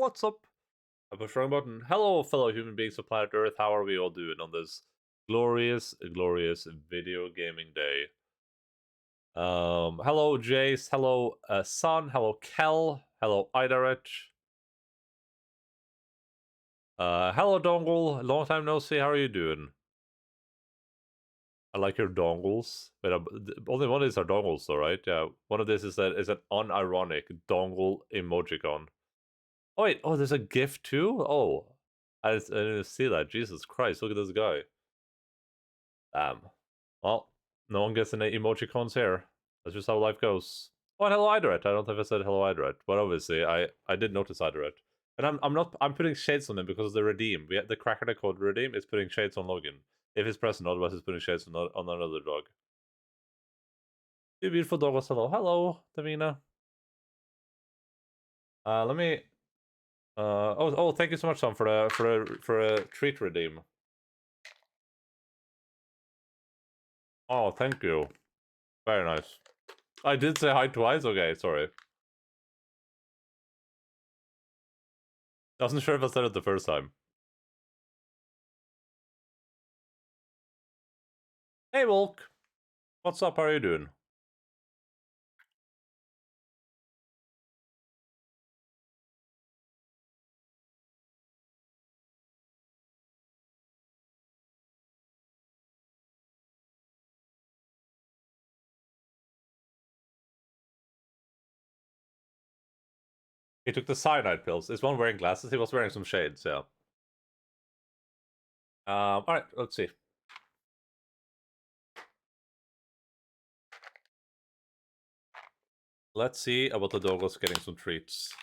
what's up? I push wrong button. Hello, fellow human beings of planet Earth. How are we all doing on this glorious, glorious video gaming day? Hello, Jace. Hello, Son. Hello, Kel. Hello, Idaret. Hello, Dongle. Long time no see. How are you doing? I like your dongles. But only one of these are dongles, though, right? Yeah. One of this is an unironic dongle emojicon. Oh wait, oh, there's a GIF too? Oh, I didn't see that. Jesus Christ, look at this guy. Well, no one gets any emojicons here. That's just how life goes. Oh, and hello, Idaret. I don't know if I said hello, Idaret, but obviously I did notice Idaret. And I'm putting shades on him because of the redeem. The cracker that called redeem is putting shades on Logan. If he's present, otherwise he's putting shades on another dog. You beautiful dog was hello. Hello, Davina. Let me oh, thank you so much, Tom, for a treat redeem. Oh, thank you. Very nice. I did say hi twice. Okay, sorry. I wasn't sure if I said it the first time. Hey, Volk. What's up? How are you doing? He took the cyanide pills. Is one wearing glasses? He was wearing some shades, yeah. Alright, let's see. Let's see about the doggos getting some treats.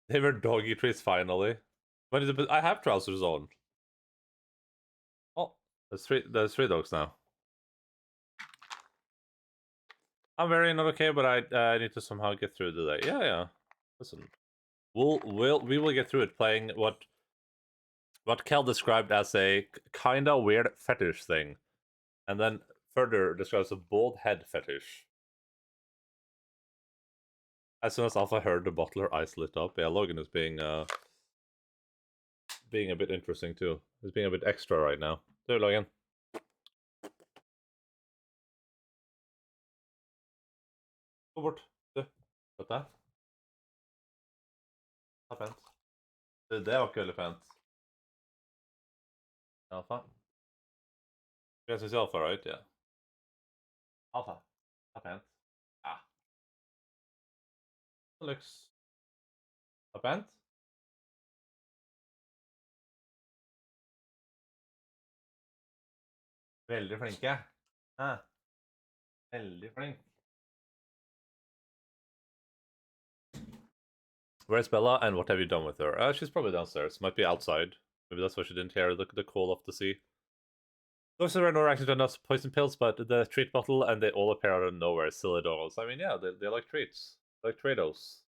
They were doggy treats finally. When is it? I have trousers on. Oh, there's three dogs now. I'm very not okay, but I need to somehow get through the day. Yeah. Listen, we will get through it playing what Kel described as a kinda weird fetish thing, and then further describes a bald head fetish. As soon as Alpha heard the bottle, her eyes lit up. Yeah, Logan is being a bit interesting too. He's being a bit extra right now. Do it, Logan. Gå bort. Du, vet det? Ta pent. Du, det var ikke veldig pent. Alpha. You guys see Alpha, right? Yeah. Alpha. Ta pent. Ah. Det looks... Ta pent. Veldig flinke. Ah. Veldig flink. Where's Bella and what have you done with her? She's probably downstairs. Might be outside. Maybe that's why she didn't hear the call off the sea. Looks like there are no reactions enough poison pills, but the treat bottle and they all appear out of nowhere. Silly dolls. I mean, yeah, they like treats. They like Trados.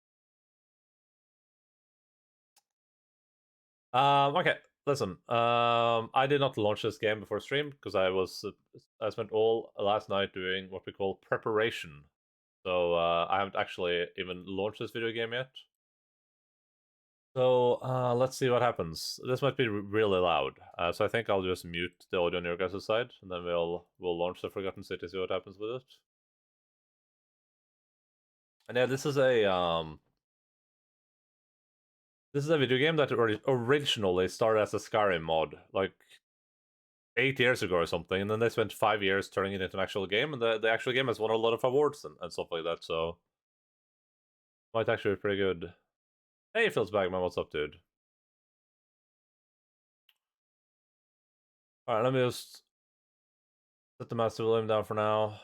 Okay, listen. I did not launch this game before stream because I spent all last night doing what we call preparation. So I haven't actually even launched this video game yet. So let's see what happens. This might be really loud, so I think I'll just mute the audio on your guys' side, and then we'll launch the Forgotten City, see what happens with it. And yeah, this is a video game that originally started as a Skyrim mod, like 8 years ago or something, and then they spent 5 years turning it into an actual game, and the actual game has won a lot of awards and stuff like that, so might actually be pretty good. Hey, Phil's back, man. What's up, dude? Alright, let me just set the Master William down for now.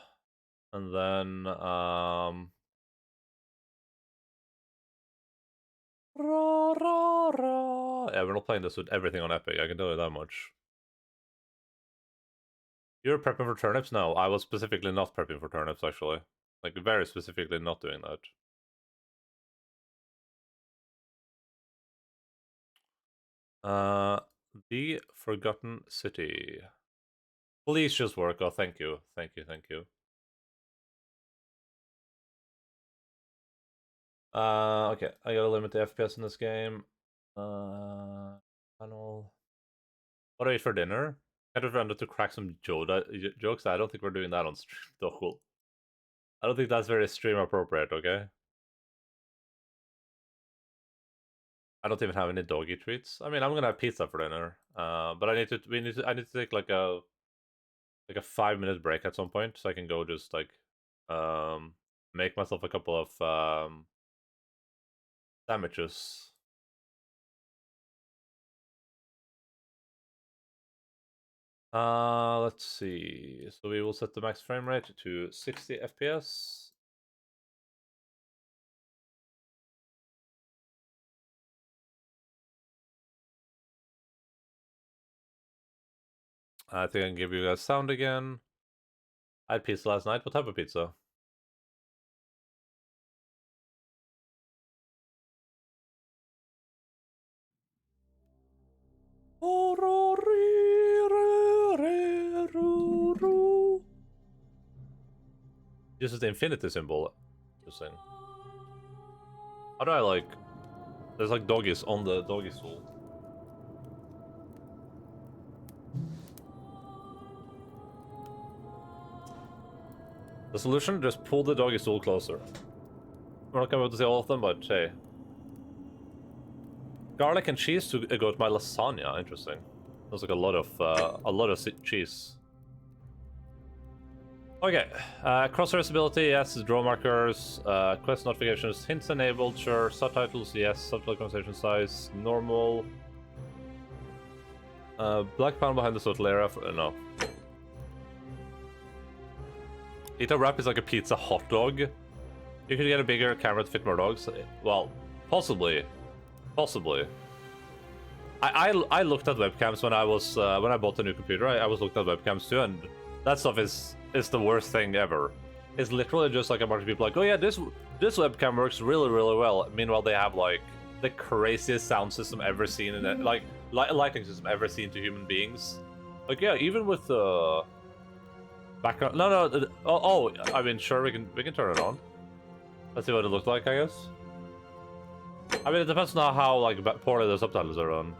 And then, yeah, we're not playing this with everything on Epic, I can tell you that much. You're prepping for turnips? No, I was specifically not prepping for turnips, actually. Like, very specifically not doing that. The Forgotten City. Please just work. Oh, thank you. Thank you. Okay, I gotta limit the FPS in this game. Panel. What do I eat for dinner? I just wanted to crack some jokes. I don't think we're doing that on stream, though. Cool. I don't think that's very stream appropriate. Okay. I don't even have any doggy treats. I mean, I'm gonna have pizza for dinner. But I need to. I need to take like a 5-minute break at some point, so I can go just like, um, make myself a couple of sandwiches. Let's see. So we will set the max frame rate to 60 FPS. I think I can give you guys sound again. I had pizza last night. What type of pizza? This is the infinity symbol. Interesting. How do I like... There's like doggies on the doggy stool. The solution? Just pull the doggy stool closer. We're not gonna be able to see all of them, but hey. Garlic and cheese to go with my lasagna. Interesting. There's like a lot of cheese. Okay, crosshair ability, yes. Draw markers, quest notifications, hints enabled, sure. Subtitles, yes. Subtitle conversation size, normal. Black panel behind the subtle area, no. Pita wrap is like a pizza hot dog. You could get a bigger camera to fit more dogs. Well, possibly. Possibly. I looked at webcams when I was when I bought the new computer. I was looking at webcams too, and that stuff is the worst thing ever. It's literally just like a bunch of people like, oh yeah, this webcam works really well. Meanwhile, they have like the craziest sound system ever seen in it, like lighting system ever seen to human beings. Like yeah, even with the background. No. Oh, I mean, sure, we can turn it on. Let's see what it looks like, I guess. I mean, it depends on how like poorly the subtitles are on.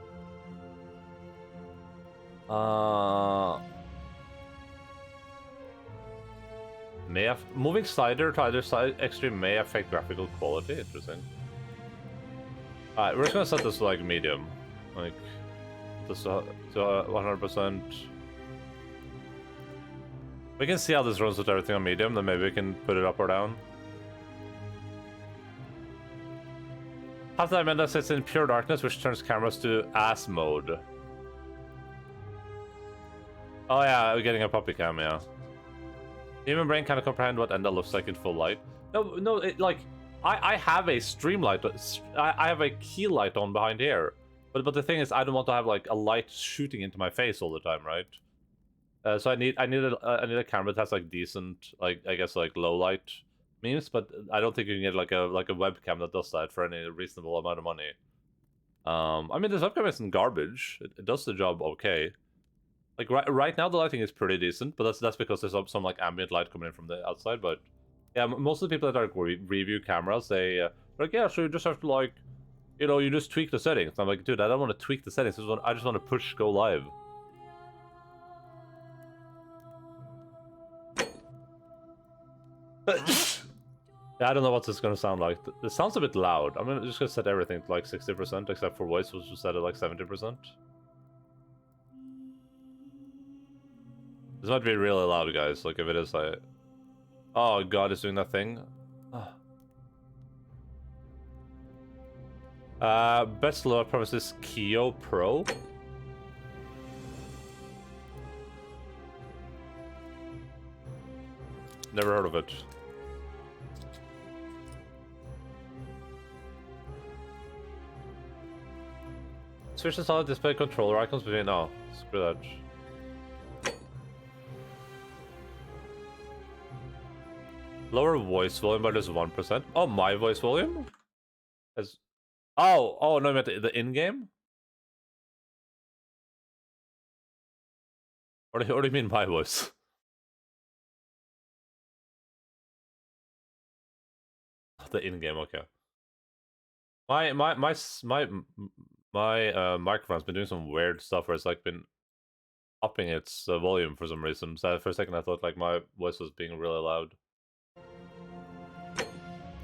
Moving slider to either side extreme may affect graphical quality. Interesting. Alright, we're just gonna set this to like medium, like this to 100%. We can see how this runs with everything on medium. Then maybe we can put it up or down. Half the time, sits in pure darkness, which turns cameras to ass mode. Oh yeah, we're getting a puppy cam, yeah. Human brain cannot comprehend what Enda looks like in full light. No, like, I have a stream light, I have a key light on behind here. But the thing is, I don't want to have like a light shooting into my face all the time, right? So I need a camera that has like decent, like I guess like low light memes, but I don't think you can get like a webcam that does that for any reasonable amount of money. I mean, this webcam isn't garbage. It does the job okay. Like right now, the lighting is pretty decent, but that's because there's some like ambient light coming in from the outside. But yeah, most of the people that are review cameras, they're like, yeah, so you just have to like, you know, you just tweak the settings. I'm like, dude, I don't want to tweak the settings. I just want to push go live. Yeah, I don't know what this is gonna sound like. This sounds a bit loud. I'm just gonna set everything to like 60%, except for voice, which was set at like 70%. This might be really loud, guys. Like, if it is, like... Oh, God is doing that thing. Best load promises Kio Pro. Never heard of it. Switch the solid display controller icons between... No, screw that. Lower voice volume by just 1%. Oh, my voice volume? As... Oh, no, I meant the in-game? What do you mean my voice? The in-game, okay. My microphone's been doing some weird stuff where it's like been upping its volume for some reason. So for a second I thought like my voice was being really loud.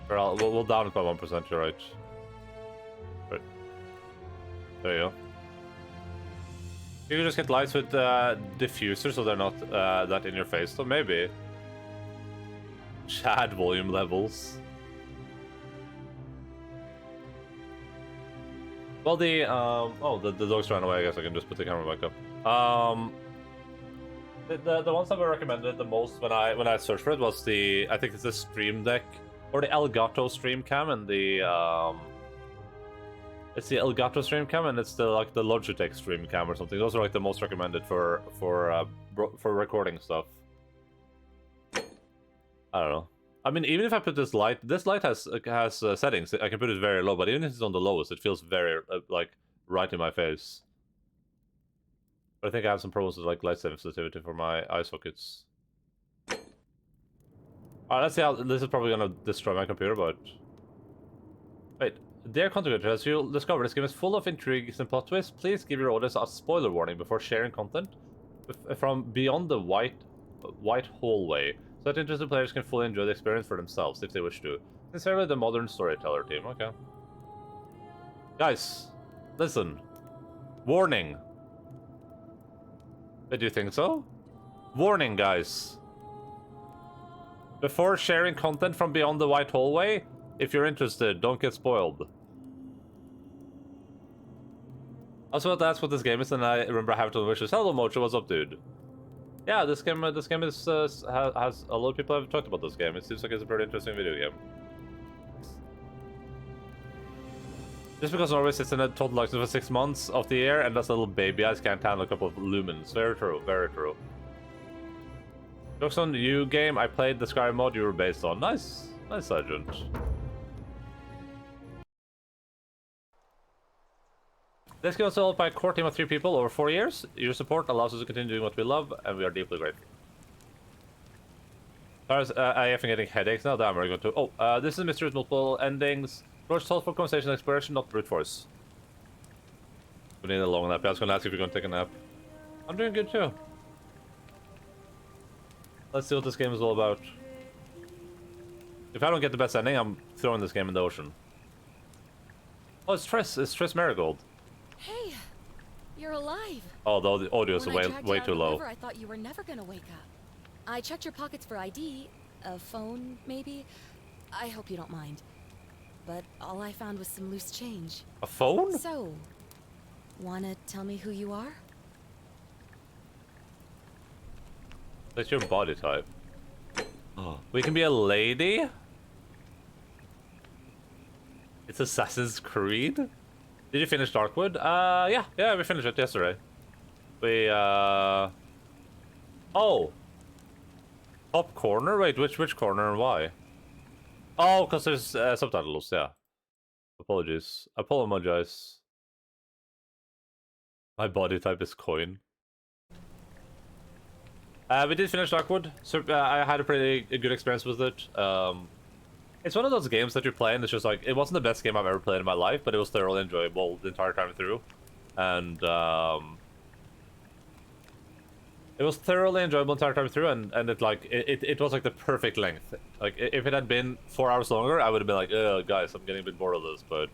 Or we'll down it by 1%. You're right. Right. There you go. You can just get lights with diffusers so they're not that in your face. So maybe. Chad volume levels. Well, the dogs ran away. I guess I can just put the camera back up. The ones that were recommended the most when I searched for it was I think it's the Stream Deck or the Elgato Stream Cam and the it's the Elgato Stream Cam and it's the Logitech Stream Cam or something. Those are like the most recommended for recording stuff. I don't know. I mean, even if I put this light has settings. I can put it very low, but even if it's on the lowest, it feels very like right in my face. But I think I have some problems with like light sensitivity for my eye sockets. Alright, let's see how this is probably gonna destroy my computer, but wait. Dear contributor, as you'll discover, this game is full of intrigues and plot twists. Please give your audience a spoiler warning before sharing content from beyond the white hallway, so that interested players can fully enjoy the experience for themselves if they wish to. Sincerely, the Modern Storyteller team. Okay. Guys, listen. Warning. Did you think so? Warning, guys. Before sharing content from beyond the white hallway, if you're interested, don't get spoiled. Also, that's what this game is, and I remember having to wishes. Hello, Mocho, what's up, dude? Yeah, this game is has a lot of people have talked about this game. It seems like it's a pretty interesting video game. Just because Norway sits in a total lockdown for 6 months of the year, and that's a little baby eyes can't handle a couple of lumens. Very true, very true. Jokes on you game, I played the Skyrim mod you were based on. Nice, nice, Sergeant. This game was developed by a core team of 3 people over 4 years. Your support allows us to continue doing what we love, and we are deeply grateful. As I am getting headaches now. Damn, we're going to. Oh, this is a mystery with multiple endings. Approach thoughtful conversation and exploration, not brute force. We need a long nap. I was going to ask if you're going to take a nap. I'm doing good too. Let's see what this game is all about. If I don't get the best ending, I'm throwing this game in the ocean. Oh, it's Triss. It's Triss Marigold. Hey, you're alive. Although the audio is way too low. I thought you were never gonna wake up. I checked your pockets for ID, a phone, maybe. I hope you don't mind. But all I found was some loose change. A phone? So, wanna tell me who you are? That's your body type. Oh, we can be a lady? It's Assassin's Creed? Did you finish Darkwood? Yeah, we finished it yesterday. We, Oh! Top corner? Wait, which corner and why? Oh, because there's subtitles, yeah. Apologies. Apologize. My body type is coin. We did finish Darkwood. So, I had a pretty good experience with it. It's one of those games that you're playing, it's just like, it wasn't the best game I've ever played in my life, but it was thoroughly enjoyable the entire time through. And, it was thoroughly enjoyable the entire time through, and it was like the perfect length. Like, if it had been 4 hours longer, I would have been like, guys, I'm getting a bit bored of this, but...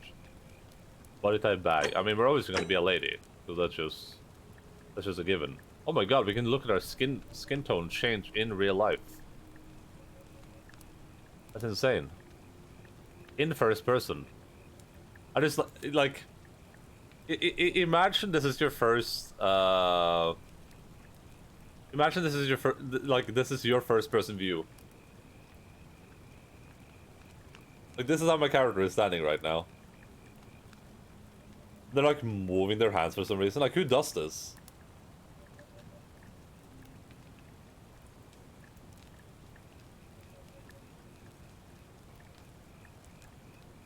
Body type bag. I mean, we're always gonna be a lady, so that's just a given. Oh my god, we can look at our skin tone change in real life. That's insane. In first person. I just like imagine this is your first imagine this is your this is your first person view. Like, this is how my character is standing right now. They're like moving their hands for some reason. Like, who does this?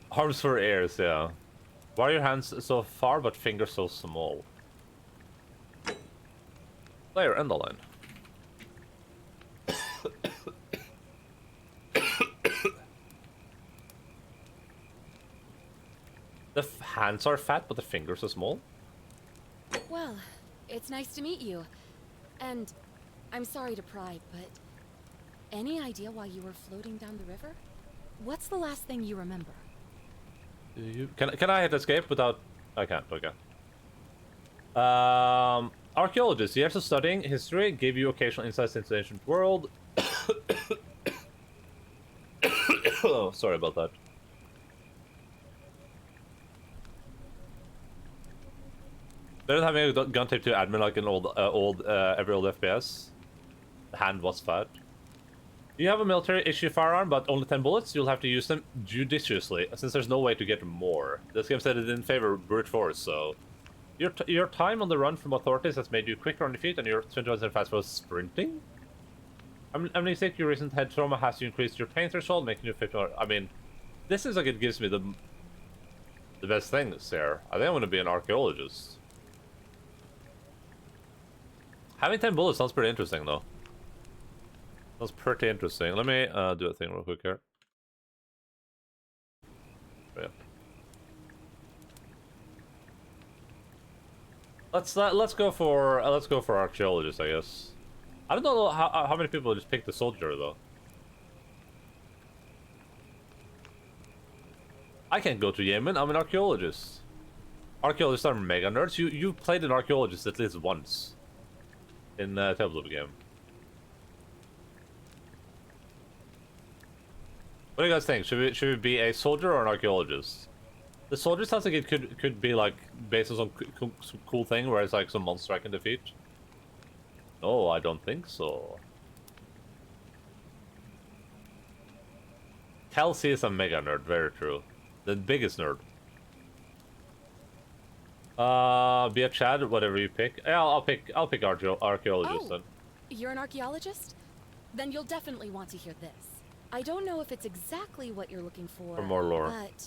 Arms for ears, yeah. Why are your hands so far but fingers so small? Player Endaline. The hands are fat, but the fingers are small. Well, it's nice to meet you. And I'm sorry to pry, but any idea why you were floating down the river? What's the last thing you remember? Can I hit escape without? I can't. Okay. Archaeologists, years of studying history give you occasional insights into the ancient world. Oh, sorry about that. Better than having a gun tape to admin like an every old FPS. The hand was fat. You have a military issue firearm, but only 10 bullets. You'll have to use them judiciously, since there's no way to get more. This game said it didn't favor brute force, so your time on the run from authorities has made you quicker on your feet, and you're 20% fast for sprinting. I mean, think your recent head trauma has increased your pain threshold, making you fit more. I mean, this is like it gives me the best things here. I think I'm gonna be an archaeologist. Having 10 bullets sounds pretty interesting, though. Sounds pretty interesting. Let me do a thing real quick here. Yeah. Let's go for archaeologist, I guess. I don't know how many people just pick the soldier though. I can't go to Yemen. I'm an archaeologist. Archaeologists are mega nerds. You played an archaeologist at least once in a tabletop game. What do you guys think? Should we be a soldier or an archaeologist? The soldier sounds like it could be like based on some cool thing where it's like some monster I can defeat. No, I don't think so. Kelsey is a mega nerd, very true. The biggest nerd. Be a Chad, whatever you pick. Yeah, I'll pick archaeologist then. You're an archaeologist? Then you'll definitely want to hear this. I don't know if it's exactly what you're looking for, more lore. But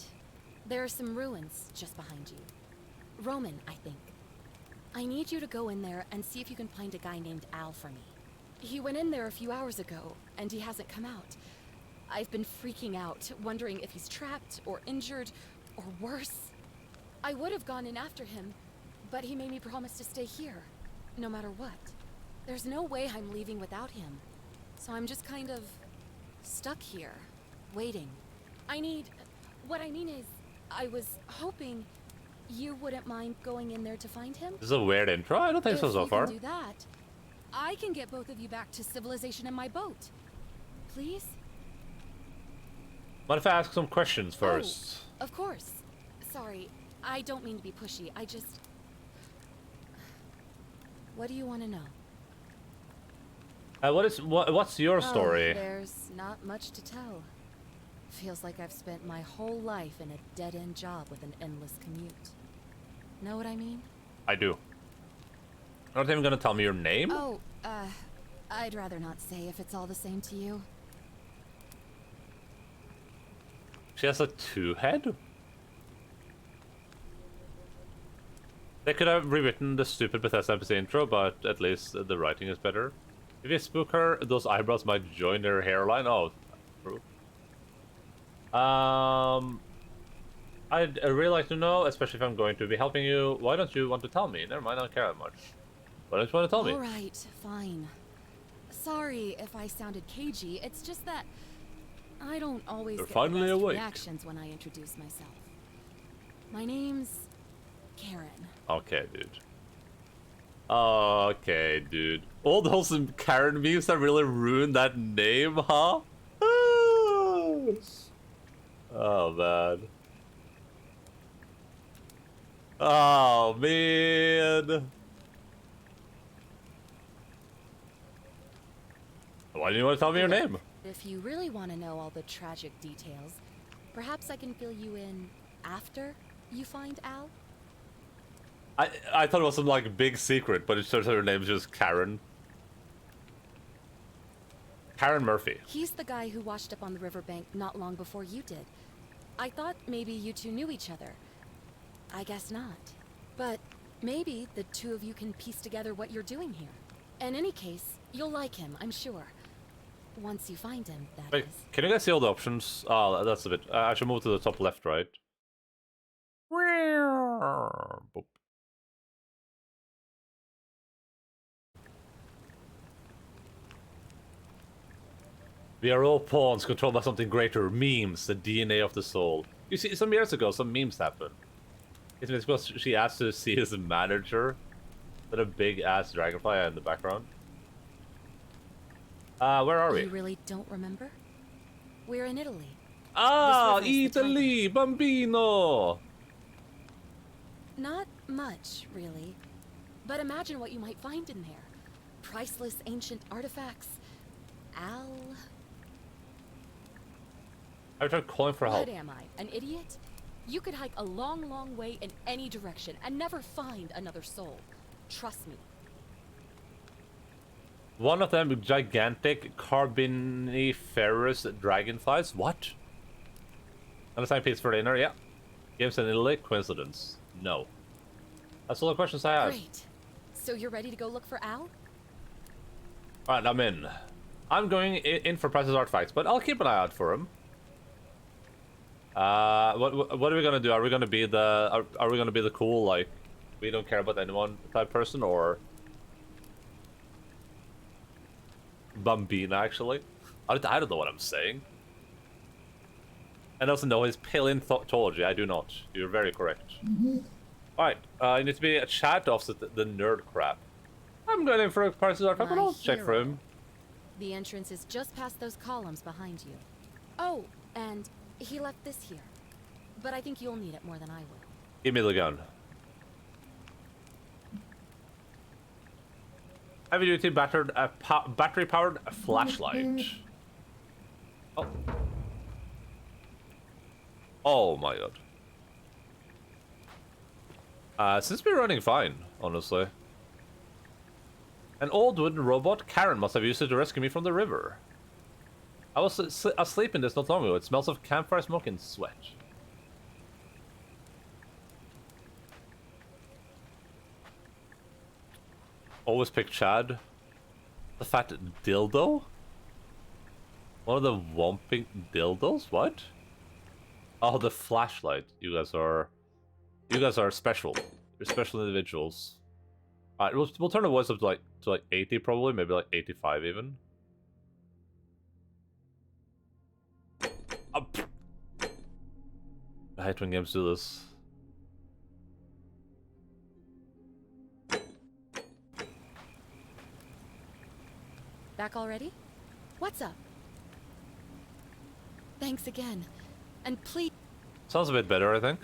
there are some ruins just behind you. Roman, I think. I need you to go in there and see if you can find a guy named Al for me. He went in there a few hours ago, and he hasn't come out. I've been freaking out, wondering if he's trapped, or injured, or worse. I would have gone in after him, but he made me promise to stay here, no matter what. There's no way I'm leaving without him. So I'm just kind of stuck here, waiting. What I mean is, I was hoping you wouldn't mind going in there to find him. This is a weird intro. I don't think so far. If you can do that, I can get both of you back to civilization in my boat. Please? What if I ask some questions first? Oh, of course. Sorry, I don't mean to be pushy. I just... What do you want to know? What's your story? There's not much to tell. Feels like I've spent my whole life in a dead-end job with an endless commute. Know what I mean? I do. Aren't you even gonna tell me your name? Oh, I'd rather not say if it's all the same to you. She has a two-head? They could have rewritten the stupid Bethesda NPC intro, but at least the writing is better. If you spook her, those eyebrows might join her hairline. Oh, true. I'd really like to know, especially if I'm going to be helping you. Why don't you want to tell me? Never mind, I don't care that much. Why don't you want to tell me? Alright, fine. Sorry if I sounded cagey, it's just that I don't always You're get finally the best awake. reactions when I introduce myself. My name's Karen. Okay, dude. Okay, dude. All those Karen memes that really ruined that name, huh? Oh, man. Oh, man. Why do you want to tell me your name? If you really want to know all the tragic details, perhaps I can fill you in after you find Al? I thought it was some like big secret, but it turns out her name's just Karen. Karen Murphy. He's the guy who washed up on the riverbank not long before you did. I thought maybe you two knew each other. I guess not. But maybe the two of you can piece together what you're doing here. In any case, you'll like him, I'm sure. Once you find him, that is. Can you guys see all the options? Oh, that's a bit... I should move to the top left, right? Boop. We are all pawns controlled by something greater. Memes, the DNA of the soul. You see, some years ago, some memes happened. It's because she asked to see his manager. With a big ass dragonfly in the background. Where are we? You really don't remember? We're in Italy. Ah, This river is the Italy, Bambino! Not much, really. But imagine what you might find in there. Priceless ancient artifacts. Al... I tried calling for help. What am I, an idiot? You could hike a long, long way in any direction and never find another soul. Trust me. One of them gigantic carboniferous dragonflies? What? Understand piece for dinner? Yeah. Games in Italy? Coincidence? No. That's all the questions I have. Great. So you're ready to go look for Al? Alright, I'm in. I'm going in for Price's artifacts, but I'll keep an eye out for him. What are we gonna do? Are we gonna be the are we gonna be the cool, like, we don't care about anyone type person, or Bambina, actually? I don't know what I'm saying. And also, no, his paleontology. I do not. You're very correct. Alright, you need to be a chat to offset the nerd crap. I'm going in for a Price's artifact, but I'll check for him. The entrance is just past those columns behind you. Oh, and he left this here. But I think you'll need it more than I will. Give me the gun. Heavy duty battery powered flashlight. Oh. Oh my god. Seems to be running fine, honestly. An old wooden robot? Karen must have used it to rescue me from the river. I was asleep in this not long ago. It smells of campfire smoke and sweat. Always pick Chad. The fat dildo? One of the whomping dildos? What? Oh, the flashlight. You guys are special. You're special individuals. Alright, we'll turn the voice up to like 80 probably, maybe like 85 even. I hate when games do this. Back already? What's up? Thanks again. And please... Sounds a bit better, I think.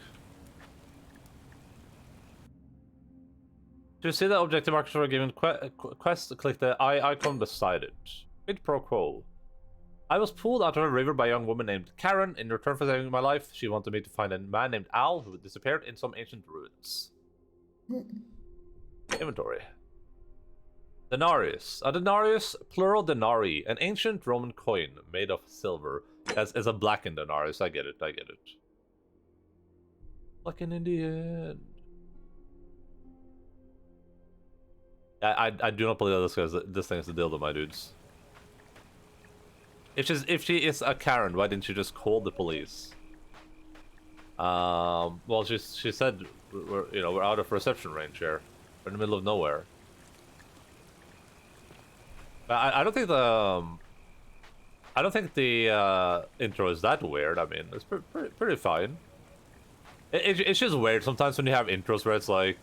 To see the objective markers for a given quest, click the eye icon beside it. Quid pro quo. I was pulled out of a river by a young woman named Karen. In return for saving my life, she wanted me to find a man named Al who had disappeared in some ancient ruins. Inventory. Denarius. A denarius, plural denarii, an ancient Roman coin made of silver. As a blackened denarius, I get it. Like an Indian. I do not believe that this thing is the dildo, my dudes. If she is a Karen, why didn't she just call the police? Well, she said we're out of reception range here. We're in the middle of nowhere. But I don't think the intro is that weird. I mean, it's pretty fine. It's just weird sometimes when you have intros where it's like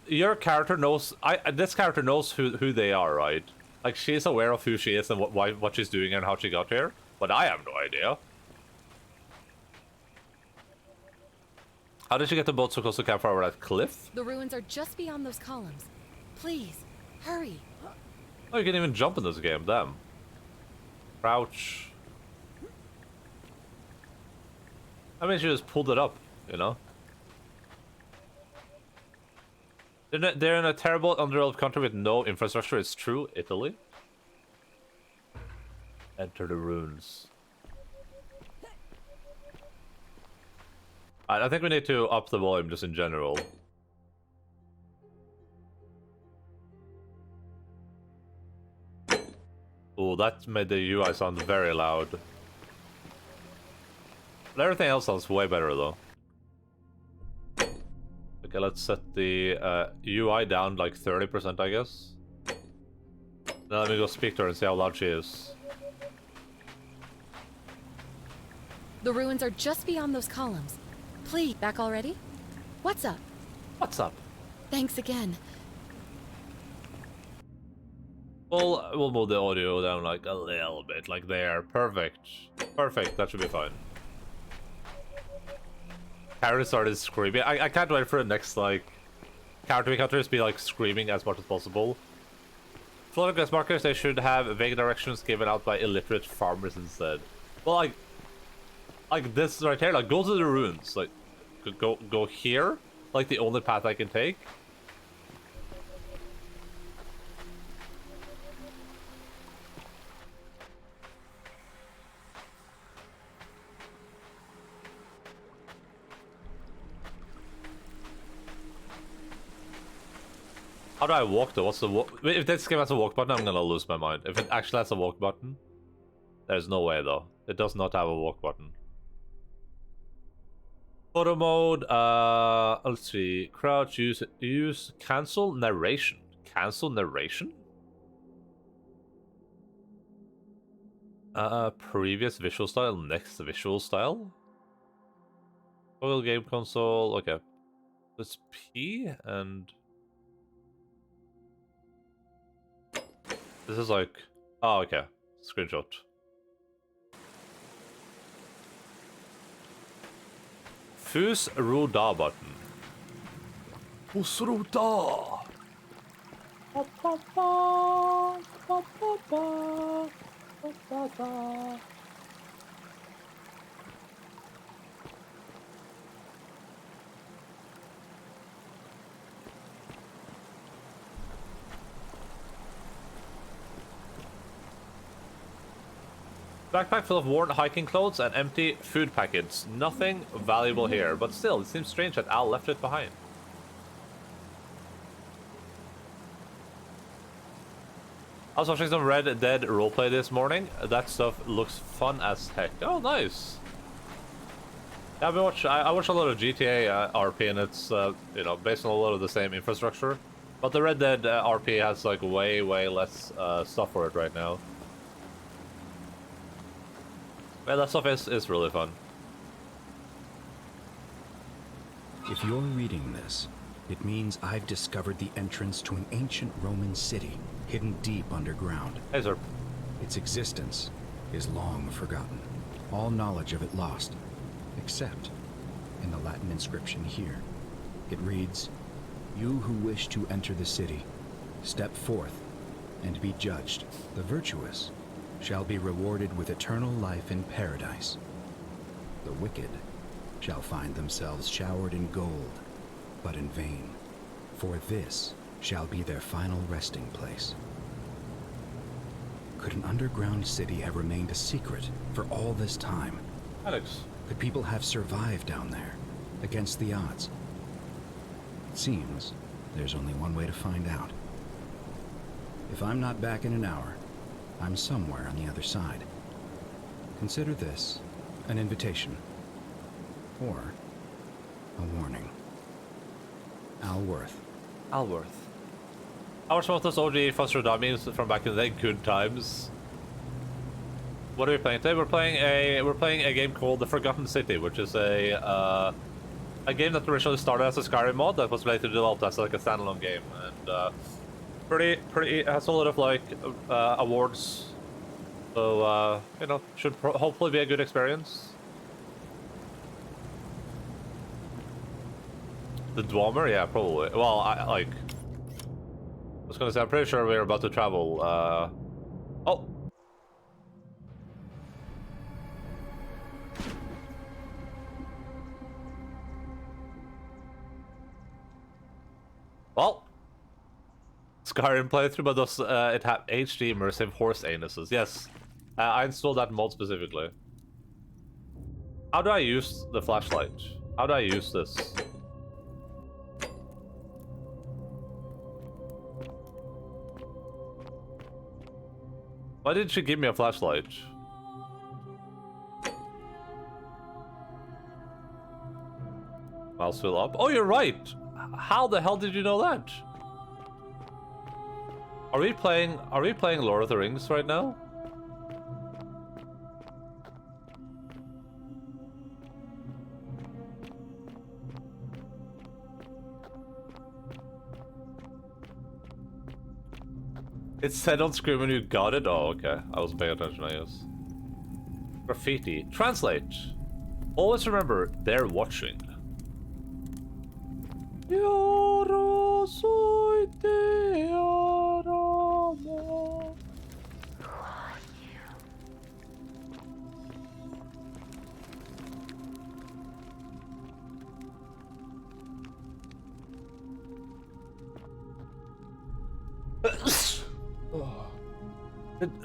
your character knows this character knows who they are, right? Like, she's aware of who she is and what she's doing and how she got here, but I have no idea. How did you get the boat so close to campfire over that cliff? The ruins are just beyond those columns. Please, hurry. Oh, you can even jump in this game, damn. Crouch. I mean, she just pulled it up, you know? They're in a terrible, underdeveloped country with no infrastructure. It's true, Italy. Enter the ruins. I think we need to up the volume just in general. Oh, that made the UI sound very loud. But everything else sounds way better though. Okay, let's set the UI down like 30%, I guess. Now let me go speak to her and see how loud she is. The ruins are just beyond those columns. Please, back already? What's up? What's up? Thanks again. We'll move the audio down like a little bit, like there. Perfect. Perfect, that should be fine. Karen started screaming. I can't wait for the next, like, character encounters to be, like, screaming as much as possible. Floating quest markers, they should have vague directions given out by illiterate farmers instead. Well, like this right here, like, go to the ruins. Like, go here. Like, the only path I can take. How do I walk though? What's the walk? If this game has a walk button, I'm gonna lose my mind. If it actually has a walk button, there's no way though. It does not have a walk button. Photo mode. Let's see. Crouch. Use. Cancel narration. Cancel narration. Previous visual style. Next visual style. Total game console. Okay. Let's P and. This is like... Oh, okay. Screenshot. Fus Ruda button. Fus Ruda! Backpack full of worn hiking clothes and empty food packets. Nothing valuable here, but still, it seems strange that Al left it behind. I was watching some Red Dead roleplay this morning. That stuff looks fun as heck. Oh, nice. Yeah, I watch a lot of GTA RP, and it's you know, based on a lot of the same infrastructure. But the Red Dead RP has like way less stuff for it right now. Yeah, that stuff is really fun. If you're reading this, it means I've discovered the entrance to an ancient Roman city, hidden deep underground. Hey, sir. Its existence is long forgotten, all knowledge of it lost, except in the Latin inscription here. It reads, "You who wish to enter the city, step forth and be judged. The virtuous shall be rewarded with eternal life in paradise. The wicked shall find themselves showered in gold, but in vain, for this shall be their final resting place." Could an underground city have remained a secret for all this time? Alex. Could people have survived down there, against the odds? It seems there's only one way to find out. If I'm not back in an hour, I'm somewhere on the other side. Consider this an invitation, or a warning. Alworth. Alworth. I watched some of those OG Foster Dummies from back in the day, good times. What are we playing today? We're playing a game called The Forgotten City, which is a game that originally started as a Skyrim mod that was later developed as like a standalone game, and pretty has a lot of like awards, so you know, should hopefully be a good experience. The Dwemer, yeah, probably. Well, I was gonna say, I'm pretty sure we're about to travel. Oh. Well. Skyrim playthrough, but does it have HD immersive horse anuses? Yes, I installed that mod specifically. How do I use the flashlight? How do I use this? Why did she give me a flashlight? Mouse wheel up. Oh, you're right! How the hell did you know that? Are we playing Lord of the Rings right now? It said on screen when you got it? Oh, okay. I wasn't paying attention, I guess. Graffiti. Translate. Always remember, they're watching. Yo soy te amo.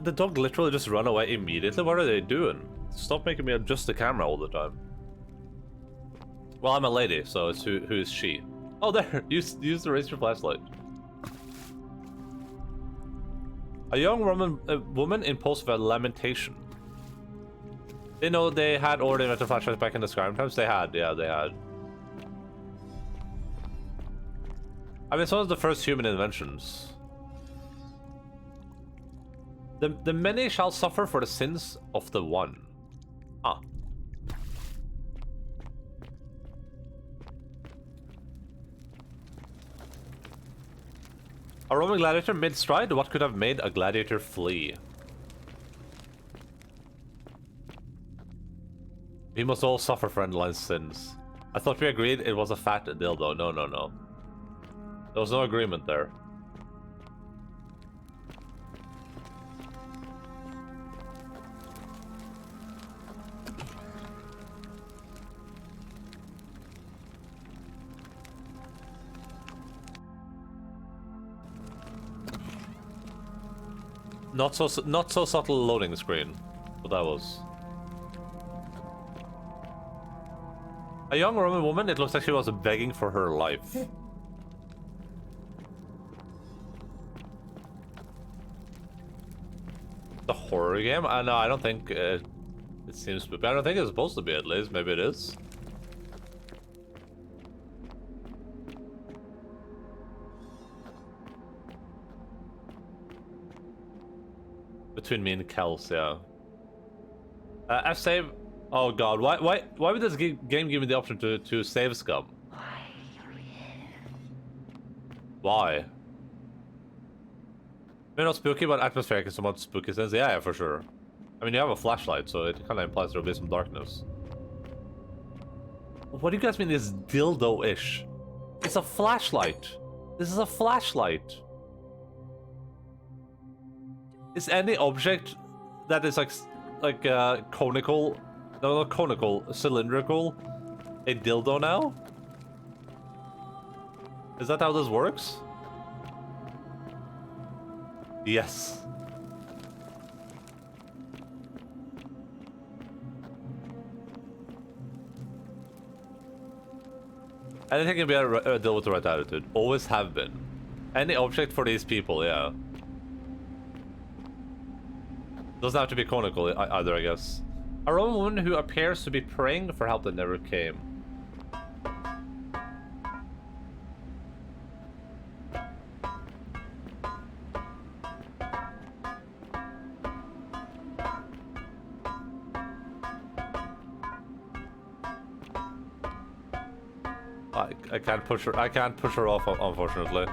The dog literally just run away immediately? What are they doing? Stop making me adjust the camera all the time. Well, I'm a lady, so it's who is she? Oh, there! Use the razor flashlight. A young woman in post of a lamentation. You know, they had already invented flashlights back in the Skyrim times? They had, yeah, they had. I mean, it's one of the first human inventions. The many shall suffer for the sins of the one. Ah. A Roman gladiator mid-stride? What could have made a gladiator flee? We must all suffer for Endaline's sins. I thought we agreed it was a fat dildo. No, no, no. There was no agreement there. Not so subtle loading screen, but that was. A young Roman woman, it looks like she was begging for her life. The horror game? No, I don't think it seems to be. I don't think it's supposed to be, at least. Maybe it is. Between me and Kels, yeah. F save. Oh god, why would this game give me the option to save scum? Why? Maybe not spooky, but atmospheric is somewhat spooky sense. Yeah, for sure. I mean, you have a flashlight, so it kind of implies there'll be some darkness. What do you guys mean this dildo-ish? It's a flashlight. This is a flashlight. Is any object that is like conical, no, not conical, cylindrical, a dildo now? Is that how this works? Yes. Anything can be a deal with the right attitude. Always have been. Any object for these people, yeah. Doesn't have to be conical either, I guess. A Roman woman who appears to be praying for help that never came. I can't push her. I can't push her off, unfortunately.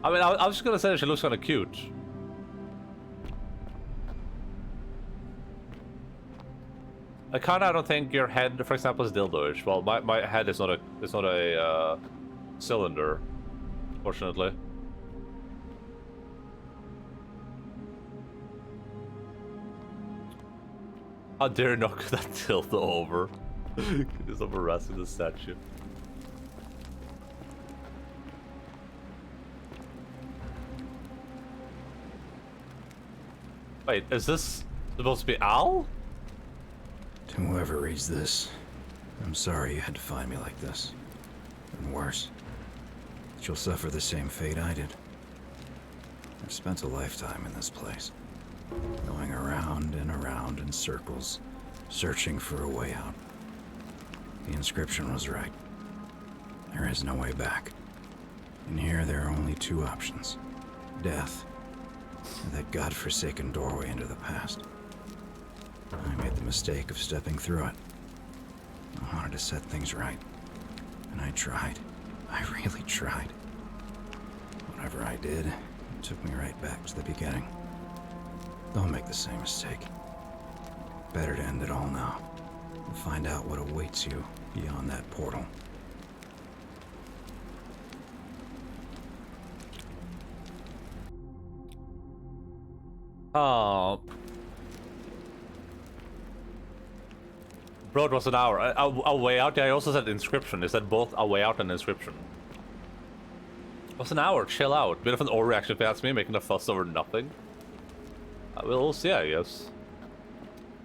I mean, I was just gonna say that she looks kind of cute. I don't think your head, for example, is dildo-ish. Well, my head is not a cylinder, fortunately. How dare you knock that dildo over? Because I'm harassing the statue. Wait, is this supposed to be Al? To whoever reads this, I'm sorry you had to find me like this. And worse, that you'll suffer the same fate I did. I've spent a lifetime in this place, going around and around in circles, searching for a way out. The inscription was right. There is no way back. In here, there are only two options. Death, or that godforsaken doorway into the past. I made the mistake of stepping through it. I wanted to set things right. And I tried. I really tried. Whatever I did, it took me right back to the beginning. Don't make the same mistake. Better to end it all now. And find out what awaits you beyond that portal. Oh. Bro, it was an hour. A way out? Yeah, I also said inscription. Is that both a way out and inscription? It was an hour. Chill out. Bit of an overreaction if you ask me, making a fuss over nothing. We'll see, I guess.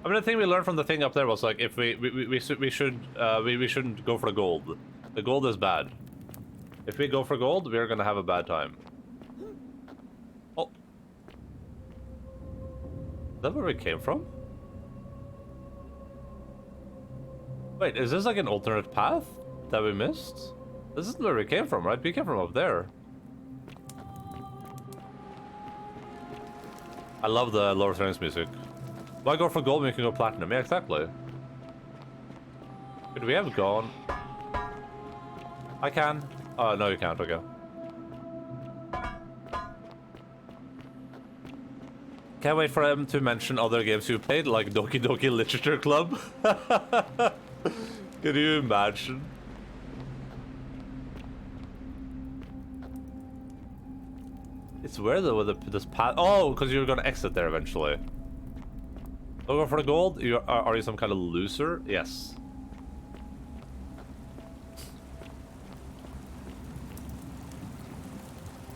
I mean, the thing we learned from the thing up there was like, if we shouldn't go for the gold. The gold is bad. If we go for gold, we're gonna have a bad time. Oh. Is that where we came from? Wait, is this like an alternate path that we missed? This isn't where we came from, right? We came from up there. I love the Lord of the Rings music. Why go for gold when you can go platinum? Yeah, exactly. Could we have gone? I can. Oh, no, you can't. Okay. Can't wait for him to mention other games you played, like Doki Doki Literature Club. Can you imagine? It's where though with this path. Oh, because you're gonna exit there eventually. Don't go for the gold. Are you some kind of loser? Yes.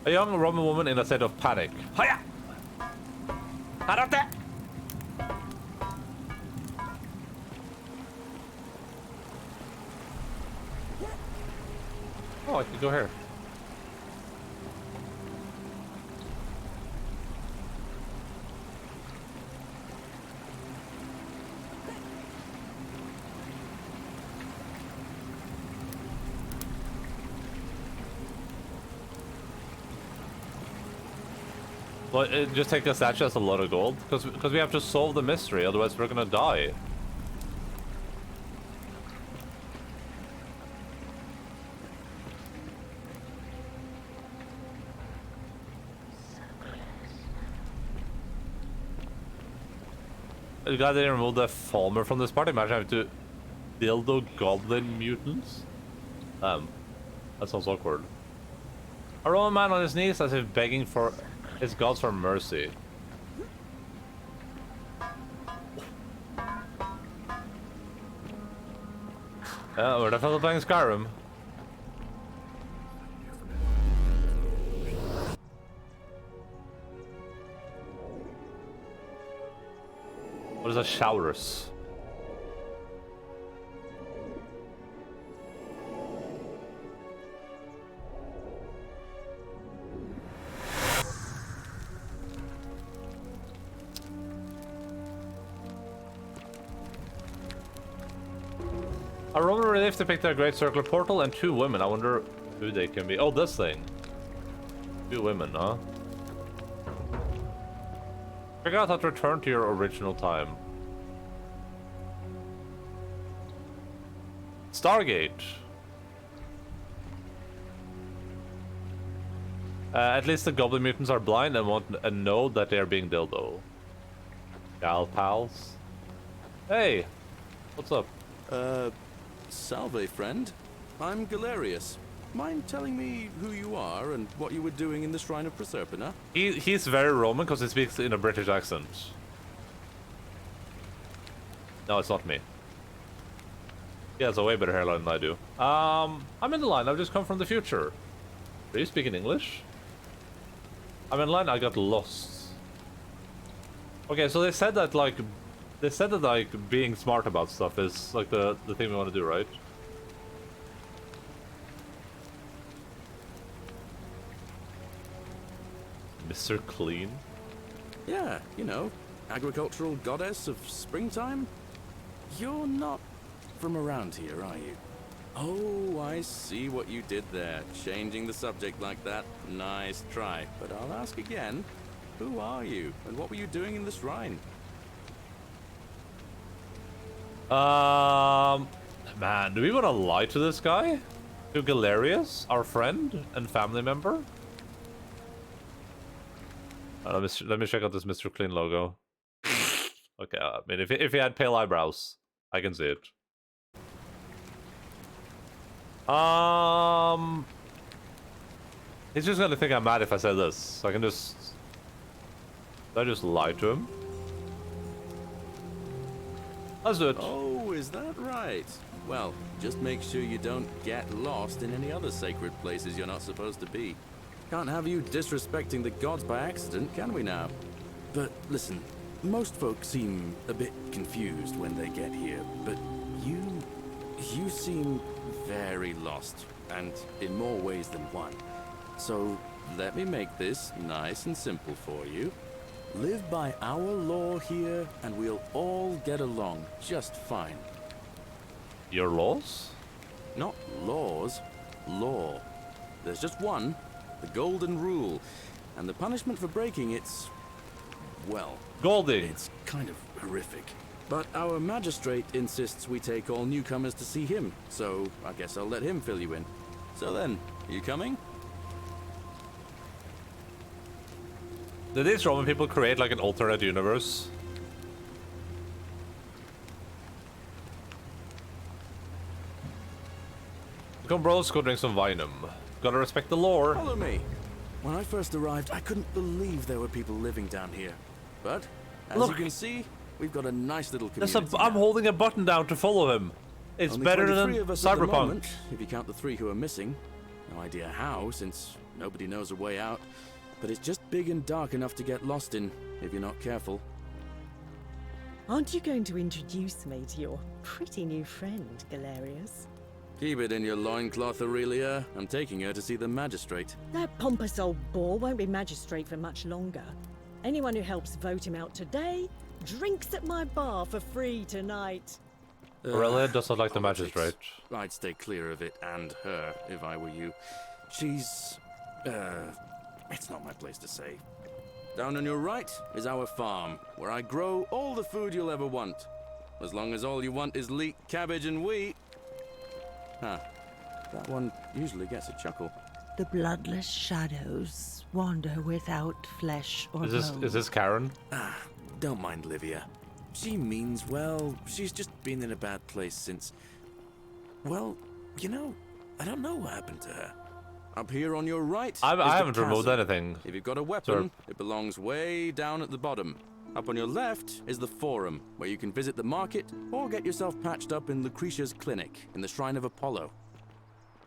A young Roman woman in a state of panic. Hiya! Karate! Oh, I can go here. Well, just take the statue as a lot of gold, because we have to solve the mystery, otherwise we're gonna die. The guy didn't remove the Falmer from this party. Imagine having to dildo goblin mutants. That sounds awkward. A Roman man on his knees as if begging for his gods for mercy. We're definitely playing Skyrim. What is a showers? A Roman relief depicted a great circular portal and two women. I wonder who they can be. Oh, this thing. Two women, huh? Figure out how to return to your original time. Stargate. At least the goblin mutants are blind and want and know that they are being dildo. Gal pals. Hey, what's up? Salve, friend. I'm Galerius. Mind telling me who you are and what you were doing in the Shrine of Proserpina? He's very Roman because he speaks in a British accent. No, it's not me. He has a way better hairline than I do. I'm Endaline. I've just come from the future. Are you speaking English? I'm Endaline. I got lost. Okay, so they said that like being smart about stuff is like the thing we want to do, right? Mr. Clean? Yeah, you know, agricultural goddess of springtime. You're not from around here, are you? Oh, I see what you did there. Changing the subject like that. Nice try. But I'll ask again. Who are you? And what were you doing in the shrine? Man, do we want to lie to this guy? To Galerius, our friend and family member? Let me check out this Mr. Clean logo. Okay, I mean, if he had pale eyebrows, I can see it. He's just gonna think I'm mad if I say this. So I can just... Did I just lie to him? Let's do it. Oh, is that right? Well, just make sure you don't get lost in any other sacred places you're not supposed to be. Can't have you disrespecting the gods by accident, can we now? But listen, most folks seem a bit confused when they get here, but you seem very lost, and in more ways than one. So let me make this nice and simple for you. Live by our law here, and we'll all get along just fine. Your laws? Not laws, law. There's just one, the golden rule, and the punishment for breaking it's, well, Goldie. it's kind of horrific. But our magistrate insists we take all newcomers to see him, so I guess I'll let him fill you in. So then, you coming? Did these Roman people create like an alternate universe? Come bros, go drink some vinum. Gotta respect the lore. Follow me. When I first arrived, I couldn't believe there were people living down here. But, as Look. you can see, we've got a nice little There's community. I'm now. holding a button down to follow him. It's Only better 23 than of us at the Cyberpunk. moment, if you count the 3 who are missing. No idea how, since nobody knows a way out. But it's just big and dark enough to get lost in, if you're not careful. Aren't you going to introduce me to your pretty new friend, Galerius? Keep it in your loincloth, Aurelia. I'm taking her to see the magistrate. That pompous old bore won't be magistrate for much longer. Anyone who helps vote him out today drinks at my bar for free tonight. Aurelia does not like the Politics. magistrate. I'd stay clear of it and her, if I were you. She's... it's not my place to say. Down on your right is our farm, where I grow all the food you'll ever want. As long as all you want is leek, cabbage, and wheat. Huh. That one usually gets a chuckle. The bloodless shadows wander without flesh or bone. Is this Karen? Don't mind Livia. She means well. She's just been in a bad place since... Well, you know, I don't know what happened to her. Up here on your right I is the haven't removed castle. anything. If you've got a weapon, it belongs way down at the bottom. Up on your left is the Forum, where you can visit the market or get yourself patched up in Lucretia's clinic in the Shrine of Apollo.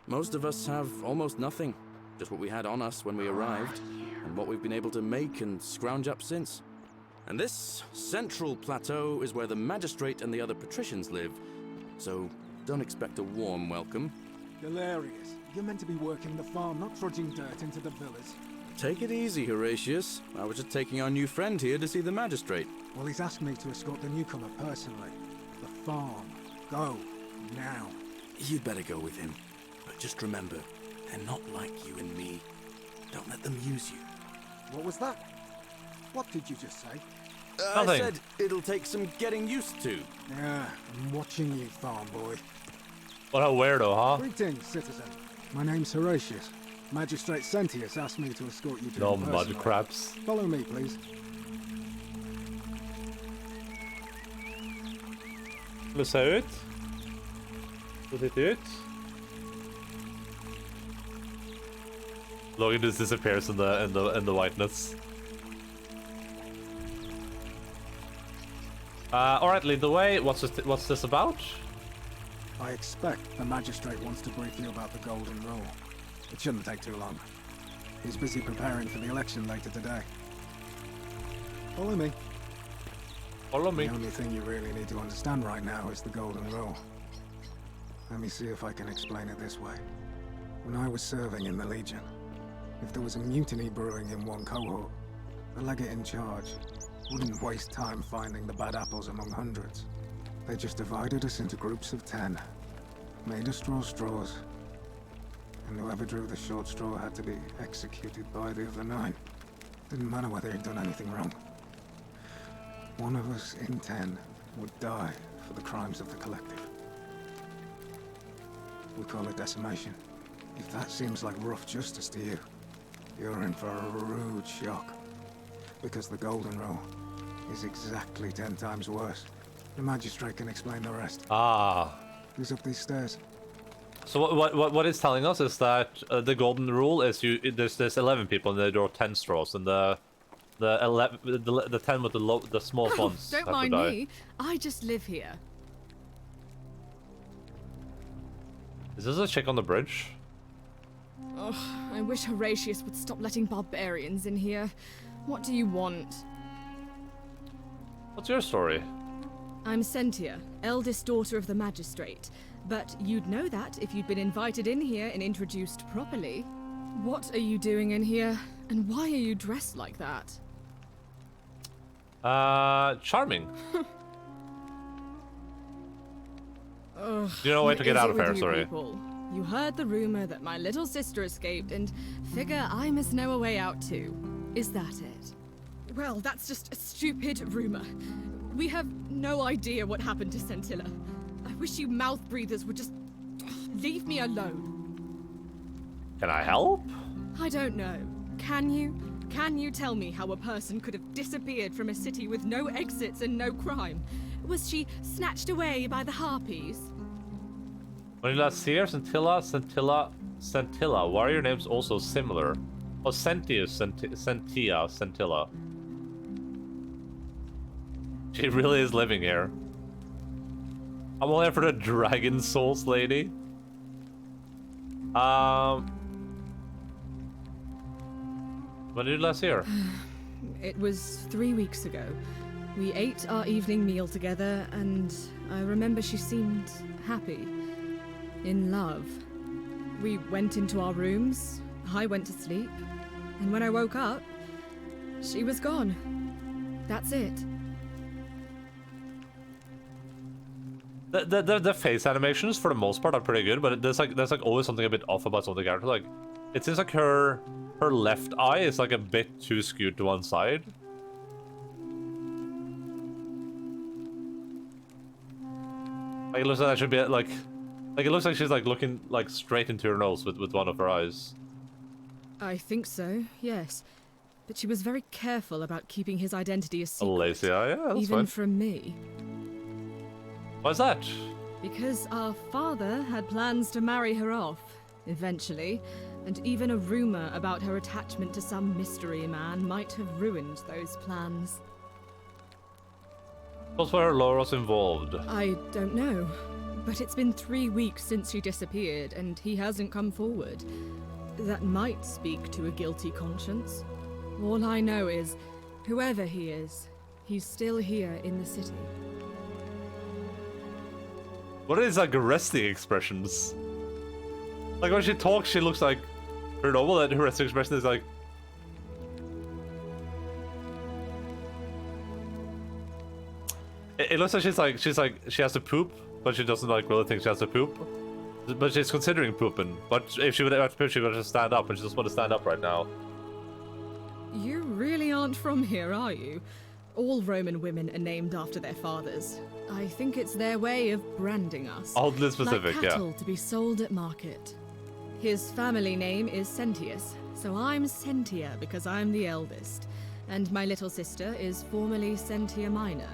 Most of us have almost nothing, just what we had on us when we arrived, and what we've been able to make and scrounge up since. And this central plateau is where the magistrate and the other patricians live, so don't expect a warm welcome. Galerius, you're meant to be working the farm, not trudging dirt into the villas. Take it easy, Horatius. I was just taking our new friend here to see the magistrate. Well, he's asked me to escort the newcomer personally. The farm. Go. Now. You'd better go with him. But just remember, they're not like you and me. Don't let them use you. What was that? What did you just say? I Nothing. said it'll take some getting used to. Yeah, I'm watching you, farm boy. What a weirdo, huh? Greetings, citizen. My name's Horatius. Magistrate Sentius asked me to escort you to No him mud personally. crabs. Follow me, please. Hur ser det ut? Hur ser det ut? Logan just disappears in the whiteness. All right, lead the way. What's this about? I expect the magistrate wants to brief you about the Golden Rule. It shouldn't take too long. He's busy preparing for the election later today. Follow me. Follow me. The only thing you really need to understand right now is the Golden Rule. Let me see if I can explain it this way. When I was serving in the Legion, if there was a mutiny brewing in one cohort, the legate in charge wouldn't waste time finding the bad apples among hundreds. They just divided us into groups of 10. Made us draw straws. And whoever drew the short straw had to be executed by the other 9. Didn't matter whether he'd done anything wrong. One of us in 10 would die for the crimes of the collective. We call it decimation. If that seems like rough justice to you, you're in for a rude shock. Because the Golden Row is exactly 10 times worse. The magistrate can explain the rest. Ah. Who's up these stairs? So what it's telling us is that the golden rule is there's 11 people and they draw 10 straws, and the 10 with the small ones Don't have mind to die. me. I just live here. Is this a chick on the bridge? Ugh, I wish Horatius would stop letting barbarians in here. What do you want? What's your story? I'm Sentia, eldest daughter of the magistrate. But you'd know that if you'd been invited in here and introduced properly. What are you doing in here? And why are you dressed like that? Charming. Ugh, You know a way to what get is out it of with here, you sorry. people? You heard the rumor that my little sister escaped and figure I must know a way out too. Is that it? Well, that's just a stupid rumor. We have no idea what happened to Scintilla. I wish you mouth breathers would just leave me alone. Can I help? I don't know. Can you? Can you tell me how a person could have disappeared from a city with no exits and no crime? Was she snatched away by the harpies? When you last see her, Scintilla. Why are your names also similar? Oh, Sentius, Sentia, Scintilla. She really is living here. I'm only here for the Dragon Souls lady. When did you last see her? It was 3 weeks ago. We ate our evening meal together, and I remember she seemed happy. In love. We went into our rooms, I went to sleep, and when I woke up, she was gone. That's it. The face animations for the most part are pretty good, but there's like always something a bit off about some of the characters. Like, it seems like her left eye is like a bit too skewed to one side. Like, it looks like that should be like it looks like she's like looking like straight into her nose with one of her eyes. I think so, yes. But she was very careful about keeping his identity a A secret. lazy eye, yeah, that's even fine. from me. Why's that? Because our father had plans to marry her off, eventually, and even a rumor about her attachment to some mystery man might have ruined those plans. What's where Laura's involved? I don't know, but it's been 3 weeks since she disappeared, and he hasn't come forward. That might speak to a guilty conscience. All I know is, whoever he is, he's still here in the city. What are these like resting expressions? Like when she talks, she looks like her normal, and her resting expression is like. It looks like she has to poop, but she doesn't like really think she has to poop. But she's considering pooping. But if she would have to poop, she would just stand up, and she doesn't want to stand up right now. You really aren't from here, are you? All Roman women are named after their fathers. I think it's their way of branding us. Oddly specific, like cattle to be sold at market. His family name is Sentius, so I'm Sentia because I'm the eldest. And my little sister is formerly Sentia Minor,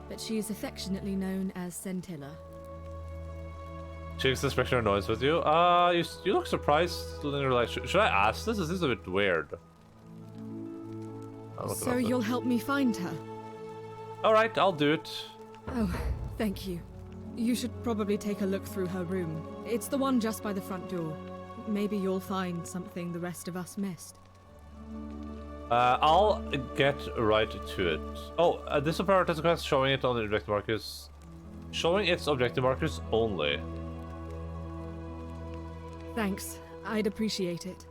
but she's affectionately known as Scintilla. Chick's expression annoys with you. You look surprised. Like, should I ask this? This is a bit weird. So you'll help me find her? Alright, I'll do it. Oh, thank you. You should probably take a look through her room. It's the one just by the front door. Maybe you'll find something the rest of us missed. I'll get right to it. Oh, this will prioritize the quest showing it on the objective markers. Showing its objective markers only. Thanks. I'd appreciate it.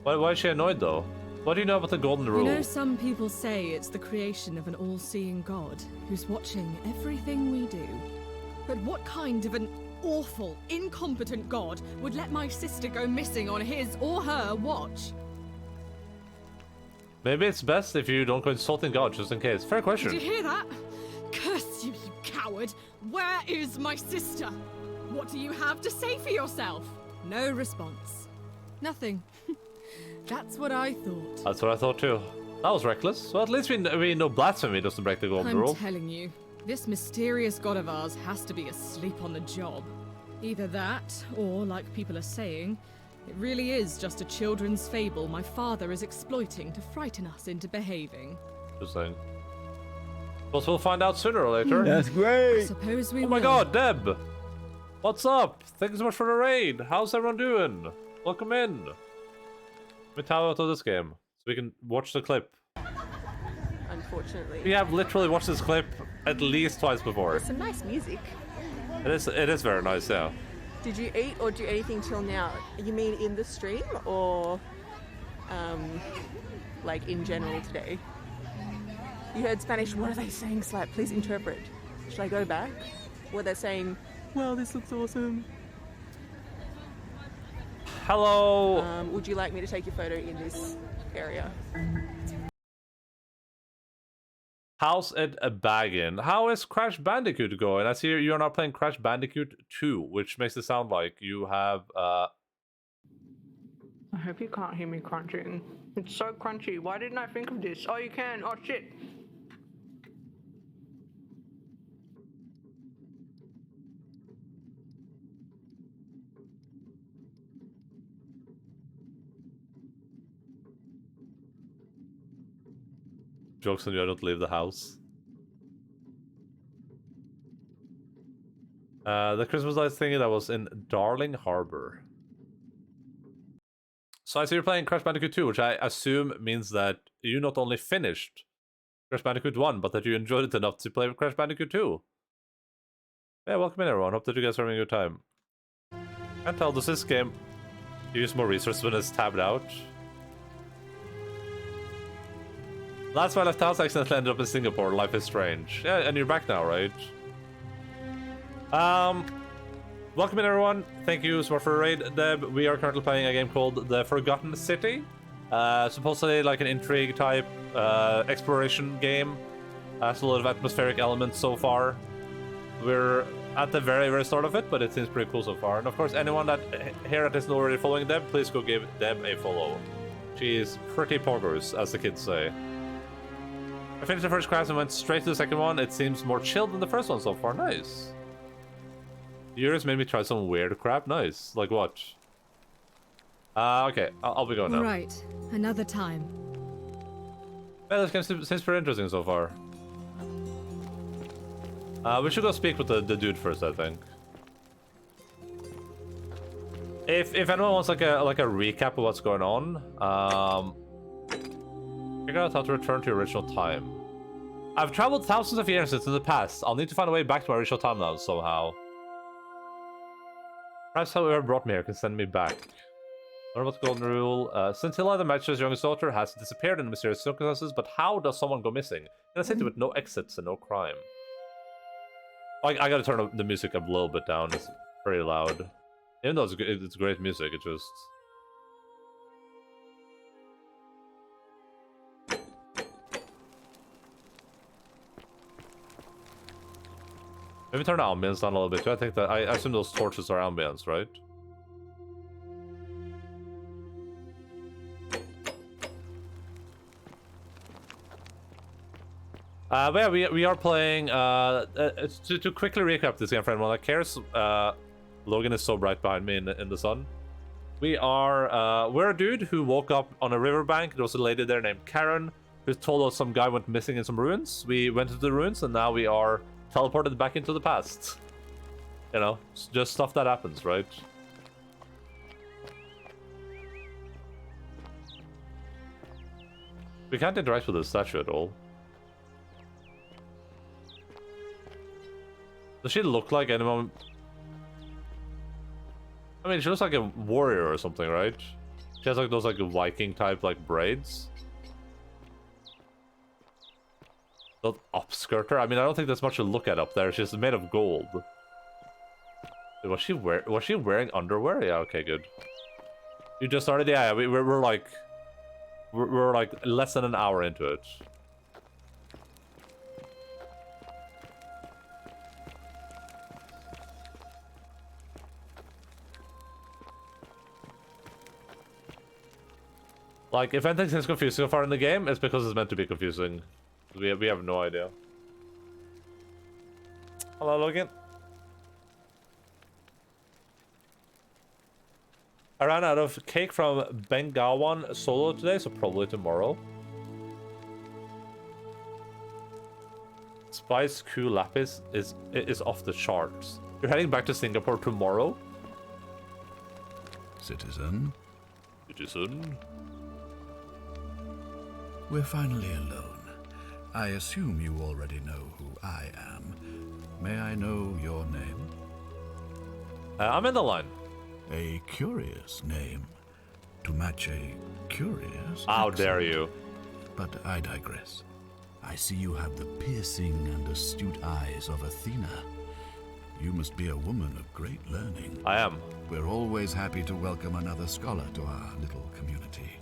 Why is she annoyed though? What do you know about the golden rule? You know, some people say it's the creation of an all-seeing God who's watching everything we do. But what kind of an awful, incompetent God would let my sister go missing on his or her watch? Maybe it's best if you don't go insulting God, just in case. Fair question. Did you hear that? Curse you, you coward! Where is my sister? What do you have to say for yourself? No response. Nothing. That's what I thought. That's what I thought too. That was reckless. Well, at least we know blasphemy doesn't break the golden rule. I'm telling you, this mysterious god of ours has to be asleep on the job. Either that, or, like people are saying, it really is just a children's fable my father is exploiting to frighten us into behaving. Interesting. Well, we'll find out sooner or later. That's great. Suppose we Oh my will. god, Deb! What's up? Thank you so much for the raid. How's everyone doing? Welcome in. Let me tell about this game so we can watch the clip. Unfortunately. We have literally watched this clip at least twice before. There's some nice music. It is very nice, yeah. Did you eat or do anything till now? You mean in the stream or like in general today? You heard Spanish, what are they saying, Slap? Please interpret. Should I go back? What they're saying, wow, this looks awesome. Hello! Would you like me to take your photo in this area? How's it a baggin'? How is Crash Bandicoot going? I see you are now playing Crash Bandicoot 2, which makes it sound like you have, I hope you can't hear me crunching. It's so crunchy. Why didn't I think of this? Oh, you can. Oh, shit. jokes on you, I don't leave the house. The Christmas lights thingy that was in Darling Harbor. So I see you're playing Crash Bandicoot 2, which I assume means that you not only finished Crash Bandicoot 1, but that you enjoyed it enough to play Crash Bandicoot 2. Yeah, welcome in everyone. Hope that you guys are having a good time. Can't tell, does this game use more resources when it's tabbed out? Last time I left house, I accidentally ended up in Singapore. Life is strange. Yeah, and you're back now, right? Welcome in everyone. Thank you so much for the raid, Deb. We are currently playing a game called The Forgotten City. Supposedly like an intrigue type exploration game. Has a lot of atmospheric elements so far. We're at the very, very start of it, but it seems pretty cool so far. And of course, anyone that here that isn't already following Deb, please go give Deb a follow. She's pretty poggers, as the kids say. I finished the first class and went straight to the second one. It seems more chilled than the first one so far. Nice. Yours made me try some weird crap. Nice. Like what? Okay. I'll be going now. Right. Another time. Yeah, this game seems pretty interesting so far. We should go speak with the dude first, I think. If anyone wants like a recap of what's going on, figure out how to return to your original time. I've traveled thousands of years into the past. I'll need to find a way back to my original time now somehow. Perhaps whoever brought me here can send me back. Learn about the golden rule. Scintilla, the magistrate's youngest daughter, has disappeared in mysterious circumstances, but how does someone go missing in a city with no exits and no crime? I gotta turn the music up a little bit down. It's very loud. Even though it's great music, it just... Maybe turn the ambience down a little bit too. I think that I assume those torches are ambience, right? But yeah, we are playing. To quickly recap this game for anyone that cares, Logan is so bright behind me in the sun. We're a dude who woke up on a riverbank. There was a lady there named Karen who told us some guy went missing in some ruins. We went to the ruins and now we are teleported back into the past. You know, it's just stuff that happens, right? We can't interact with the statue at all. Does she look like anyone? I mean, she looks like a warrior or something, right? She She has like those like Viking type like braids. Don't upskirt her. I mean, I don't think there's much to look at up there. She's made of gold. Was she wearing underwear? Yeah. Okay. Good. You just started. Yeah. We're like less than an hour into it. Like, if anything seems confusing so far in the game, it's because it's meant to be confusing. We have no idea. Hello, Logan. I ran out of cake from Bengawan solo today, so probably tomorrow. Spice Q Lapis is off the charts. You're heading back to Singapore tomorrow? Citizen? Citizen? We're finally alone. I assume you already know who I am. May I know your name? I'm Endaline. A curious name. To match a curious How accent. dare you? But I digress. I see you have the piercing and astute eyes of Athena. You must be a woman of great learning. I am. We're always happy to welcome another scholar to our little community.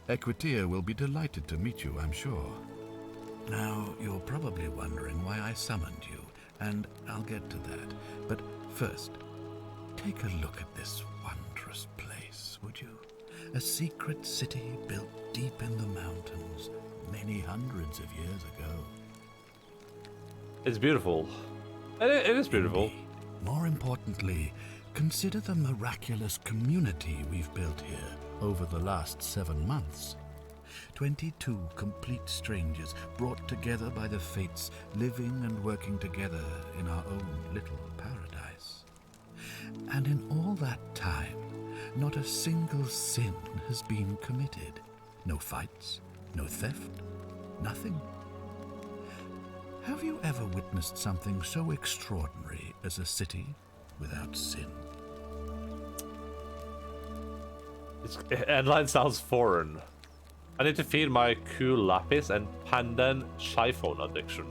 Equitia will be delighted to meet you, I'm sure. Now, you're probably wondering why I summoned you, and I'll get to that. But first, take a look at this wondrous place, would you? A secret city built deep in the mountains, many hundreds of years ago. It's beautiful. It is beautiful. Indeed. More importantly, consider the miraculous community we've built here over the last 7 months. 22 complete strangers brought together by the fates, living and working together in our own little paradise. And in all that time, not a single sin has been committed. No fights, no theft, nothing. Have you ever witnessed something so extraordinary as a city without sin? Endaline sounds foreign. I need to feed my Q Lapis and Pandan Shiphone addiction.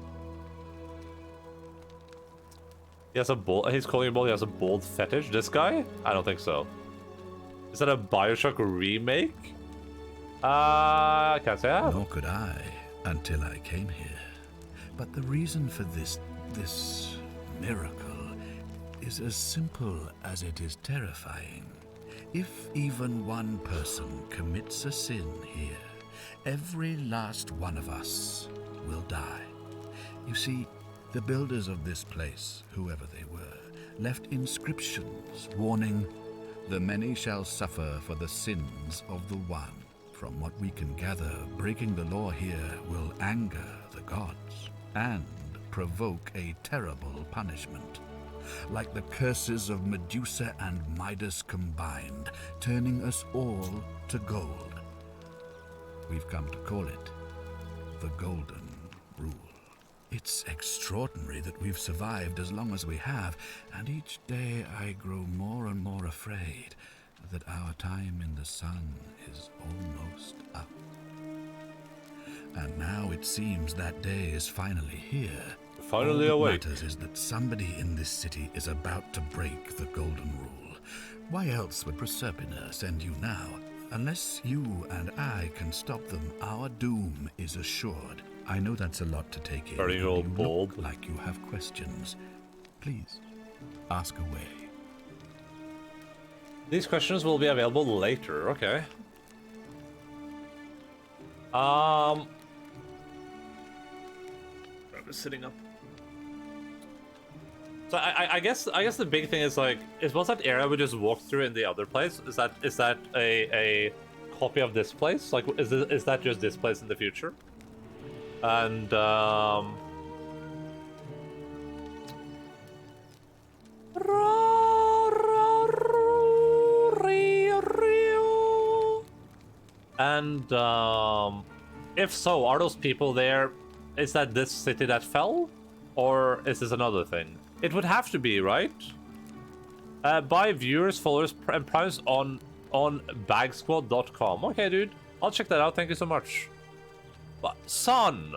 He has a bold. He's calling a bold. He has a bold fetish. This guy? I don't think so. Is that a Bioshock remake? I can't say I have. Nor could I until I came here. But the reason for this miracle is as simple as it is terrifying. If even one person commits a sin here, every last one of us will die. You see, the builders of this place, whoever they were, left inscriptions warning, "The many shall suffer for the sins of the one." From what we can gather, breaking the law here will anger the gods and provoke a terrible punishment. Like the curses of Medusa and Midas combined, turning us all to gold. We've come to call it the Golden Rule. It's extraordinary that we've survived as long as we have, and each day I grow more and more afraid that our time in the sun is almost up. And now it seems that day is finally here. Finally All that awake. matters is that somebody in this city is about to break the Golden Rule. Why else would Proserpina send you now? Unless you and I can stop them, our doom is assured. I know that's a lot to take in. Very and old you bold. look like you have questions. Please, ask away. These questions will be available later. Okay. I'm just sitting up. So I guess the big thing is like, was that area we just walked through in the other place? Is that a copy of this place? Like, is that just this place in the future? And if so, are those people there? Is that this city that fell? Or is this another thing? It would have to be, right? Buy viewers, followers, and primes on on bagsquad.com. Okay, dude. I'll check that out. Thank you so much. But, son!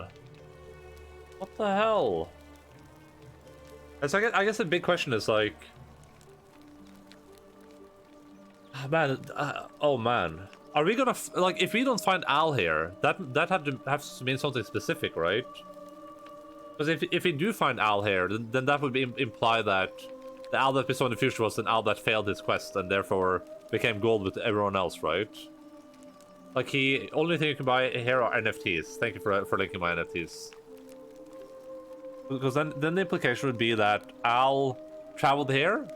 What the hell? And so I guess the big question is, like... Man, oh man. Are we gonna... like, if we don't find Al here, that have to mean something specific, right? Because if we do find Al here, then that would imply that the Al that we saw in the future was an Al that failed his quest and therefore became gold with everyone else, right? Like, only thing you can buy here are NFTs. Thank you for linking my NFTs. Because then the implication would be that Al traveled here,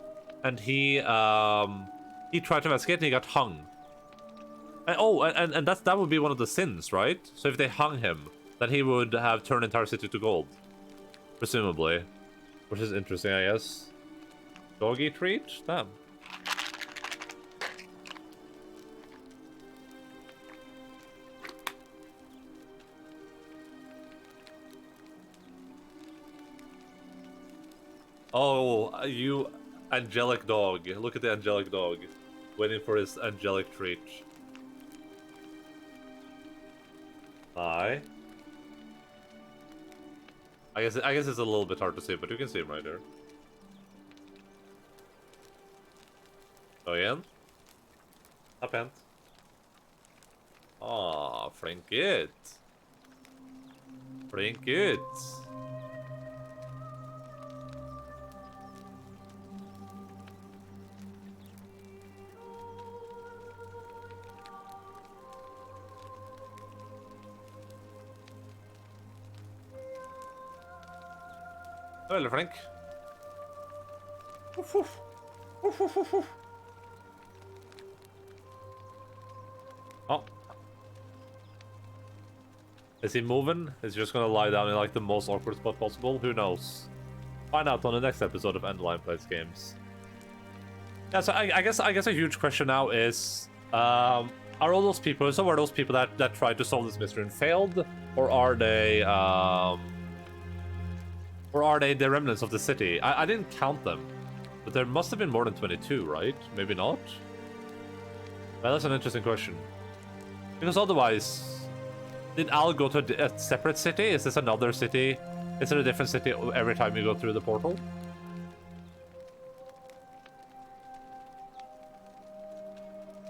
and he tried to investigate and he got hung. And, and that would be one of the sins, right? So if they hung him, then he would have turned the entire city to gold. Presumably. Which is interesting, I guess. Doggy treat? Damn. Oh, you angelic dog. Look at the angelic dog. Waiting for his angelic treat. Hi. I guess it's a little bit hard to see, but you can see him right there. Oh, igen. Up hand. Ah, flinkigt. Flinkigt. Veldig flink. Uff, uff. Uff, uff, uff, uff. Oh. Is he moving? Is he just gonna lie down in like the most awkward spot possible? Who knows? Find out on the next episode of Endaline Plays Games. Yeah, so I guess a huge question now is, are all those people, so are those people that tried to solve this mystery and failed, or are they the remnants of the city? I didn't count them, but there must have been more than 22, right? Maybe not? Well, that's an interesting question. Because otherwise, did Al go to a separate city? Is this another city? Is it a different city every time you go through the portal?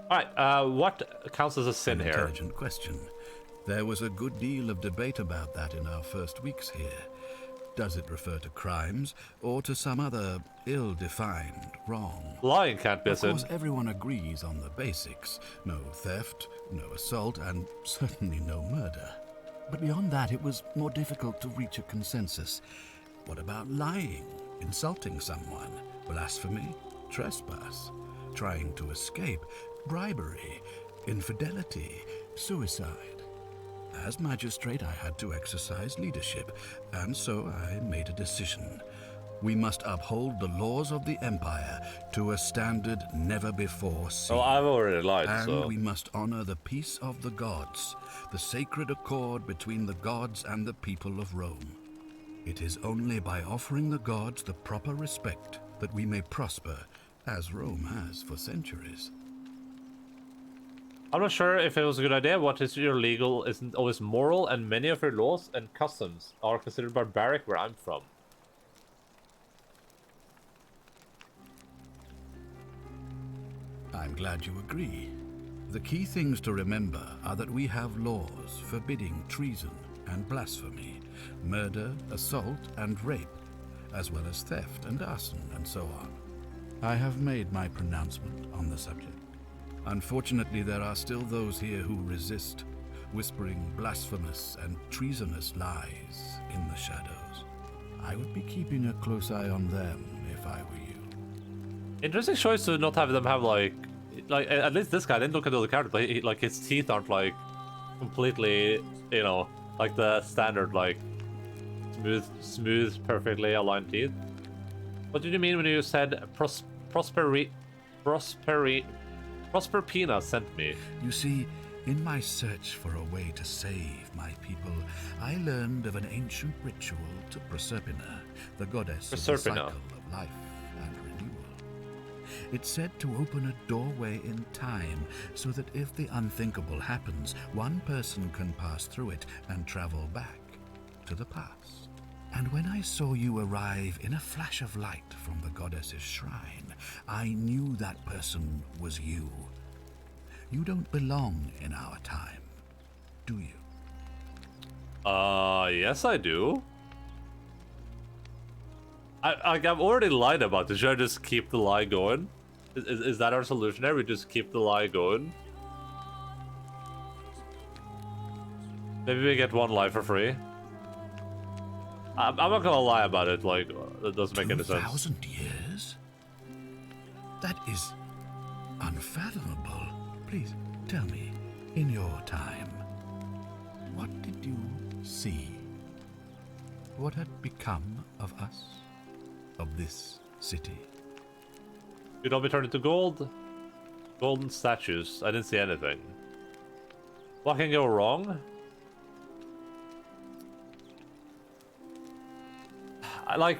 Alright, what counts as a sin here? Intelligent question. There was a good deal of debate about that in our first weeks here. Does it refer to crimes, or to some other ill-defined wrong? Lying can't be a sin. Of course, everyone agrees on the basics. No theft, no assault, and certainly no murder. But beyond that, it was more difficult to reach a consensus. What about lying, insulting someone, blasphemy, trespass, trying to escape, bribery, infidelity, suicide? As magistrate, I had to exercise leadership, and so I made a decision. We must uphold the laws of the Empire to a standard never before seen. Oh, I've already lied, and so... we must honor the peace of the gods, the sacred accord between the gods and the people of Rome. It is only by offering the gods the proper respect that we may prosper, as Rome has for centuries. I'm not sure if it was a good idea. What is your legal isn't always moral, and many of your laws and customs are considered barbaric where I'm from. I'm glad you agree. The key things to remember are that we have laws forbidding treason and blasphemy, murder, assault, and rape, as well as theft and arson and so on. I have made my pronouncement on the subject. Unfortunately, there are still those here who resist, whispering blasphemous and treasonous lies in the shadows. I would be keeping a close eye on them if I were you. Interesting choice to not have them have like at least this guy didn't look at the other characters, but like his teeth aren't like completely, you know, like the standard like smooth, perfectly aligned teeth. What did you mean when you said Prosperpina sent me? You see, in my search for a way to save my people, I learned of an ancient ritual to Proserpina, the goddess of the cycle of life and renewal. It's said to open a doorway in time, so that if the unthinkable happens, one person can pass through it and travel back to the past. And when I saw you arrive in a flash of light from the goddess's shrine, I knew that person was you. You don't belong in our time, do you? Yes I do. I've already lied about this. Should I just keep the lie going? Is that our solution there? We just keep the lie going? Maybe we get one lie for free. I'm not gonna lie about it, like, it doesn't make any sense. 2,000 years? That is unfathomable. Please, tell me, in your time, what did you see? What had become of us? Of this city? You'd all be turned into gold? Golden statues. I didn't see anything. What can go wrong? I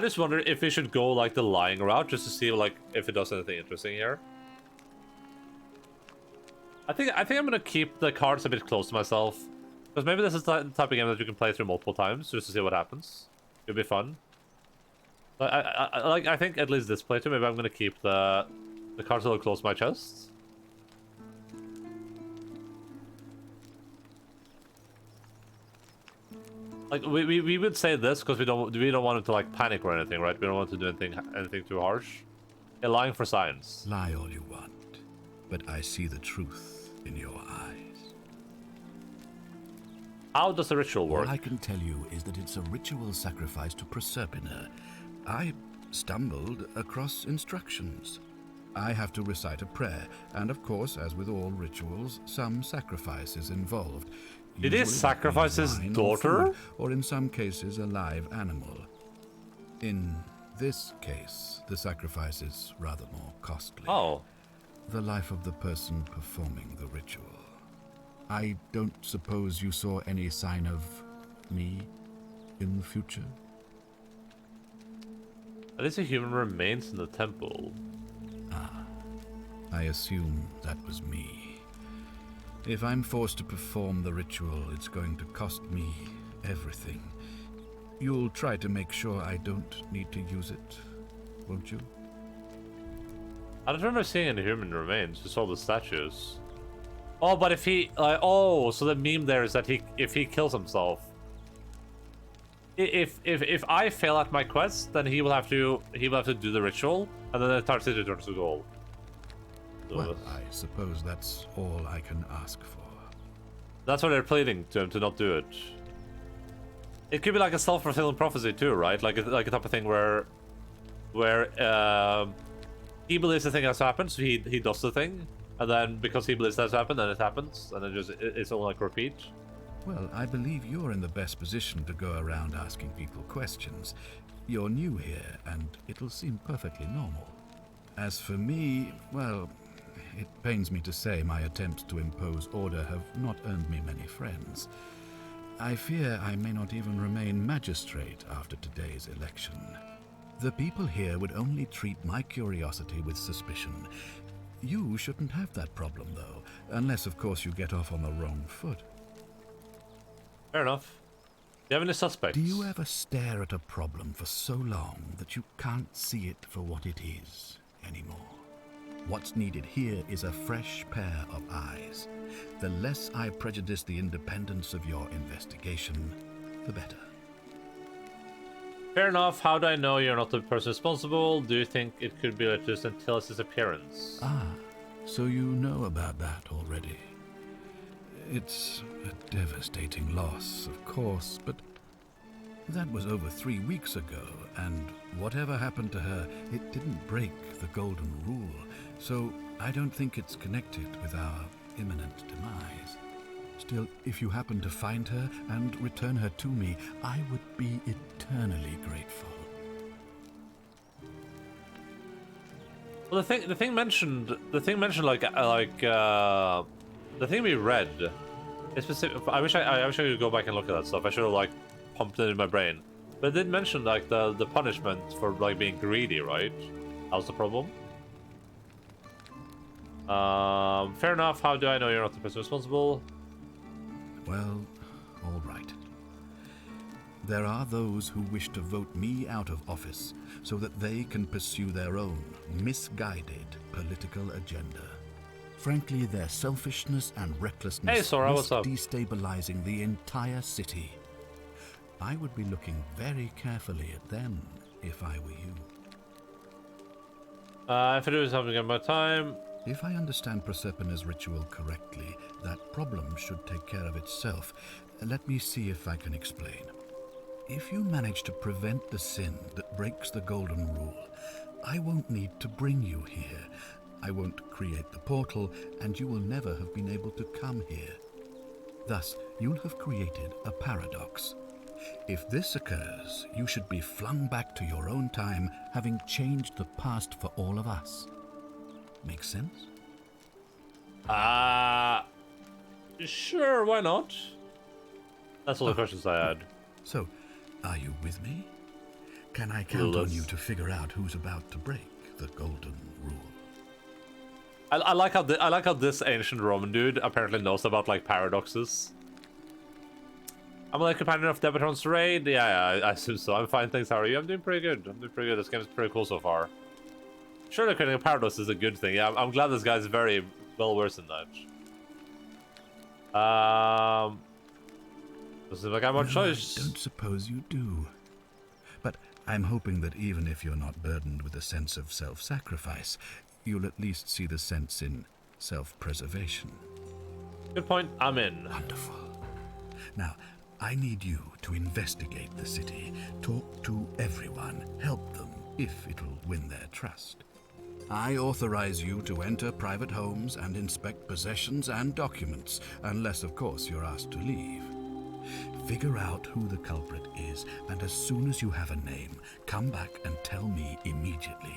just wonder if we should go like the lying route just to see like if it does anything interesting here. I think I'm gonna keep the cards a bit close to myself, because maybe this is the type of game that you can play through multiple times just to see what happens. It'll be fun. But I think at least this playthrough, maybe I'm gonna keep the cards a little close to my chest. Like we would say this because we don't want him to like panic or anything, right? We don't want to do anything too harsh. Yeah, lying for science. Lie all you want, but I see the truth in your eyes. How does the ritual work? All I can tell you is that it's a ritual sacrifice to Proserpina. I stumbled across instructions. I have to recite a prayer, and of course, as with all rituals, some sacrifice is involved. Did he sacrifice his daughter? Or in some cases, a live animal. In this case, the sacrifice is rather more costly. Oh. The life of the person performing the ritual. I don't suppose you saw any sign of me in the future? At least a human remains in the temple. Ah, I assume that was me. If I'm forced to perform the ritual, it's going to cost me everything. You'll try to make sure I don't need to use it, won't you? I don't remember seeing any human remains, just all the statues. Oh, but if he, oh, so the meme there is that if he kills himself, if I fail at my quest, then he will have to do the ritual, and then the entire city turns to gold. Well, I suppose that's all I can ask for. That's why they're pleading to him to not do it. It could be like a self-fulfilling prophecy too, right? Like a type of thing where he believes the thing has happened, so he does the thing, and then because he believes that's happened, then it happens, and then it's all like repeat. Well, I believe you're in the best position to go around asking people questions. You're new here, and it'll seem perfectly normal. As for me, well, it pains me to say my attempts to impose order have not earned me many friends. I fear I may not even remain magistrate after today's election. The people here would only treat my curiosity with suspicion. You shouldn't have that problem, though, unless, of course, you get off on the wrong foot. Fair enough. Do you have any suspects? Do you ever stare at a problem for so long that you can't see it for what it is anymore? What's needed here is a fresh pair of eyes. The less I prejudice the independence of your investigation, the better. Fair enough. How do I know you're not the person responsible? Do you think it could be like just until his appearance? Ah, so you know about that already. It's a devastating loss, of course, but that was over 3 weeks ago, and whatever happened to her, it didn't break the golden rule, so I don't think it's connected with our imminent demise. Still, if you happen to find her and return her to me, I would be eternally grateful. Well, the thing mentioned, like the thing we read, is specific. I wish I could go back and look at that stuff. I should have like pumped it in my brain. But it did mention like the punishment for like being greedy, right? How's the problem? Fair enough. How do I know you're not the person responsible? Well, all right. There are those who wish to vote me out of office so that they can pursue their own misguided political agenda. Frankly, their selfishness and recklessness Hey, Sora, what's risk up? destabilizing the entire city. I would be looking very carefully at them if I were you. If I do something in my time... If I understand Prosperna's ritual correctly, that problem should take care of itself. Let me see if I can explain. If you manage to prevent the sin that breaks the Golden Rule, I won't need to bring you here. I won't create the portal, and you will never have been able to come here. Thus, you'll have created a paradox. If this occurs, you should be flung back to your own time, having changed the past for all of us. Make sense? Sure, why not? That's all the questions I had. So, are you with me? Can I count on you to figure out who's about to break the Golden Rule? I like how this ancient Roman dude apparently knows about like paradoxes. I'm like companion of Debatron's raid. Yeah, I assume so. I'm fine, thanks. How are you? I'm doing pretty good. This game's pretty cool so far. Surely creating a paradox is a good thing. Yeah, I'm glad this guy's very well versed in that. Doesn't seem like I have much choice. I don't suppose you do. But I'm hoping that even if you're not burdened with a sense of self-sacrifice, you'll at least see the sense in self-preservation. Good point. I'm in. Wonderful. Now, I need you to investigate the city, talk to everyone, help them if it'll win their trust. I authorize you to enter private homes and inspect possessions and documents, unless, of course, you're asked to leave. Figure out who the culprit is, and as soon as you have a name, come back and tell me immediately.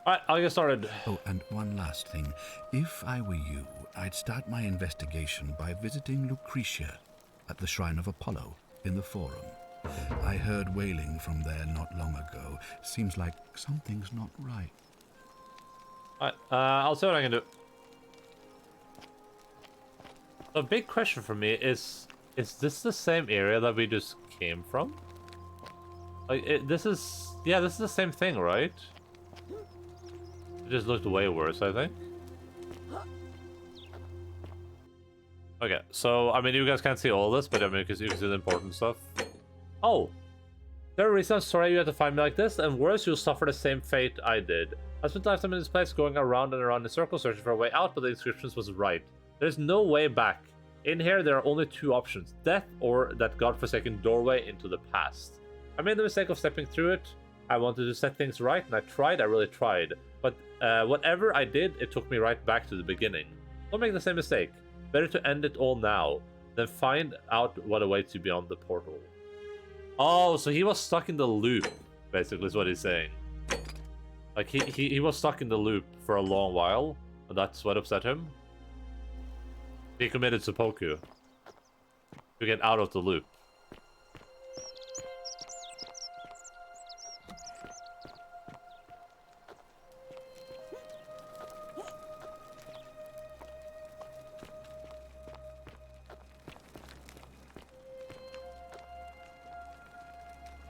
Alright, I'll get started. Oh, and one last thing. If I were you, I'd start my investigation by visiting Lucretia at the Shrine of Apollo in the Forum. I heard wailing from there not long ago. Seems like something's not right. Alright, I'll see what I can do. A big question for me is this the same area that we just came from? Like, this is the same thing, right? It just looked way worse, I think. Okay, so, I mean, you guys can't see all this, but I mean, because you can see the important stuff. Oh! There are reasons I'm sorry you had to find me like this, and worse, you'll suffer the same fate I did. I spent lifetime in this place going around and around in circles searching for a way out, but the inscriptions was right. There's no way back. In here, there are only two options. Death or that godforsaken doorway into the past. I made the mistake of stepping through it. I wanted to set things right, and I really tried. But whatever I did, it took me right back to the beginning. Don't make the same mistake. Better to end it all now, than find out what awaits you beyond the portal. Oh, so he was stuck in the loop, basically is what he's saying. Like, he was stuck in the loop for a long while, and that's what upset him. He committed seppuku to get out of the loop.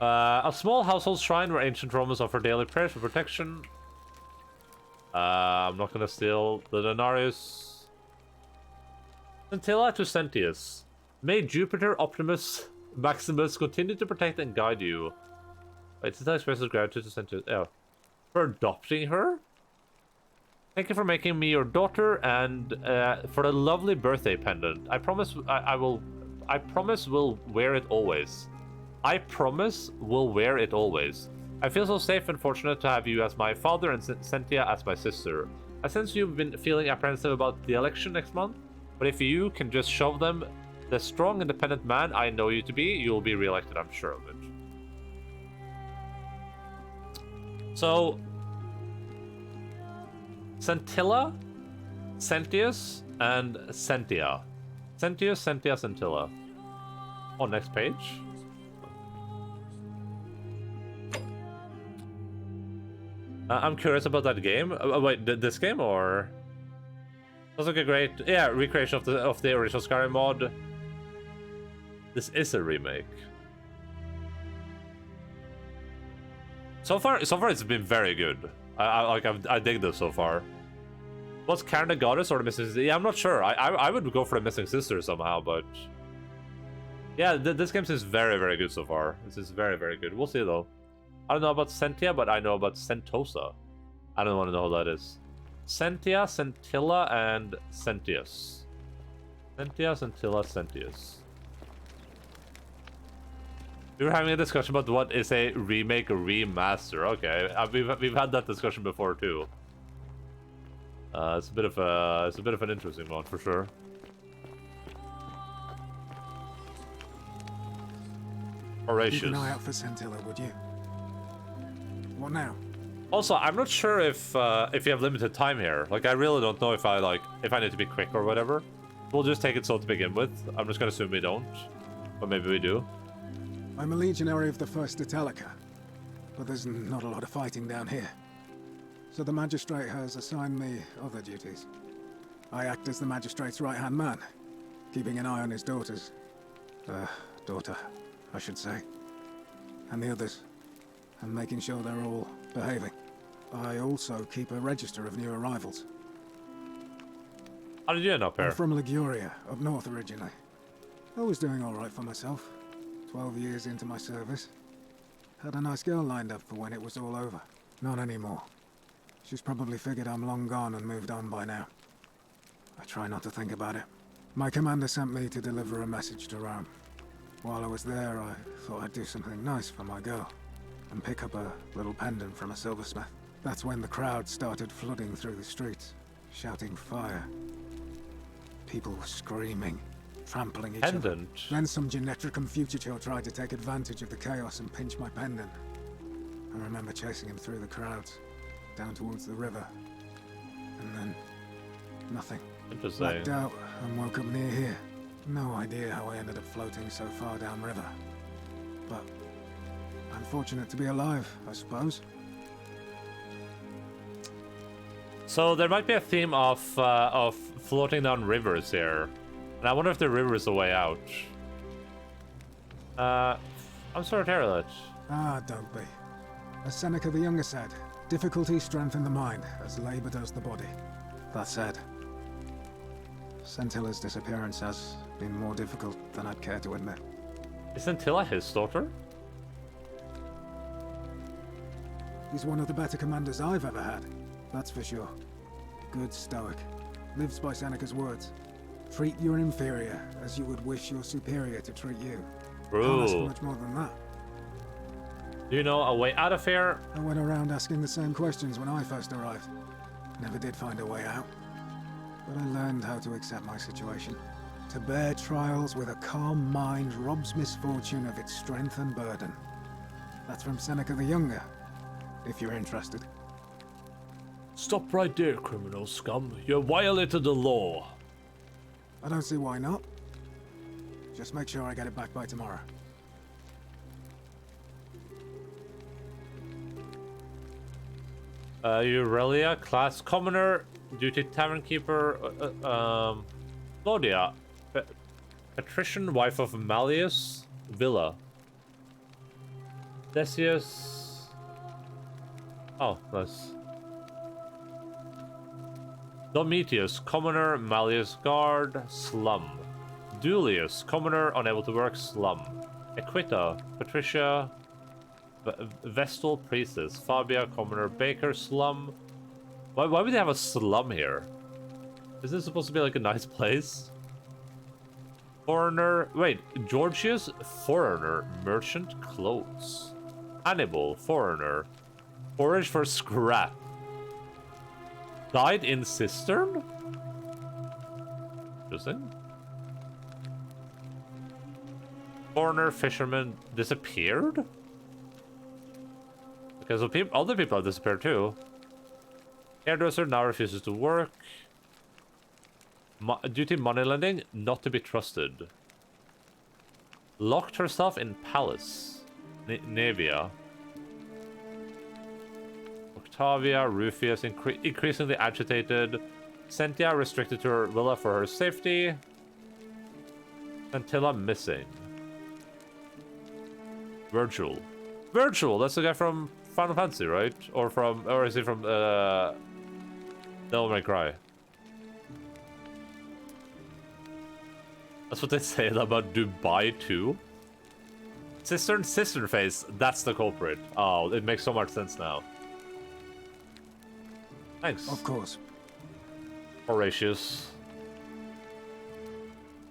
A small household shrine where ancient Romans offer daily prayers for protection. I'm not gonna steal the denarius. Scintilla to Sentius. May Jupiter, Optimus, Maximus continue to protect and guide you. Wait, Scintilla expresses gratitude to Sentius. Oh. For adopting her? Thank you for making me your daughter and for the lovely birthday pendant. I promise we'll wear it always. I promise we'll wear it always. I feel so safe and fortunate to have you as my father and Sentia as my sister. I sense you've been feeling apprehensive about the election next month, but if you can just show them the strong, independent man I know you to be, you'll be reelected, I'm sure of it. So, Scintilla, Sentius, and Sentia. Sentius, Sentia, Scintilla. Oh, next page. I'm curious about that game. Wait, this game or? That's like a great, yeah, recreation of the original Skyrim mod. This is a remake. So far it's been very good. I dig this so far. What's Karen the Goddess or the Missing Sister? Yeah, I'm not sure. I would go for the Missing Sister somehow, but yeah, this game is very, very good so far. This is very, very good. We'll see though. I don't know about Sentia, but I know about Sentosa. I don't want to know who that is. Sentia, Sentilla, and Sentius. Sentia, Sentilla, Sentius. We were having a discussion about what is a remake or remaster. Okay, we've had that discussion before too. It's a bit of an interesting one for sure. Horatius. Keep an eye out for Sentilla, would you? What now? Also, I'm not sure if you have limited time here. Like, I really don't know if I need to be quick or whatever. We'll just take it slow to begin with. I'm just gonna assume we don't, but maybe we do. I'm a legionary of the 1st Italica, but there's not a lot of fighting down here. So the magistrate has assigned me other duties. I act as the magistrate's right-hand man, keeping an eye on his daughters. Daughter, I should say. And the others, and making sure they're all behaving. I also keep a register of new arrivals. How did you end up here? I'm from Liguria, up north originally. I was doing alright for myself. 12 years into my service. Had a nice girl lined up for when it was all over. Not anymore. She's probably figured I'm long gone and moved on by now. I try not to think about it. My commander sent me to deliver a message to Rome. While I was there, I thought I'd do something nice for my girl. And pick up a little pendant from a silversmith. That's when the crowd started flooding through the streets, shouting fire. People were screaming, trampling each other. Then some Genetricum fugitive tried to take advantage of the chaos and pinch my pendant. I remember chasing him through the crowds, down towards the river. And then, nothing. Interesting. Blacked out and woke up near here. No idea how I ended up floating so far downriver. But I'm fortunate to be alive, I suppose. So there might be a theme of floating down rivers here. And I wonder if the river is the way out. I'm sorry to hear that. Ah, don't be. As Seneca the Younger said, difficulty strengthens the mind, as labor does the body. That said, Sentilla's disappearance has been more difficult than I'd care to admit. Is Sentilla his daughter? He's one of the better commanders I've ever had, that's for sure. Good stoic. Lives by Seneca's words. Treat your inferior as you would wish your superior to treat you. Can't ask for much more than that. Do you know a way out of here? I went around asking the same questions when I first arrived. Never did find a way out. But I learned how to accept my situation. To bear trials with a calm mind robs misfortune of its strength and burden. That's from Seneca the Younger, if you're interested. Stop right there, criminal scum. You violated the law. I don't see why not. Just make sure I get it back by tomorrow. Aurelia, class commoner, duty tavern keeper, Claudia, patrician, wife of Malleus, Villa. Decius. Oh, nice. Domitius, commoner, Malleus guard, slum. Dulius, commoner, unable to work, slum. Equita, Patricia, Vestal, priestess. Fabia, commoner, baker, slum. Why would they have a slum here? Is this supposed to be like a nice place? Foreigner, wait, Georgius, foreigner, merchant, clothes. Hannibal, foreigner, forage for scrap. Died in cistern? Interesting. Foreigner, fisherman, disappeared? Okay, so other people have disappeared too. Hairdresser now refuses to work. Duty moneylending, not to be trusted. Locked herself in palace. Navia. Octavia. Rufius increasingly agitated. Sentia restricted to her villa for her safety. Antilla missing. Virgil. Virgil, that's the guy from Final Fantasy, right? Or is he from Devil May Cry? That's what they say about Dubai too. Cistern face, that's the culprit. Oh, it makes so much sense now. Thanks. Of course. Horatius.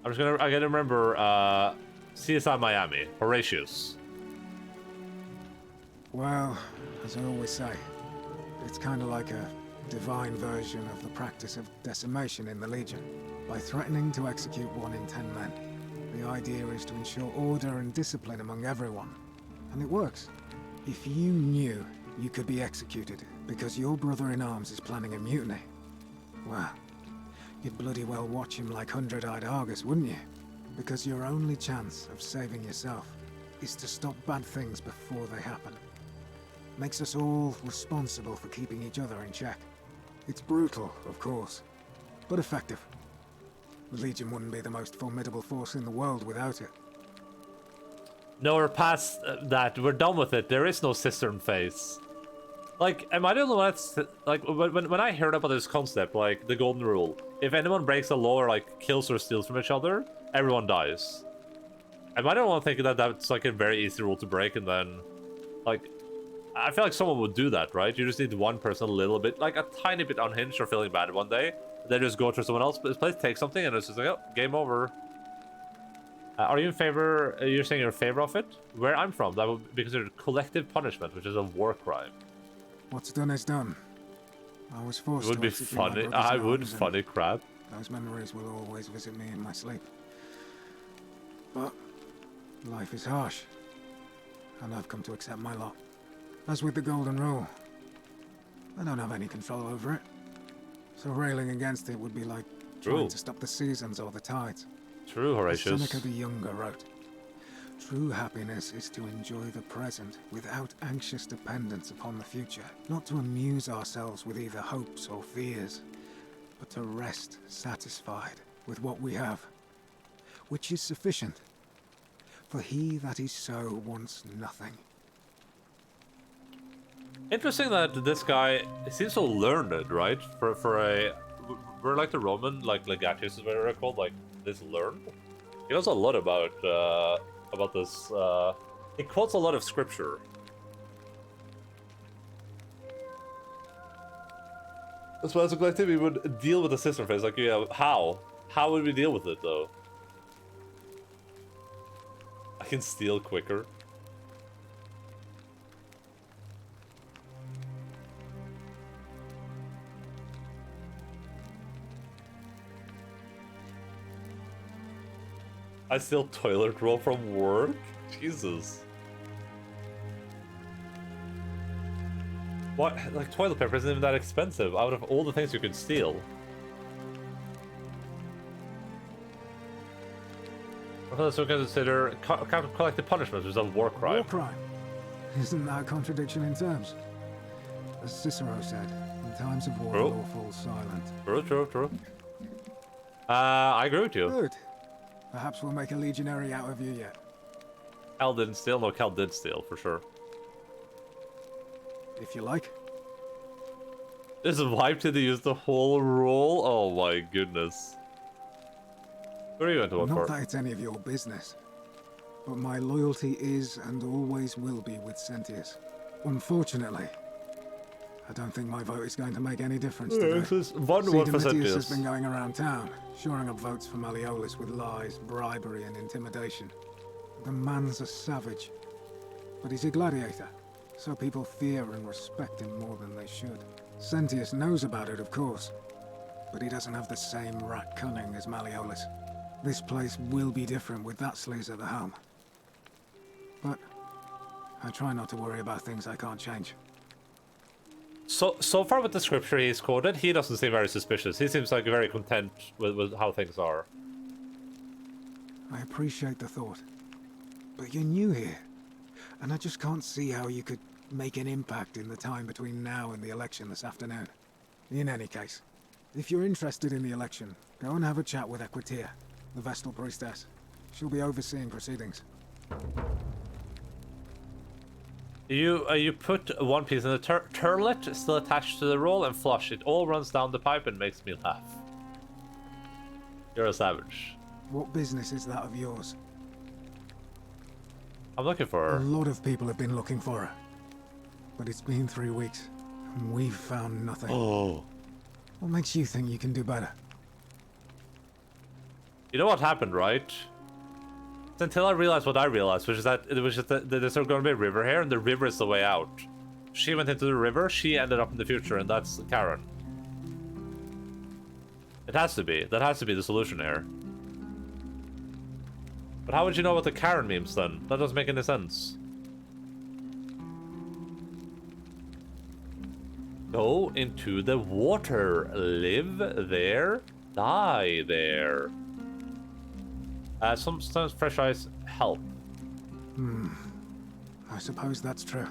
I gotta remember, CSI Miami. Horatius. Well, as I always say, it's kind of like a divine version of the practice of decimation in the Legion. By threatening to execute 1 in 10 men, the idea is to ensure order and discipline among everyone. And it works. If you knew you could be executed because your brother-in-arms is planning a mutiny, well, you'd bloody well watch him like hundred-eyed Argus, wouldn't you? Because your only chance of saving yourself is to stop bad things before they happen. Makes us all responsible for keeping each other in check. It's brutal, of course, but effective. The Legion wouldn't be the most formidable force in the world without it. No, we're past that. We're done with it. There is no cistern face. Like, am I the only one that's... Like, when I heard about this concept, like, the golden rule, if anyone breaks the law or, like, kills or steals from each other, everyone dies. Am I the only one thinking that that's, like, a very easy rule to break, and then... Like, I feel like someone would do that, right? You just need one person a little bit, like, a tiny bit unhinged or feeling bad one day. They just go to someone else's place, take something, and it's just like, oh, game over. Are you in favor? You're saying you're in favor of it? Where I'm from, that would be considered collective punishment, which is a war crime. What's done is done. I was forced It would to be execute my funny. brother's I would arms, and funny crap. those memories will always visit me in my sleep. But life is harsh, and I've come to accept my lot. As with the golden rule, I don't have any control over it. So railing against it would be like trying to stop the seasons or the tides. True, Horatius. As Seneca the Younger wrote, true happiness is to enjoy the present without anxious dependence upon the future. Not to amuse ourselves with either hopes or fears, but to rest satisfied with what we have, which is sufficient. For he that is so wants nothing. Interesting that this guy seems so learned, right? For a... We're like the Roman, like Legatius is what they're called, like, this learned. He knows a lot about this, he quotes a lot of scripture. That's why as a collective we would deal with the cistern phase, like, yeah, how? How would we deal with it, though? I can steal quicker. I steal toilet roll from work? Jesus. What? Like, toilet paper isn't even that expensive out of all the things you could steal. So we can consider collective punishment, which is a war crime. War crime? Isn't that a contradiction in terms? As Cicero said, in times of war, True. law falls silent. True. I agree with you. Good. Perhaps we'll make a legionary out of you yet. Cal didn't steal? No, Cal did steal, for sure. If you like. This wipe to use the whole roll? Oh my goodness. What are you going to vote Not for? that it's any of your business, but my loyalty is and always will be with Sentius. Unfortunately, I don't think my vote is going to make any difference today. This is 1-1 for Domitius has Sentius. been going around town, shoring up votes for Malleolus with lies, bribery, and intimidation. The man's a savage, but he's a gladiator, so people fear and respect him more than they should. Sentius knows about it, of course, but he doesn't have the same rat cunning as Malleolus. This place will be different with that sleaze at the helm. But I try not to worry about things I can't change. So far with the scripture he's quoted, he doesn't seem very suspicious. He seems like very content with how things are. I appreciate the thought, but you're new here, and I just can't see how you could make an impact in the time between now and the election this afternoon. In any case, if you're interested in the election, go and have a chat with Equitia, the Vestal Priestess. She'll be overseeing proceedings. You put one piece in the turlet, still attached to the roll, and flush. It all runs down the pipe and makes me laugh. You're a savage. What business is that of yours? I'm looking for her. A lot of people have been looking for her. But it's been 3 weeks, and we've found nothing. Oh. What makes you think you can do better? You know what happened, right? It's until I realized what I realized, which is that there's going to be a river here, and the river is the way out. She went into the river, she ended up in the future, and that's Karen. It has to be. That has to be the solution here. But how would you know what the Karen means then? That doesn't make any sense. Go into the water. Live there. Die there. Sometimes fresh ice help. I suppose that's true.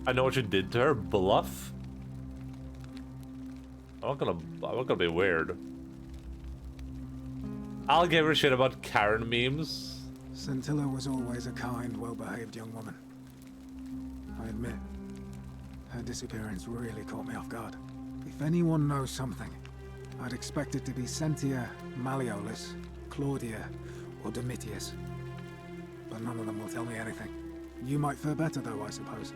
I know what you did to her. Bluff. I'm not gonna be weird. I'll give her a shit about Karen memes. Scintilla was always a kind, well-behaved young woman. I admit, her disappearance really caught me off guard. If anyone knows something, I'd expect it to be Sentia, Malleolus, Claudia, or Domitius. But none of them will tell me anything. You might fare better though, I suppose.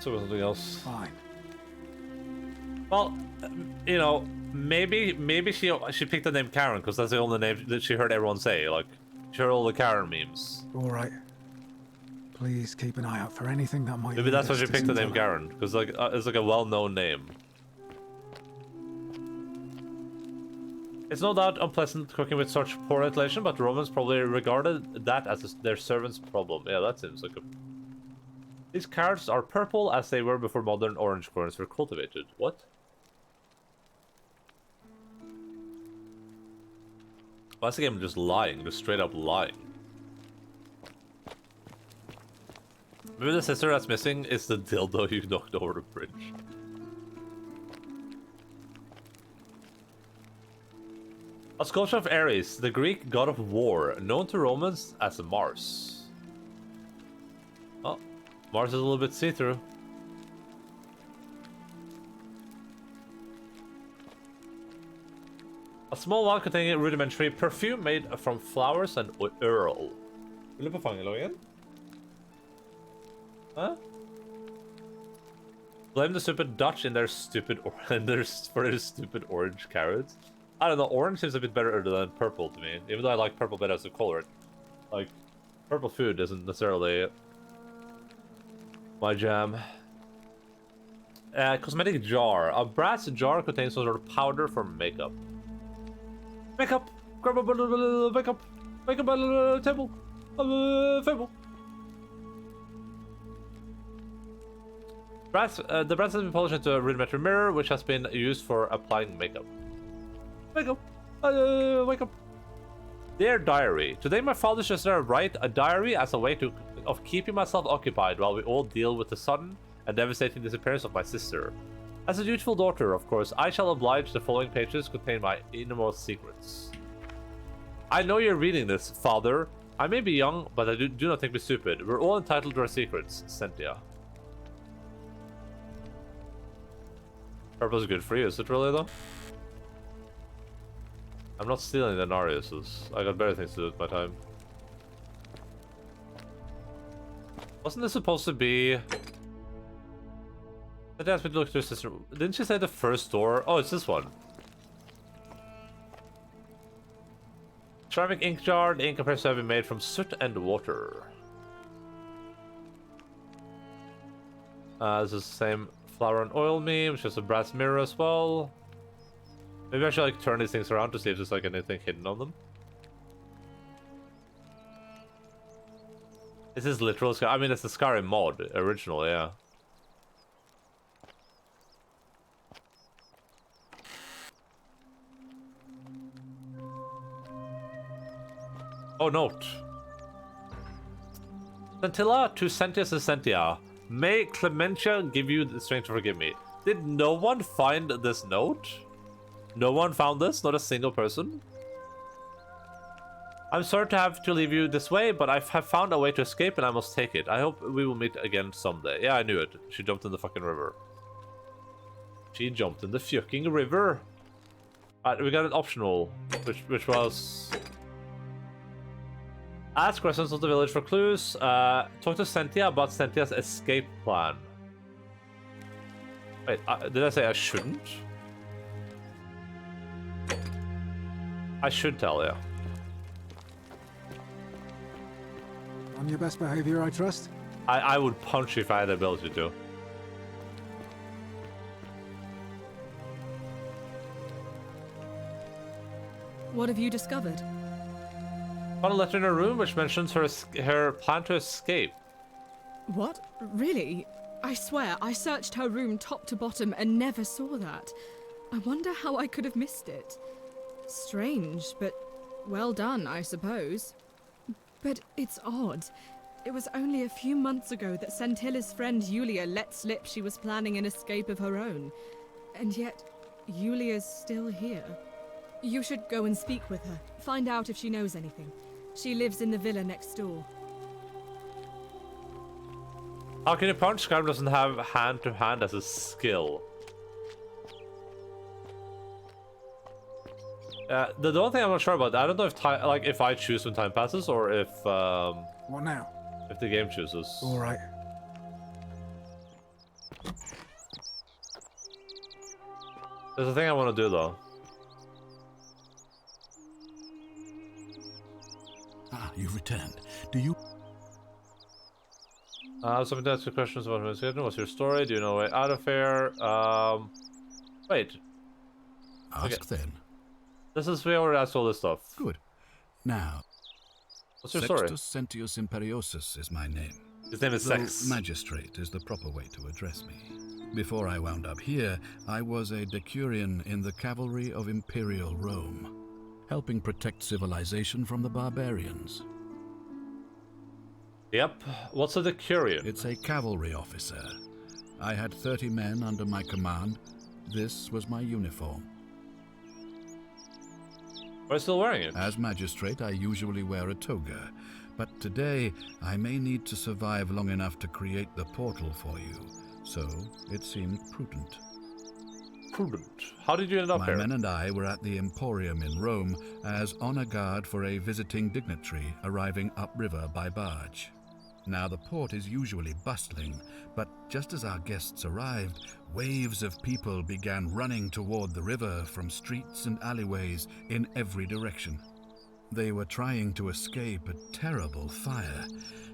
So something else. Fine. Well, you know, maybe she picked the name Karen because that's the only name that she heard everyone say. Like, she heard all the Karen memes. All right. Please keep an eye out for anything that might. Maybe that's why lead she us to picked the name Scintilla. Karen, because like it's like a well-known name. It's no doubt unpleasant cooking with such poor ventilation, but Romans probably regarded that as their servant's problem. Yeah, that seems like a... These carrots are purple as they were before modern orange corns were cultivated. What? Why is the game just lying? Just straight up lying. Maybe the sister that's missing is the dildo you knocked over the bridge. A sculpture of Ares, the Greek god of war, known to Romans as Mars. Oh, Mars is a little bit see-through. A small vial containing rudimentary perfume made from flowers and oil. Vill du på fangeloggen? Huh? Blame the stupid Dutch in their stupid for their stupid orange carrots. I don't know, orange seems a bit better than purple to me, even though I like purple better as a color. Like, purple food isn't necessarily my jam. Cosmetic jar. A brass jar contains some sort of powder for makeup. Makeup! Grab a makeup! Makeup at a table! Fable! Brass, the brass has been polished into a rudimentary mirror, which has been used for applying makeup. Wake up! Wake up! Dear diary, today my father suggested I write a diary as a way of keeping myself occupied while we all deal with the sudden and devastating disappearance of my sister. As a dutiful daughter, of course, I shall oblige the following pages contain my innermost secrets. I know you're reading this, father. I may be young, but I do not think me stupid. We're all entitled to our secrets, Sentia. Purple's good for you, is it really though? I'm not stealing the Narius's. I got better things to do with my time. Wasn't this supposed to be... Did ask me to look through sister. Didn't she say the first door? Oh, it's this one. Ceramic ink jar. The ink appears to have been made from soot and water. This is the same flour and oil meme, which is a brass mirror as well. Maybe I should like turn these things around to see if there's like anything hidden on them. This is literal Skyrim. I mean, it's the Skyrim mod, original, yeah. Oh, note. Scintilla to Sentius and Sentia. May Clementia give you the strength to forgive me. Did no one find this note? No one found this? Not a single person? I'm sorry to have to leave you this way, but I have found a way to escape and I must take it. I hope we will meet again someday. Yeah, I knew it. She jumped in the fucking river. She jumped in the fucking river. Alright, we got an optional, which was... Ask residents of the village for clues. Talk to Sentia about Sentia's escape plan. Wait, did I say I shouldn't? I should tell you. On your best behavior, I trust? I would punch you if I had the ability to. What have you discovered? Found a letter in her room which mentions her plan to escape. What? Really? I swear, I searched her room top to bottom and never saw that. I wonder how I could have missed it. Strange, but well done, I suppose. But it's odd. It was only a few months ago that Scentilla's friend Yulia let slip she was planning an escape of her own. And yet, Yulia's still here. You should go and speak with her. Find out if she knows anything. She lives in the villa next door. How can you punch? Skyrim doesn't have hand-to-hand as a skill. The one thing I'm not sure about, I don't know if if I choose when time passes or if What now? if the game chooses. All right. There's a thing I want to do though. Ah, you've returned. Do you... Something to ask you questions about investigation. What's your story? Do you know a way out of here? Wait. Ask then. This is, we already asked all this stuff. Good. Now, What's your story? Sextus Sentius Imperiosus is my name. His name is Though Sex. Magistrate is the proper way to address me. Before I wound up here, I was a decurion in the cavalry of Imperial Rome, helping protect civilization from the barbarians. Yep. What's a decurion? It's a cavalry officer. I had 30 men under my command. This was my uniform. Are you still wearing it? As magistrate, I usually wear a toga, but today I may need to survive long enough to create the portal for you, so it seemed prudent. Prudent. How did you end up My here? men and I were at the Emporium in Rome as honor guard for a visiting dignitary arriving upriver by barge. Now the port is usually bustling, but just as our guests arrived, waves of people began running toward the river from streets and alleyways in every direction. They were trying to escape a terrible fire.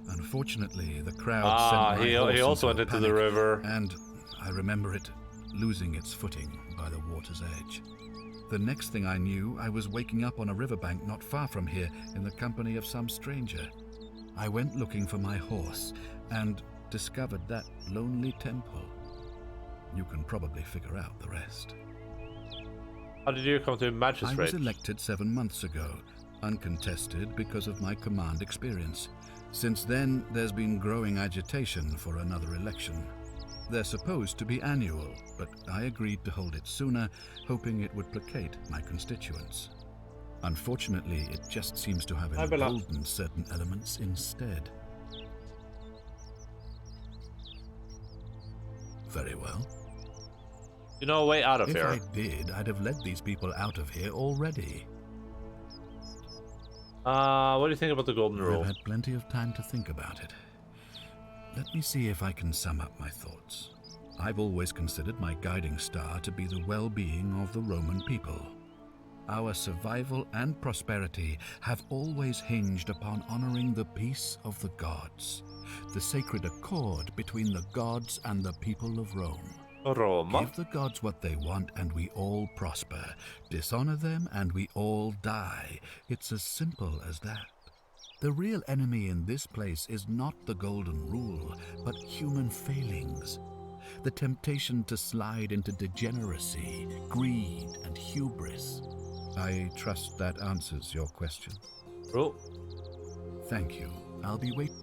Unfortunately, the crowd sent my horse he also went into into the panic, river. and I remember it losing its footing by the water's edge. The next thing I knew, I was waking up on a riverbank not far from here in the company of some stranger. I went looking for my horse and discovered that lonely temple. You can probably figure out the rest. How did you come to I magistrate? was elected 7 months ago, uncontested because of my command experience. Since then, there's been growing agitation for another election. They're supposed to be annual, but I agreed to hold it sooner, hoping it would placate my constituents. Unfortunately, it just seems to have emboldened certain elements instead. Very well. You know a way out of If here. I did, I'd have led these people out of here already. What do you think about the golden rule? I've had plenty of time to think about it. Let me see if I can sum up my thoughts. I've always considered my guiding star to be the well-being of the Roman people. Our survival and prosperity have always hinged upon honoring the peace of the gods, the sacred accord between the gods and the people of Rome. Roma? Give the gods what they want and we all prosper. Dishonor them and we all die. It's as simple as that. The real enemy in this place is not the golden rule, but human failings. The temptation to slide into degeneracy, greed, and hubris. I trust that answers your question. Rule. Thank you. I'll be waiting.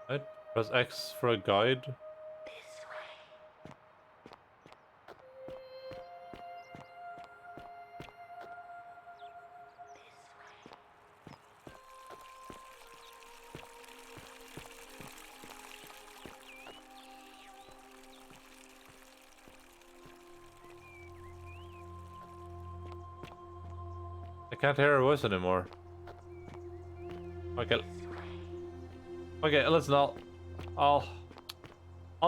Right? Press X for a guide. I can't hear her voice anymore. Okay. Okay, listen, I'll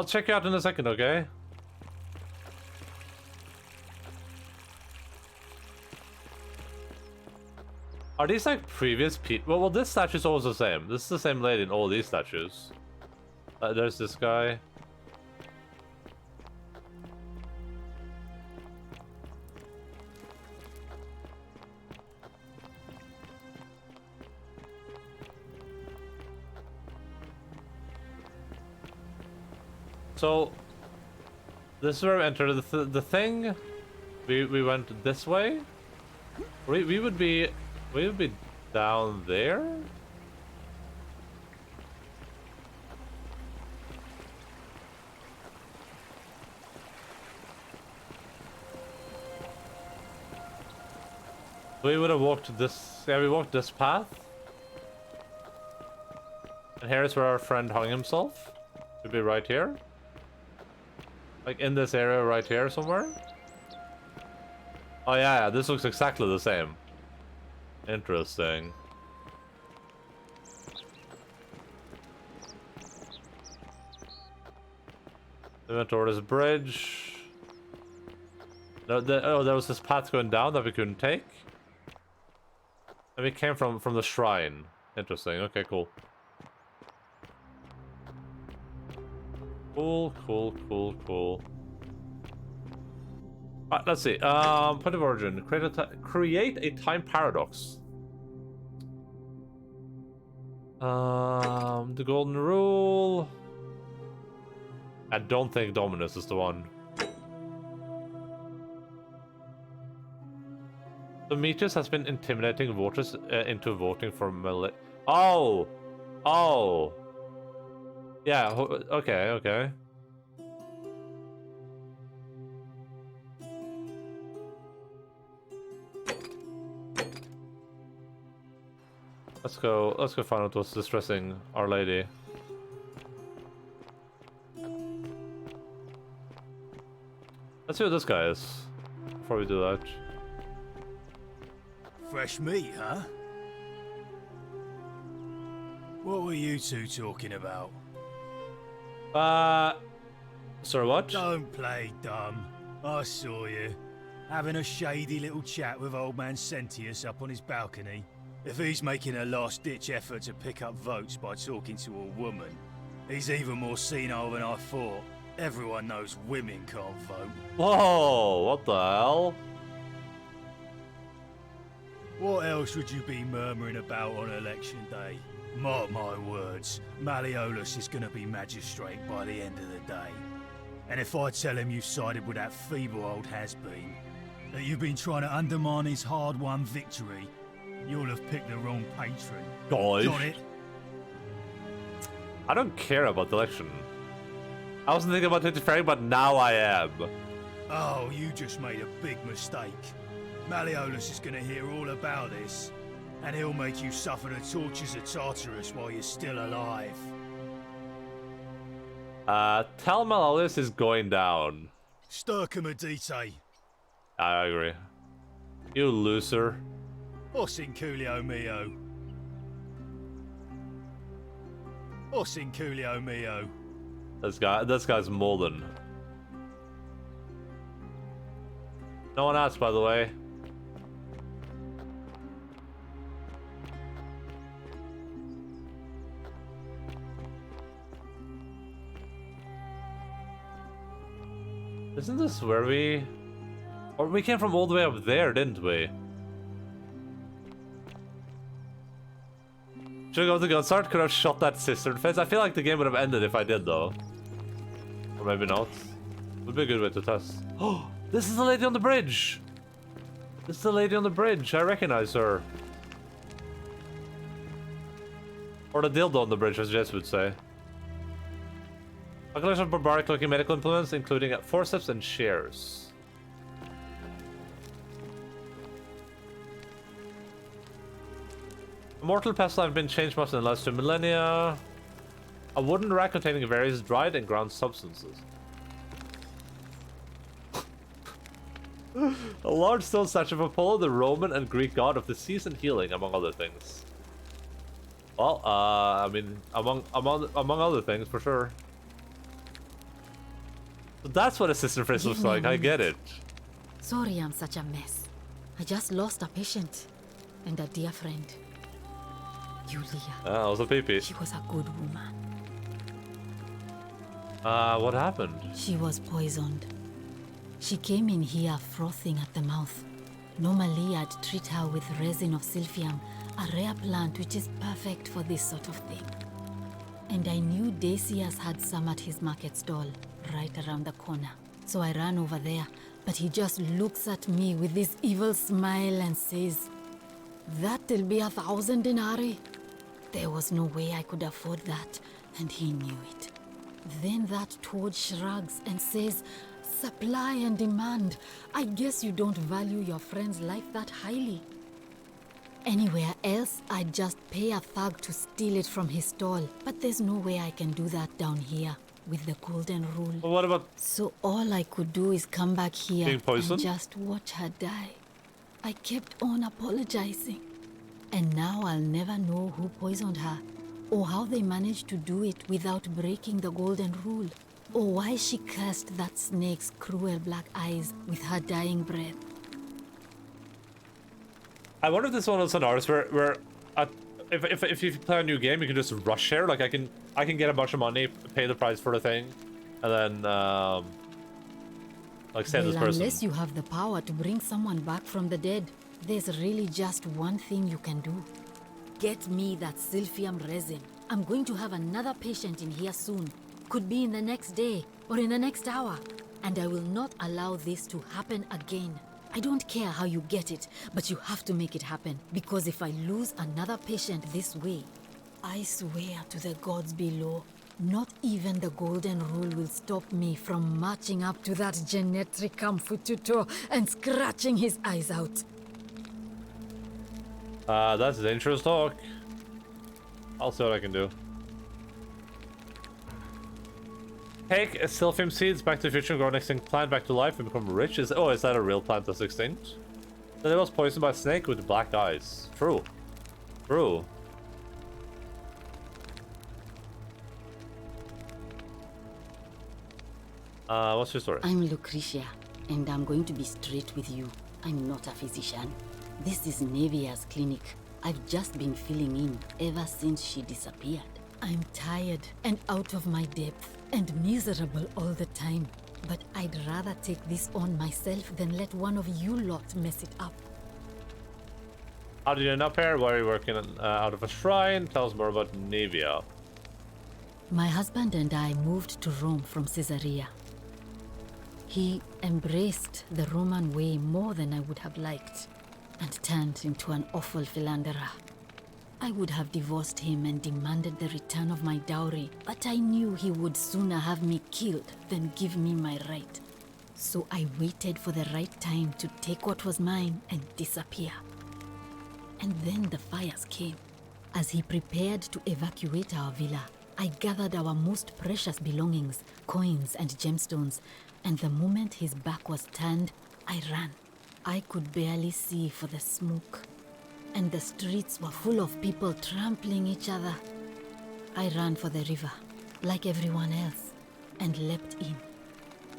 check you out in a second, okay? Are these like previous people? Well, this statue's always the same. This is the same lady in all these statues. There's this guy. So, this is where we entered the thing. We went this way. We would be down there. We would have walked this. Yeah, we walked this path. And here's where our friend hung himself. Should be right here. Like in this area right here somewhere. Oh yeah, this looks exactly the same. Interesting. We went over this bridge. Oh, there was this path going down that we couldn't take. And we came from the shrine. Interesting. Okay, cool. Cool. Alright, let's see. Point of origin. Create a time paradox. The golden rule. I don't think Dominus is the one. Demetrius has been intimidating voters into voting for Oh! Yeah, okay. Let's go find out what's distressing Our Lady. Let's see what this guy is before we do that. Fresh meat, huh? What were you two talking about? Sorry, what? Don't play dumb. I saw you. Having a shady little chat with old man Sentius up on his balcony. If he's making a last-ditch effort to pick up votes by talking to a woman, he's even more senile than I thought. Everyone knows women can't vote. Whoa, what the hell? What else would you be murmuring about on election day? Mark my words, Malleolus is going to be magistrate by the end of the day. And if I tell him you've sided with that feeble old has-been, that you've been trying to undermine his hard-won victory, you'll have picked the wrong patron. Gosh. Got it? I don't care about the election. I wasn't thinking about interfering, but now I am. Oh, you just made a big mistake. Malleolus is going to hear all about this, and he'll make you suffer the tortures of Tartarus while you're still alive. Tell Malleolus is going down. Stircum Adite. I agree. You loser. Osinculio mio. Osinculio mio. This guy's molten. No one asked, by the way. Isn't this where we... Or we came from all the way up there, didn't we? Should I go to the Gunsart? Could have shot that cistern face. I feel like the game would have ended if I did, though. Or maybe not. Would be a good way to test. Oh, this is the lady on the bridge! This is the lady on the bridge. I recognize her. Or the dildo on the bridge, as Jess would say. A collection of barbaric-looking medical implements, including forceps and shears. A mortal pestle have been changed much in the last 2 millennia. A wooden rack containing various dried and ground substances. A large stone statue of Apollo, the Roman and Greek god of disease and healing, among other things. Well, I mean, among other things, for sure. So that's what Assistant Phrase looks like, I get it. Sorry I'm such a mess. I just lost a patient. And a dear friend. Julia. That was a pee-pee. She was a good woman. What happened? She was poisoned. She came in here frothing at the mouth. Normally I'd treat her with resin of silphium, a rare plant which is perfect for this sort of thing. And I knew Decius had some at his market stall, right around the corner. So I ran over there, but he just looks at me with this evil smile and says, "That'll be 1,000 denarii." There was no way I could afford that, and he knew it. Then that toad shrugs and says, "Supply and demand. I guess you don't value your friend's life that highly." Anywhere else, I'd just pay a thug to steal it from his stall. But there's no way I can do that down here with the golden rule. Well, what about... So all I could do is come back here poisoned? and just watch her die. I kept on apologizing. And now I'll never know who poisoned her, or how they managed to do it without breaking the golden rule, or why she cursed that snake's cruel black eyes with her dying breath. I wonder if this one was an artist where if you play a new game, you can just rush share. Like I can get a bunch of money, pay the price for the thing, and then like save this person. Unless you have the power to bring someone back from the dead, there's really just one thing you can do. Get me that silphium resin. I'm going to have another patient in here soon. Could be in the next day or in the next hour. And I will not allow this to happen again. I don't care how you get it, but you have to make it happen. Because if I lose another patient this way, I swear to the gods below, not even the golden rule will stop me from marching up to that Genetricum Fututo and scratching his eyes out. That's dangerous talk. I'll see what I can do. Take silphium seeds back to the future, grow an extinct plant back to life and become rich. Is that a real plant that's extinct? Then it was poisoned by a snake with black eyes. True. True. What's your story? I'm Lucretia, and I'm going to be straight with you. I'm not a physician. This is Nevia's clinic. I've just been filling in ever since she disappeared. I'm tired and out of my depth and miserable all the time. But I'd rather take this on myself than let one of you lot mess it up. How did you end up here? Why are you working out of a shrine? Tell us more about Nevia. My husband and I moved to Rome from Caesarea. He embraced the Roman way more than I would have liked, and turned into an awful philanderer. I would have divorced him and demanded the return of my dowry, but I knew he would sooner have me killed than give me my right. So I waited for the right time to take what was mine and disappear. And then the fires came. As he prepared to evacuate our villa, I gathered our most precious belongings, coins and gemstones, and the moment his back was turned, I ran. I could barely see for the smoke, and the streets were full of people trampling each other. I ran for the river, like everyone else, and leapt in.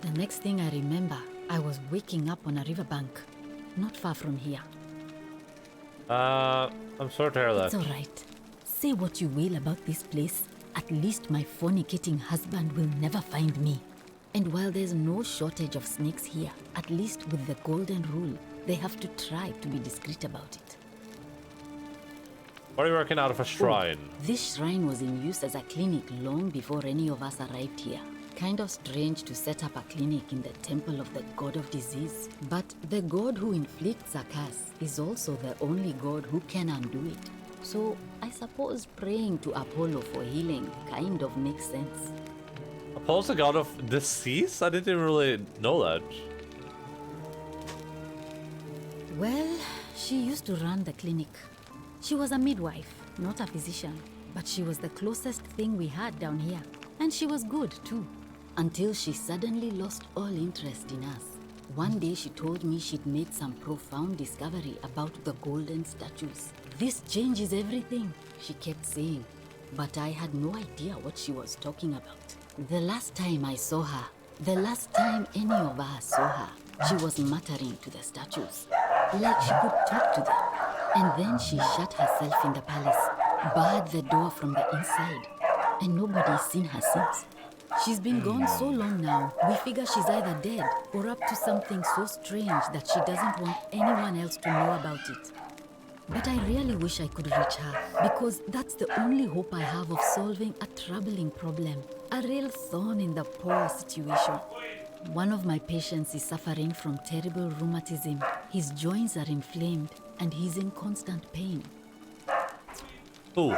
The next thing I remember, I was waking up on a riverbank, not far from here. I'm sorry to hear that. It's all right. Say what you will about this place. At least my fornicating husband will never find me. And while there's no shortage of snakes here, at least with the golden rule, they have to try to be discreet about it. Why are you working out of a shrine? Oh, this shrine was in use as a clinic long before any of us arrived here. Kind of strange to set up a clinic in the temple of the god of disease. But the god who inflicts a curse is also the only god who can undo it. So I suppose praying to Apollo for healing kind of makes sense. Apollo's the god of disease? I didn't even really know that. Well, she used to run the clinic. She was a midwife, not a physician, but she was the closest thing we had down here. And she was good, too. Until she suddenly lost all interest in us. One day she told me she'd made some profound discovery about the golden statues. This changes everything, she kept saying. But I had no idea what she was talking about. The last time I saw her, the last time any of us saw her, she was muttering to the statues, like she could talk to them. And then she shut herself in the palace, barred the door from the inside, and nobody's seen her since. She's been gone so long now, we figure she's either dead or up to something so strange that she doesn't want anyone else to know about it. But I really wish I could reach her, because that's the only hope I have of solving a troubling problem, a real thorn in the paw situation. One of my patients is suffering from terrible rheumatism. His joints are inflamed, and he's in constant pain. Who?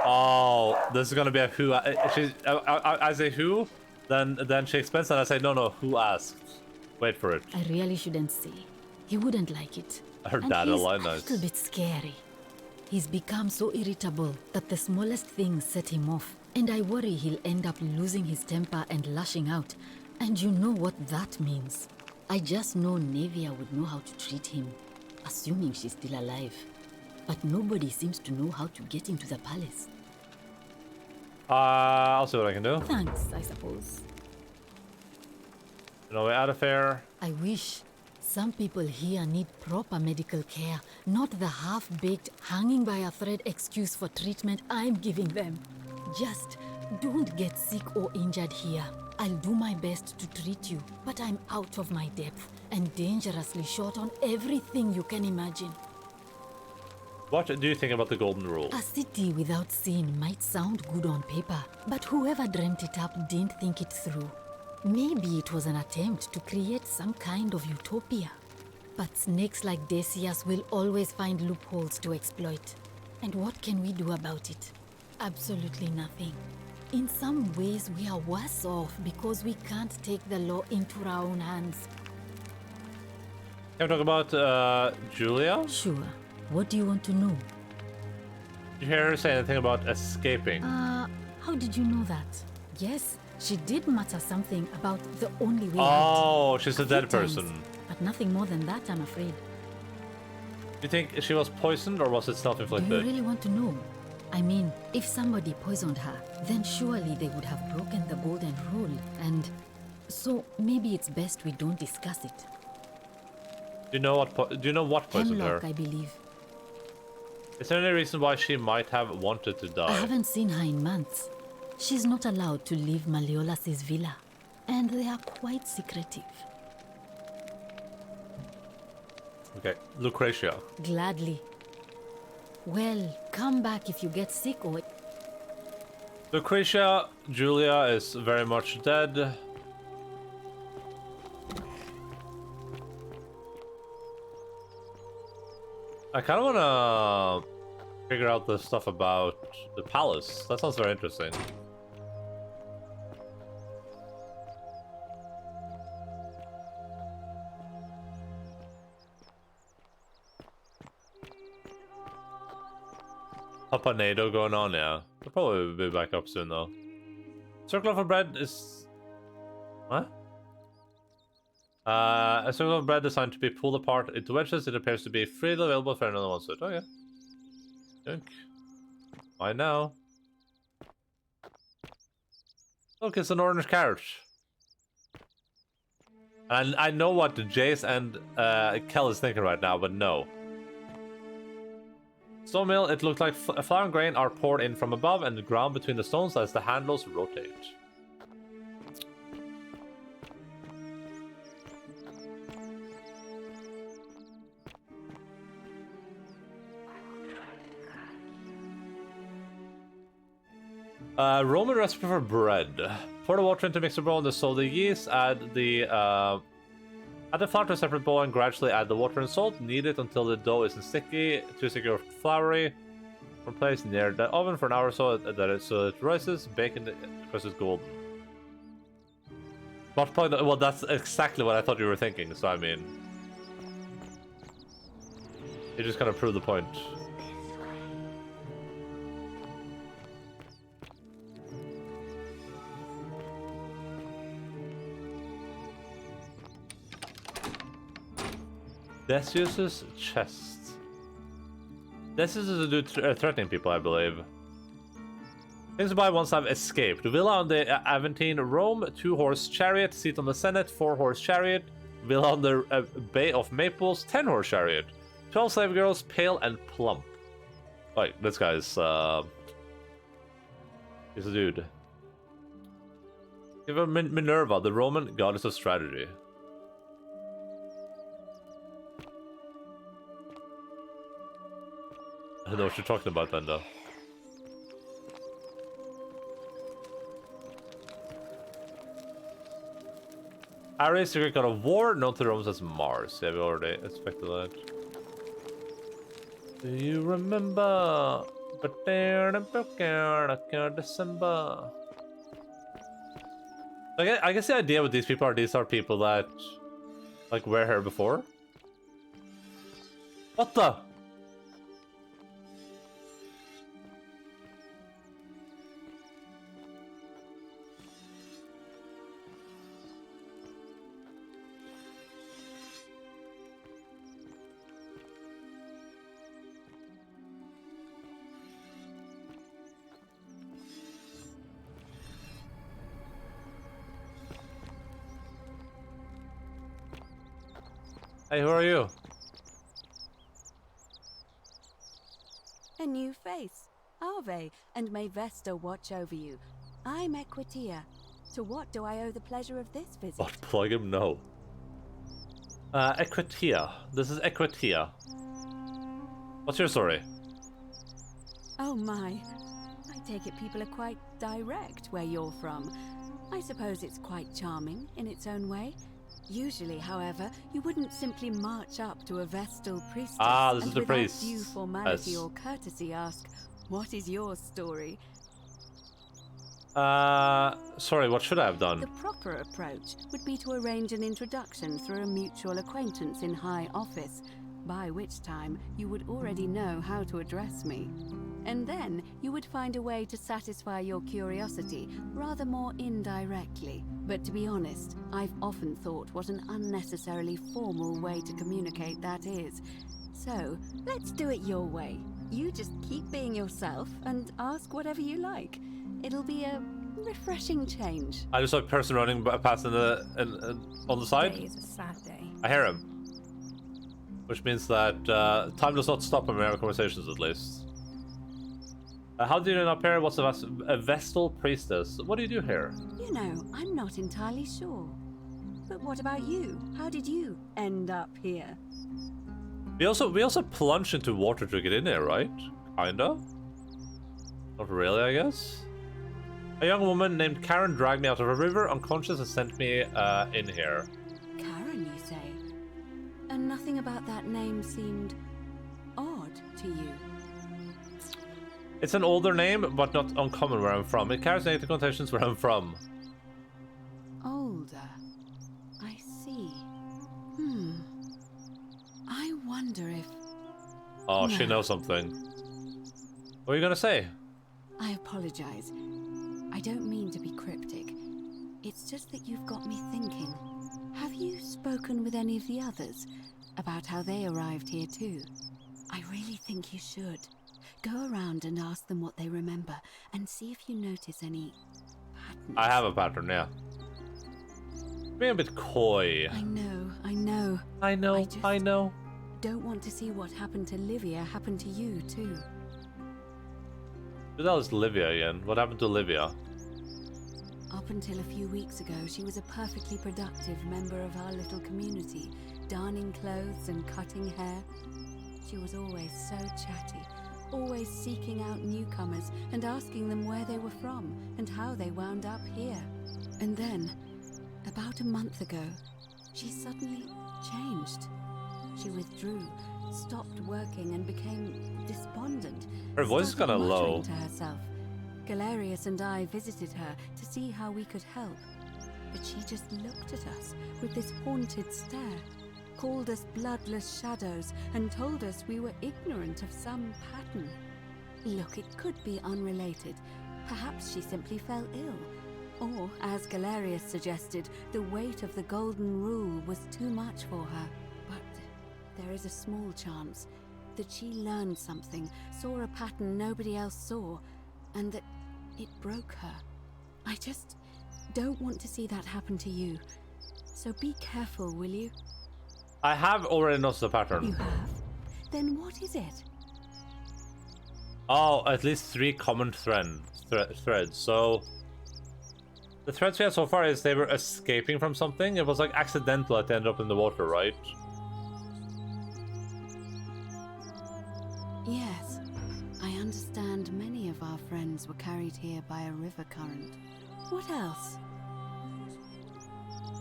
Oh, this is gonna be a who. I say who, then she explains, and I say no. Who asked? Wait for it. I really shouldn't say. He wouldn't like it. Her And dad he's aligned a nice. little bit scary. He's become so irritable that the smallest things set him off, and I worry he'll end up losing his temper and lashing out. And you know what that means. I just know Nevia would know how to treat him, assuming she's still alive. But nobody seems to know how to get into the palace. I'll see what I can do. Thanks, I suppose. You know, we're out of here. I wish. Some people here need proper medical care, not the half-baked, hanging by a thread excuse for treatment I'm giving them. Just don't get sick or injured here. I'll do my best to treat you, but I'm out of my depth and dangerously short on everything you can imagine. What do you think about the golden rule? A city without sin might sound good on paper, but whoever dreamt it up didn't think it through. Maybe it was an attempt to create some kind of utopia. But snakes like Decius will always find loopholes to exploit. And what can we do about it? Absolutely nothing. In some ways, we are worse off because we can't take the law into our own hands. Can we talk about Julia? Sure. What do you want to know? Did you hear her say anything about escaping? How did you know that? Yes, she did mutter something about the only way out. Oh, she's a few dead times, person. But nothing more than that, I'm afraid. Do you think she was poisoned or was it Do you self-inflicted? really want to know? I mean, if somebody poisoned her, then surely they would have broken the golden rule, and so maybe it's best we don't discuss it. Do you know what poisoned her? Hemlock, I believe. Is there any reason why she might have wanted to I die? haven't seen her in months. She's not allowed to leave Malleolas' villa, and they are quite secretive. Okay, Lucretia. Gladly. Well, come back if you get sick or... Lucretia, Julia is very much dead. I kind of want to figure out the stuff about the palace. That sounds very interesting. Papanado going on, yeah. They'll probably be back up soon, though. Circle of bread is... What? A circle of bread designed to be pulled apart into wedges. It appears to be freely available for anyone who wants it. Okay. Think. Why now? Look, it's an orange carrot. And I know what Jace and Kel is thinking right now, but no. Stone mill, it looked like flour and grain are poured in from above and ground between the stones as the handles rotate. Roman recipe for bread. Pour the water into a mixer bowl and dissolve the yeast. Add the flour to a separate bowl and gradually add the water and salt. Knead it until the dough isn't sticky, too sticky or floury. From place near the oven for an hour or so, so it rises. Bake it because it's golden. What point? Well, that's exactly what I thought you were thinking. So I mean, you just kind of proved the point. Decius's chest. Decius is a dude threatening people, I believe. Things to buy once I've escaped. Villa on the Aventine, Rome, 2-horse chariot, seat on the Senate, 4-horse chariot. Villa on the Bay of Maples, 10-horse chariot. 12 slave girls, pale and plump. Right, this guy's he's a dude. Give him Minerva, the Roman goddess of strategy. I don't know what you're talking about, Benda. Ares, the Greek god of war, known to the Romans as Mars. Yeah, we already expected that. Do you remember? But there in December. I guess the idea with these people are these are people that like were here before. What the? Hey, who are you? A new face. Ave, and may Vesta watch over you. I'm Equitia. To what do I owe the pleasure of this visit? Oh, plug him, no. Equitia. This is Equitia. What's your story? Oh my. I take it people are quite direct where you're from. I suppose it's quite charming in its own way. Usually, however, you wouldn't simply march up to a Vestal priestess this and is the without priest. due formality Yes. or courtesy ask, "What is your story?" Sorry, what should I have done? The proper approach would be to arrange an introduction through a mutual acquaintance in high office, by which time you would already know how to address me. And then you would find a way to satisfy your curiosity rather more indirectly. But to be honest, I've often thought what an unnecessarily formal way to communicate that is. So, let's do it your way. You just keep being yourself and ask whatever you like. It'll be a refreshing change. I just saw a person running past on the side. Today is a sad day. I hear him. Which means that time does not stop when we have conversations, at least. How did you end up here? What's a Vestal priestess? What do you do here? You know, I'm not entirely sure. But what about you? How did you end up here? We also plunged into water to get in here, right? Kinda? Not really, I guess. A young woman named Karen dragged me out of a river, unconscious, and sent me in here. Karen, you say? And nothing about that name seemed odd to you? It's an older name, but not uncommon where I'm from. It carries negative connotations where I'm from. Older. I see. I wonder if... Oh, No. she knows something. What are you gonna say? I apologize. I don't mean to be cryptic. It's just that you've got me thinking. Have you spoken with any of the others about how they arrived here too? I really think you should. Go around and ask them what they remember and see if you notice any patterns. I have a pattern, yeah. Being a bit coy. I know. I know. Don't want to see what happened to Livia happen to you too. Who the hell is Livia again? What happened to Livia? Up until a few weeks ago, she was a perfectly productive member of our little community, darning clothes and cutting hair. She was always so chatty, always seeking out newcomers and asking them where they were from and how they wound up here. And then, about a month ago, she suddenly changed. She withdrew, stopped working, and became despondent. Her voice is started kinda low. muttering to herself. Galerius and I visited her to see how we could help. but she just looked at us with this haunted stare, called us bloodless shadows, and told us we were ignorant of some pattern. Look, it could be unrelated. Perhaps she simply fell ill. Or, as Galerius suggested, the weight of the Golden Rule was too much for her. But there is a small chance that she learned something, saw a pattern nobody else saw, and that it broke her. I just don't want to see that happen to you. So be careful, will you? I have already noticed the pattern. You have? Then what is it? Oh, at least 3 common threads. So the threads we had so far is they were escaping from something. It was like accidental that they ended up in the water, right? Yes. I understand many of our friends were carried here by a river current. What else?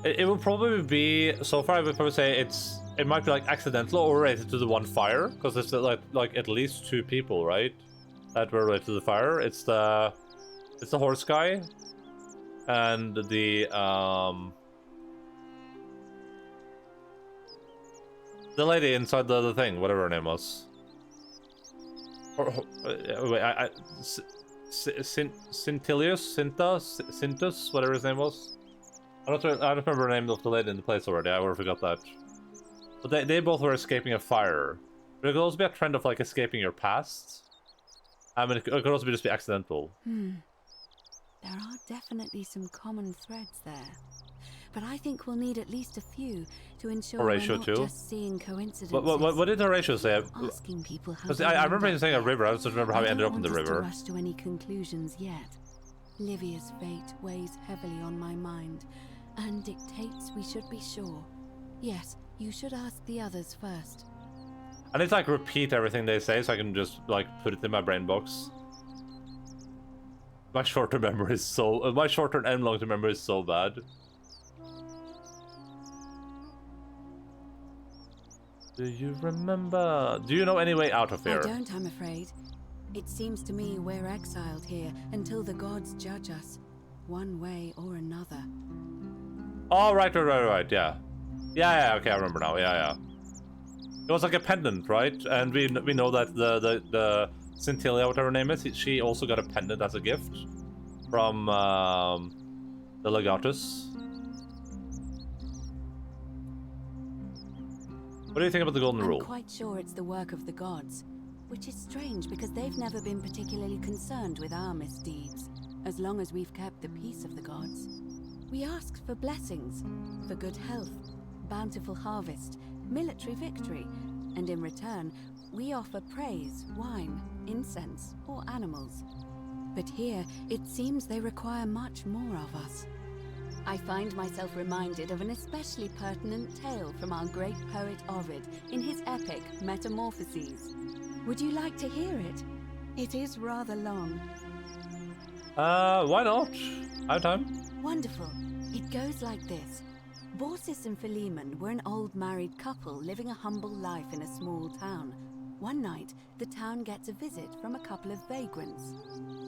It will probably be, so far I would probably say it might be like accidental or related to the one fire, because it's like at least 2 people, right? That were related to the fire. It's the horse guy and the lady inside the thing, whatever her name was. Wait, Cintus, whatever his name was. I don't remember the name of the lady in the place already. I already forgot that. But they both were escaping a fire. But it could also be a trend of like escaping your past. I mean, it could also just be accidental. There are definitely some common threads there. But I think we'll need at least a few to ensure Horatio we're not too? just seeing coincidences. What did Horatio say? Asking people how I remember him saying a river. I just don't remember how he ended up in the river. I don't want us to rush to any conclusions yet. Livia's fate weighs heavily on my mind, and dictates we should be sure. Yes, you should ask the others first. I need to like repeat everything they say so I can just like put it in my brain box. My short-term memory is so my short-term and long-term memory is so bad. Do you remember? Do you know any way out of here? I don't, I'm afraid. It seems to me we're exiled here until the gods judge us, one way or another. Oh, right, yeah. Yeah, okay, I remember now, yeah. It was like a pendant, right? And we know that the Scintilla, whatever her name is, she also got a pendant as a gift from the Legatus. What do you think about the Golden Rule? I'm quite sure it's the work of the gods, which is strange because they've never been particularly concerned with our misdeeds, as long as we've kept the peace of the gods. We asked for blessings, for good health, bountiful harvest, military victory, and in return, we offer praise, wine, incense, or animals. But here, it seems they require much more of us. I find myself reminded of an especially pertinent tale from our great poet Ovid in his epic Metamorphoses. Would you like to hear it? It is rather long. Why not? I have time. Wonderful. It goes like this. Baucis and Philemon were an old married couple living a humble life in a small town. One night, the town gets a visit from a couple of vagrants.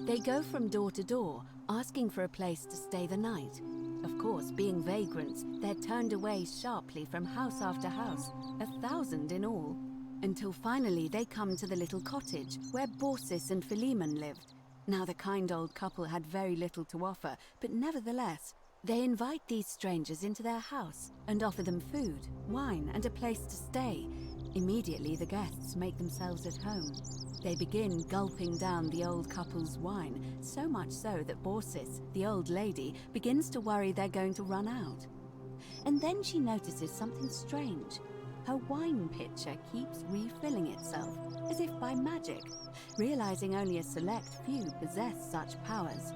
They go from door to door, asking for a place to stay the night. Of course, being vagrants, they're turned away sharply from house after house, 1,000 in all, until finally they come to the little cottage where Baucis and Philemon lived. Now, the kind old couple had very little to offer, but nevertheless, they invite these strangers into their house and offer them food, wine, and a place to stay. Immediately, the guests make themselves at home. They begin gulping down the old couple's wine, so much so that Baucis, the old lady, begins to worry they're going to run out. And then she notices something strange. Her wine pitcher keeps refilling itself, as if by magic. Realizing only a select few possess such powers,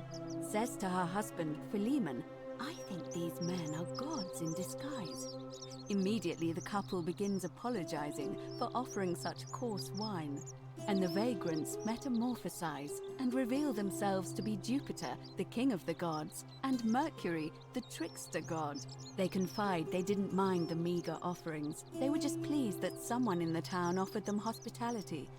says to her husband, Philemon, "I think these men are gods in disguise." Immediately, the couple begins apologizing for offering such coarse wine, and the vagrants metamorphosize and reveal themselves to be Jupiter, the king of the gods, and Mercury, the trickster god. They confide they didn't mind the meager offerings. They were just pleased that someone in the town offered them hospitality.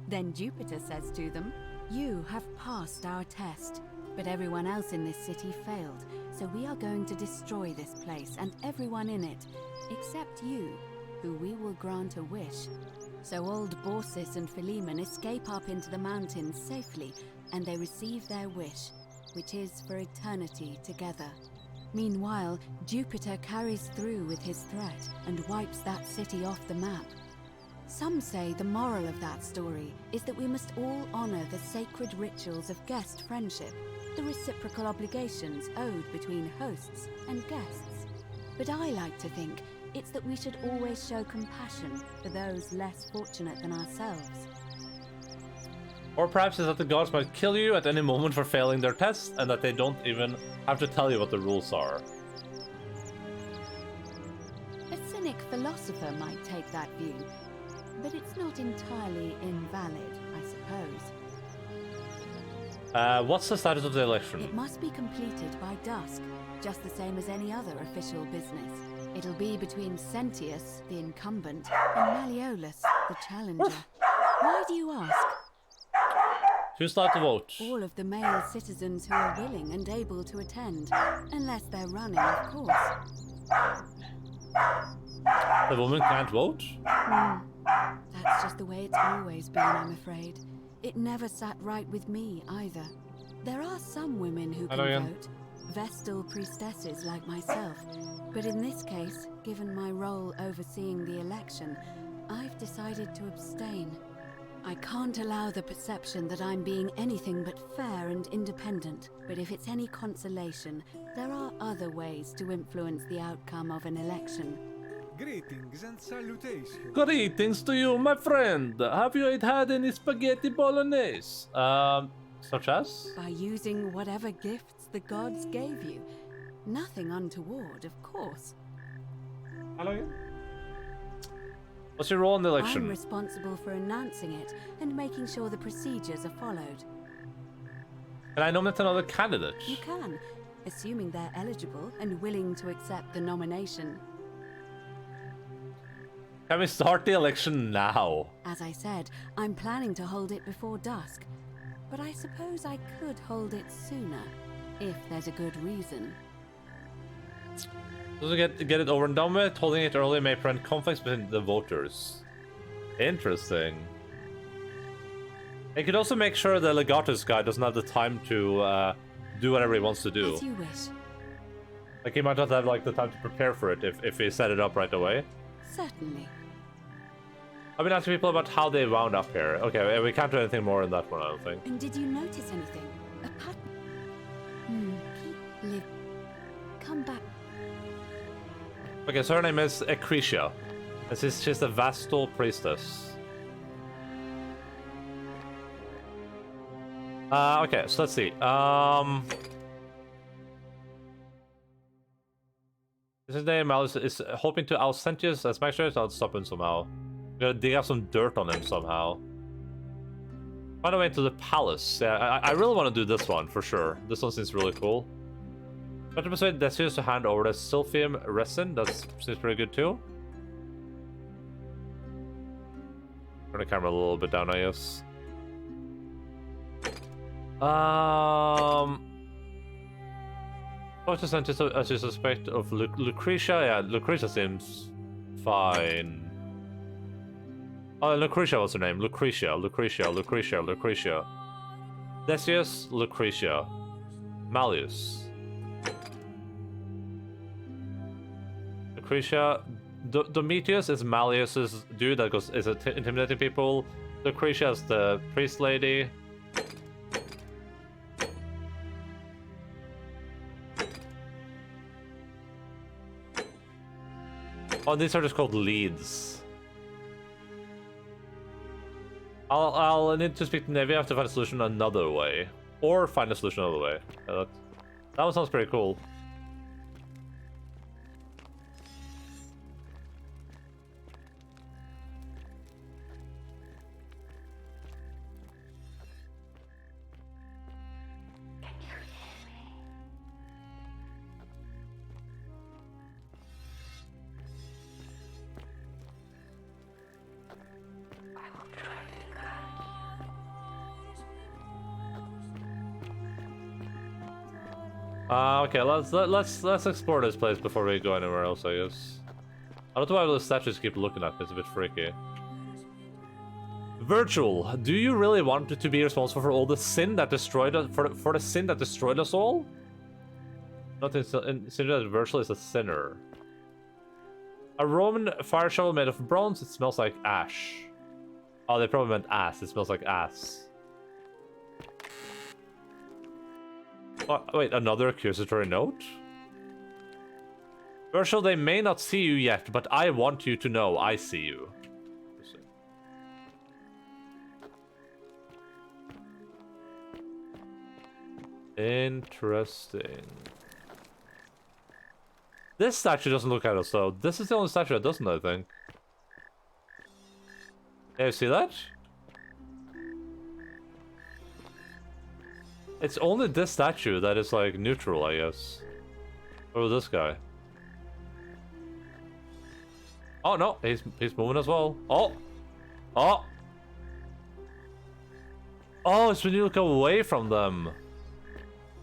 Then Jupiter says to them, "You have passed our test. But everyone else in this city failed, so we are going to destroy this place and everyone in it, except you, who we will grant a wish. So old Borsis and Philemon escape up into the mountains safely, and they receive their wish, which is for eternity together. Meanwhile, Jupiter carries through with his threat and wipes that city off the map. Some say the moral of that story is that we must all honor the sacred rituals of guest friendship, the reciprocal obligations owed between hosts and guests. But I like to think it's that we should always show compassion for those less fortunate than ourselves. Or perhaps it's that the gods might kill you at any moment for failing their test, and that they don't even have to tell you what the rules are. A cynic philosopher might take that view, but it's not entirely invalid, I suppose. What's the status of the election? It must be completed by dusk, just the same as any other official business. It'll be between Sentius, the incumbent, and Malleolus, the challenger. Why do you ask? Who's allowed to vote? All of the male citizens who are willing and able to attend, unless they're running, of course. The woman can't vote? That's just the way it's always been, I'm afraid. It never sat right with me, either. There are some women who can vote, Vestal priestesses like myself, but in this case, given my role overseeing the election, I've decided to abstain. I can't allow the perception that I'm being anything but fair and independent, but if it's any consolation, there are other ways to influence the outcome of an election. Greetings and salutations. Greetings to you, my friend. Have you had any spaghetti bolognese? Such as? By using whatever gifts the gods gave you. Nothing untoward, of course. Hello. What's your role in the election? I'm responsible for announcing it and making sure the procedures are followed. Can I nominate another candidate? You can, assuming they're eligible and willing to accept the nomination. Can we start the election now? As I said, I'm planning to hold it before dusk, but I suppose I could hold it sooner, if there's a good reason. So to get it over and done with, holding it early may prevent conflicts between the voters. Interesting. It could also make sure the legatus guy doesn't have the time to do whatever he wants to do. As you wish. Like he might not have like the time to prepare for it if he set it up right away. Certainly. I've been asking people about how they wound up here. Okay, we can't do anything more in that one, I don't think. And did you notice anything? A pattern? Keep live. Come back. Okay, so her name is Ecretia. She's the Vestal priestess. Okay, so let's see. His name is hoping to out Sentius as magistrate. I'll stop him somehow. We gotta dig up some dirt on him somehow. Find a way into the palace. Yeah, I really want to do this one for sure. This one seems really cool. Try to persuade Decius to hand over the Silphium resin. That seems pretty good too. Turn the camera a little bit down, I guess. What's the sentence as you suspect of Lucretia? Yeah, Lucretia seems fine. Oh, Lucretia was her name. Lucretia. Decius, Lucretia. Malleus. Lucretia. Domitius is Malleus's dude that is intimidating people. Lucretia is the priest lady. Oh, these are just called leads. I'll need to speak to Navy. I have to find a solution another way. Or find a solution another way. Yeah, that one sounds pretty cool. Okay, let's explore this place before we go anywhere else, I guess. I don't know why those statues keep looking at me, it's a bit freaky. Virtual, do you really want to be responsible for all the sin that destroyed us, for the sin that destroyed us all? Nothing insinuated that Virtual is a sinner. A Roman fire shovel made of bronze, it smells like ash. Oh, they probably meant ass, it smells like ass. Oh, wait, another accusatory note? Virtual, they may not see you yet, but I want you to know I see you. Interesting. This statue doesn't look at us though. This is the only statue that doesn't, I think. Yeah, you see that? It's only this statue that is like neutral, I guess. What about this guy? Oh no, he's moving as well. Oh! Oh! Oh, it's when you look away from them.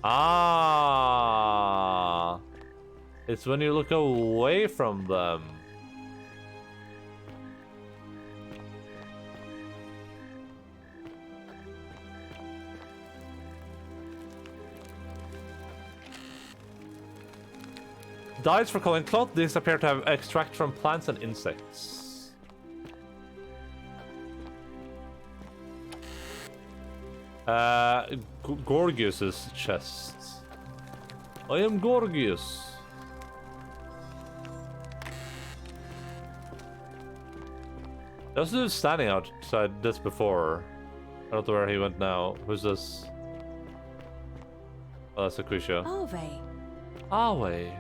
Ah! It's when you look away from them. Dyes for coloring cloth. These appear to have extract from plants and insects. Gorgius's chest. I am Gorgius. There was a dude standing outside this before. I don't know where he went now. Who's this? Oh, that's Akusha. Arve. Arve.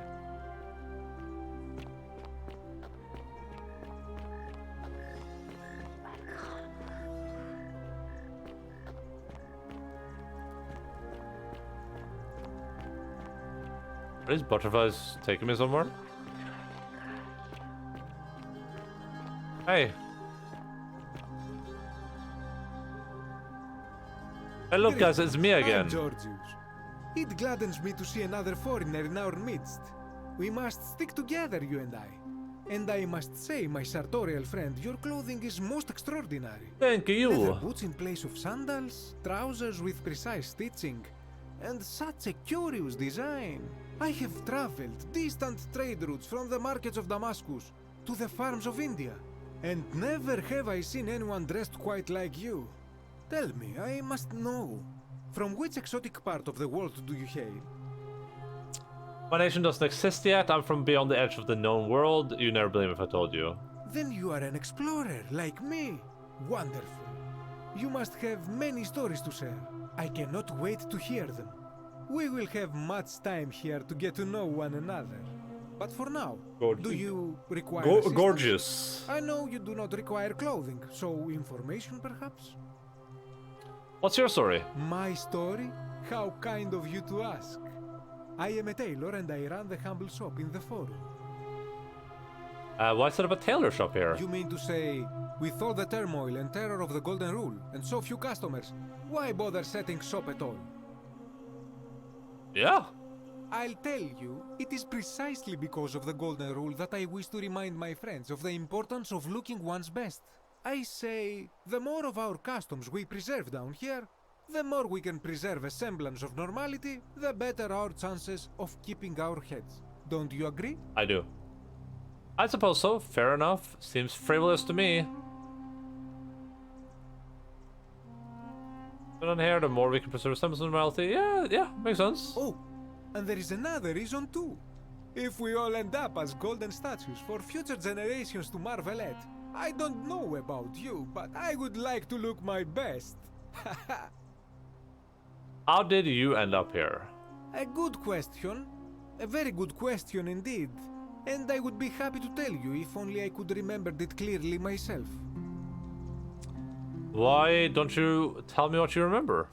Are these butterflies taking me somewhere? Hey. Hey, look, guys, it's me again. I'm Georgius. It gladdens me to see another foreigner in our midst. We must stick together, you and I. And I must say, my sartorial friend, your clothing is most extraordinary. Thank you. Leather boots in place of sandals, trousers with precise stitching, and such a curious design. I have traveled distant trade routes from the markets of Damascus to the farms of India, and never have I seen anyone dressed quite like you. Tell me, I must know, from which exotic part of the world do you hail? My nation doesn't exist yet. I'm from beyond the edge of the known world. You never believe me if I told you. Then you are an explorer, like me. Wonderful. You must have many stories to share. I cannot wait to hear them. We will have much time here to get to know one another. But for now, do you require assistance? Gorgeous. I know you do not require clothing, so information perhaps? What's your story? My story? How kind of you to ask. I am a tailor and I run the humble shop in the forum. Why set up a tailor shop here? You mean to say, with all the turmoil and terror of the Golden Rule and so few customers, why bother setting shop at all? Yeah. I'll tell you, it is precisely because of the Golden Rule that I wish to remind my friends of the importance of looking one's best. I say, the more of our customs we preserve down here, the more we can preserve a semblance of normality, the better our chances of keeping our heads. Don't you agree? I do. I suppose so. Fair enough. Seems frivolous to me. But on here, the more we can preserve a semblance of normality. Yeah, makes sense. Oh, and there is another reason too. If we all end up as golden statues for future generations to marvel at, I don't know about you, but I would like to look my best. How did you end up here? A good question. A very good question indeed. And I would be happy to tell you if only I could remember it clearly myself. Why don't you tell me what you remember?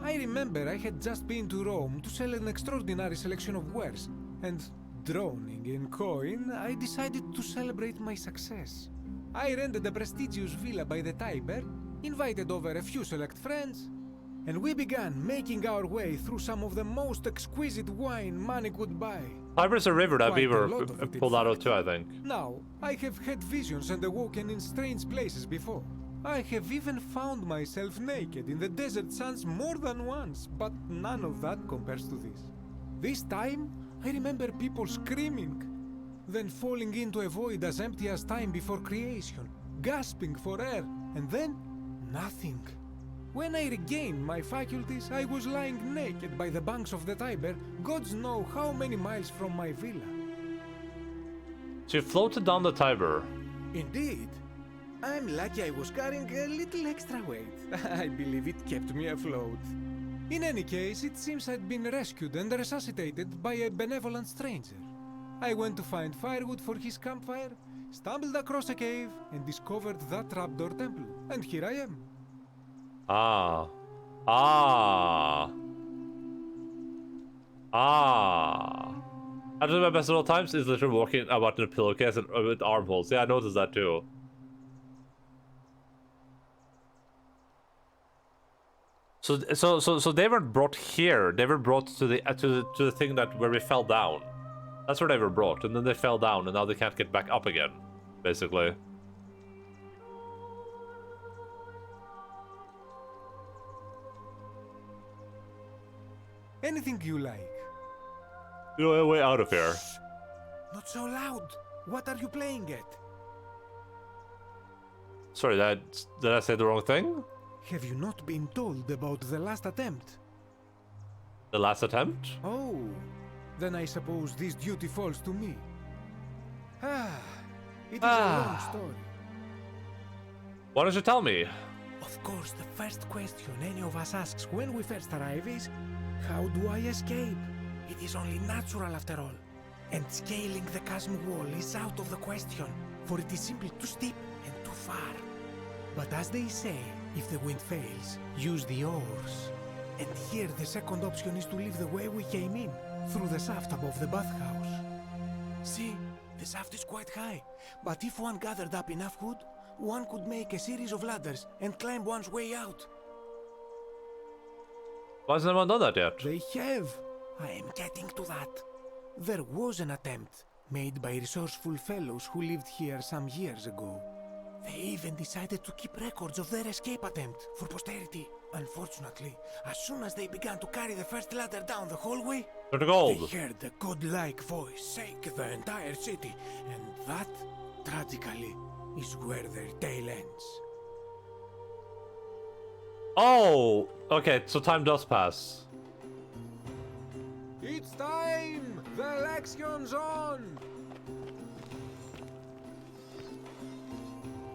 I remember I had just been to Rome to sell an extraordinary selection of wares, and drowning in coin, I decided to celebrate my success. I rented a prestigious villa by the Tiber, invited over a few select friends, and we began making our way through some of the most exquisite wine money could buy. Tiber's a river that we Quite a were lot of it, in pulled out of fact. too, I think. Now, I have had visions and awoken in strange places before. I have even found myself naked in the desert sands more than once, but none of that compares to this. This time, I remember people screaming, then falling into a void as empty as time before creation, gasping for air, and then nothing. When I regained my faculties, I was lying naked by the banks of the Tiber, gods know how many miles from my villa. So you floated down the Tiber. Indeed. I'm lucky I was carrying a little extra weight. I believe it kept me afloat. In any case, it seems I'd been rescued and resuscitated by a benevolent stranger. I went to find firewood for his campfire, stumbled across a cave, and discovered that trapdoor temple. And here I am. Ah. Ah. Ah. I do my best at all times is literally walking about in a pillowcase and with armholes. Yeah, I noticed that too. So they weren't brought here. They were brought to the thing that where we fell down. That's where they were brought, and then they fell down, and now they can't get back up again, basically. Anything you like. You know, way out of here. Not so loud. What are you playing at? Sorry, did I say the wrong thing? Have you not been told about the last attempt? The last attempt? Oh, then I suppose this duty falls to me. It is a long story. Why don't you tell me? Of course, the first question any of us asks when we first arrive is, how do I escape? It is only natural after all. And scaling the chasm wall is out of the question, for it is simply too steep and too far. But as they say, if the wind fails, use the oars. And here the second option is to leave the way we came in, through the shaft above the bathhouse. See, the shaft is quite high, but if one gathered up enough wood, one could make a series of ladders and climb one's way out. Why hasn't anyone done that yet? They have. I am getting to that. There was an attempt made by resourceful fellows who lived here some years ago. They even decided to keep records of their escape attempt for posterity. Unfortunately, as soon as they began to carry the first ladder down the hallway, Turn to gold. they heard a godlike voice shake the entire city, and that, tragically, is where their tale ends. Oh, okay, so time does pass. It's time! The election's on!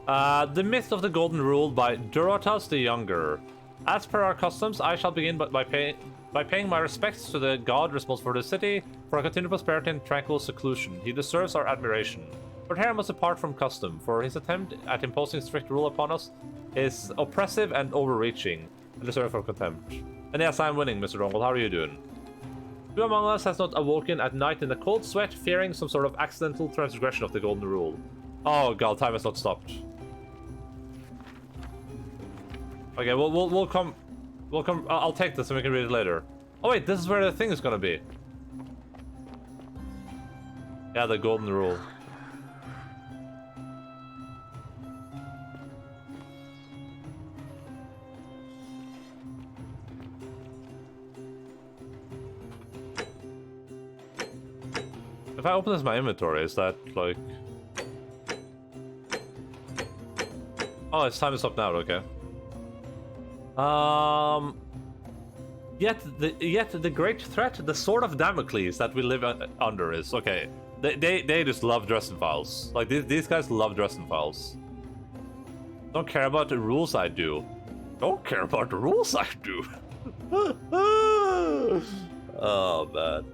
The Myth of the Golden Rule by Dorotas the Younger. As per our customs, I shall begin by paying my respects to the god responsible for the city, for our continued prosperity and tranquil seclusion. He deserves our admiration. But here I must depart from custom, for his attempt at imposing strict rule upon us is oppressive and overreaching, and deserving for contempt. And yes, I'm winning, Mr. Dongle. How are you doing? Who among us has not awoken at night in a cold sweat, fearing some sort of accidental transgression of the Golden Rule? Oh god, time has not stopped. Okay, we'll come. I'll take this and we can read it later. Oh wait, this is where the thing is gonna be. Yeah, the Golden Rule. If I open this in my inventory, is that like... Oh, it's time to stop now, okay. Yet the great threat, the sword of Damocles that we live under is, okay. They just love dressing files. Like, these guys love dressing files. Don't care about the rules I do. Don't care about the rules I do. Oh, man.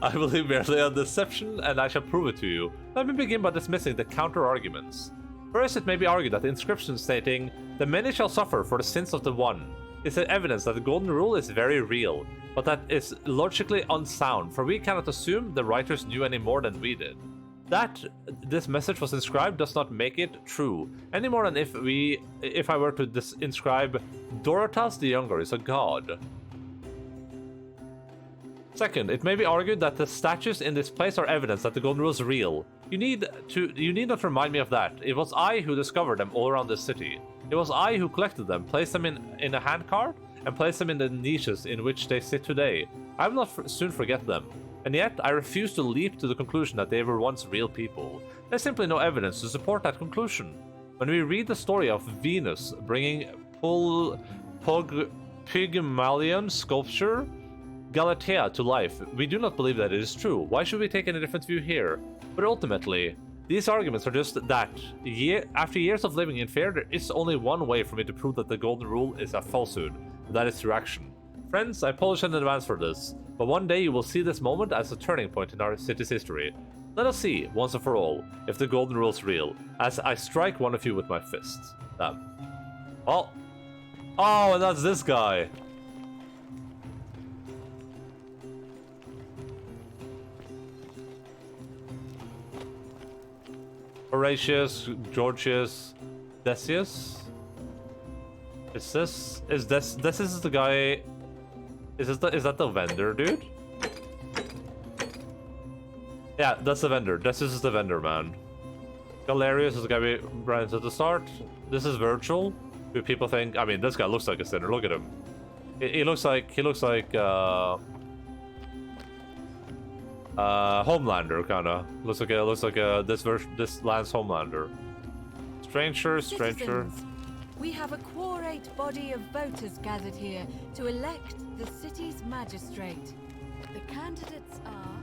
I believe merely on deception, and I shall prove it to you. Let me begin by dismissing the counter-arguments. First, it may be argued that the inscription stating, "The many shall suffer for the sins of the one," is evidence that the Golden Rule is very real, but that is logically unsound, for we cannot assume the writers knew any more than we did. that this message was inscribed does not make it true, any more than if I were to inscribe Dorotas the Younger is a god. Second, it may be argued that the statues in this place are evidence that the Golden Rule is real. You need not remind me of that. It was I who discovered them all around the city. It was I who collected them, placed them in a handcart, and placed them in the niches in which they sit today. I will not soon forget them. And yet, I refuse to leap to the conclusion that they were once real people. There's simply no evidence to support that conclusion. When we read the story of Venus bringing Pygmalion sculpture Galatea to life, we do not believe that it is true. Why should we take a different view here? But ultimately, these arguments are just that. After years of living in fear, there is only one way for me to prove that the Golden Rule is a falsehood, and that is through action. Friends, I apologize in advance for this, but one day you will see this moment as a turning point in our city's history. Let us see, once and for all, if the Golden Rule is real, as I strike one of you with my fists. Damn. Oh, and that's this guy. Horatius, Georgius, Decius. This is the guy? Is that the vendor, dude? Yeah, that's the vendor. This is the vendor, man. Galerius is the guy we ran into at the start. This is Virgil, who people think. I mean, this guy looks like a sinner. Look at him. He looks like Homelander, kinda. Looks like this land's Homelander. Stranger. Citizens, we have a quorate body of voters gathered here to elect the city's magistrate. The candidates are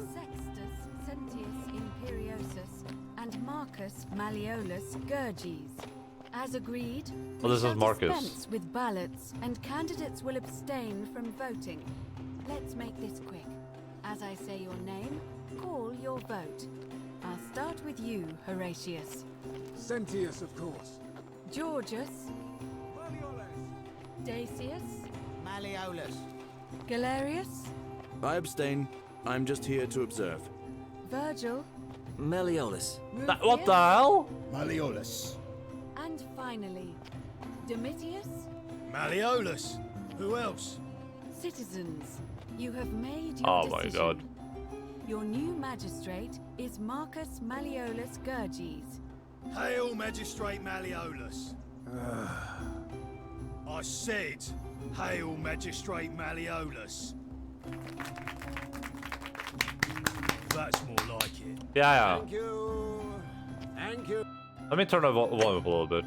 Sextus Sentius Imperiosus and Marcus Malleolus Gurges. As agreed, well, this is Marcus. Dispense with ballots, and candidates will abstain from voting. Let's make this quick. As I say your name, call your vote. I'll start with you, Horatius. Sentius, of course. Georgius. Malleolus. Decius. Malleolus. Galerius. I abstain. I'm just here to observe. Virgil. Malleolus. What the hell? Malleolus. And finally, Domitius. Malleolus. Who else? Citizens, you have made your Oh decision. my god. Your new magistrate is Marcus Malleolus Gurges. Hail, Magistrate Malleolus. I said, hail, Magistrate Malleolus. That's more like it. Yeah. Thank you. Thank you. Let me turn the volume up a little bit.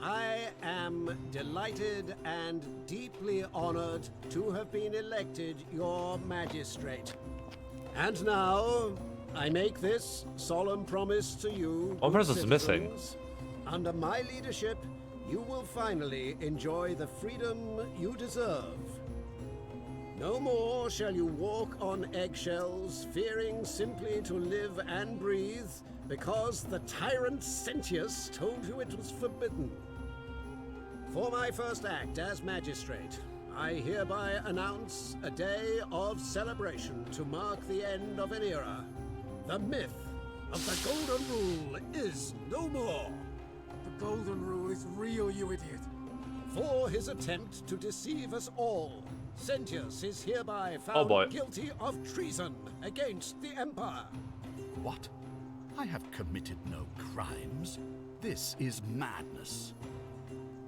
I am delighted and deeply honored to have been elected your magistrate. And now, I make this solemn promise to you. One person's missing. Under my leadership, you will finally enjoy the freedom you deserve. No more shall you walk on eggshells, fearing simply to live and breathe, because the tyrant Sentius told you it was forbidden. For my first act as magistrate, I hereby announce a day of celebration to mark the end of an era. The myth of the Golden Rule is no more. The Golden Rule is real, you idiot. For his attempt to deceive us all, Sentius is hereby found guilty of treason against the Empire. What? I have committed no crimes. This is madness.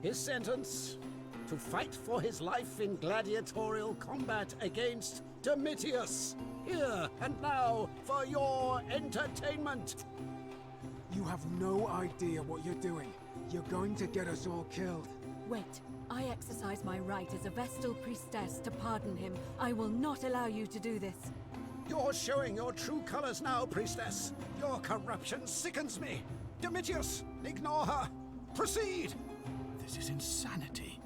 His sentence: to fight for his life in gladiatorial combat against Domitius, here and now for your entertainment. You have no idea what you're doing. You're going to get us all killed. Wait, I exercise my right as a Vestal priestess to pardon him. I will not allow you to do this. You're showing your true colors now, priestess. Your corruption sickens me. Domitius, ignore her. Proceed. This is insanity.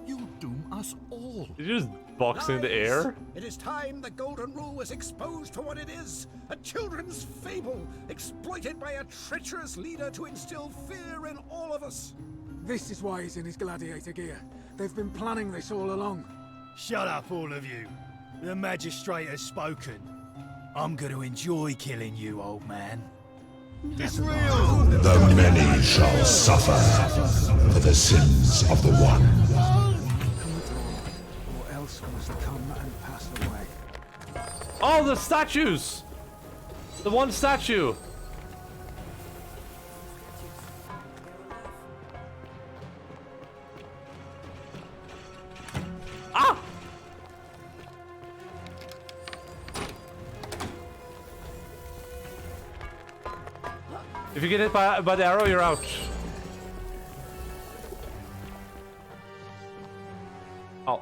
You doom us all. Did you just box in the air? It is time the Golden Rule was exposed for what it is. A children's fable, exploited by a treacherous leader to instill fear in all of us. This is why he's in his gladiator gear. They've been planning this all along. Shut up, all of you. The magistrate has spoken. I'm going to enjoy killing you, old man. It's real! The many shall suffer for the sins of the one. Or else must come and pass away. Oh, the statues! The one statue! Ah! If you get hit by the arrow, you're out. Oh.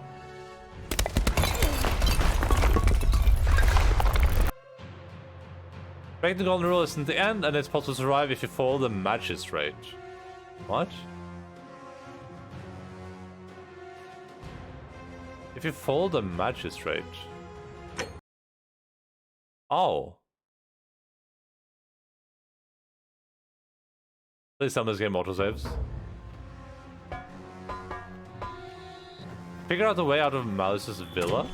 Breaking the golden rule isn't the end, and it's possible to survive if you follow the magistrate. What? If you follow the magistrate. Oh. Please tell me this game autosaves. Figure out the way out of Malice's villa.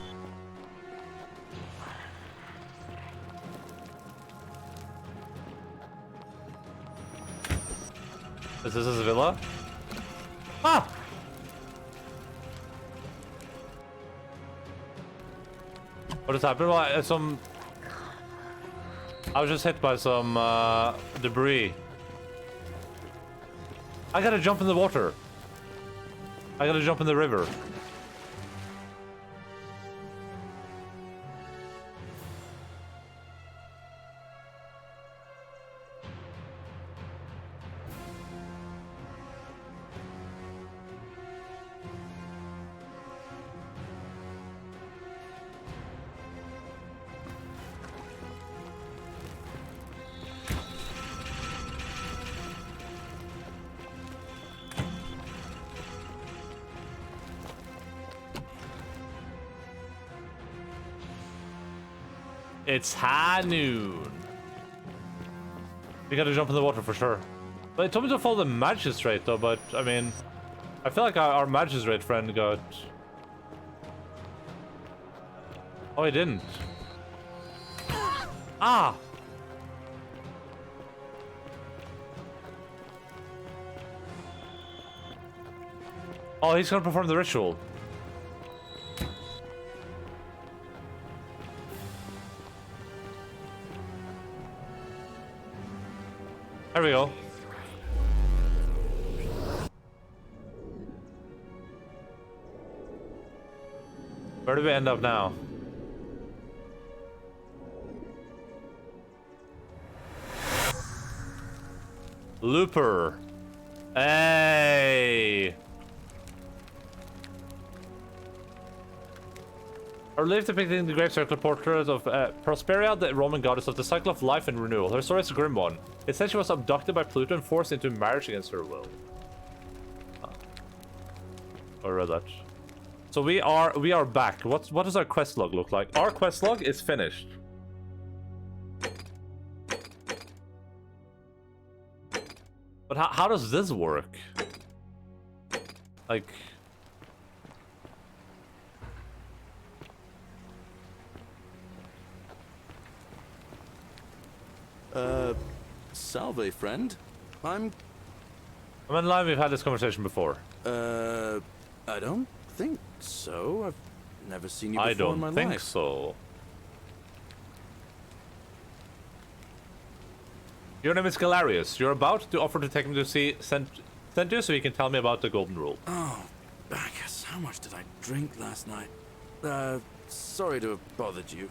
Is this his villa? Ah! What has happened? Well, I was just hit by some debris. I gotta jump in the water. I gotta jump in the river. It's high noon. We gotta jump in the water for sure. But it told me to follow the magistrate though, but I mean, I feel like our magistrate friend got... Oh, he didn't. Ah! Oh, he's gonna perform the ritual. There we go. Where do we end up now? Looper. Hey. Our relief depicting the grave circle portrait of Prosperia, the Roman goddess of the cycle of life and renewal. Her story is a grim one. It says she was abducted by Pluto and forced into marriage against her will. I read that. So we are back. What does our quest log look like? Our quest log is finished. But how does this work? Like... Salve, friend. I'm in line, we've had this conversation before. I don't think so. I've never seen you before I don't in my think life. so. Your name is Galarius. You're about to offer to take me to see Sentu so you can tell me about the Golden Rule. Oh, Bacchus, how much did I drink last night? Sorry to have bothered you.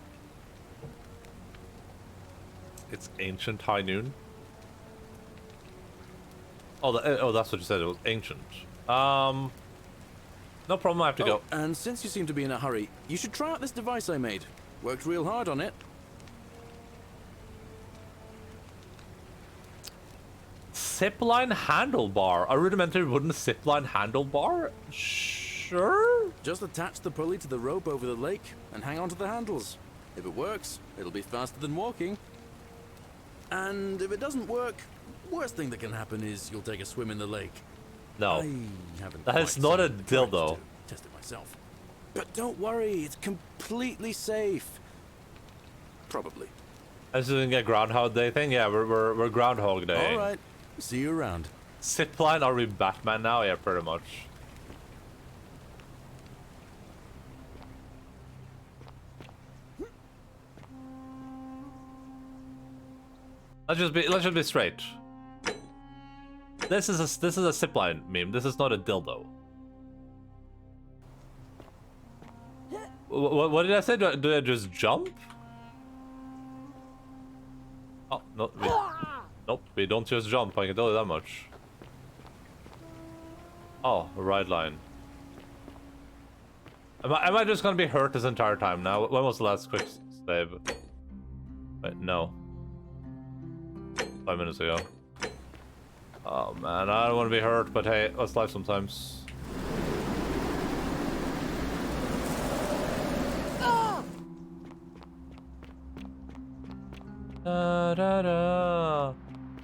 It's ancient high noon. Oh, that's what you said. It was ancient. No problem. I have to go. And since you seem to be in a hurry, you should try out this device I made. Worked real hard on it. Zipline handlebar. A rudimentary wooden zipline handlebar? Sure. Just attach the pulley to the rope over the lake and hang on to the handles. If it works, it'll be faster than walking. And if it doesn't work, worst thing that can happen is you'll take a swim in the lake. No. I haven't That is quite not a seen the courage dildo. to test it myself. But don't worry, it's completely safe. Probably. This isn't a Groundhog Day thing? Yeah, we're Groundhog Day. Alright. See you around. Zipline, are we Batman now? Yeah, pretty much. Let's just be straight. This is a zipline meme. This is not a dildo. What did I say? Do I just jump? Oh no! Nope, we don't just jump. I can tell you that much. Oh, a ride line. Am I just gonna be hurt this entire time now? When was the last quick save? Wait, no. 5 minutes ago. Oh man, I don't want to be hurt, but hey, that's life sometimes. Da da da.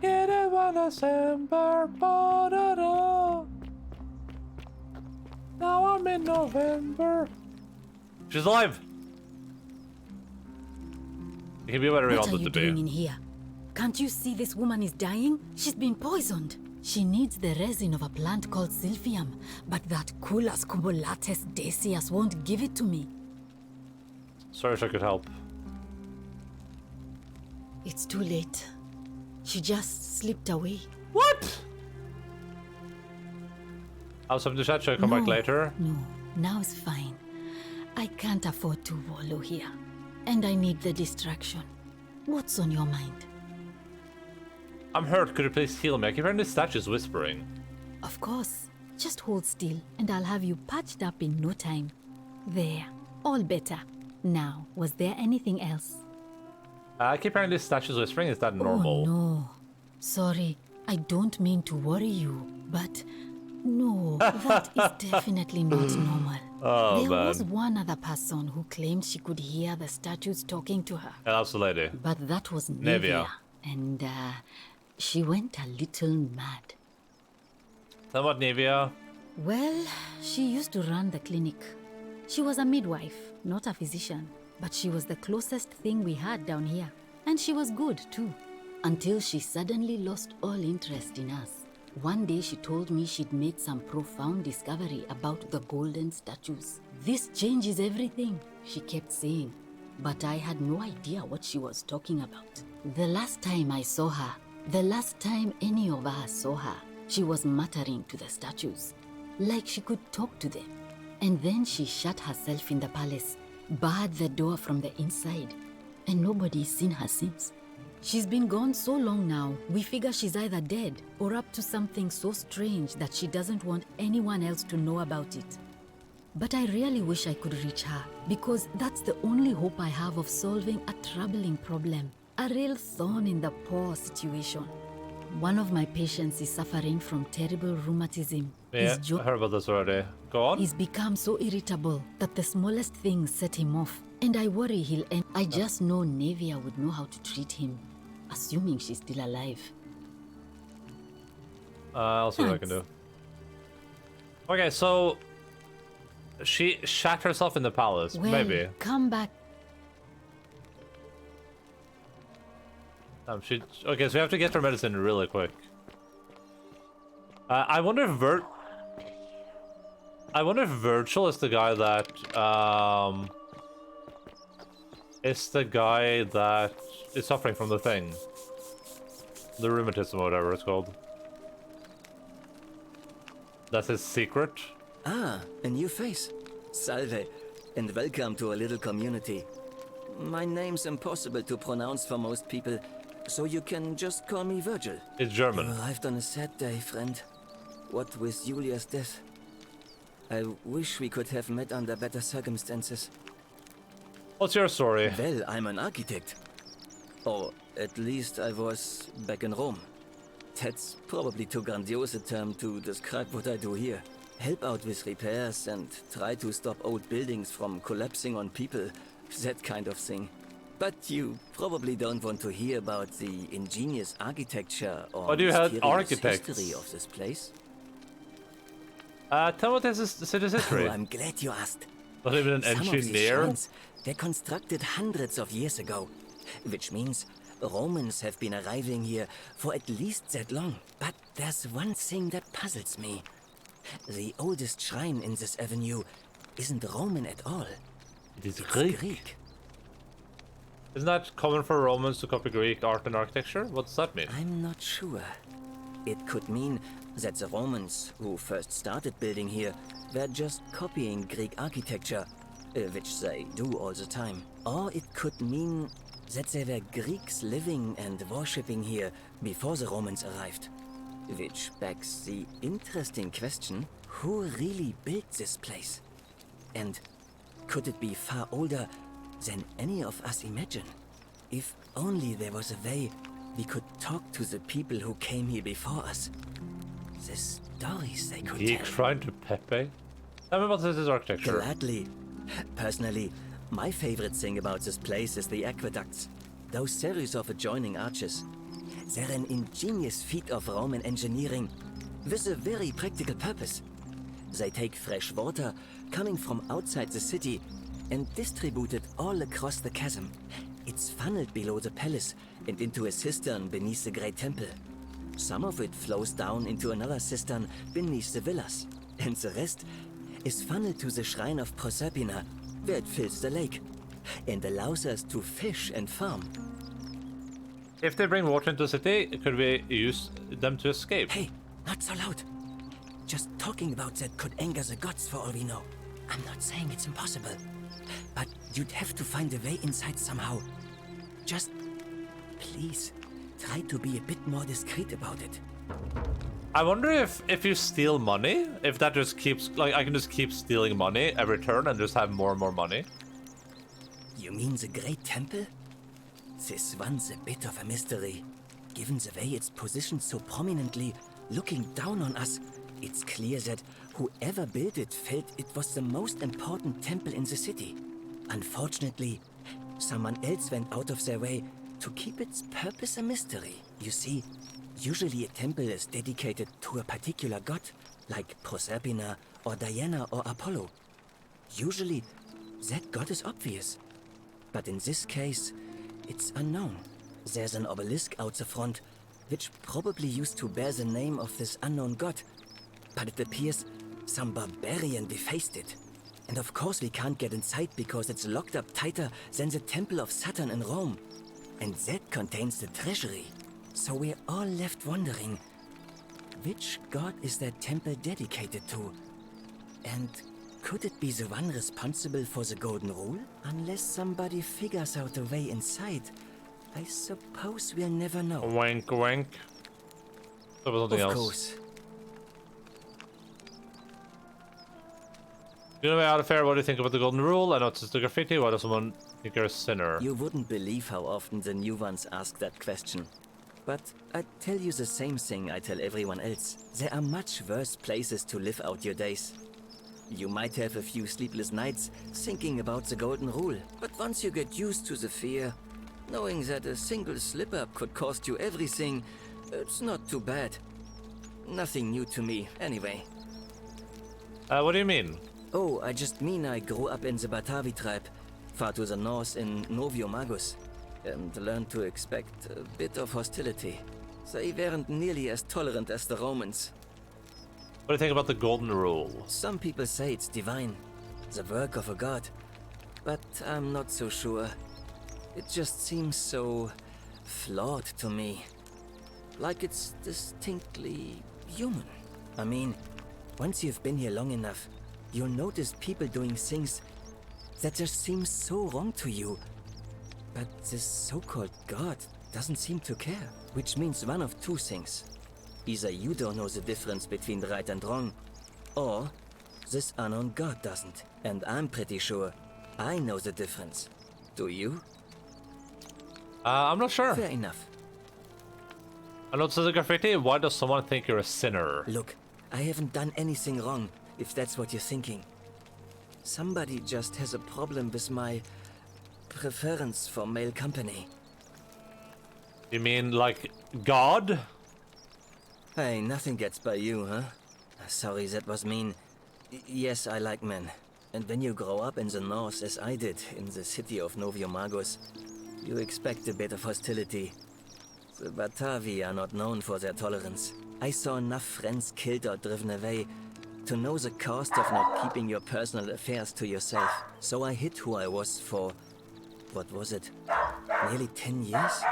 Get it one December. Ba da da. Now I'm in November. She's alive. It can be whatever you What want are it you to doing be. in here? Can't you see this woman is dying? She's been poisoned. She needs the resin of a plant called silphium, but that Culus cumulatus decius won't give it to me. Sorry if I could help. It's too late. She just slipped away. What? I'll have to chat. Should I come back later? No, now it's fine. I can't afford to wallow here. And I need the distraction. What's on your mind? I'm hurt. Could you please heal me? I keep hearing these statues whispering. Of course. Just hold still, and I'll have you patched up in no time. There. All better. Now, was there anything else? I keep hearing these statues whispering. Is that normal? Oh, no. Sorry, I don't mean to worry you, but no, that is definitely not normal. Oh, there man. was one other person who claimed she could hear the statues talking to her. Yeah, that's the lady. But that was Nevia. Nevia. And she went a little mad. Tell me about Nevia. Well, she used to run the clinic. She was a midwife, not a physician. But she was the closest thing we had down here. And she was good, too. Until she suddenly lost all interest in us. One day she told me she'd made some profound discovery about the golden statues. This changes everything, she kept saying. But I had no idea what she was talking about. The last time I saw her, the last time any of us saw her, she was muttering to the statues, like she could talk to them. And then she shut herself in the palace, barred the door from the inside, and nobody's seen her since. She's been gone so long now, we figure she's either dead or up to something so strange that she doesn't want anyone else to know about it. But I really wish I could reach her, because that's the only hope I have of solving a troubling problem, a real thorn in the paw situation. One of my patients is suffering from terrible rheumatism. Yeah, I heard about this already. Go on. He's become so irritable that the smallest things set him off. And I worry he'll end. I just know Nevia would know how to treat him, assuming she's still alive. I'll see what I can do. Okay, so she shat herself in the palace. Well, Maybe. come back. Okay, so we have to get her medicine really quick. I wonder if Virgil is the guy that is suffering from the thing, the rheumatism or whatever it's called. That's his secret. Ah, a new face. Salve, and welcome to a little community. My name's impossible to pronounce for most people, so you can just call me Virgil. It's German. You arrived on a sad day, friend. What with Julia's death? I wish we could have met under better circumstances. What's your story? Well, I'm an architect. Or at least I was back in Rome. That's probably too grandiose a term to describe what I do here. Help out with repairs and try to stop old buildings from collapsing on people. That kind of thing. But you probably don't want to hear about the ingenious architecture or Why do you have mysterious architects? history of this place. Tell me what this is, the city's history. Oh, I'm glad you asked. Not even an Some of these engineer? shrines were constructed hundreds of years ago, which means Romans have been arriving here for at least that long. But there's one thing that puzzles me. The oldest shrine in this avenue isn't Roman at all. It's Greek. Greek. Isn't that common for Romans to copy Greek art and architecture? What does that mean? I'm not sure. It could mean that the Romans, who first started building here, were just copying Greek architecture, which they do all the time. Or it could mean that there were Greeks living and worshipping here before the Romans arrived. Which begs the interesting question, who really built this place? And could it be far older than any of us imagine? If only there was a way we could talk to the people who came here before us. The stories they could Greek tell. shrine to Pepe? Tell me about this architecture. Gladly. Personally, my favorite thing about this place is the aqueducts. Those series of adjoining arches. They're an ingenious feat of Roman engineering with a very practical purpose. They take fresh water coming from outside the city and distribute it all across the chasm. It's funneled below the palace and into a cistern beneath the great temple. Some of it flows down into another cistern beneath the villas, and the rest is funneled to the shrine of Proserpina, where it fills the lake, and allows us to fish and farm. If they bring water into the city, could we use them to escape? Hey, not so loud. Just talking about that could anger the gods for all we know. I'm not saying it's impossible, but you'd have to find a way inside somehow. Just, please, try to be a bit more discreet about it. I wonder if you steal money, if that just keeps, like, I can just keep stealing money every turn and just have more and more money. You mean the Great Temple? This one's a bit of a mystery. Given the way it's positioned so prominently, looking down on us, it's clear that whoever built it felt it was the most important temple in the city. Unfortunately, someone else went out of their way to keep its purpose a mystery. You see, usually a temple is dedicated to a particular god, like Proserpina or Diana or Apollo. Usually, that god is obvious. But in this case, it's unknown. There's an obelisk out the front, which probably used to bear the name of this unknown god. But it appears some barbarian defaced it. And of course we can't get inside because it's locked up tighter than the Temple of Saturn in Rome. And that contains the treasury. So we're all left wondering, which god is that temple dedicated to? And could it be the one responsible for the Golden Rule? Unless somebody figures out a way inside, I suppose we'll never know. Wank, wank. That was something Of else. course. You know, out of fair, what do you think about the Golden Rule? I know it's just a graffiti. Why does someone think you're a sinner? You wouldn't believe how often the new ones ask that question. But I'd tell you the same thing I tell everyone else. There are much worse places to live out your days. You might have a few sleepless nights thinking about the Golden Rule, but once you get used to the fear, knowing that a single slip-up could cost you everything, it's not too bad. Nothing new to me, anyway. What do you mean? Oh, I just mean I grew up in the Batavi tribe, far to the north in Novio Magus, and learned to expect a bit of hostility. They weren't nearly as tolerant as the Romans. What do you think about the Golden Rule? Some people say it's divine, the work of a god, but I'm not so sure. It just seems so flawed to me. Like it's distinctly human. I mean, once you've been here long enough, you'll notice people doing things that just seem so wrong to you. But this so-called god doesn't seem to care, which means one of two things. Either you don't know the difference between right and wrong, or this unknown god doesn't. And I'm pretty sure I know the difference. Do you? I'm not sure. Fair enough. I know this is a graffiti. Why does someone think you're a sinner? Look, I haven't done anything wrong, if that's what you're thinking. Somebody just has a problem with my preference for male company. You mean like God? Hey, nothing gets by you, huh? Sorry, that was mean. Yes, I like men. And when you grow up in the north, as I did, in the city of Noviomagos, you expect a bit of hostility. The Batavi are not known for their tolerance. I saw enough friends killed or driven away to know the cost of not keeping your personal affairs to yourself. So I hid who I was for, what was it, nearly 10 years?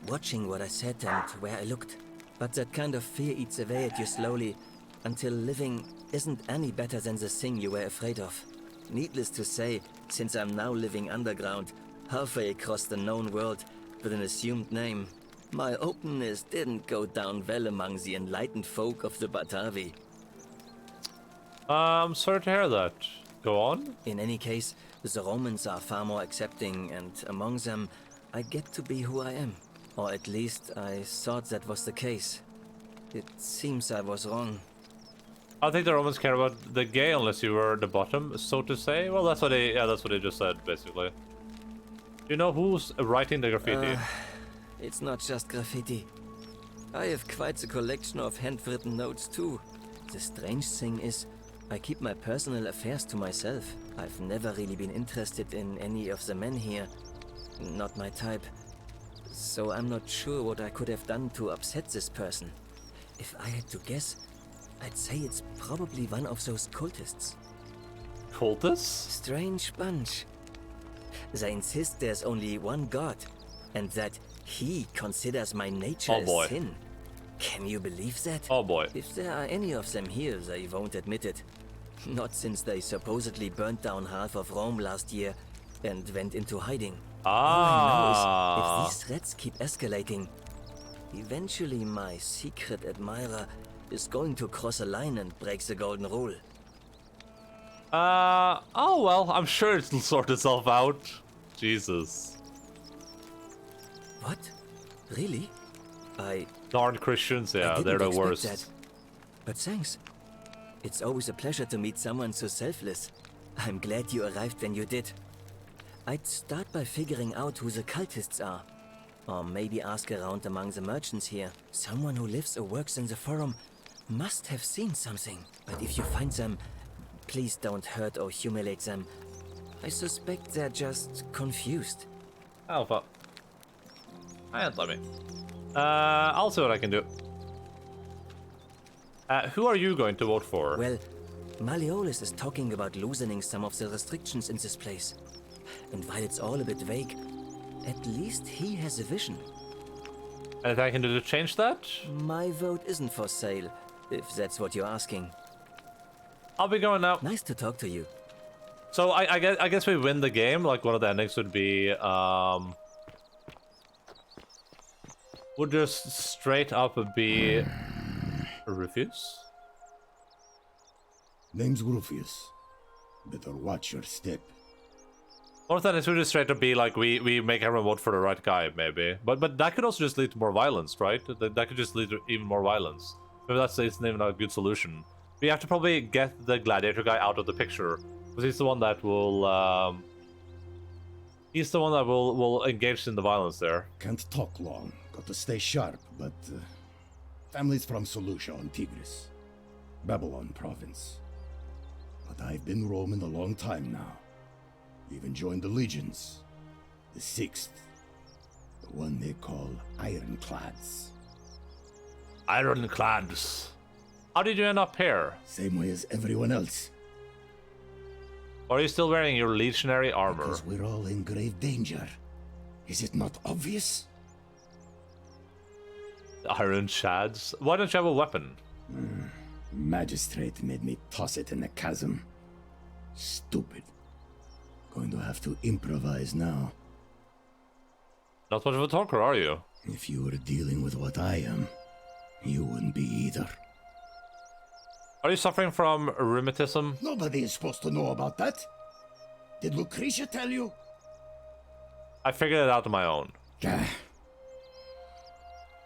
Watching what I said and where I looked. But that kind of fear eats away at you slowly, until living isn't any better than the thing you were afraid of. Needless to say, since I'm now living underground, halfway across the known world, with an assumed name, my openness didn't go down well among the enlightened folk of the Batavi. I'm sorry to hear that. Go on. In any case, the Romans are far more accepting, and among them, I get to be who I am. Or at least, I thought that was the case. It seems I was wrong. I think the Romans care about the gay unless you were the bottom, so to say. Well, that's what they just said, basically. Do you know who's writing the graffiti? It's not just graffiti. I have quite the collection of handwritten notes too. The strange thing is, I keep my personal affairs to myself. I've never really been interested in any of the men here. Not my type. So I'm not sure what I could have done to upset this person. If I had to guess, I'd say it's probably one of those cultists. Cultists? Strange bunch. They insist there's only one god, and that he considers my nature a sin. Can you believe that? Oh boy. If there are any of them here, they won't admit it. Not since they supposedly burnt down half of Rome last year and went into hiding. All I know is, if these threats keep escalating, eventually my secret admirer is going to cross a line and break the golden rule. Oh well, I'm sure it'll sort itself out. Jesus. What? Really? Darn Christians, yeah, they're the worst. That. But thanks. It's always a pleasure to meet someone so selfless. I'm glad you arrived when you did. I'd start by figuring out who the cultists are. Or maybe ask around among the merchants here. Someone who lives or works in the forum must have seen something. But if you find them, please don't hurt or humiliate them. I suspect they're just confused. Alpha. Let me. I'll see what I can do. Who are you going to vote for? Well, Malleolus is talking about loosening some of the restrictions in this place. And while it's all a bit vague, at least he has a vision. Anything I can do to change that? My vote isn't for sale, if that's what you're asking. I'll be going now. Nice to talk to you. So I guess we win the game. Like one of the endings would be would just straight up be Rufus. Name's Rufus. Better watch your step. One of the endings would just straight up be like we make everyone vote for the right guy, maybe. But that could also just lead to more violence, right? That could just lead to even more violence. Maybe that's not even a good solution. We have to probably get the gladiator guy out of the picture. Because he's the one that will, will engage in the violence there. Can't talk long. Got to stay sharp, but... family's from Seleucia on Tigris. Babylon province. But I've been roaming a long time now. Even joined the legions. The 6th. The one they call Ironclads. Ironclads. How did you end up here? Same way as everyone else. Or are you still wearing your legionary armor? Because we're all in grave danger. Is it not obvious? Iron Chads? Why don't you have a weapon? Magistrate made me toss it in the chasm. Stupid. Going to have to improvise now. Not much of a talker, are you? If you were dealing with what I am, you wouldn't be either. Are you suffering from rheumatism? Nobody is supposed to know about that. Did Lucretia tell you? I figured it out on my own.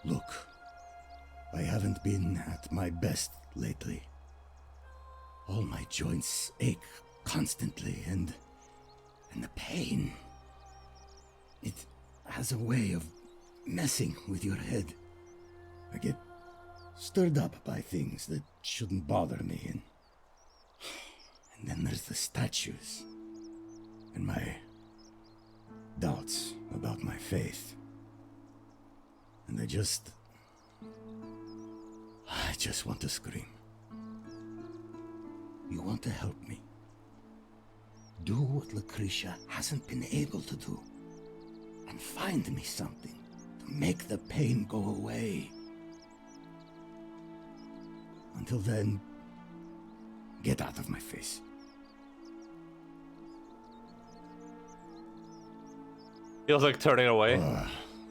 Look, I haven't been at my best lately. All my joints ache constantly, and the pain. It has a way of messing with your head. I get stirred up by things that shouldn't bother me, and then there's the statues, and my doubts about my faith. And I just want to scream. You want to help me? Do what Lucretia hasn't been able to do, and find me something to make the pain go away. Until then, get out of my face. Feels like turning away.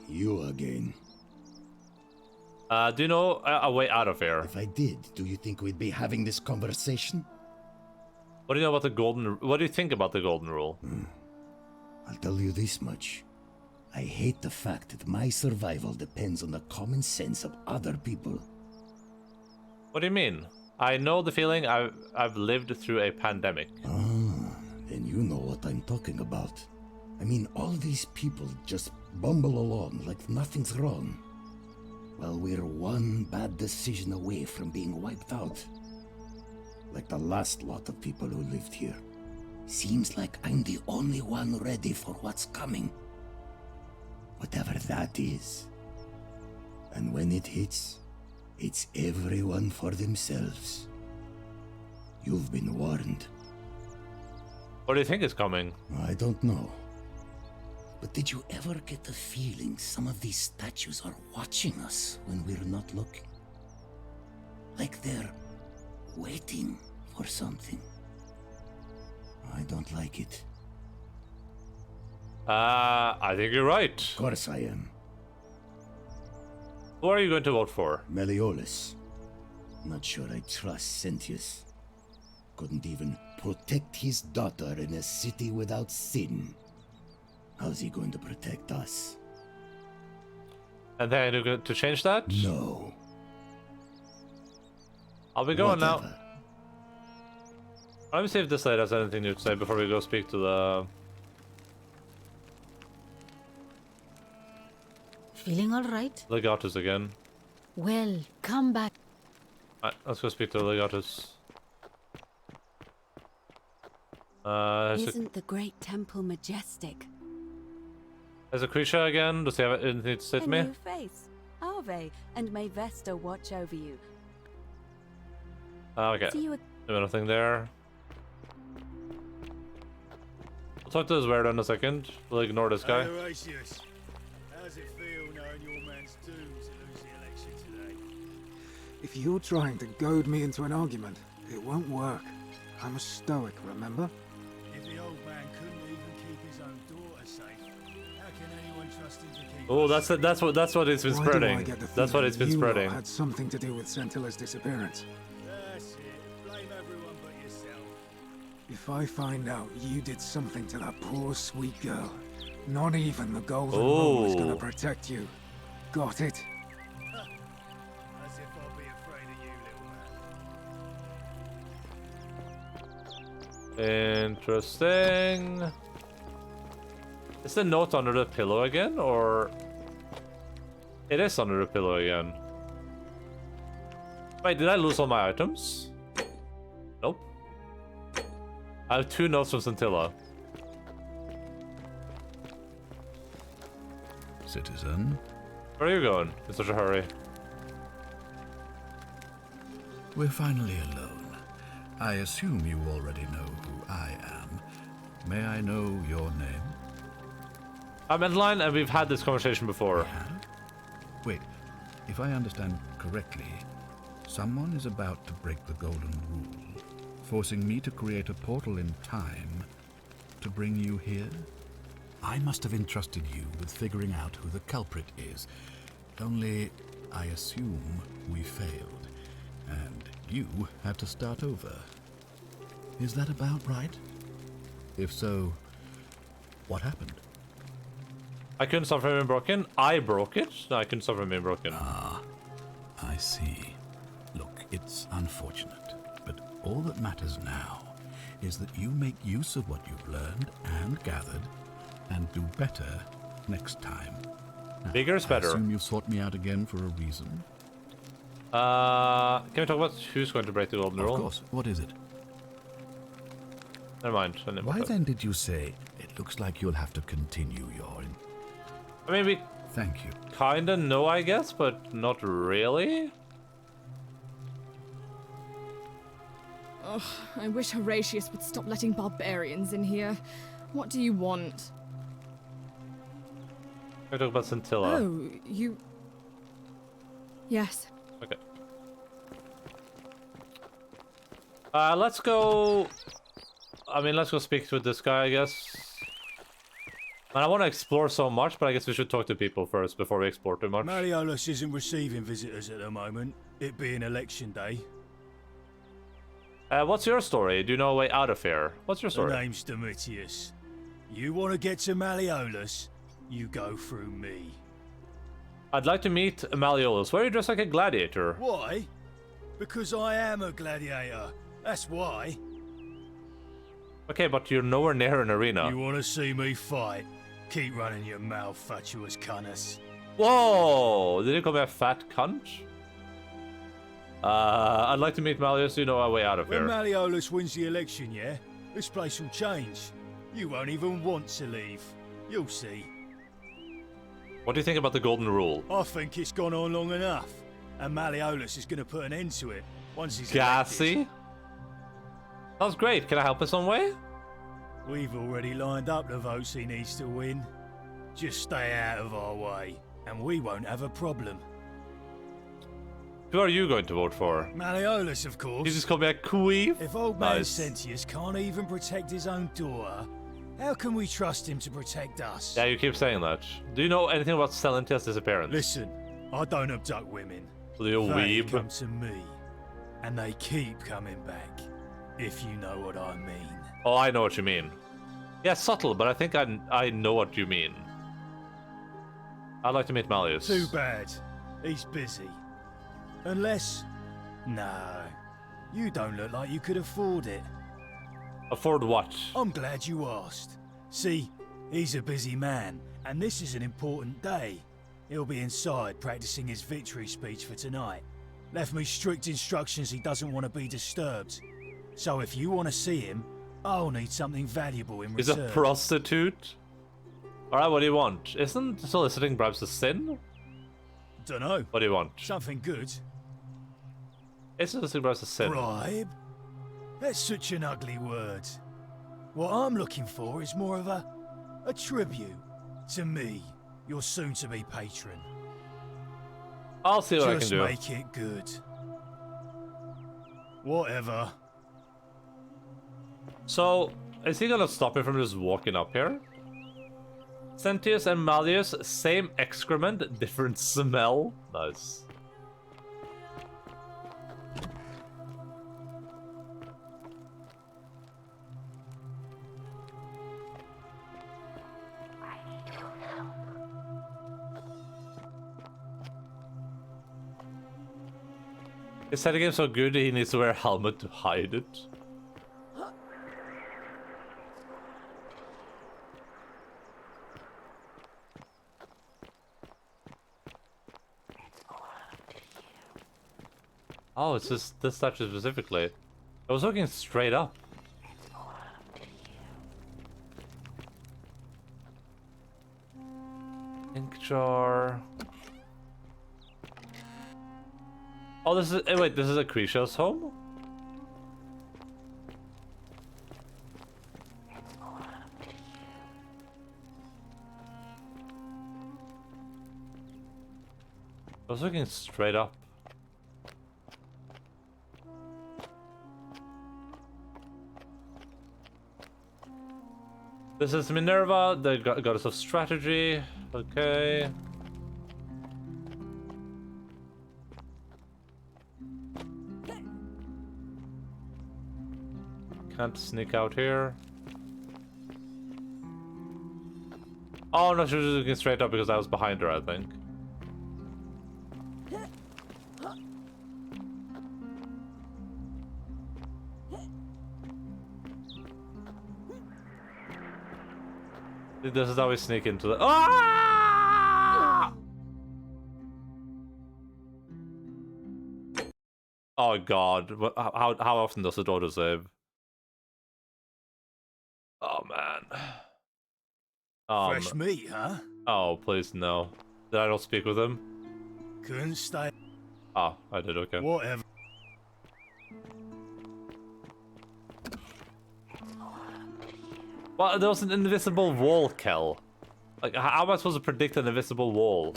You again. Do you know a way out of here? If I did, do you think we'd be having this conversation? What do you know about the golden? What do you think about the golden rule? I'll tell you this much. I hate the fact that my survival depends on the common sense of other people. What do you mean? I know the feeling. I've lived through a pandemic. Then you know what I'm talking about. I mean, all these people just bumble along like nothing's wrong. Well, we're one bad decision away from being wiped out. Like the last lot of people who lived here. Seems like I'm the only one ready for what's coming. Whatever that is. And when it hits, it's everyone for themselves. You've been warned. What do you think is coming? I don't know. But did you ever get the feeling some of these statues are watching us when we're not looking? Like they're waiting for something. I don't like it. I think you're right. Of course I am. Who are you going to vote for? Meliodas. Not sure I trust Sentius. Couldn't even protect his daughter in a city without sin. How's he going to protect us? And then you're going to change that? No. I'll be going Whatever. now. Let me see if this lady has anything new to say before we go speak to the... Feeling all right? Legatus again. Well, come back. Alright, let's go speak to the Legatus. Isn't the great temple majestic? There's a creature again. Does he have anything to say to me? A new face. Ave, and may Vesta watch over you. Okay. See you Nothing there. We'll talk to this weirdo in a second. We'll ignore this guy. Hey, Horatius. How's it feel knowing your man's doomed to lose the election today? If you're trying to goad me into an argument, it won't work. I'm a stoic, remember? If the old man couldn't even keep his own daughter safe, how can anyone trust him to keep Oh, us safe? that's what it's been Why do I spreading. get the That's what feeling it's been you lot spreading. had something to do with Centilla's disappearance. That's it. Blame everyone but yourself. If I find out you did something to that poor sweet girl, not even the Golden Rule is gonna protect you. Got it? As if I'll be afraid of you, little man. Interesting. Is the note under the pillow again, or it is under the pillow again? Wait, did I lose all my items? Nope. I have 2 notes from Scintilla. Citizen, Where are you going in such a hurry? we're finally alone. I assume you already know who I am. May I know your name? I'm Endaline, and we've had this conversation before. Wait, if I understand correctly, someone is about to break the Golden Rule, forcing me to create a portal in time to bring you here? I must have entrusted you with figuring out who the culprit is. Only, I assume we failed, and you had to start over. Is that about right? If so, what happened? I couldn't stop from being broken. I broke it. No, I couldn't stop from being broken. Ah, I see. Look, it's unfortunate, but all that matters now is that you make use of what you've learned and gathered and do better next time. Now, Bigger is better. I assume you sought me out again for a reason? Can we talk about who's going to break the golden rule? Of course. What is it? Never mind. Why then did you say it looks like you'll have to continue your... I mean, we Thank you. kinda know, I guess, but not really. Ugh, I wish Horatius would stop letting barbarians in here. What do you want? Can we talk about Scintilla? Oh, you... Yes. Okay. Let's go... I mean, let's go speak with this guy, I guess. And I want to explore so much, but I guess we should talk to people first before we explore too much. Malleolus isn't receiving visitors at the moment, it being election day. What's your story? Do you know a way out of here? What's your story? The name's Domitius. You want to get to Malleolus, you go through me. I'd like to meet Malleolus. Why are you dressed like a gladiator? Why? Because I am a gladiator. That's why. Okay, but you're nowhere near an arena. You want to see me fight? Keep running your mouth, fatuous cunnis. Whoa! Did you call me a fat cunt? I'd like to meet Malleus. You know our way out of When here. Malleolus wins the election, yeah? This place will change. You won't even want to leave. You'll see. What do you think about the golden rule? I think it's gone on long enough. And Malleolus is going to put an end to it once he's Gassy? elected. Sounds great. Can I help in some way? We've already lined up the votes he needs to win. Just stay out of our way, and we won't have a problem. Who are you going to vote for? Malleolus, of course. You just called me a queef? If old man Nice. Sentius can't even protect his own daughter, how can we trust him to protect us? Yeah, you keep saying that. Do you know anything about Silentia's disappearance? Listen, I don't abduct women. You They weeb. come to me, and they keep coming back, if you know what I mean. Oh, I know what you mean. Yeah, subtle, but I think I know what you mean. I'd like to meet Malleus. Too bad. He's busy. Unless... No. You don't look like you could afford it. Afford what? I'm glad you asked. See, he's a busy man, and this is an important day. He'll be inside practicing his victory speech for tonight. Left me strict instructions he doesn't want to be disturbed. So if you want to see him, I'll need something valuable in He's return. a prostitute? Alright, what do you want? Isn't soliciting bribes a sin? Dunno. What do you want? Something good. Is soliciting bribes a sin? Bribe? That's such an ugly word. What I'm looking for is more of a tribute to me, your soon-to-be patron. I'll see what I can Just do. make it good. Whatever. So, is he gonna stop me from just walking up here? Sentius and Malleus, same excrement, different smell. Nice. His setting game so good he needs to wear a helmet to hide it. Oh, it's just this statue specifically. I was looking straight up. Ink jar. Oh, this is. Wait, this is Acrisia's home? I was looking straight up. This is Minerva, the goddess of strategy. Okay. Can't sneak out here. Oh no, she was just looking straight up because I was behind her, I think. This is how we sneak into the. Ah! Oh god, how often does it autosave? Oh man. Fresh meat, huh? Oh, please no. Did I not speak with him? Couldn't stay. Oh, I did, okay. Whatever. Well, there was an invisible wall, Kel. Like, how am I supposed to predict an invisible wall?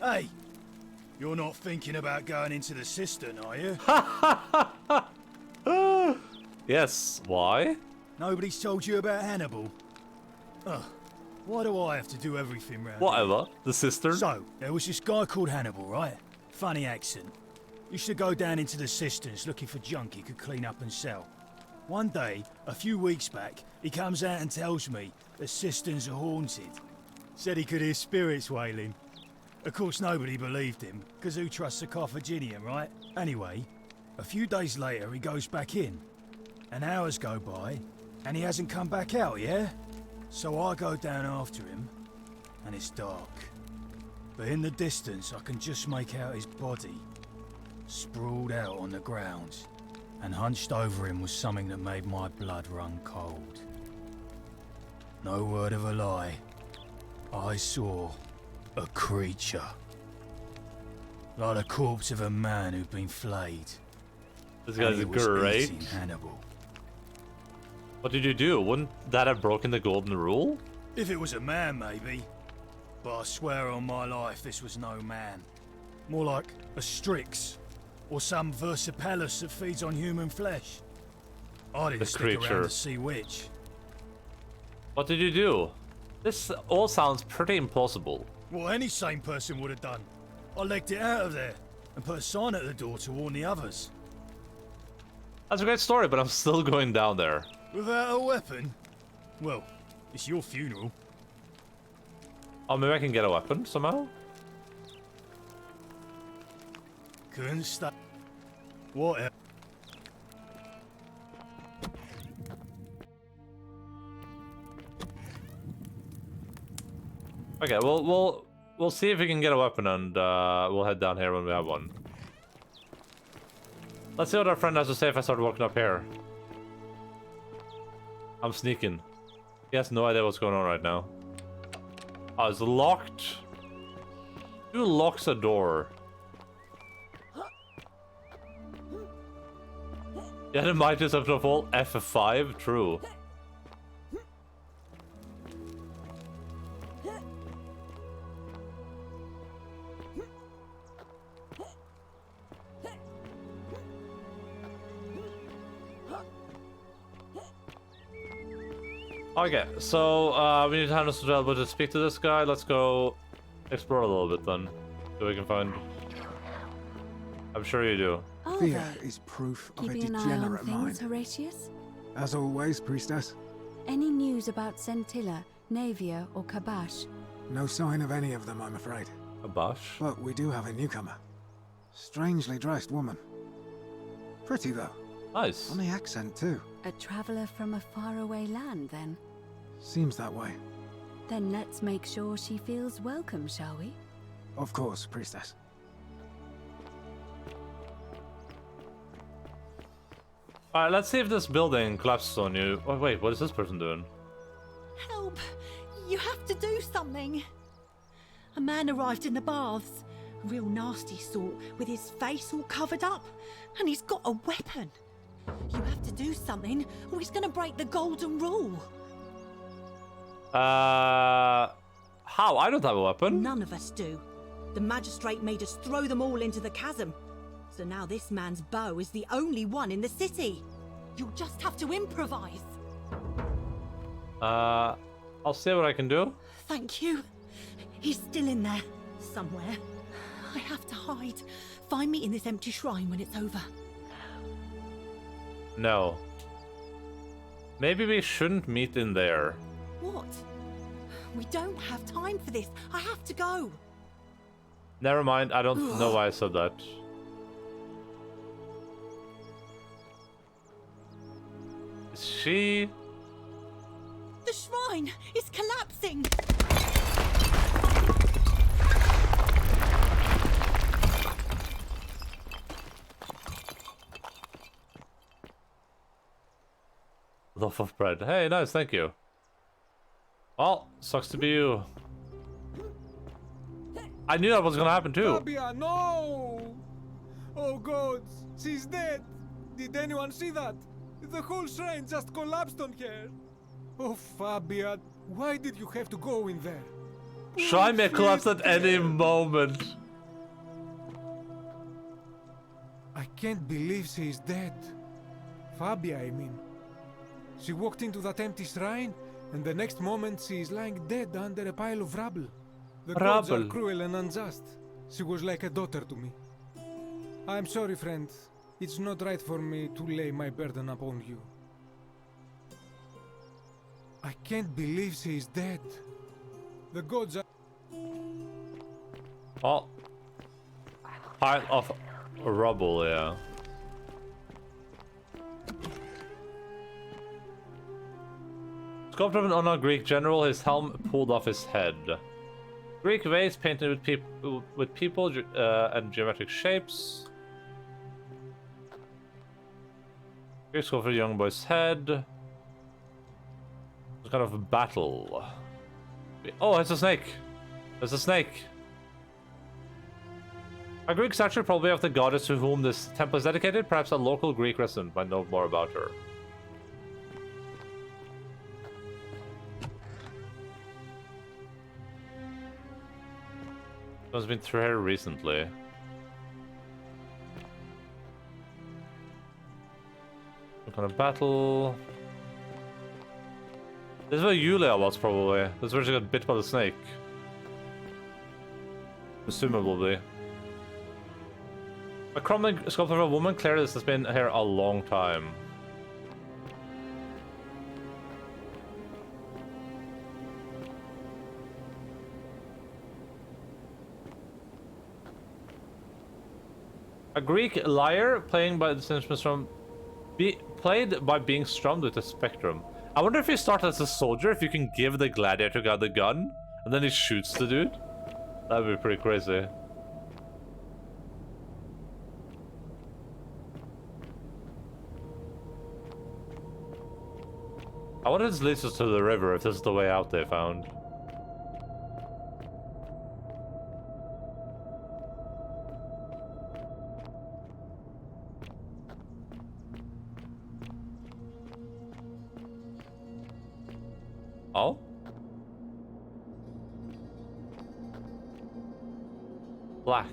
Hey! You're not thinking about going into the cistern, are you? Yes, why? Nobody's told you about Hannibal? Ugh. Why do I have to do everything round Whatever. here? The cistern? So, there was this guy called Hannibal, right? Funny accent. Used to go down into the cisterns looking for junk he could clean up and sell. One day, a few weeks back, he comes out and tells me the cisterns are haunted. Said he could hear spirits wailing. Of course, nobody believed him, because who trusts a Carthaginian, right? Anyway, a few days later, he goes back in. And hours go by, and he hasn't come back out, yeah? So I go down after him, and it's dark. But in the distance, I can just make out his body, sprawled out on the ground. And hunched over him was something that made my blood run cold. No word of a lie. I saw a creature. Like the corpse of a man who'd been flayed. This guy's great. Hannibal. What did you do? Wouldn't that have broken the golden rule? If it was a man, maybe. But I swear on my life this was no man. More like a Strix. Or some Versipelus that feeds on human flesh. I didn't stick around to see which. What did you do? This all sounds pretty implausible. What any sane person would have done. I legged it out of there and put a sign at the door to warn the others. That's a great story, but I'm still going down there. Without a weapon? Well, it's your funeral. Oh, maybe I can get a weapon somehow? Couldn't stop. Whatever. Okay, we'll see if we can get a weapon, and we'll head down here when we have one. Let's see what our friend has to say if I start walking up here. I'm sneaking. He has no idea what's going on right now. Oh, it's locked. Who locks a door? Yeah, the might is up to fall. F5, true. Okay, so we need time to be able to speak to this guy. Let's go explore a little bit then. So we can find. I'm sure you do. Fear is proof of a Keeping an eye on degenerate mind. things, Horatius? As always, priestess. Any news about Scintilla, Navia, or Kabash? No sign of any of them, I'm afraid. Kabash? But we do have a newcomer. Strangely dressed woman. Pretty, though. Nice. Funny accent, too. A traveler from a faraway land, then? Seems that way. Then let's make sure she feels welcome, shall we? Of course, priestess. Alright, let's see if this building collapses on you. Oh, wait, what is this person doing? Help! You have to do something! A man arrived in the baths. A real nasty sort, with his face all covered up. And he's got a weapon. You have to do something, or he's gonna break the golden rule. How? I don't have a weapon. None of us do. The magistrate made us throw them all into the chasm. So now this man's bow is the only one in the city. You'll just have to improvise. I'll see what I can do. Thank you. He's still in there, somewhere. I have to hide. Find me in this empty shrine when it's over. No. Maybe we shouldn't meet in there. What? We don't have time for this. I have to go. Never mind, I don't know why I said that. Is she... The shrine is collapsing. loaf of bread. Hey, nice, thank you. Well, sucks to be you. I knew that was gonna happen too. Fabia, no! Oh gods, she's dead! Did anyone see that? The whole shrine just collapsed on her. Oh, Fabia, why did you have to go in there? Shrine may collapse at any moment. I can't believe she is dead. Fabia, I mean. She walked into that empty shrine, and the next moment she is lying dead under a pile of rubble. The gods are cruel and unjust. She was like a daughter to me. I'm sorry, friend. It's not right for me to lay my burden upon you. I can't believe she is dead. The gods are... Oh. Pile of rubble, yeah. Sculpture of an unknown Greek general, his helm pulled off his head. Greek vase painted with people and geometric shapes. Greek sculpture, young boy's head. Some kind of a battle. Oh, it's a snake. It's a snake. A Greek statue, probably of the goddess to whom this temple is dedicated. Perhaps a local Greek resident might know more about her. Someone's been through here recently. Some kind of battle. This is where Yulia was, probably. This is where she got bit by the snake. Presumably. A crumbling sculpture of a woman. Clearly this has been here a long time. A Greek lyre played by being strummed with a spectrum. I wonder if you start as a soldier, if you can give the gladiator guy the gun, and then he shoots the dude. That'd be pretty crazy. I wonder if this leads us to the river, if this is the way out they found. Oh? Black.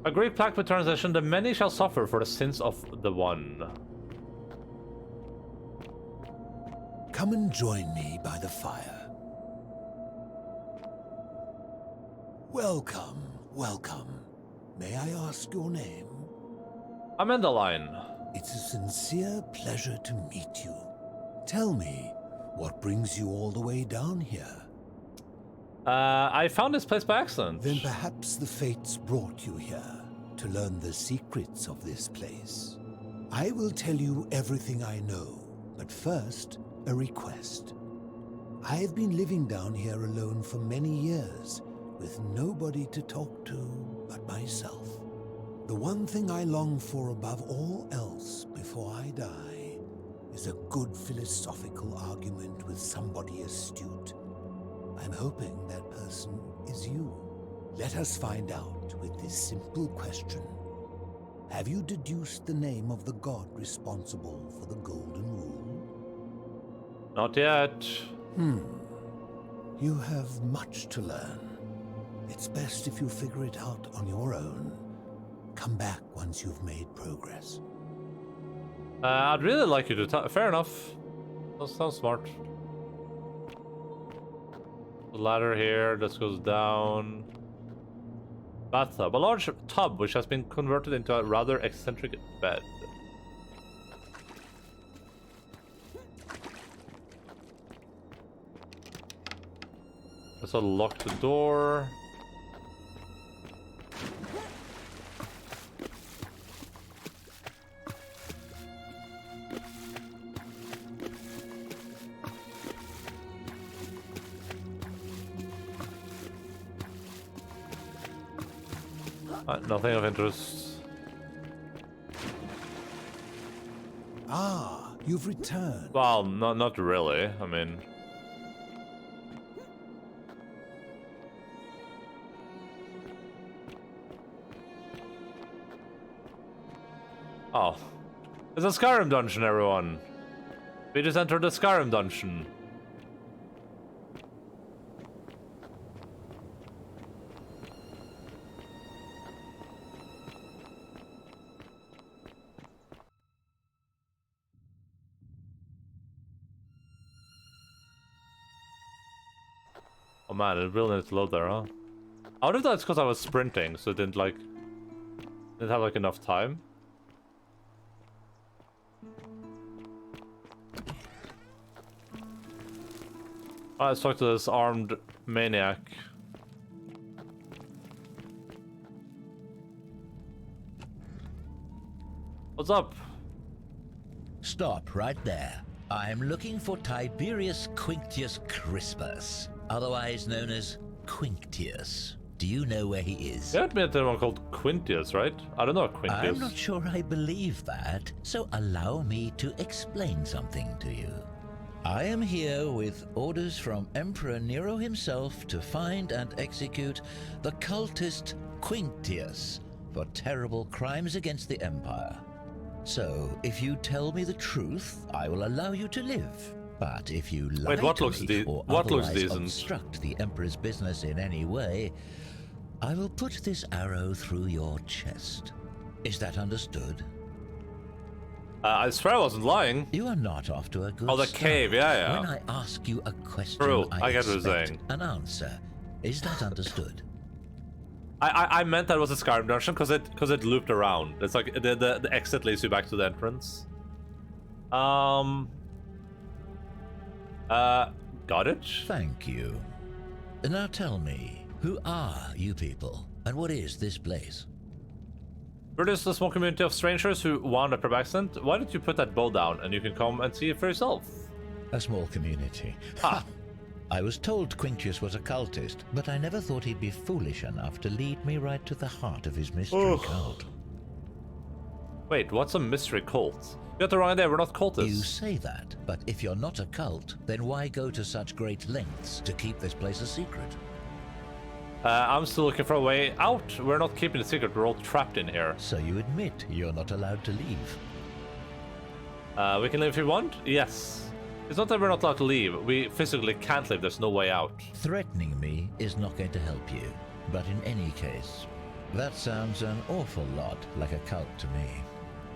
A great plaque with translation, the many shall suffer for the sins of the one. Come and join me by the fire. Welcome, welcome. May I ask your name? I'm Endaline. It's a sincere pleasure to meet you. Tell me, what brings you all the way down here? I found this place by accident. Then perhaps the fates brought you here to learn the secrets of this place. I will tell you everything I know, but first, a request. I have been living down here alone for many years, with nobody to talk to but myself. The one thing I long for above all else before I die is a good philosophical argument with somebody astute. I'm hoping that person is you. Let us find out with this simple question. Have you deduced the name of the god responsible for the Golden Rule? Not yet. You have much to learn. It's best if you figure it out on your own. Come back once you've made progress. I'd really like you to fair enough. That sounds smart. The ladder here, this goes down. Bathtub. A large tub which has been converted into a rather eccentric bed. Let's unlock the door. Nothing of interest. Ah, You've returned. Well, not really. I mean... Oh. It's a Skyrim dungeon, everyone. We just entered the Skyrim dungeon. Oh man, it really needed to load there, huh? I wonder if that's because I was sprinting, so it didn't have like enough time. Alright, let's talk to this armed maniac. What's up? Stop right there. I'm looking for Tiberius Quinctius Crispus, otherwise known as Quinctius. Do you know where he is? You haven't met anyone called Quintius, right? I don't know Quintius. I'm not sure I believe that, so allow me to explain something to you. I am here with orders from Emperor Nero himself to find and execute the cultist Quinctius for terrible crimes against the Empire. So, if you tell me the truth, I will allow you to live. But if you lie to me or otherwise obstruct the Emperor's business in any way, I will put this arrow through your chest. Is that understood? I swear I wasn't lying. You are not off to a good Oh, the start. cave, yeah. When I ask you a question, True, I get what you're expect saying. an answer. Is that understood? I meant that was a Skyrim dungeon because it looped around. It's like the exit leads you back to the entrance. Got it? Thank you. Now tell me, who are you people, and what is this place? We're just a small community of strangers who wound up by accident. Why don't you put that bow down and you can come and see it for yourself? A small community. Ha! I was told Quinctius was a cultist, but I never thought he'd be foolish enough to lead me right to the heart of his mystery cult. Wait, what's a mystery cult? You got the wrong idea, we're not cultists. You say that, but if you're not a cult, then why go to such great lengths to keep this place a secret? I'm still looking for a way out. We're not keeping it secret, we're all trapped in here. So you admit you're not allowed to leave? We can leave if we want? Yes. It's not that we're not allowed to leave. We physically can't leave, there's no way out. Threatening me is not going to help you. But in any case, that sounds an awful lot like a cult to me.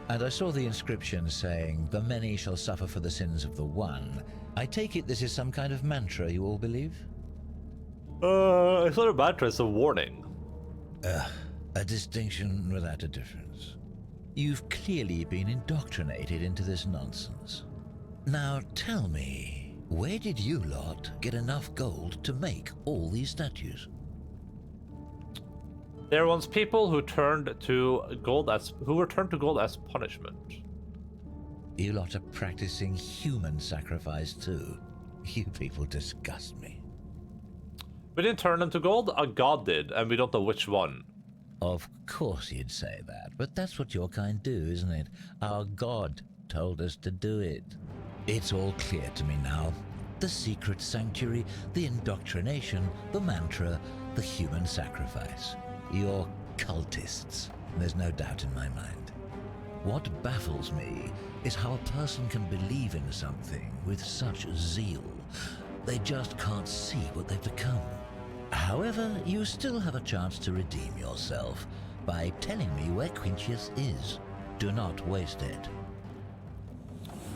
And I saw the inscription saying, "The many shall suffer for the sins of the one." I take it this is some kind of mantra you all believe? It's not a mantra, it's a warning. A distinction without a difference. You've clearly been indoctrinated into this nonsense. Now tell me, where did you lot get enough gold to make all these statues? There were once people who turned to gold as punishment. You lot are practicing human sacrifice too. You people disgust me. We didn't turn them to gold, a god did, and we don't know which one. Of course you'd say that, but that's what your kind do, isn't it? Our god told us to do it. It's all clear to me now. The secret sanctuary, the indoctrination, the mantra, the human sacrifice. You're cultists, there's no doubt in my mind. What baffles me is how a person can believe in something with such zeal. They just can't see what they've become. However, you still have a chance to redeem yourself by telling me where Quinctius is. Do not waste it.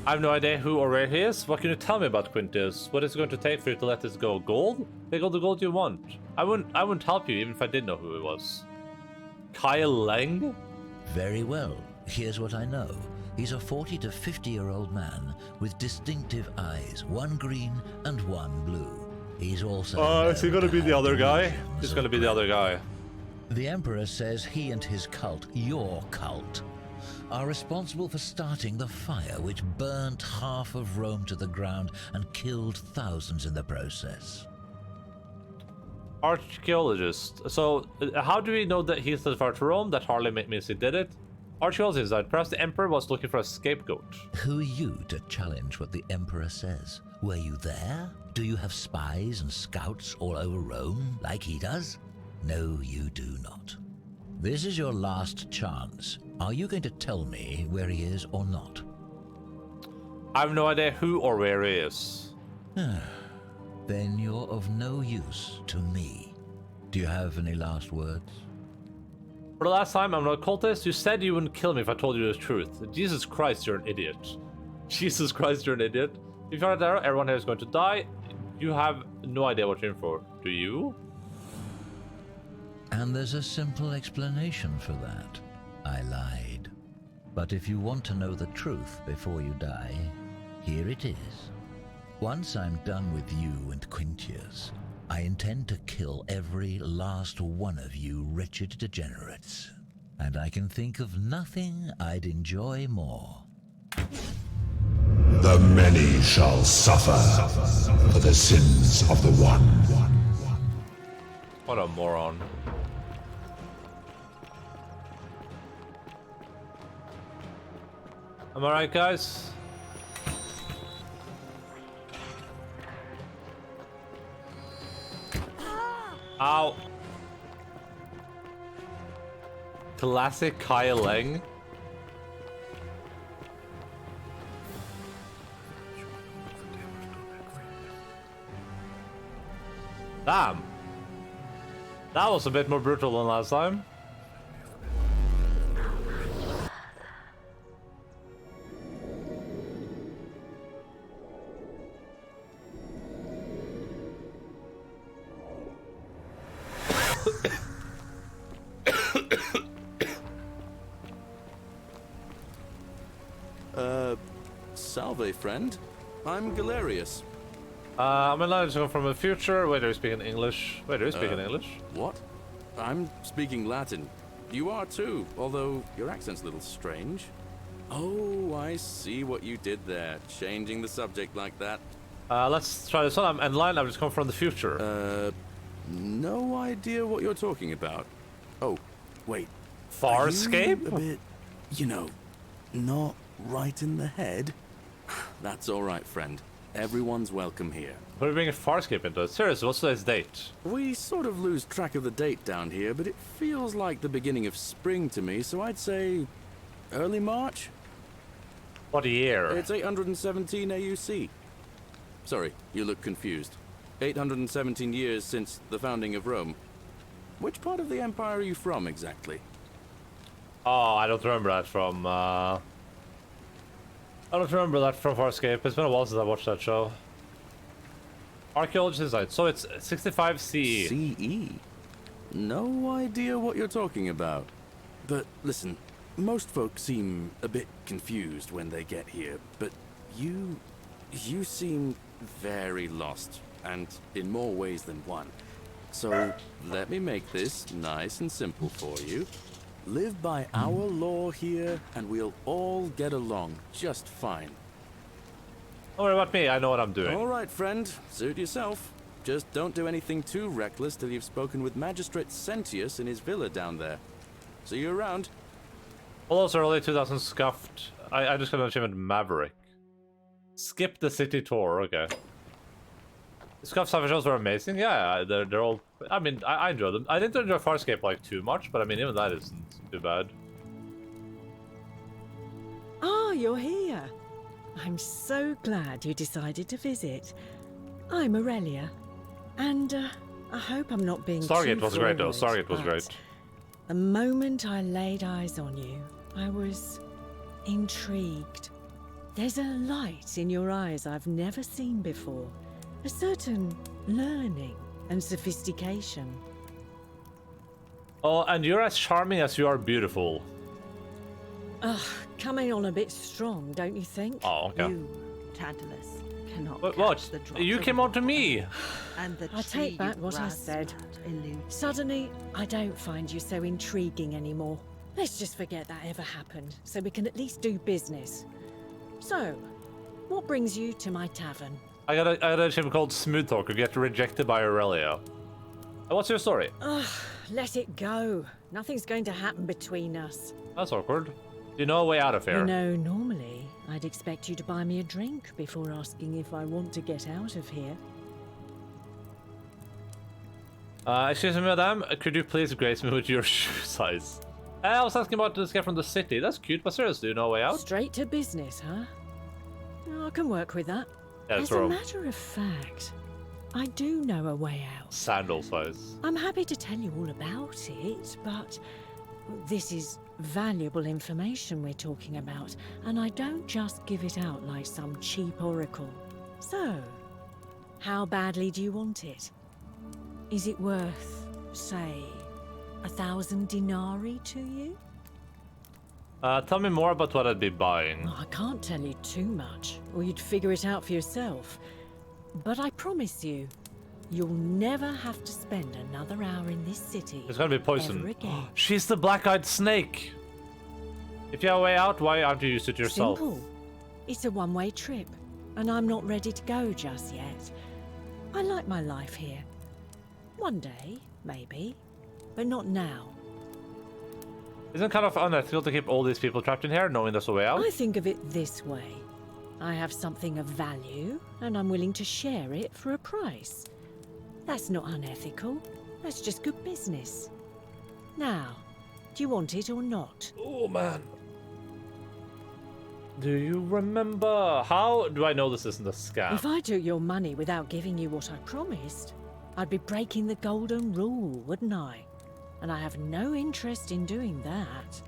I have no idea who or where he is. What can you tell me about Quintius? What is it going to take for you to let this go? Gold? Take all the gold you want. I wouldn't help you even if I did know who he was. Kyle Lang? Very well. Here's what I know. He's a 40 to 50-year-old man with distinctive eyes, one green and one blue. He's also is he gonna be the other guy? He's gonna be the other guy. The Emperor says he and his cult, your cult, are responsible for starting the fire which burnt half of Rome to the ground and killed thousands in the process. Archaeologist. So, how do we know that he set fire to Rome? That hardly means he did it. Archie is that perhaps the Emperor was looking for a scapegoat. Who are you to challenge what the Emperor says? Were you there? Do you have spies and scouts all over Rome, like he does? No, you do not. This is your last chance. Are you going to tell me where he is or not? I have no idea who or where he is. Then you're of no use to me. Do you have any last words? For the last time, I'm not a cultist. You said you wouldn't kill me if I told you the truth. Jesus Christ, you're an idiot. Jesus Christ, you're an idiot. If you're not there, everyone here is going to die. You have no idea what you're in for. Do you? And there's a simple explanation for that. I lied. But if you want to know the truth before you die, here it is. Once I'm done with you and Quintius, I intend to kill every last one of you wretched degenerates. And I can think of nothing I'd enjoy more. The many shall suffer for the sins of the one. What a moron. Am I right, guys? Ow. Classic Kai Leng. Damn. That was a bit more brutal than last time. Salve, friend. I'm Galerius. I'm allowed to come from the future. Wait, are you speaking English? Wait, are you speaking English? What? I'm speaking Latin. You are too, although your accent's a little strange. Oh, I see what you did there, changing the subject like that. Let's try this one. I'm Endaline. I've just come from the future. No idea what you're talking about. Oh, wait. Farscape? A bit, you know, not right in the head. That's all right, friend. Everyone's welcome here. What are we bringing Farscape into it? Seriously, what's today's date? We sort of lose track of the date down here, but it feels like the beginning of spring to me, so I'd say early March? What year? It's 817 AUC. Sorry, you look confused. 817 years since the founding of Rome. Which part of the Empire are you from, exactly? Oh, I don't remember that from, I don't remember that from Farscape. It's been a while since I watched that show. Archaeologist Insight. So it's 65 CE. CE? No idea what you're talking about. But listen, most folks seem a bit confused when they get here, but you seem very lost, and in more ways than one. So let me make this nice and simple for you. Live by our law here, and we'll all get along just fine. Don't worry about me, I know what I'm doing. All right, friend. Suit yourself. Just don't do anything too reckless till you've spoken with Magistrate Sentius in his villa down there. See you around. Well, also early 2000 scuffed. I just got an achievement Maverick. Skip the city tour, okay. The Scuffed Savage shows were amazing. Yeah, they're all... I mean, I enjoy them. I didn't enjoy Farscape like too much, but I mean, even that isn't too bad. Ah, you're here. I'm so glad you decided to visit. I'm Aurelia, and I hope I'm not being Stargate too was great, though. forward, Stargate was but great. The moment I laid eyes on you, I was intrigued. There's a light in your eyes I've never seen before. A certain learning and sophistication. Oh, and you're as charming as you are beautiful. Ugh, coming on a bit strong, don't you think? Oh, okay. You, Tantalus, cannot What? catch the drop You of came on to me! And the I take back what I grass said. eludes. Suddenly, I don't find you so intriguing anymore. Let's just forget that ever happened, so we can at least do business. So, what brings you to my tavern? I got an achievement called Smooth Talker, get rejected by Aurelia. What's your story? Ugh, let it go. Nothing's going to happen between us. That's awkward. Do you know a way out of here? You know, normally I'd expect you to buy me a drink before asking if I want to get out of here. Excuse me, madame. Could you please grace me with your shoe size? I was asking about this guy from the city. That's cute, but seriously, do you know a way out? Straight to business, huh? Oh, I can work with that. Yeah, As a matter of fact, I do know a way out. Sandal size. I'm happy to tell you all about it, but this is valuable information we're talking about, and I don't just give it out like some cheap oracle. So, how badly do you want it? Is it worth, say, 1,000 denarii to you? Tell me more about what I'd be buying. Oh, I can't tell you too much, or you'd figure it out for yourself. But I promise you, you'll never have to spend another hour in this city. It's gonna be poison. Ever again. She's the black-eyed snake. If you have a way out, why aren't you used it yourself? Simple. It's a one-way trip, and I'm not ready to go just yet. I like my life here. One day, maybe, but not now. Isn't it kind of unethical to keep all these people trapped in here, knowing there's a way out? I think of it this way. I have something of value, and I'm willing to share it for a price. That's not unethical. That's just good business. Now, do you want it or not? Oh, man. Do you remember? How do I know this isn't a scam? If I took your money without giving you what I promised, I'd be breaking the golden rule, wouldn't I? And I have no interest in doing that.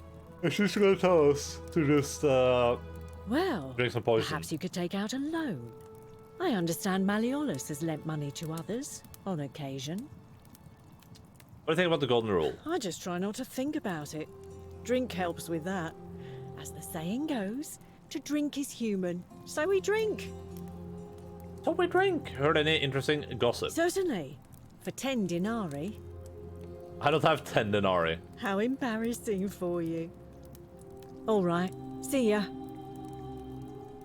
She's gonna tell us to just, Well, drink some poison. perhaps you could take out a loan. I understand Malleolus has lent money to others, on occasion. What do you think about the golden rule? I just try not to think about it. Drink helps with that. As the saying goes, to drink is human, so we drink. So we drink. Heard any interesting gossip? Certainly. For 10 denarii. I don't have 10 denarii. How embarrassing for you. All right, see ya.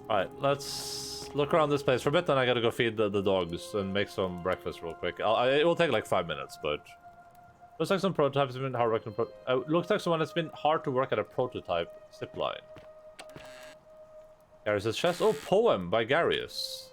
Alright, let's look around this place for a bit, then I gotta go feed the dogs and make some breakfast real quick. It will take like 5 minutes, but... Looks like some prototypes have been hard working. Looks like someone has been hard to work at a prototype zipline. Garius' chest. Oh, poem by Garius.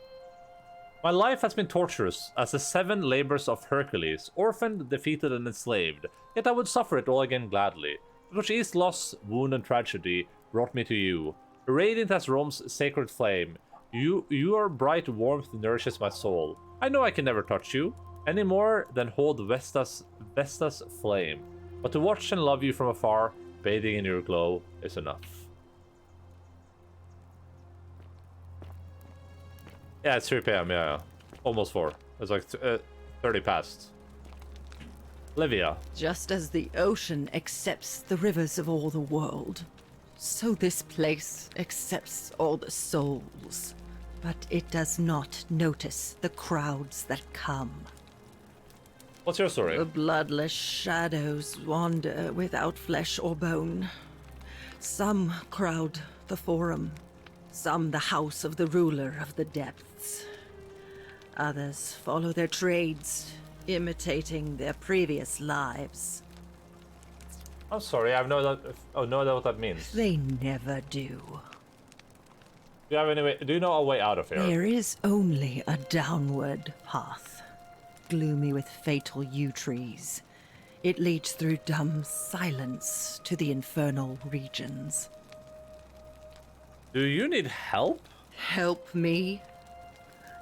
My life has been torturous as the 7 labors of Hercules, orphaned, defeated, and enslaved. Yet I would suffer it all again gladly, because each loss, wound, and tragedy brought me to you. Radiant as Rome's sacred flame, your bright warmth nourishes my soul. I know I can never touch you, any more than hold Vesta's flame. But to watch and love you from afar, bathing in your glow, is enough. Yeah, it's 3 p.m, yeah. Almost 4. It's like 30 past. Livia. Just as the ocean accepts the rivers of all the world, so this place accepts all the souls. But it does not notice the crowds that come. What's your story? The bloodless shadows wander without flesh or bone. Some crowd the forum, some the house of the ruler of the depths. Others follow their trades, imitating their previous lives. I'm sorry, I have no idea what that means. They never do. Do you have any way? Do you know a way out of here? There is only a downward path, gloomy with fatal yew trees. It leads through dumb silence to the infernal regions. Do you need help? Help me?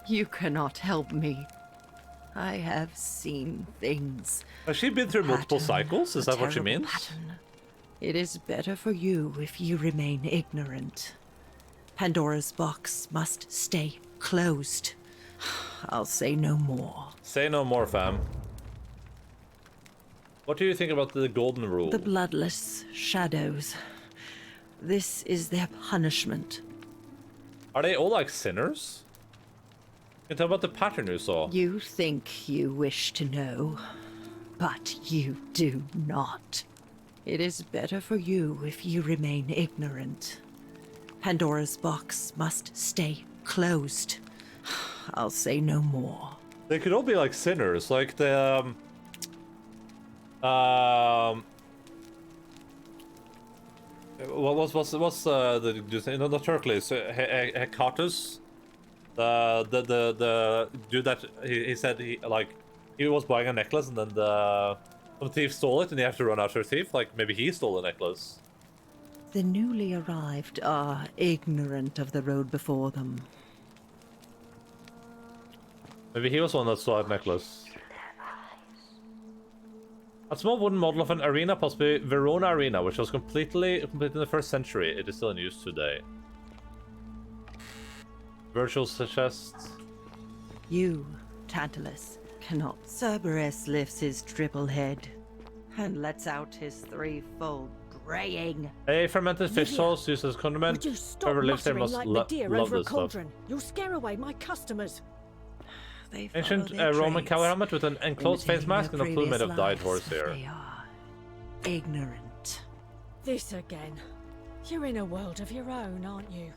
You cannot help me. I have seen things. Has she been through multiple cycles? Is that what she means? It is better for you if you remain ignorant. Pandora's box must stay closed. I'll say no more. Say no more, fam. What do you think about the golden rule? The bloodless shadows. This is their punishment. Are they all like sinners? You can tell about the pattern you saw. You think you wish to know, but you do not. It is better for you if you remain ignorant. Pandora's box must stay closed. I'll say no more. They could all be like sinners, like the What's the no, not Hercules, Hecatus, the dude that he said he was buying a necklace and then some thief stole it and he had to run after a thief. Like maybe he stole the necklace. The newly arrived are ignorant of the road before them. Maybe he was the one that stole that necklace. A small wooden model of an arena, possibly Verona Arena, which was completed in the 1st century. It is still in use today. Virtual chest. You, Tantalus, cannot. Cerberus lifts his triple head and lets out his threefold braying. A fermented fish sauce used as condiment. Would you stop Whoever lives there muttering must like the deer love over a this stuff. cauldron? You'll scare away my customers. They Ancient follow their Roman cow trades, helmet with an enclosed face imitating mask their and a plume made previous of dyed lives. horsehair. They are ignorant. This again. You're in a world of your own, aren't you?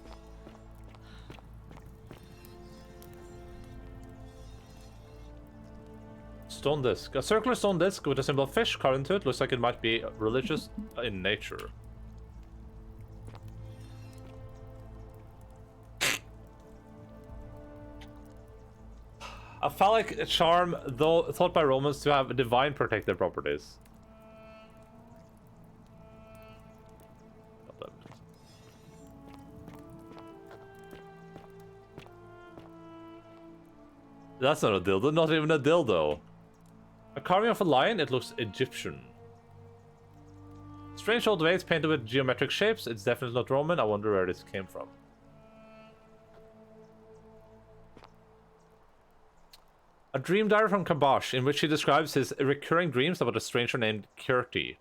Stone disc. A circular stone disc with a symbol of fish carved into it. Looks like it might be religious in nature. A phallic charm, though thought by Romans to have divine protective properties. That's not a dildo, not even a dildo. A carving of a lion, it looks Egyptian. Strange old vase painted with geometric shapes, it's definitely not Roman, I wonder where this came from. A dream diary from Kabosh, in which he describes his recurring dreams about a stranger named Kirti.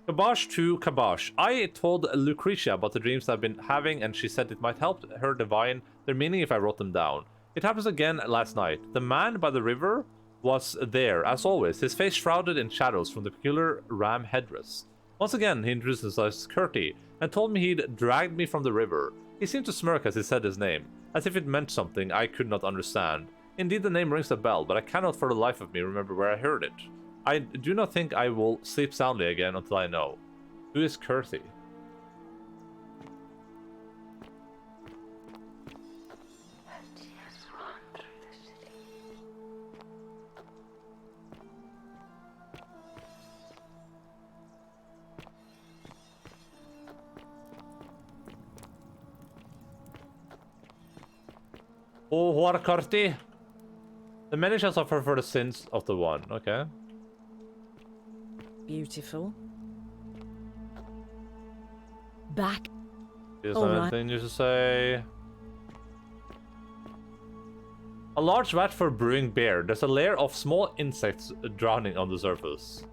Kabosh to Kabosh. I told Lucretia about the dreams I've been having, and she said it might help her divine their meaning if I wrote them down. It happens again last night. The man by the river was there, as always, his face shrouded in shadows from the peculiar ram headdress. Once again, he introduced himself as Kirti, and told me he'd dragged me from the river. He seemed to smirk as he said his name, as if it meant something I could not understand. Indeed, the name rings a bell, but I cannot for the life of me remember where I heard it. I do not think I will sleep soundly again until I know. Who is Kirti? Oh, what a Kirti! The many shall suffer for the sins of the one. Okay. Beautiful. Back. Is All there right. anything you should say? A large vat for brewing beer. There's a layer of small insects drowning on the surface.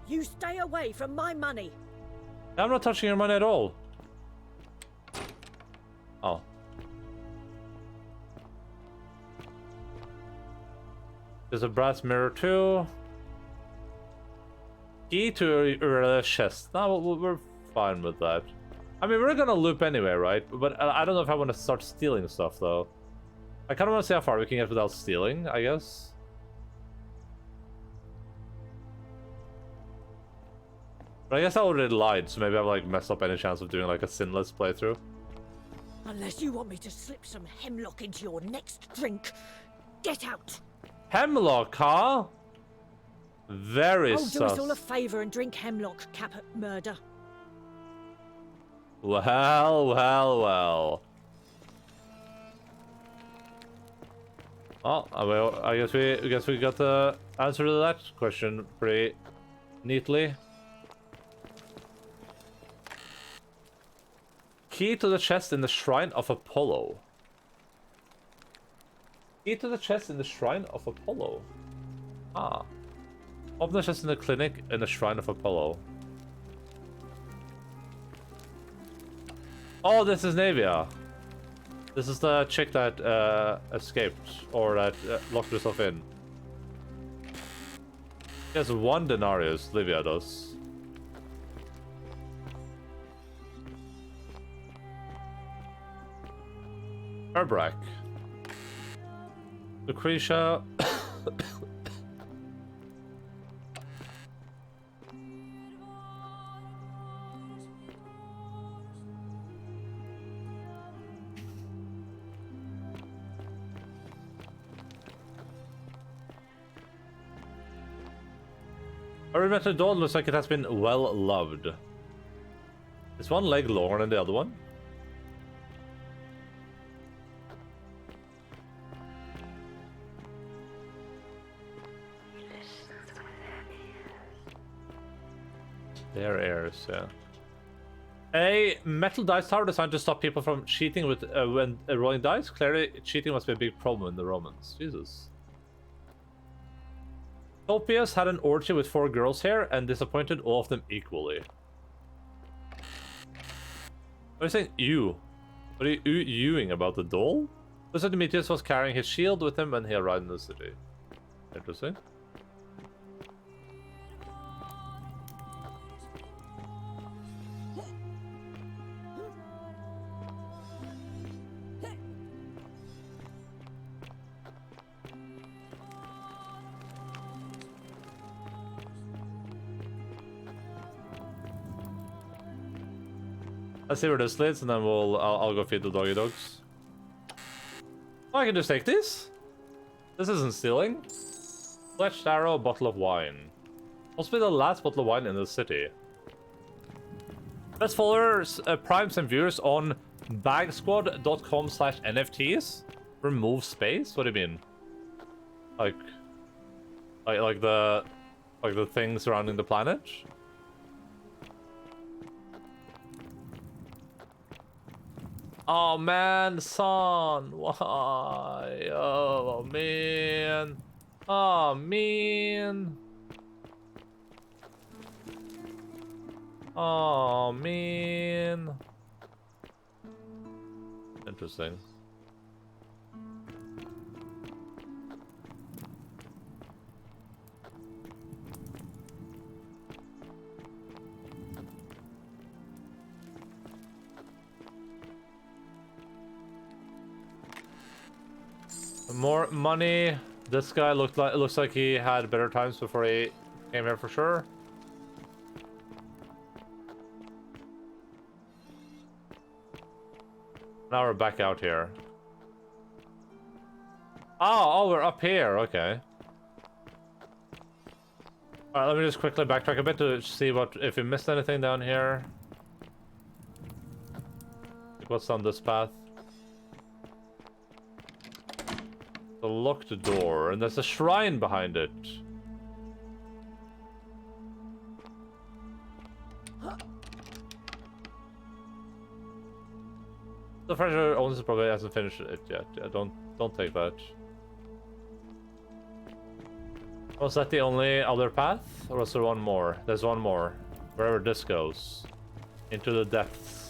You stay away from my money. I'm not touching your money at all. Oh. There's a brass mirror too. Key to a chest. No, we're fine with that. I mean, we're gonna loop anyway, right? But I don't know if I want to start stealing stuff though. I kind of want to see how far we can get without stealing, I guess. But I guess I already lied, so maybe I've like messed up any chance of doing like a sinless playthrough. Unless you want me to slip some hemlock into your next drink, get out. Hemlock, huh? Very I'll sus. do us all a favour and drink hemlock, cap at murder. Well, well, well. Oh, I guess we got the answer to that question pretty neatly. Key to the chest in the shrine of Apollo. Key to the chest in the shrine of Apollo. Ah. Open the chest in the clinic in the shrine of Apollo. Oh, this is Navia. This is the chick that escaped, or that locked herself in. She has 1 denarius, Livia does. Herbrack. Lucretia. A rudimentary doll looks like it has been well loved. Is one leg longer than the other one? Their ears, yeah. A metal dice tower designed to stop people from cheating with when rolling dice. Clearly, cheating must be a big problem in the Romans. Jesus. Topias had an orgy with 4 girls here and disappointed all of them equally. What are you saying? Ew. What are you ewing about the doll? Looks like Demetrius was carrying his shield with him when he arrived in the city. Interesting. Let's see where this leads, and then I'll go feed the doggy dogs. Oh, I can just take these? This isn't stealing. Fletched arrow, bottle of wine. Must be the last bottle of wine in the city. Let's follow primes and viewers on bagsquad.com/NFTs. Remove space? What do you mean? Like the thing surrounding the planet? Oh man, son, why? Oh man. Oh man. Oh man. Interesting. More money. This guy looks like he had better times before he came here for sure. Now we're back out here. Oh, we're up here. Okay. All right, let me just quickly backtrack a bit to see if we missed anything down here. What's on this path? A locked door, and there's a shrine behind it. The treasure owner probably hasn't finished it yet. Yeah, don't take that. Was that the only other path, or was there one more? There's one more. Wherever this goes, into the depths.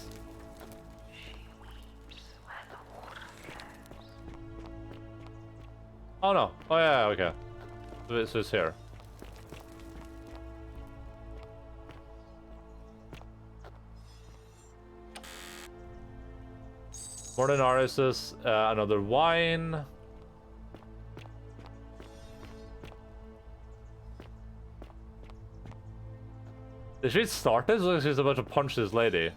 Oh no. Oh yeah, okay. So this is here. More than Aris's, another wine. Did she start this, or is she about to punch this lady?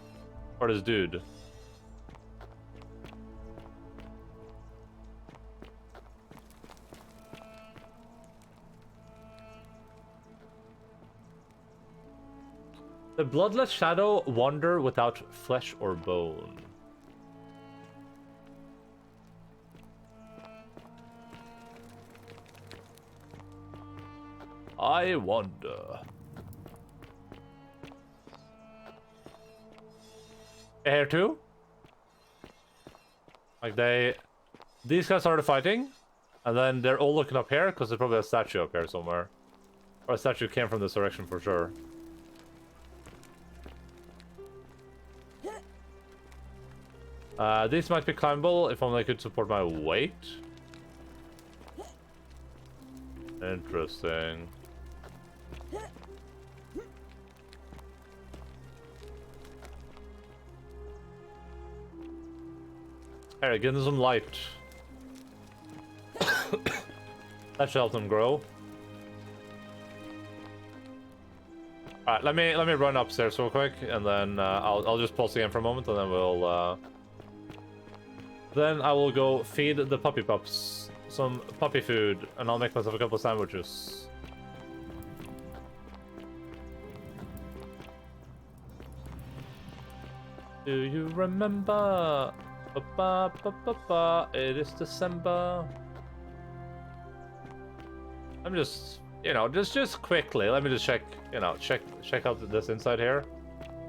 Or this dude? The bloodless shadow wander without flesh or bone. I wonder. Here too? Like these guys started fighting, and then they're all looking up here because there's probably a statue up here somewhere. Or a statue came from this direction for sure. These might be climbable if only I could support my weight. Interesting. Alright, give them some light. That should help them grow. Alright, let me run upstairs real quick, and then I'll just pause again for a moment, and then we'll then I will go feed the puppy pups some puppy food, and I'll make myself a couple of sandwiches. Do you remember? Ba-ba-ba-ba-ba. It is December. I'm just, just quickly. Let me just check, check out this inside here.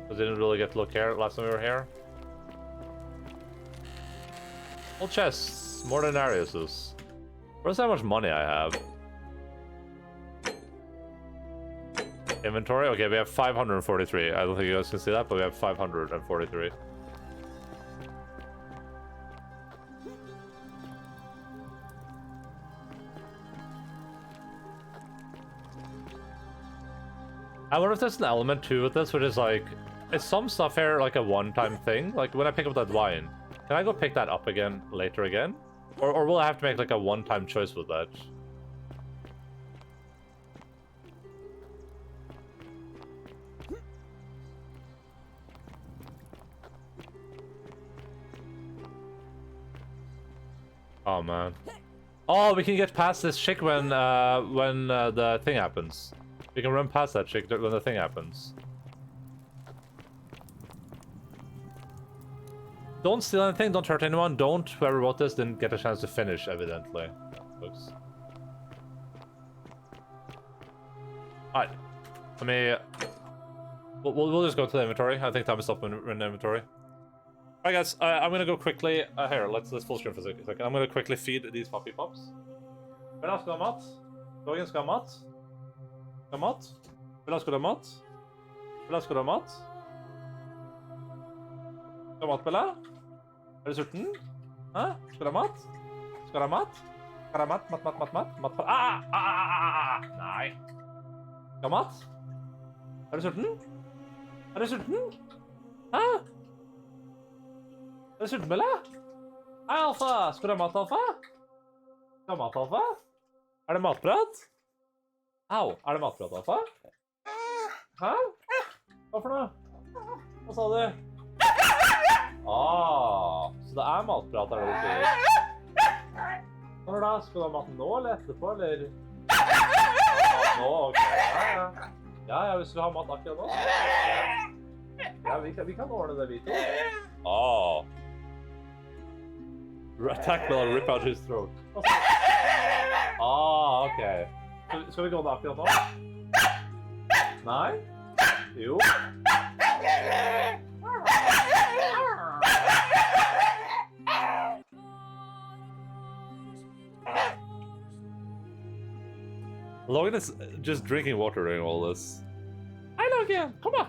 Because I didn't really get to look here last time we were here. Old chests, more than Arius's. Where's how much money I have? Inventory? Okay, we have 543. I don't think you guys can see that, but we have 543. I wonder if there's an element too with this, which is like, is some stuff here like a one-time thing? Like when I pick up that wine, can I go pick that up again later again? Or will I have to make like a one-time choice with that? Oh man. Oh, we can get past this chick when the thing happens. We can run past that chick when the thing happens. Don't steal anything, don't hurt anyone, don't, whoever wrote this didn't get a chance to finish, evidently. Folks. Alright. Let me... We'll just go to the inventory. I think time is up in the inventory. Alright guys, I'm gonna go quickly... here, let's full screen for a second. I'm gonna quickly feed these puppy pups. Vil du ha mat? Dagen skal ha mat? Skal ha mat? Vil du ha mat? Vil du ha mat? Skal du ha mat, Bella? Er du sulten? Hæ? Skal du ha mat? Skal du ha mat? Skal du ha mat? Mat. Nei. Skal du ha mat? Er du sulten? Er du sulten? Hæ? Er du sulten, Bella? Hei, Alfa! Skal du ha mat, Alfa? Skal du ha mat, Alfa? Er det matprat? Au, er det matprat, Alfa? Hæ? Hva for noe? Hva sa du? Så det er matprat, er det du sier? Når da? Skal du ha maten nå, eller etterpå, eller? Nå, ok. Ja, hvis du vil ha mat akkurat nå. Ja, vi kan ordne det, vi to. Attack will rip out his throat. Ok. Skal vi gå da akkurat nå? Nei? Jo. Logan is just drinking water during all this. Hei, Logan! Kom da!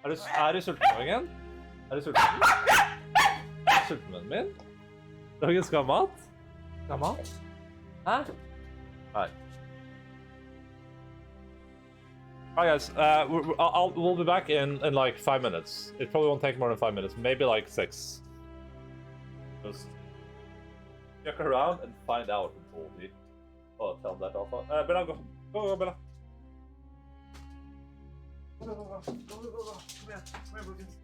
Er du sulten, Logan? Er du sulten? Er du sulten, vennen min? Logan skal ha mat? Skal ha mat? Hæ? Nei. Alright guys, we'll be back in like 5 minutes. It probably won't take more than 5 minutes, maybe like 6. Just check around and find out who told me. Oh, tell that Alpha. Bella, go, Bella. Go. Come here, Bruce.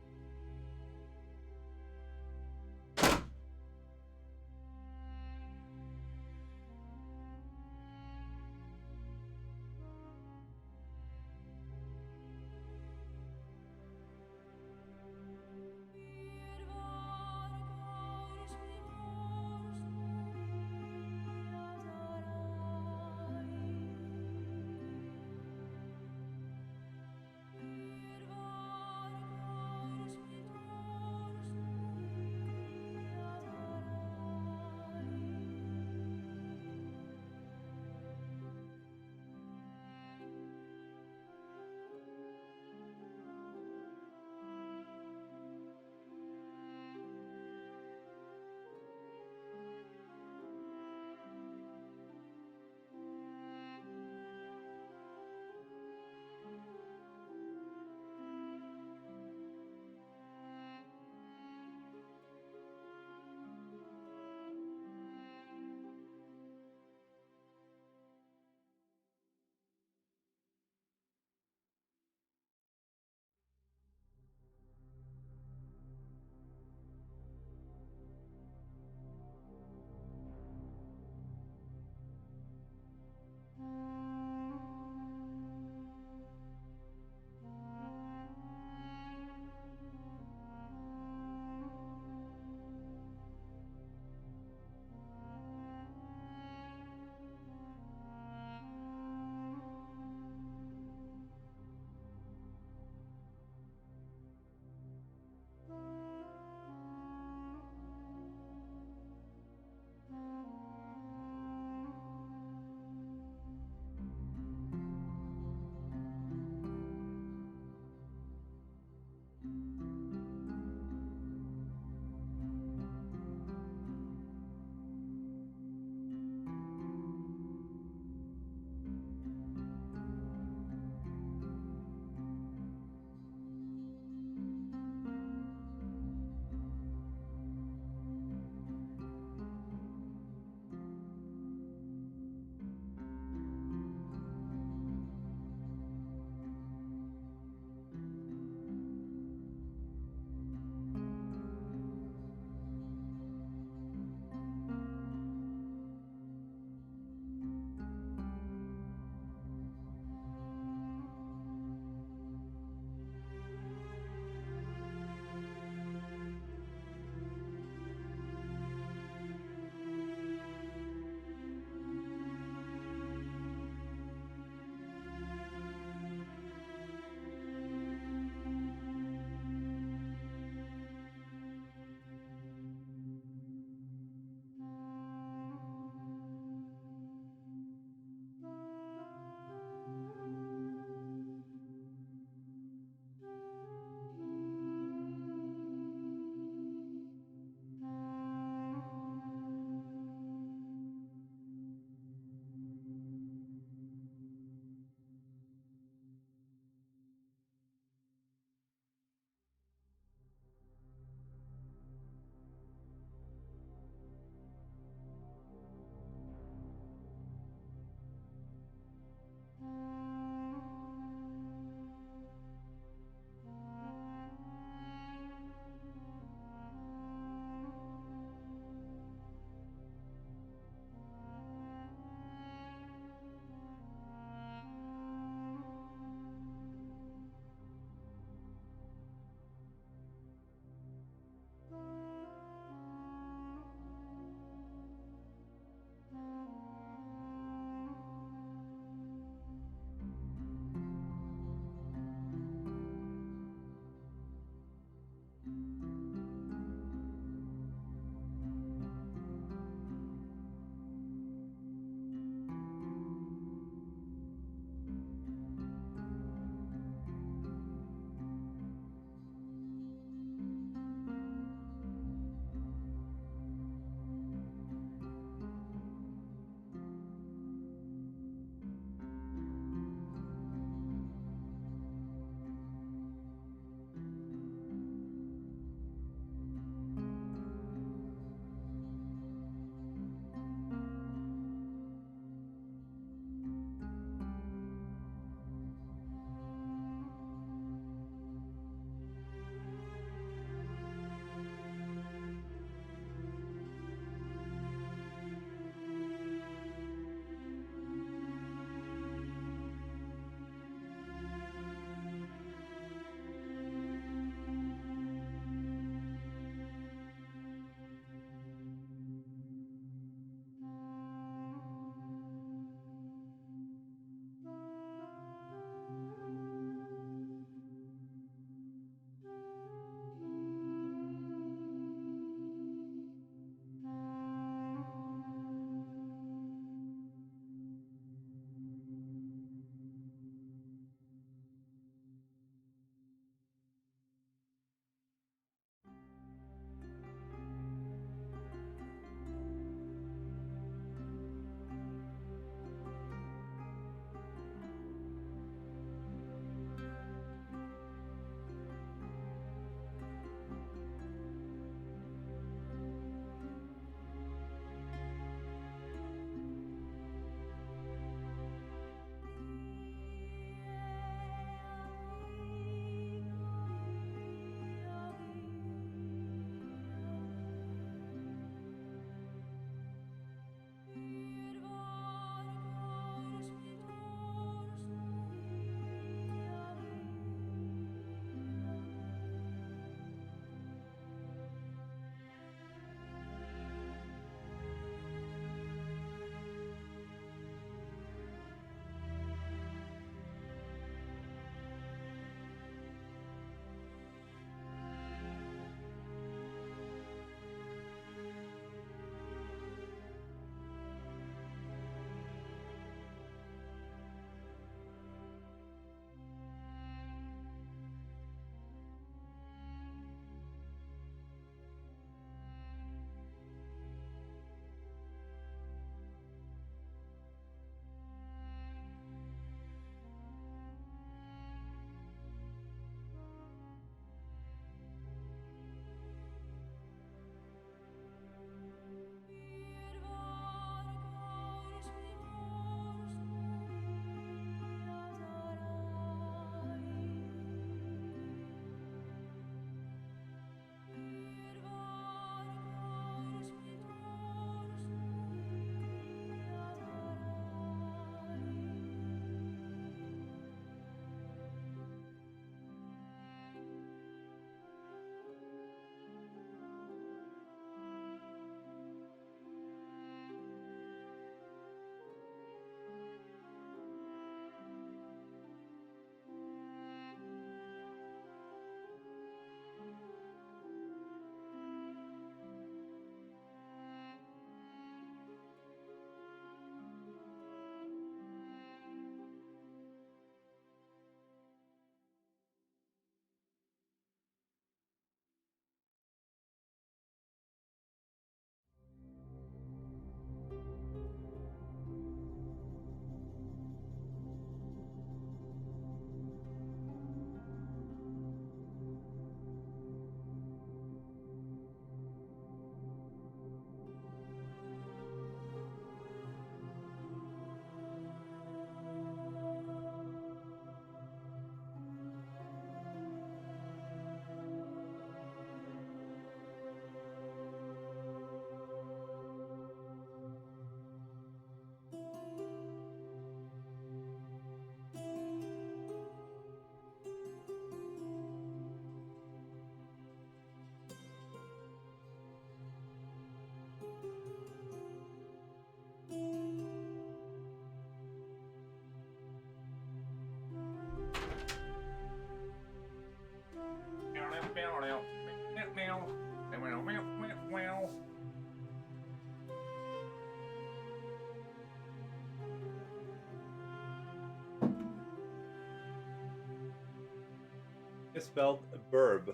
It's spelled burb.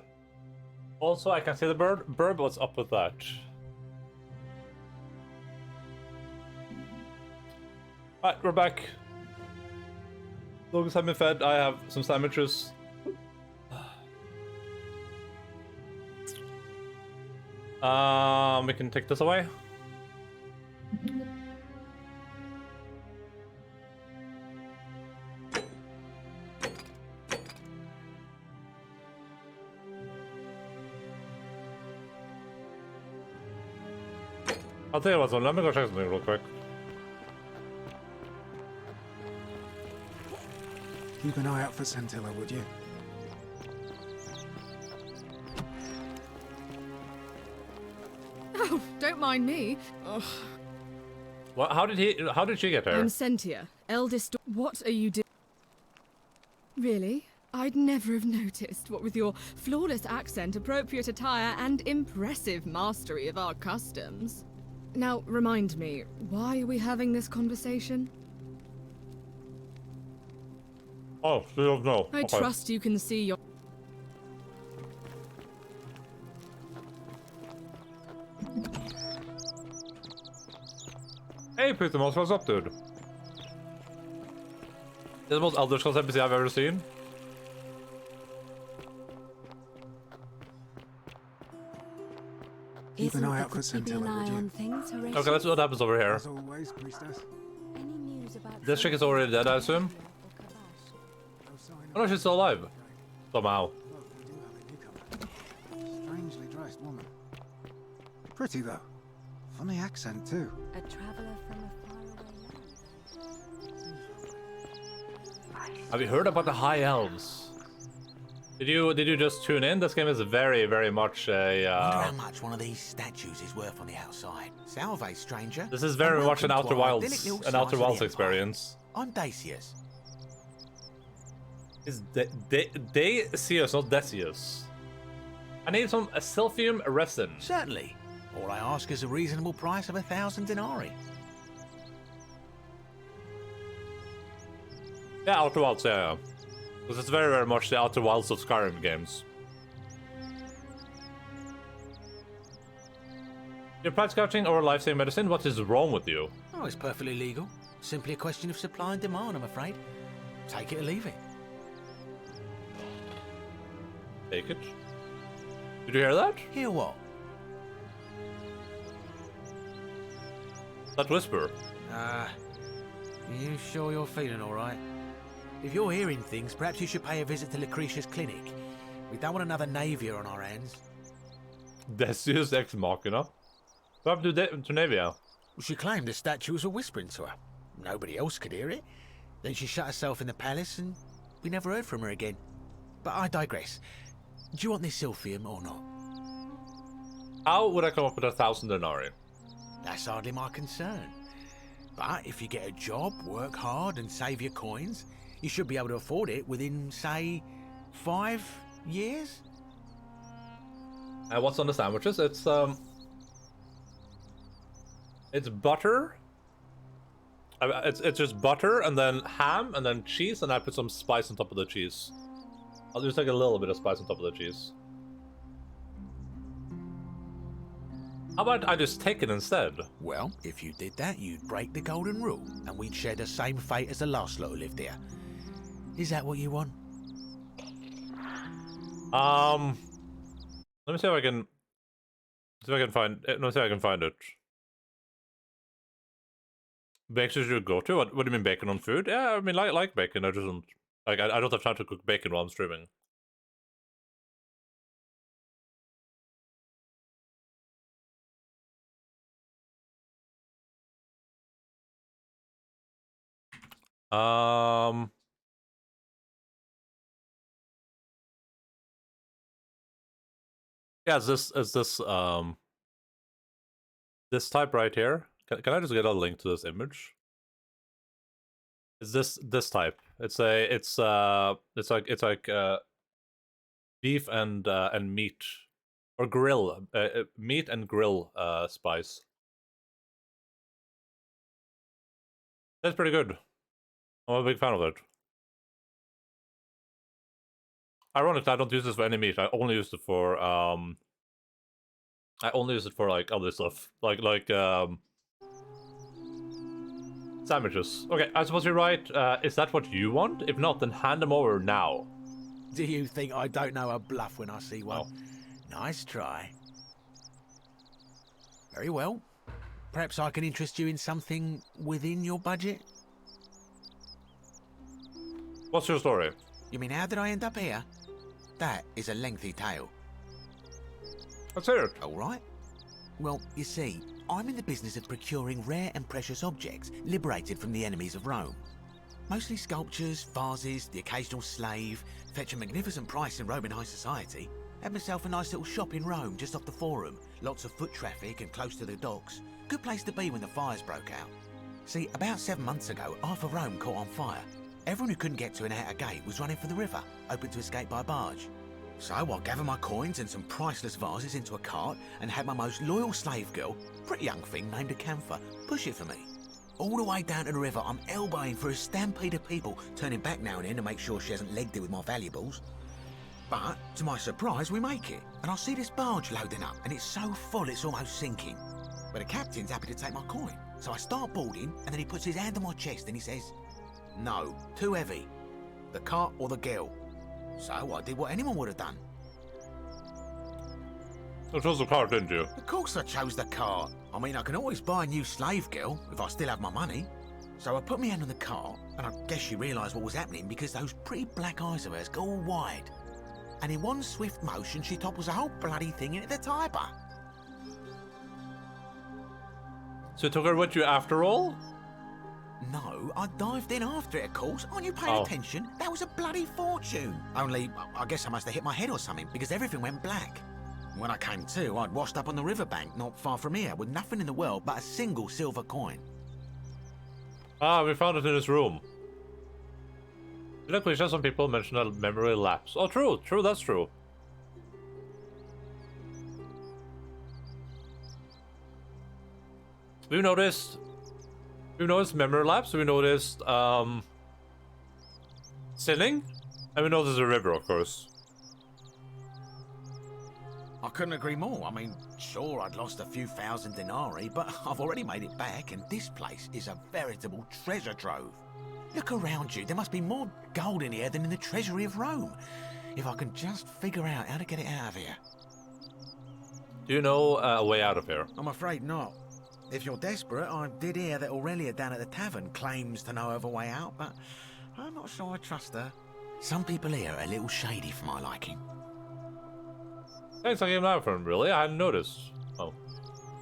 Also, I can see the bird. Burb, what's up with that? Alright, we're back. Dogs have been fed. I have some sandwiches. We can take this away. I'll tell you what, let me go check something real quick. Keep an eye out for Scintilla, would you? Oh, don't mind me. Ugh. What? How did she get there? I'm Sentia, eldest. What are you doing? Really? I'd never have noticed, what with your flawless accent, appropriate attire, and impressive mastery of our customs. Now, remind me, why are we having this conversation? Oh, she don't know. I trust you can see your... Hey, Putamos, what's up, dude? This is the most Elder Scrolls NPC I've ever seen. Keep an eye out for Scintilla, would you? Okay, let's see what happens over here. As always, priestess. This chick is already dead, I assume. Oh no, she's still alive. Somehow. Strangely dressed woman. Pretty though. Funny accent too. A traveler from a faraway land. Have you heard about the High Elves? Did you just tune in? This game is very, very much a. Wonder how much one of these statues is worth on the outside. Salve, stranger. This is very much an Outer Wilds, experience. I'm Dacius. Is Dacius, not Decius? I need some silphium resin. Certainly. All I ask is a reasonable price of 1,000 denarii. Yeah, Outer Wilds, yeah. Because it's very, very much the Outer Wilds of Skyrim games. You're plant scouting or life-saving medicine? What is wrong with you? Oh, it's perfectly legal. Simply a question of supply and demand, I'm afraid. Take it or leave it. Take it. Did you hear that? Hear what? That whisper. You sure you're feeling all right? If you're hearing things, perhaps you should pay a visit to Lucretia's clinic. We don't want another Navia on our hands. Decius ex machina? What happened to Navia? She claimed the statue was whispering to her. Nobody else could hear it. Then she shut herself in the palace and we never heard from her again. But I digress. Do you want this silphium or not? How would I come up with 1,000 denarii? That's hardly my concern. But if you get a job, work hard and save your coins, you should be able to afford it within, say, 5 years? What's on the sandwiches? It's butter. It's just butter and then ham and then cheese, and I put some spice on top of the cheese. I'll just take a little bit of spice on top of the cheese. How about I just take it instead? Well, if you did that, you'd break the golden rule, and we'd share the same fate as the last lot who lived here. Is that what you want? Let me see if I can. See if I can find. Let me see if I can find it. Bakers you go to? What do you mean bacon on food? Yeah, I mean like bacon. I just don't like. I don't have time to cook bacon while I'm streaming. Yeah, is this this type right here. Can I just get a link to this image? Is this type? It's like beef and meat, or grill meat and grill spice. That's pretty good. I'm a big fan of it. Ironically, I don't use this for any meat. I only use it for like other stuff, like sandwiches. Okay, I suppose you're right. Is that what you want? If not, then hand them over now. Do you think I don't know a bluff when I see one? Nice try. Very well. Perhaps I can interest you in something within your budget? What's your story? You mean, how did I end up here? That is a lengthy tale. Let's hear it. All right. Well, you see, I'm in the business of procuring rare and precious objects liberated from the enemies of Rome. Mostly sculptures, vases, the occasional slave. Fetch a magnificent price in Roman high society. Had myself a nice little shop in Rome, just off the Forum. Lots of foot traffic and close to the docks. Good place to be when the fires broke out. See, about 7 months ago, half of Rome caught on fire. Everyone who couldn't get to an outer gate was running for the river, open to escape by barge. So I gathered my coins and some priceless vases into a cart and had my most loyal slave girl, pretty young thing named Acantha, push it for me. All the way down to the river, I'm elbowing through a stampede of people, turning back now and then to make sure she hasn't legged it with my valuables. But, to my surprise, we make it, and I see this barge loading up, and it's so full it's almost sinking. But the captain's happy to take my coin, so I start boarding, and then he puts his hand on my chest and he says, "No, too heavy. The cart or the girl." So I did what anyone would have done. You chose the cart, didn't you? Of course I chose the cart. I mean, I can always buy a new slave girl if I still have my money. So I put my hand on the cart, and I guess she realised what was happening because those pretty black eyes of hers go all wide. And in one swift motion, she topples the whole bloody thing into the Tiber. So you took her with you after all? No, I dived in after it, of course. Aren't you paying attention? That was a bloody fortune. Only, I guess I must have hit my head or something, because everything went black. When I came to, I'd washed up on the riverbank, not far from here, with nothing in the world but a single silver coin. Ah, we found it in his room. Look, we saw some people mention a memory lapse. Oh, true, that's true. We've noticed memory lapse, we noticed, sinning, and we noticed a river, of course. I couldn't agree more. I mean, sure, I'd lost a few thousand denarii, but I've already made it back, and this place is a veritable treasure trove. Look around you. There must be more gold in here than in the treasury of Rome. If I can just figure out how to get it out of here. Do you know a way out of here? I'm afraid not. If you're desperate, I did hear that Aurelia down at the tavern claims to know of a way out, but I'm not sure I trust her. Some people here are a little shady for my liking. Thanks, I came out for him, really. I hadn't noticed. Oh.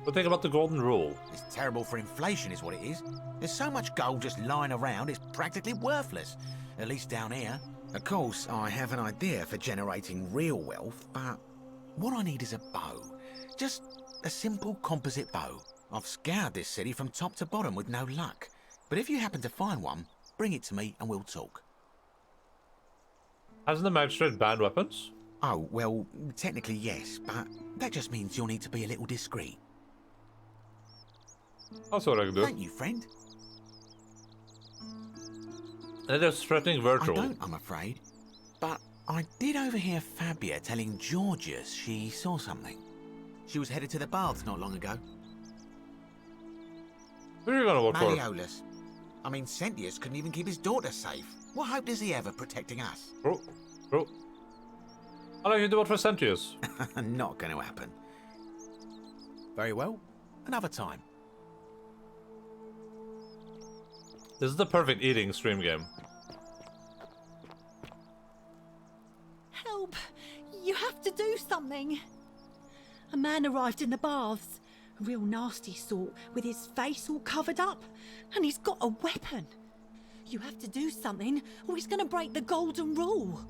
But think about the golden rule. It's terrible for inflation is what it is. There's so much gold just lying around, it's practically worthless. At least down here. Of course, I have an idea for generating real wealth, but what I need is a bow. Just a simple composite bow. I've scoured this city from top to bottom with no luck. But if you happen to find one, bring it to me and we'll talk. Hasn't the magistrate banned weapons? Oh, well, technically yes, but that just means you'll need to be a little discreet. That's what I can do. Thank you, friend. And they're threatening Virgil. I don't, I'm afraid. But I did overhear Fabia telling Georgius she saw something. She was headed to the baths not long ago. Who are you gonna look for? Malleolus. I mean, Sentius couldn't even keep his daughter safe. What hope does he have of protecting us? Bro. How do you do it for Sentius? Not going to happen. Very well. Another time. This is the perfect eating stream game. Help! You have to do something! A man arrived in the baths. A real nasty sort, with his face all covered up. And he's got a weapon. You have to do something, or he's gonna break the golden rule.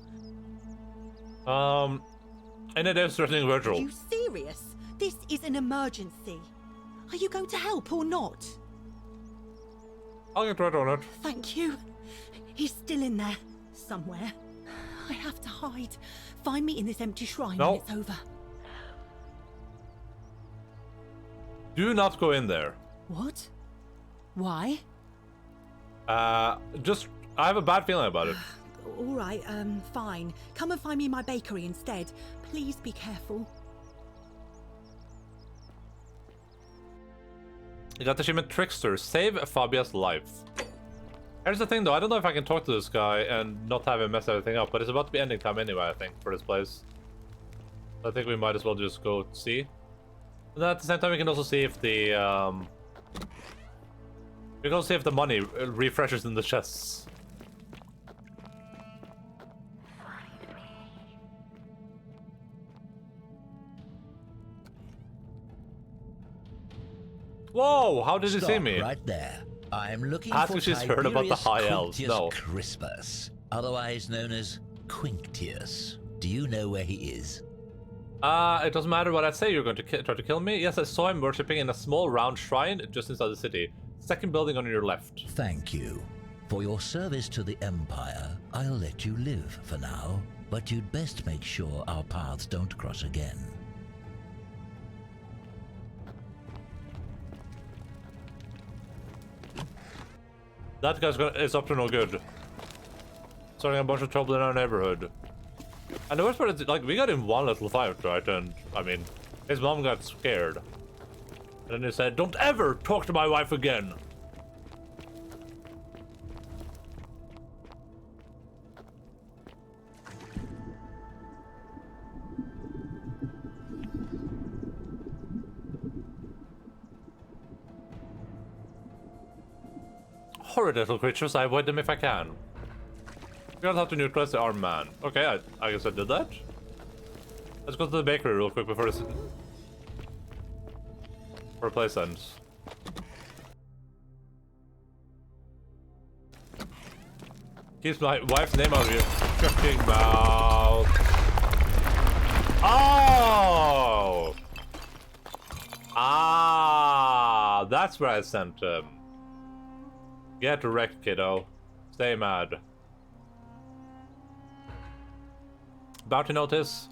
And it is threatening Virgil. Are you serious? This is an emergency. Are you going to help or not? I'll get right on it. Thank you. He's still in there, somewhere. I have to hide. Find me in this empty shrine when it's over. Do not go in there. What? Why? I have a bad feeling about it. All right, fine. Come and find me in my bakery instead. Please be careful. You got the achievement Trickster. Save Fabia's life. Here's the thing though, I don't know if I can talk to this guy and not have him mess everything up, but it's about to be ending time anyway, I think, for this place. I think we might as well just go see. And then at the same time we can also see if the we can also see if the money refreshes in the chests. Whoa! How did he see me? Right there. I'm looking Ask for if she's heard about the High Elves. Quinctius No. Crispus, otherwise known as Quinctius. Do you know where he is? It doesn't matter what I say. You're going to try to kill me? Yes, I saw him worshipping in a small round shrine just inside the city. Second building on your left. Thank you. For your service to the Empire, I'll let you live for now, but you'd best make sure our paths don't cross again. That guy's is up to no good. Starting a bunch of trouble in our neighborhood. And the worst part is, like, we got in one little fight, right? And, I mean, his mom got scared. And then he said, "Don't ever talk to my wife again." Horrid little creatures, I avoid them if I can. You're gonna have to neutralize the armed man. Okay, I guess I did that. Let's go to the bakery real quick before this... before place ends. Keeps my wife's name out of your fucking mouth. Oh! Ah, that's where I sent him. Get wrecked, kiddo. Stay mad. Bounty notice.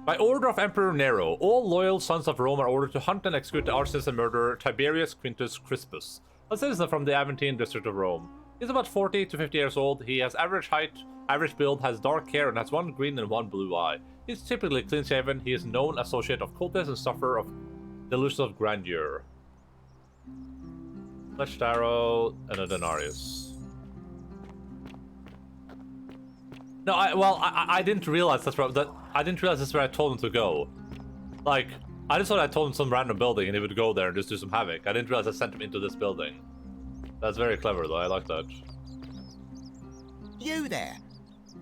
By order of Emperor Nero, all loyal sons of Rome are ordered to hunt and execute the arsonist and murderer Tiberius Quintus Crispus, a citizen from the Aventine district of Rome. He's about 40 to 50 years old. He has average height, average build, has dark hair, and has one green and one blue eye. He's typically clean-shaven. He is known associate of cultists and sufferer of delusions of grandeur. Fletched arrow and a denarius. No, I didn't realize that's where I didn't realize that's where I told him to go. Like, I just thought I told him some random building and he would go there and just do some havoc. I didn't realize I sent him into this building. That's very clever though, I like that. You there?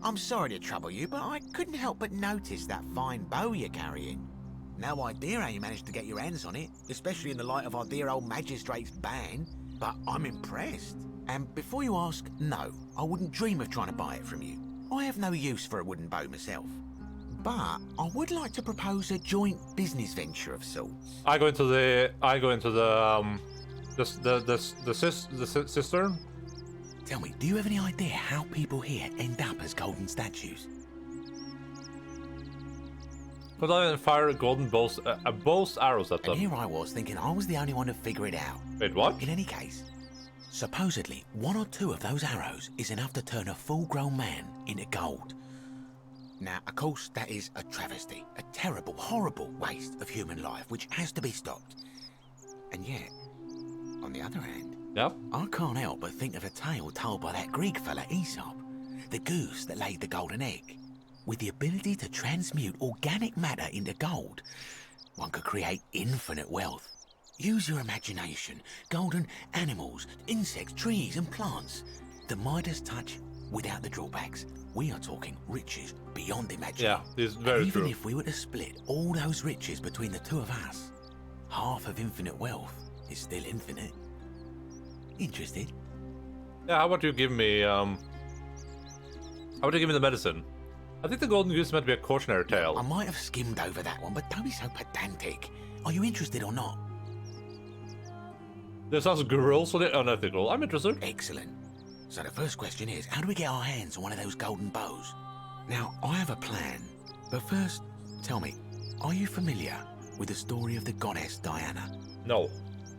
I'm sorry to trouble you, but I couldn't help but notice that fine bow you're carrying. No idea how you managed to get your hands on it, especially in the light of our dear old magistrate's ban, but I'm impressed. And before you ask, no, I wouldn't dream of trying to buy it from you. I have no use for a wooden bow myself. But I would like to propose a joint business venture of sorts. I go into the cistern. Tell me, do you have any idea how people here end up as golden statues? Put out and fire golden bows, bows arrows at them. And here I was thinking I was the only one to figure it out. Wait, what? In any case, supposedly one or two of those arrows is enough to turn a full-grown man into gold. Now, of course, that is a travesty, a terrible, horrible waste of human life, which has to be stopped. And yet, on the other hand, yep, I can't help but think of a tale told by that Greek fella Aesop, the goose that laid the golden egg. With the ability to transmute organic matter into gold, one could create infinite wealth. Use your imagination. Golden animals, insects, trees and plants. The Midas touch without the drawbacks. We are talking riches beyond imagining. Yeah, it's very Even true. if we were to split all those riches between the two of us, half of infinite wealth is still infinite. Interested? Yeah, how about you give me how about you give me the medicine? I think the golden goose is meant to be a cautionary tale. I might have skimmed over that one, but don't be so pedantic. Are you interested or not? This sounds grossly unethical. I'm interested. Excellent. So the first question is, how do we get our hands on one of those golden bows? Now, I have a plan, but first, tell me, are you familiar with the story of the goddess Diana? No,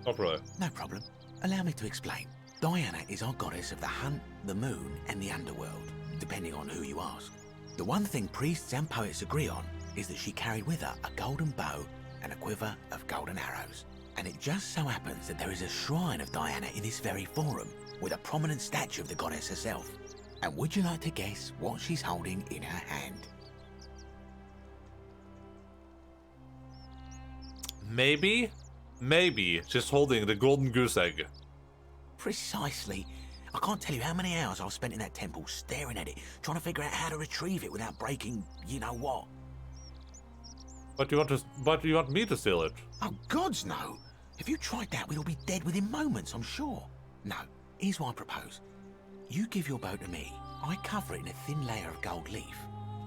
not really. No problem. Allow me to explain. Diana is our goddess of the hunt, the moon, and the underworld, depending on who you ask. The one thing priests and poets agree on is that she carried with her a golden bow and a quiver of golden arrows. And it just so happens that there is a shrine of Diana in this very forum, with a prominent statue of the goddess herself. And would you like to guess what she's holding in her hand? Maybe she's holding the golden goose egg. Precisely. I can't tell you how many hours I've spent in that temple staring at it, trying to figure out how to retrieve it without breaking you-know-what. But you want me to steal it? Oh, gods no! If you tried that, we'd all be dead within moments, I'm sure. No, here's what I propose. You give your bow to me, I cover it in a thin layer of gold leaf,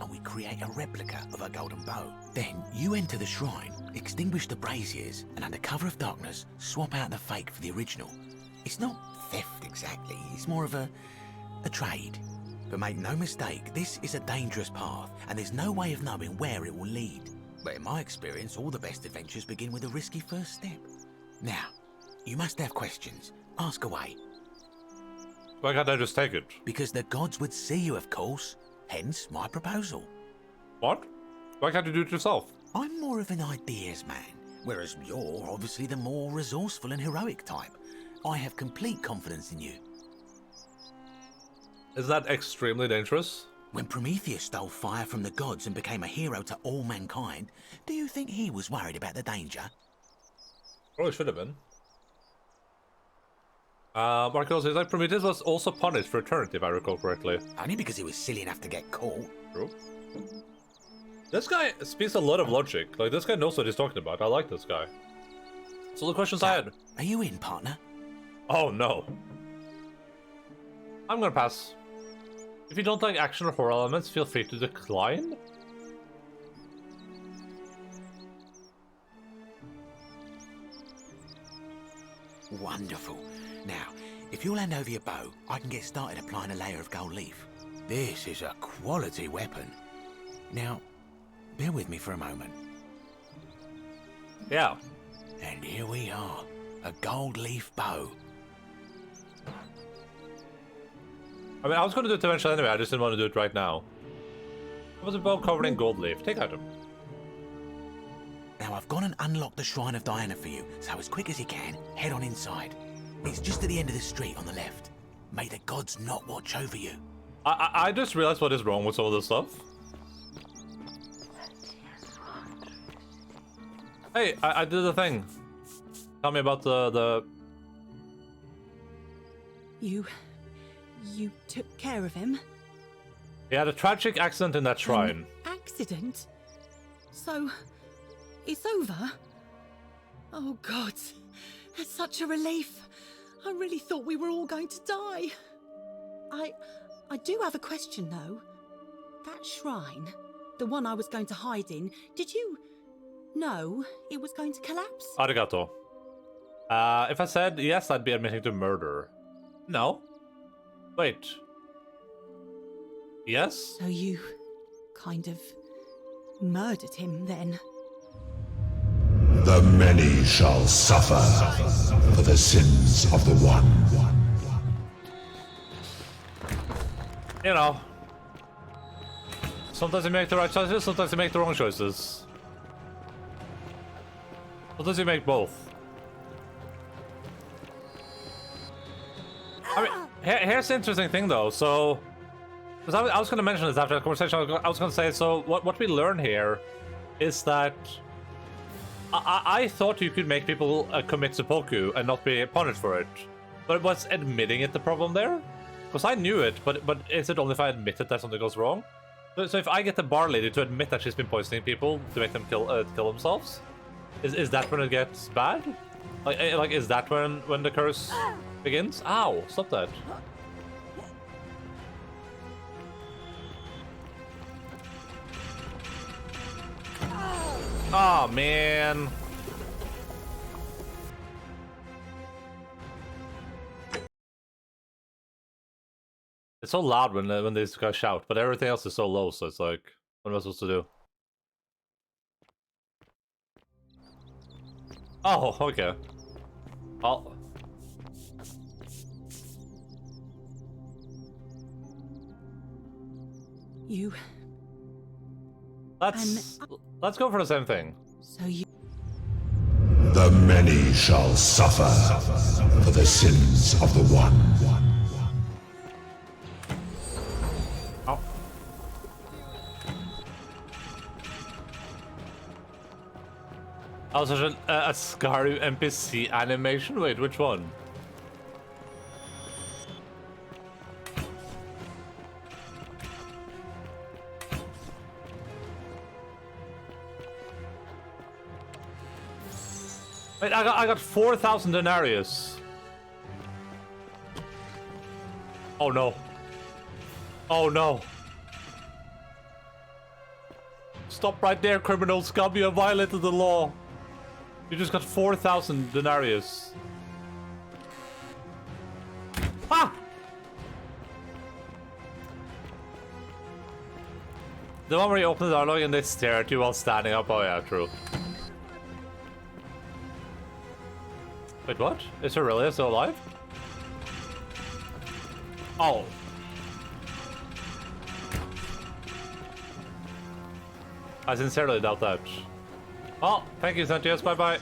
and we create a replica of a golden bow. Then you enter the shrine, extinguish the braziers, and under cover of darkness, swap out the fake for the original. It's not theft exactly, it's more of a trade. But make no mistake, this is a dangerous path, and there's no way of knowing where it will lead. But in my experience, all the best adventures begin with a risky first step. Now, you must have questions. Ask away. Why can't I just take it? Because the gods would see you, of course. Hence, my proposal. What? Why can't you do it yourself? I'm more of an ideas man, whereas you're obviously the more resourceful and heroic type. I have complete confidence in you. Is that extremely dangerous? When Prometheus stole fire from the gods and became a hero to all mankind, do you think he was worried about the danger? Probably should have been. Marcos says like Prometheus was also punished for eternity, if I recall correctly. Only because he was silly enough to get caught. True. This guy speaks a lot of logic. Like, this guy knows what he's talking about. I like this guy. So the questions I had. Are you in, partner? Oh, no. I'm gonna pass. If you don't like action or horror elements, feel free to decline. Wonderful. Now, if you'll hand over your bow, I can get started applying a layer of gold leaf. This is a quality weapon. Now, bear with me for a moment. Yeah. And here we are, a gold leaf bow. I mean, I was going to do it eventually anyway, I just didn't want to do it right now. It was a bow covered in gold leaf. Take item. Now, I've gone and unlocked the Shrine of Diana for you, so as quick as you can, head on inside. It's just at the end of the street on the left. May the gods not watch over you. I just realized what is wrong with some of this stuff. Hey, I did the thing. Tell me about the... You took care of him? He had a tragic accident in that shrine. Accident? So, it's over? Oh God, that's such a relief. I really thought we were all going to die. I do have a question though. That shrine, the one I was going to hide in, did you know it was going to collapse? Arigato. If I said yes, I'd be admitting to murder. No. Wait. Yes? So you kind of murdered him then? The many shall suffer for the sins of the one. You know. Sometimes you make the right choices, sometimes you make the wrong choices. Sometimes you make both. I mean, here's the interesting thing though, so... Because I was going to mention this after the conversation, I was going to say, so what we learn here is that I thought you could make people commit seppuku and not be punished for it. But was admitting it the problem there? Because I knew it, but is it only if I admit it that something goes wrong? So if I get the bar lady to admit that she's been poisoning people to make them kill themselves, is that when it gets bad? Like is that when the curse begins? Ow! Stop that. Oh man. It's so loud when these guys shout, but everything else is so low, so it's like, what am I supposed to do? Oh, okay. Oh. You... Let's go for the same thing. So you... The many shall suffer for the sins of the one. Oh. Also, a Scaru NPC animation? Wait, which one? Wait, I got 4,000 denarius. Oh no. Oh no. Stop right there, criminal scum. You have violated the law. You just got 4,000 denarius. Ah! The one where you open the dialogue and they stare at you while standing up. Oh yeah, true. Wait, what? Is Aurelia still alive? Oh. I sincerely doubt that. Oh, thank you, Sentius. Bye-bye.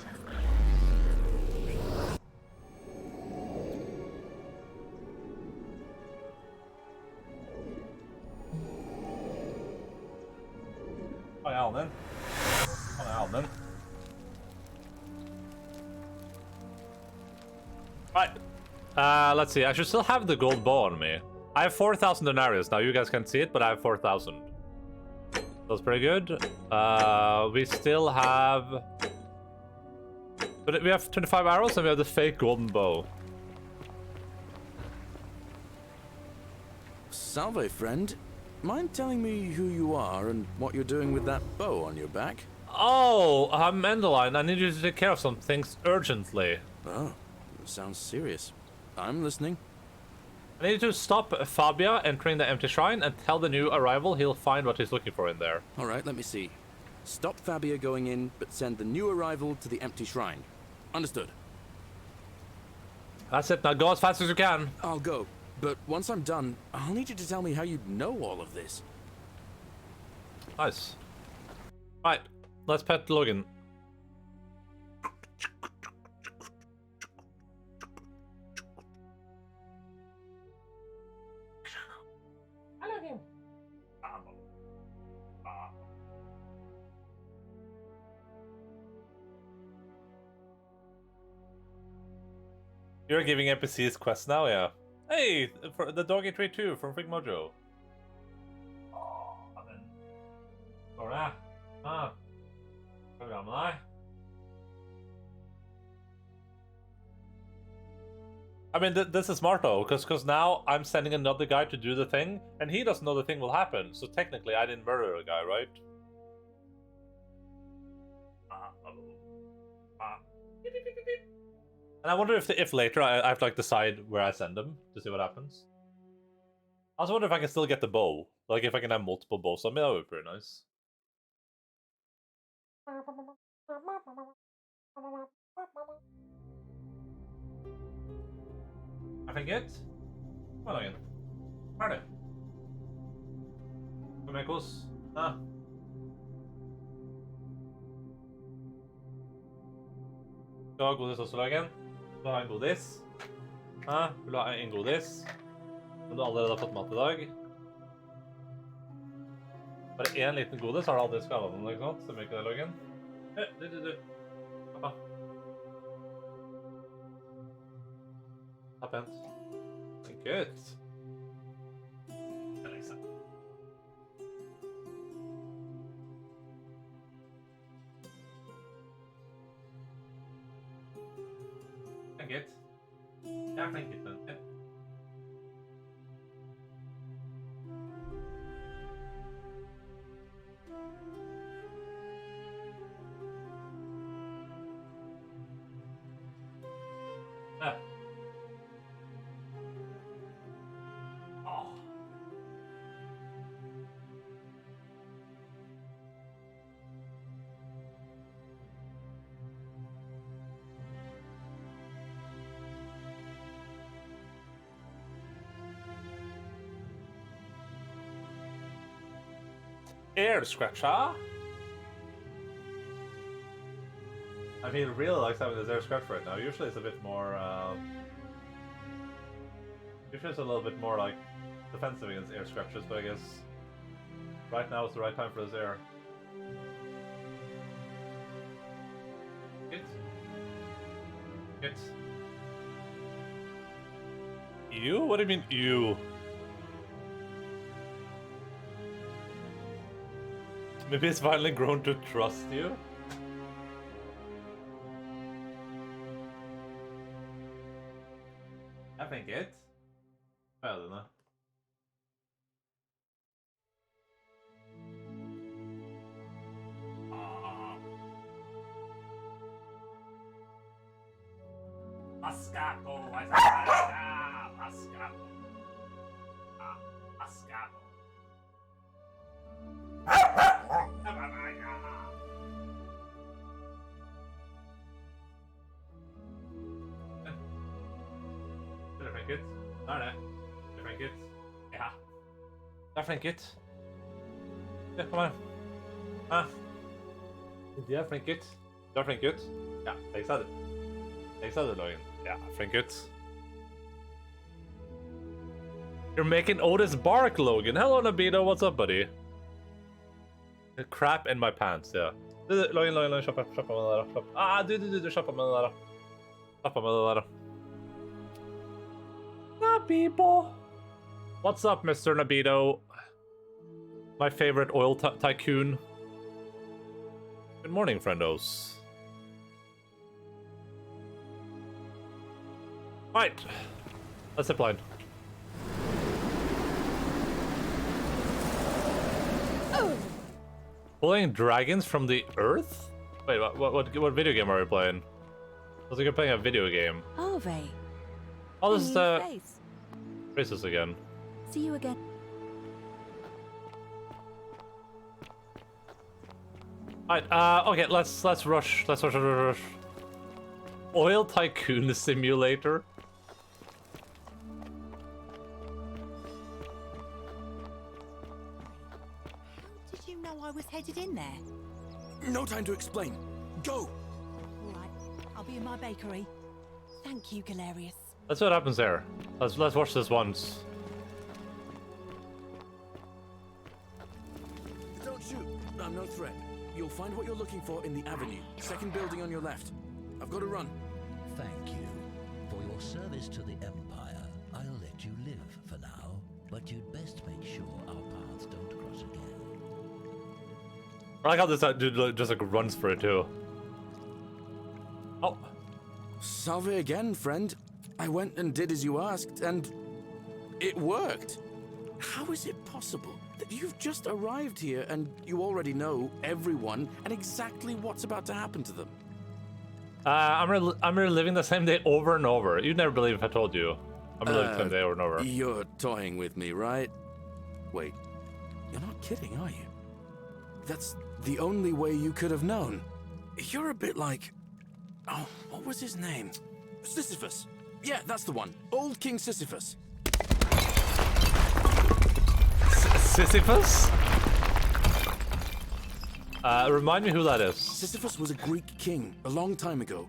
Oh, Alan. Oh, Alan. Right. Let's see. I should still have the gold bow on me. I have 4,000 denarius. Now, you guys can't see it, but I have 4,000. That's pretty good. We still have... But we have 25 arrows and we have the fake golden bow. Salve, friend. Mind telling me who you are and what you're doing with that bow on your back? Oh, I'm Endaline. I need you to take care of some things urgently. Oh, sounds serious. I'm listening. I need you to stop Fabia entering the empty shrine and tell the new arrival he'll find what he's looking for in there. Alright, let me see. Stop Fabia going in, but send the new arrival to the empty shrine. Understood. That's it. Now go as fast as you can. I'll go. But once I'm done, I'll need you to tell me how you know all of this. Nice. Right. Let's pet Logan. You're giving NPCs quests now, yeah. Hey, for the doggy tree too from Freak Mojo. Oh, Sorry. Ah. I mean, this is smart though, because now I'm sending another guy to do the thing, and he doesn't know the thing will happen. So technically, I didn't murder a guy, right? And I wonder if later I have to like decide where I send them to see what happens. I also wonder if I can still get the bow. Like if I can have multiple bows on me, that would be pretty nice. I think it. Come on again. Ferdig. Kom igjen, kos. Ah. Skal ha godis også, Lagen. Vil du ha en godis? Vil du ha en godis? Som du allerede har fått mat i dag? Bare en liten godis har du aldri skadet noen, ikke sant? Stemmer ikke det, Lagen? Du. Pappa. Ta pent. Good. Alexa. Thank it. Yeah, thank it then. Yeah. Air scratcher. I mean, really likes having this air scratch right now. Usually it's a bit more, usually it's a little bit more, like, defensive against air scratches, but I guess right now is the right time for this air. Hit. You? What do you mean, you? Maybe it's finally grown to trust you? I think it. I don't know. Ascapo, Ascapo. Ascapo. Different kits. Alright. Different kits. Yeah. Different kits. Yeah, come on. Different kits. Different kits. Ja, ik sta er. Ik sta er nog in. Ja, different kits. You're making Otis bark, Logan. Hello, Nabito. What's up, buddy? The crap in my pants, yeah. Logan, shop med det där. Du, shoppa med det där. Shoppa med det där. Nabito. What's up, Mr. Nabito? My favorite oil tycoon. Good morning, friendos. Right. Let's zip line. Pulling dragons from the earth? Wait, what video game are we playing? I was like, you're playing a video game. Are they? Oh, this is racist again. See you again. Alright, okay, let's rush. Let's rush. Oil Tycoon Simulator. Did you know I was headed in there? No time to explain. Go! Alright, I'll be in my bakery. Thank you, Galerius. That's what happens there. Let's watch this once. Don't shoot. I'm no threat. You'll find what you're looking for in the avenue. Second building on your left. I've got to run. Thank you. For your service to the Empire, I'll let you live for now, but you'd best make sure our paths don't cross again. I like how this dude just like runs for it too. Oh. Salve again, friend. I went and did as you asked, and it worked. How is it possible that you've just arrived here and you already know everyone and exactly what's about to happen to them? I'm reliving the same day over and over. You'd never believe if I told you. I'm reliving the same day over and over. You're toying with me, right? Wait, you're not kidding, are you? That's the only way you could have known. You're a bit like... Oh, what was his name? Sisyphus. Yeah, that's the one. Old King Sisyphus. Sisyphus? Remind me who that is. Sisyphus was a Greek king a long time ago.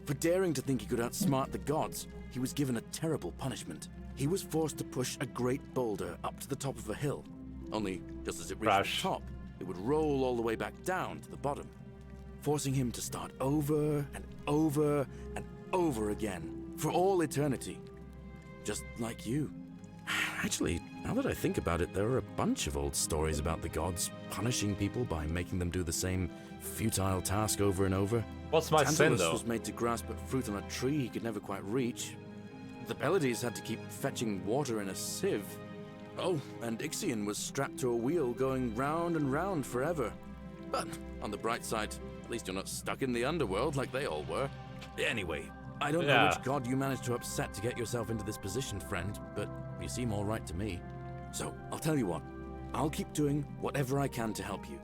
For daring to think he could outsmart the gods, he was given a terrible punishment. He was forced to push a great boulder up to the top of a hill. Only, just as it reached the top, it would roll all the way back down to the bottom, forcing him to start over and over and over again, for all eternity. Just like you. Actually, now that I think about it, there are a bunch of old stories about the gods punishing people by making them do the same futile task over and over. What's my sin, though? Was made to grasp at fruit on a tree he could never quite reach. The Pleiades had to keep fetching water in a sieve. Oh, and Ixion was strapped to a wheel going round and round forever. But on the bright side, at least you're not stuck in the underworld like they all were. Anyway, I don't know which god you managed to upset to get yourself into this position, friend, but you seem all right to me. So, I'll tell you what. I'll keep doing whatever I can to help you.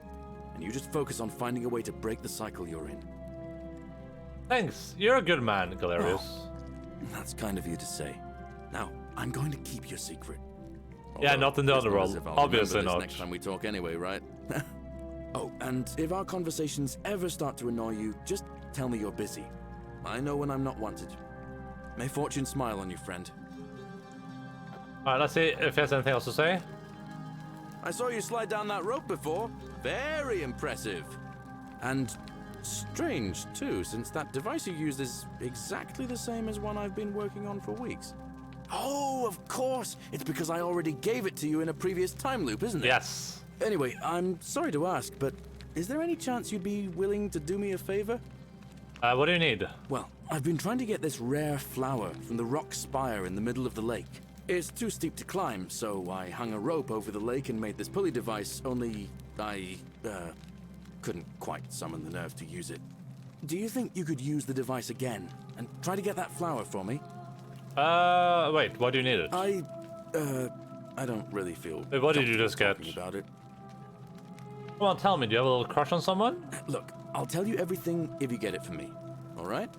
And you just focus on finding a way to break the cycle you're in. Thanks. You're a good man, Galerius. Oh, that's kind of you to say. Now, I'm going to keep your secret. Yeah, not in the underworld. Obviously not. Next time we talk anyway, right? Oh, and if our conversations ever start to annoy you, just tell me you're busy. I know when I'm not wanted. May fortune smile on you, friend. Alright, let's see if he has anything else to say. I saw you slide down that rope before. Very impressive. And strange, too, since that device you used is exactly the same as one I've been working on for weeks. Oh, of course. It's because I already gave it to you in a previous time loop, isn't it? Yes. Anyway, I'm sorry to ask, but is there any chance you'd be willing to do me a favor? What do you need? Well, I've been trying to get this rare flower from the rock spire in the middle of the lake. It's too steep to climb, so I hung a rope over the lake and made this pulley device, only I couldn't quite summon the nerve to use it. Do you think you could use the device again and try to get that flower for me? Wait, why do you need it? I don't really feel... Wait, what did you just get? About it. Come on, tell me, do you have a little crush on someone? Look, I'll tell you everything if you get it for me, alright?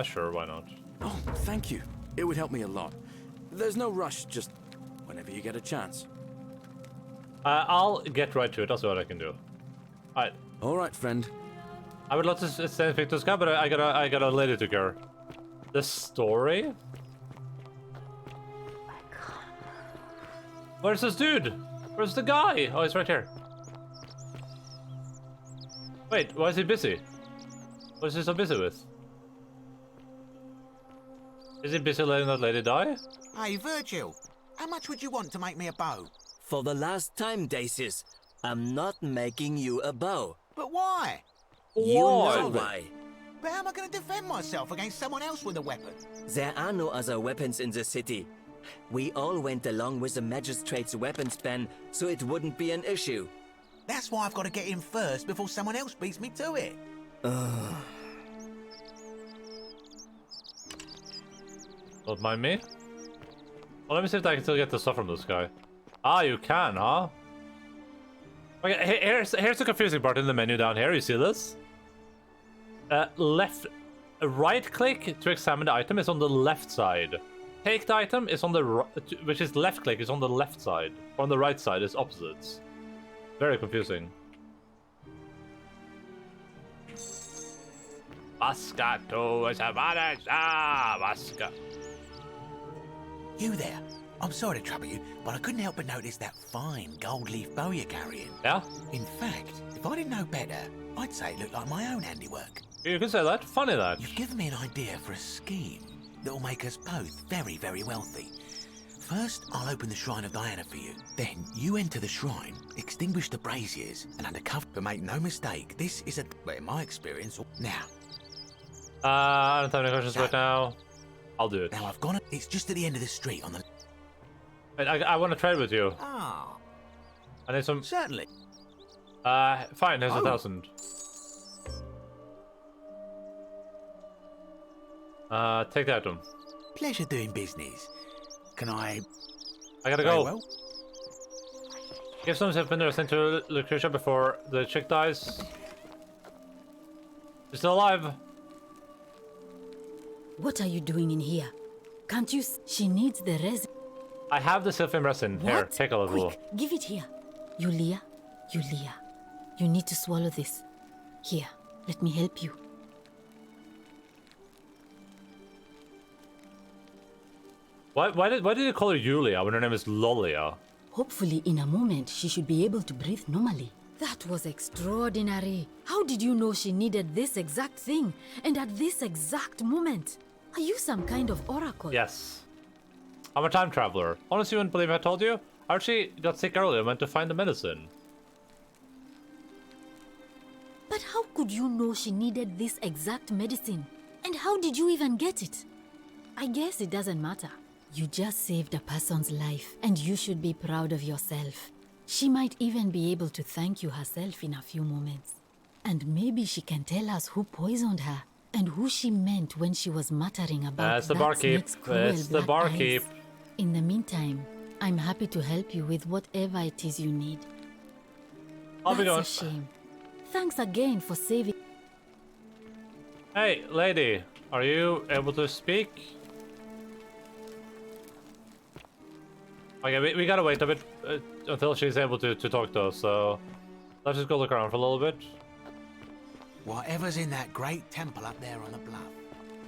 Sure, why not? Oh, thank you. It would help me a lot. There's no rush, just whenever you get a chance. I'll get right to it, that's what I can do. Alright. Alright, friend. I would love to say anything to this guy, but I got a lady to care. The story? Where's this dude? Where's the guy? Oh, he's right here. Wait, why is he busy? What is he so busy with? Is he busy letting that lady die? Hey, Virgil, how much would you want to make me a bow? For the last time, Dacius, I'm not making you a bow. But why? You know why. But how am I going to defend myself against someone else with a weapon? There are no other weapons in the city. We all went along with the magistrate's weapons ban, so it wouldn't be an issue. That's why I've got to get in first before someone else beats me to it. Don't mind me. Well, let me see if I can still get the stuff from this guy. Ah, you can, huh? Okay, here's the confusing part in the menu down here. You see this? Right click to examine the item is on the left side. Take the item is on the right, which is left click is on the left side. On the right side is opposites. Very confusing. You there? I'm sorry to trouble you, but I couldn't help but notice that fine gold leaf bow you're carrying. Yeah? In fact, if I didn't know better, I'd say it looked like my own handiwork. You can say that. Funny that. You've given me an idea for a scheme that will make us both very, very wealthy. First, I'll open the Shrine of Diana for you. Then, you enter the shrine, extinguish the braziers, and undercover, but make no mistake, this is in my experience, now. I don't have any questions right now. I'll do it. Now I've gone, it's just at the end of the street on the... Wait, I want to trade with you. Ah. I need some... Certainly. Fine, here's 1,000. Take the item. Pleasure doing business. Can I gotta Very go. well. Give some vendors into Lucretia before the chick dies. She's still alive. What are you doing in here? Can't you she needs the resin. I have the Sylphium resin. Here, What? take a little. Quick, give it here. Yulia, you need to swallow this. Here, let me help you. Why did you call her Yulia when her name is Lolia? Hopefully in a moment she should be able to breathe normally. That was extraordinary. How did you know she needed this exact thing and at this exact moment? Are you some kind of oracle? Yes. I'm a time traveler. Honestly, you wouldn't believe I told you. I actually got sick earlier and went to find the medicine. But how could you know she needed this exact medicine? And how did you even get it? I guess it doesn't matter. You just saved a person's life, and you should be proud of yourself. She might even be able to thank you herself in a few moments. And maybe she can tell us who poisoned her, and who she meant when she was muttering about It's the that barkeep. snake's cruel It's the black barkeep. eyes. In the meantime, I'm happy to help you with whatever it is you need. I'll be going. That's a shame. Thanks again for saving... Hey, lady, are you able to speak? Okay, we gotta wait a bit until she's able to talk to us, so let's just go look around for a little bit. Whatever's in that great temple up there on the bluff,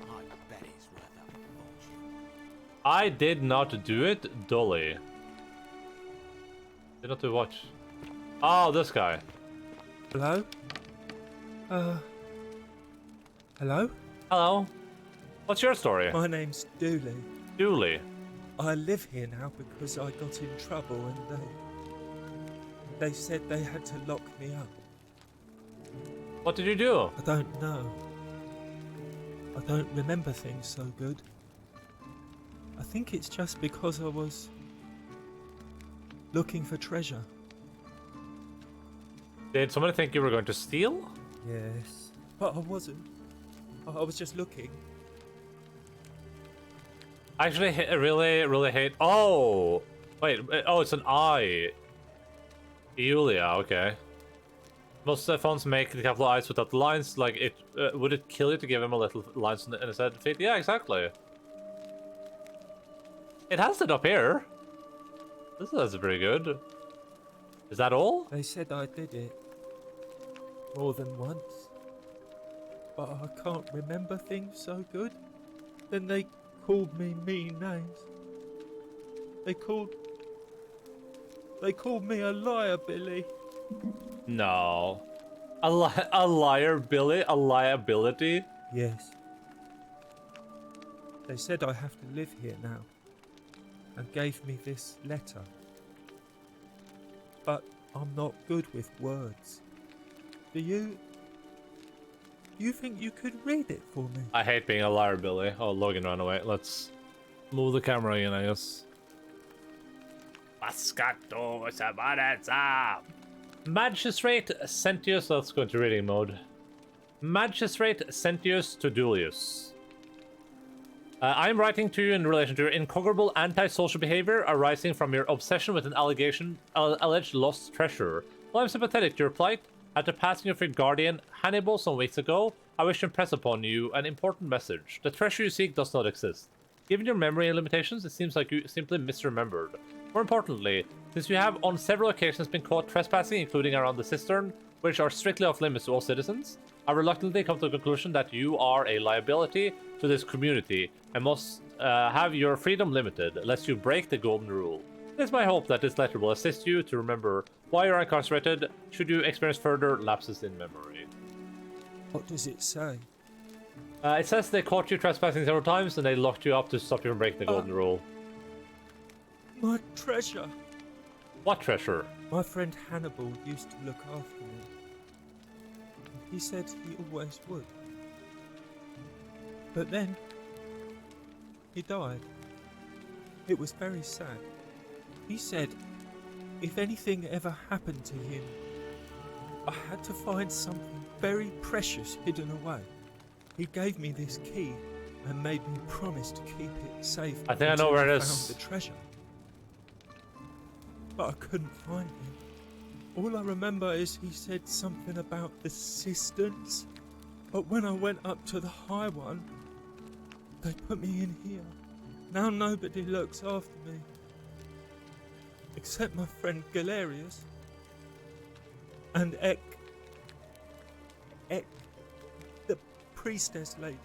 I bet it's worth a fortune. I did not do it, Dolly. Did not do what? Oh, this guy. Hello? Hello? Hello. What's your story? My name's Dooley. Dooley. I live here now because I got in trouble and they said they had to lock me up. What did you do? I don't know. I don't remember things so good. I think it's just because I was looking for treasure. Did somebody think you were going to steal? Yes. But I wasn't. I was just looking. I actually really hate... Oh! Wait, oh, it's an I. Julia, okay. Most fonts make the capital I's without the lines. Like, it would it kill you to give him a little lines in his head feet? Yeah, exactly. It has it up here. This is pretty good. Is that all? They said I did it more than once, but I can't remember things so good. Then they called me mean names. They called me a liar, Billy. No. A liar, Billy? A liability? Yes. They said I have to live here now, and gave me this letter. But I'm not good with words. Do you think you could read it for me? I hate being a liar, Billy. Oh, Logan ran away. Let's move the camera again, I guess. Magistrate Sentius, let's go into reading mode. Magistrate Sentius to Julius. I am writing to you in relation to your incongruable antisocial behavior arising from your obsession with an alleged lost treasure. While I'm sympathetic to your plight, after passing of your guardian, Hannibal, some weeks ago, I wish to impress upon you an important message. The treasure you seek does not exist. Given your memory limitations, it seems like you simply misremembered. More importantly, since you have on several occasions been caught trespassing, including around the cistern, which are strictly off limits to all citizens, I reluctantly come to the conclusion that you are a liability to this community and must have your freedom limited, lest you break the golden rule. It is my hope that this letter will assist you to remember why you are incarcerated, should you experience further lapses in memory. What does it say? It says they caught you trespassing several times and they locked you up to stop you from breaking the golden rule. My treasure. What treasure? My friend Hannibal used to look after me. He said he always would. But then, he died. It was very sad. He said if anything ever happened to him, I had to find something very precious hidden away. He gave me this key and made me promise to keep it safe. I think I know where it is. Found the treasure. But I couldn't find him. All I remember is he said something about the cisterns. But when I went up to the high one, they put me in here. Now nobody looks after me. Except my friend Galerius. And Ek, the priestess lady.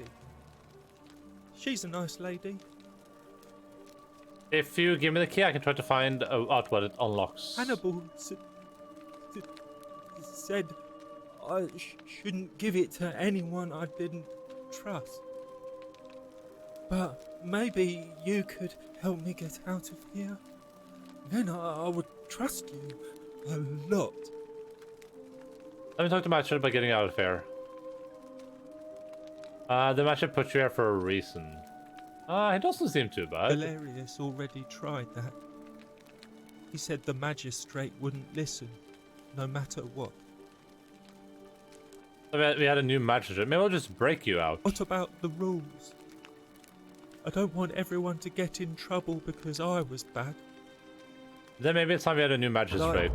She's a nice lady. If you give me the key, I can try to find out what it unlocks. Hannibal said I shouldn't give it to anyone I didn't trust. But maybe you could help me get out of here. Then I would trust you a lot. Let me talk to Matchett about getting out of here. The Matchett put you here for a reason. He doesn't seem too bad. Valerius already tried that. He said the magistrate wouldn't listen, no matter what. We had a new magistrate. Maybe we'll just break you out. What about the rules? I don't want everyone to get in trouble because I was bad. Then maybe it's time we had a new magistrate.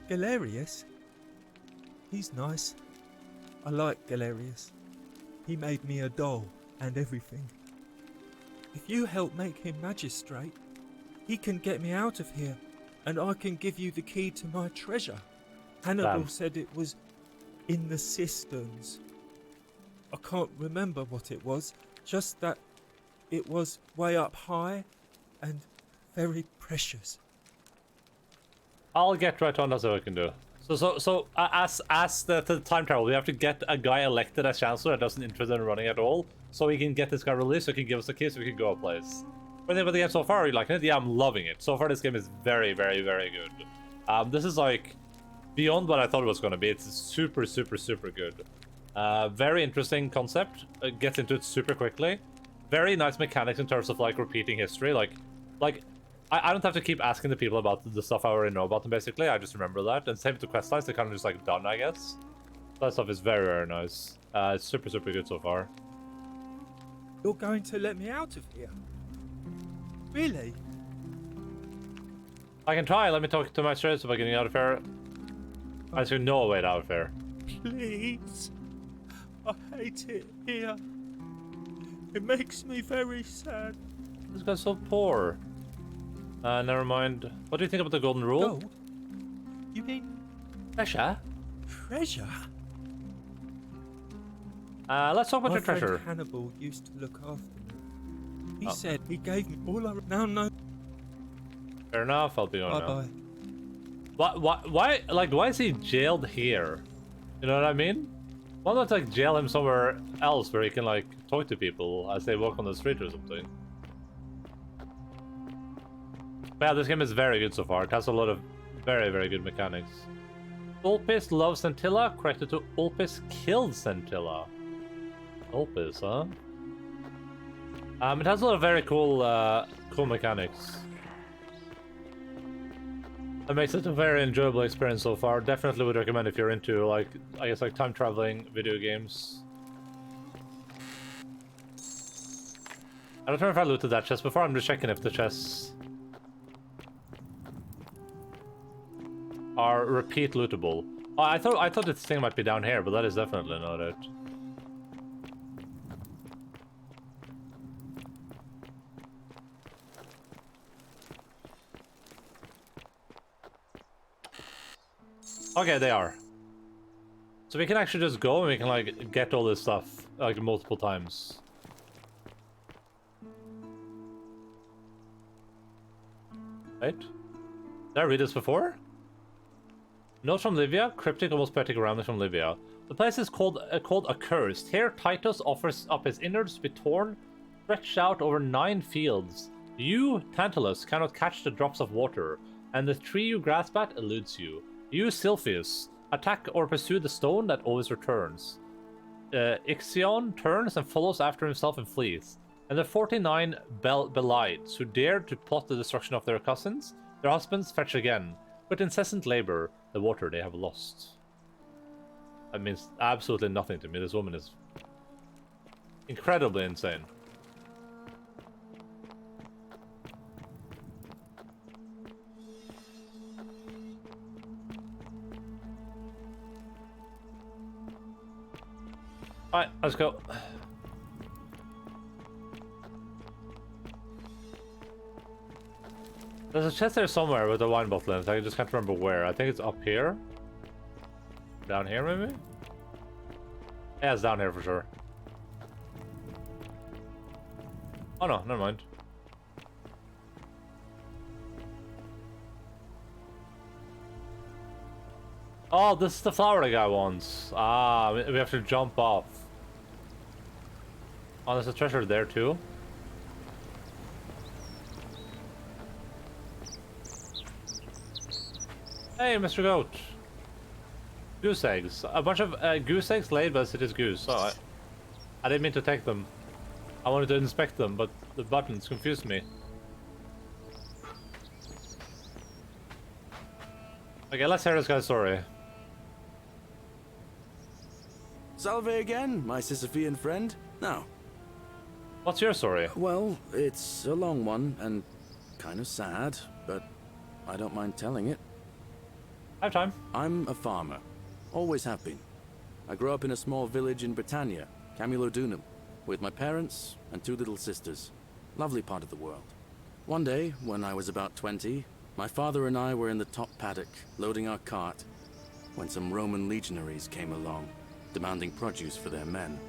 Galerius? He's nice. I like Galerius. He made me a doll and everything. If you help make him magistrate, He can get me out of here, and I can give you the key to my treasure. Hannibal Damn. said it was in the cisterns. I can't remember what it was, just that it was way up high and very precious. I'll get right on. That's what I can do. So as the time travel, we have to get a guy elected as chancellor that doesn't interested in running at all, so we can get this guy released, so he can give us the key, so we can go a place. What do you think about the game so far? Are you liking it? Yeah, I'm loving it. So far, this game is very, very, very good. This is like beyond what I thought it was going to be. It's super, super, super good. Very interesting concept. Gets into it super quickly. Very nice mechanics in terms of like repeating history. Like I don't have to keep asking the people about the stuff I already know about them, basically. I just remember that. And same with the quest lines, they're kind of just like done, I guess. That stuff is very, very nice. It's super, super good so far. You're going to let me out of here? Really? I can try. Let me talk to my sheriff about getting out of here. I see no way out of here. Please. I hate it here. It makes me very sad. This guy's so poor. Never mind. What do you think about the golden rule? Gold? You mean treasure? Treasure? Let's talk about My your treasure. friend Hannibal used to look after me. He said he gave me all I now know. Fair enough. I'll be going Bye now. Why is he jailed here? You know what I mean? Why not like jail him somewhere else where he can like talk to people as they walk on the street or something? But yeah, this game is very good so far. It has a lot of very, very good mechanics. Ulpis loves Scintilla, corrected to Ulpis killed Scintilla. Ulpis, huh? It has a lot of very cool, cool mechanics. That makes it a very enjoyable experience so far. Definitely would recommend if you're into, like, I guess, like time traveling video games. I don't know if I looted that chest before. I'm just checking if the chests are repeat lootable. Oh, I thought this thing might be down here, but that is definitely not it. Okay, they are. So we can actually just go and we can like get all this stuff like multiple times. Right? Did I read this before? Note from Livia, cryptic, almost poetic rounding from Livia. The place is called Accursed. Here Titus offers up his innards to be torn, stretched out over 9 fields. You, Tantalus, cannot catch the drops of water, and the tree you grasp at eludes you. You, Sylphius, attack or pursue the stone that always returns. Ixion turns and follows after himself and flees. And the 49 Belides, who dared to plot the destruction of their cousins, their husbands fetch again, with incessant labor, the water they have lost. That means absolutely nothing to me. This woman is incredibly insane. Alright, let's go. There's a chest there somewhere with a wine bottle in it. I just can't remember where. I think it's up here. Down here, maybe? Yeah, it's down here for sure. Oh no, never mind. Oh, this is the flower the guy wants. Ah, we have to jump off. Oh, there's a treasure there too. Hey, Mr. Goat. Goose eggs. A bunch of goose eggs laid by City's goose. Oh, I didn't mean to take them. I wanted to inspect them, but the buttons confused me. Okay, let's hear this guy's story. Salve again, my Sisyphean friend. Now, what's your story? Well, it's a long one and kind of sad, but I don't mind telling it. I have time. I'm a farmer. Always have been. I grew up in a small village in Britannia, Camulodunum, with my parents and 2 little sisters. Lovely part of the world. One day, when I was about 20, my father and I were in the top paddock, loading our cart, when some Roman legionaries came along, demanding produce for their men.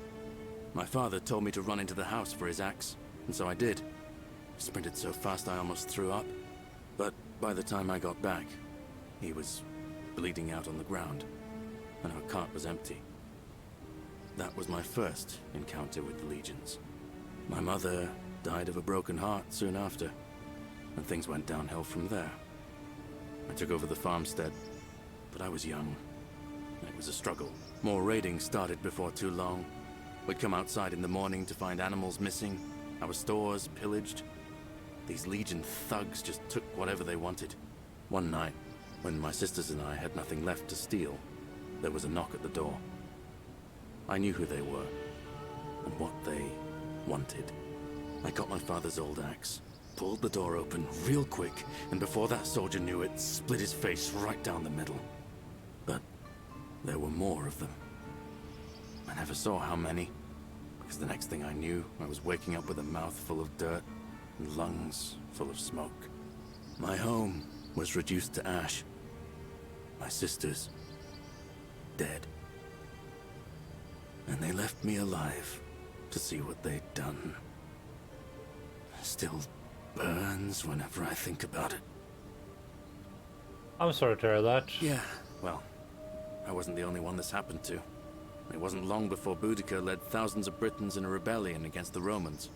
My father told me to run into the house for his axe, and so I did. I sprinted so fast I almost threw up, but by the time I got back, he was bleeding out on the ground, and our cart was empty. That was my first encounter with the legions. My mother died of a broken heart soon after, and things went downhill from there. I took over the farmstead, but I was young. It was a struggle. More raiding started before too long. We'd come outside in the morning to find animals missing, our stores pillaged. These Legion thugs just took whatever they wanted. One night, when my sisters and I had nothing left to steal, there was a knock at the door. I knew who they were, and what they wanted. I got my father's old axe, pulled the door open real quick, and before that soldier knew it, split his face right down the middle. But there were more of them. I never saw how many, because the next thing I knew, I was waking up with a mouth full of dirt and lungs full of smoke. My home was reduced to ash. My sisters, dead. And they left me alive to see what they'd done. Still burns whenever I think about it. I'm sorry to hear that. Yeah, well, I wasn't the only one this happened to. It wasn't long before Boudica led thousands of Britons in a rebellion against the Romans.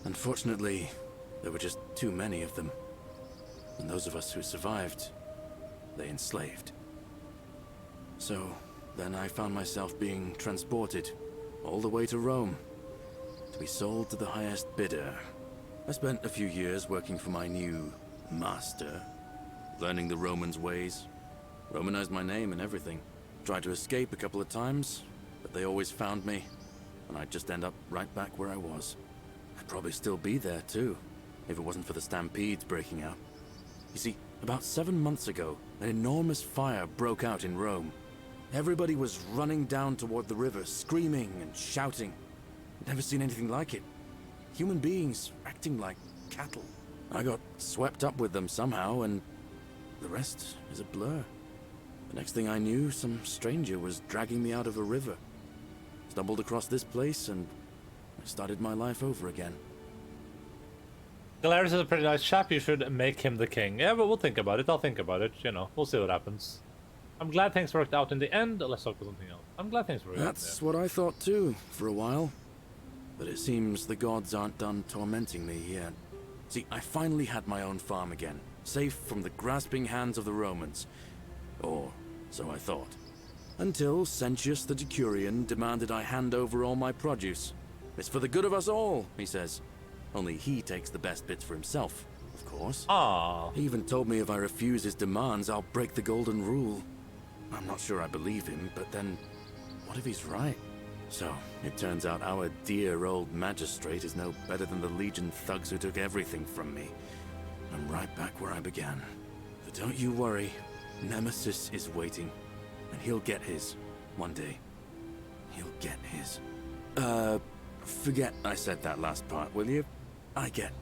Unfortunately, there were just too many of them. And those of us who survived, they enslaved. So, then I found myself being transported all the way to Rome to be sold to the highest bidder. I spent a few years working for my new master, learning the Romans' ways, Romanized my name and everything. Tried to escape a couple of times, but they always found me, and I'd just end up right back where I was. I'd probably still be there too, if it wasn't for the stampedes breaking out. You see, about 7 months ago, an enormous fire broke out in Rome. Everybody was running down toward the river, screaming and shouting. I'd never seen anything like it. Human beings acting like cattle. I got swept up with them somehow, and the rest is a blur. The next thing I knew, some stranger was dragging me out of a river. Stumbled across this place, and I started my life over again. Galerius is a pretty nice chap. You should make him the king. Yeah, but we'll think about it. I'll think about it. You know, we'll see what happens. I'm glad things worked out in the end. Let's talk about something else. I'm glad things worked out. That's what I thought too, for a while. But it seems the gods aren't done tormenting me yet. See, I finally had my own farm again, safe from the grasping hands of the Romans. Or so I thought. Until Sentius the Decurion demanded I hand over all my produce. It's for the good of us all, he says. Only he takes the best bits for himself, of course. Ah. He even told me if I refuse his demands, I'll break the golden rule. I'm not sure I believe him, but then, what if he's right? So, it turns out our dear old magistrate is no better than the Legion thugs who took everything from me. I'm right back where I began. But don't you worry, Nemesis is waiting, and he'll get his, one day. He'll get his. Forget I said that last part, will you? I get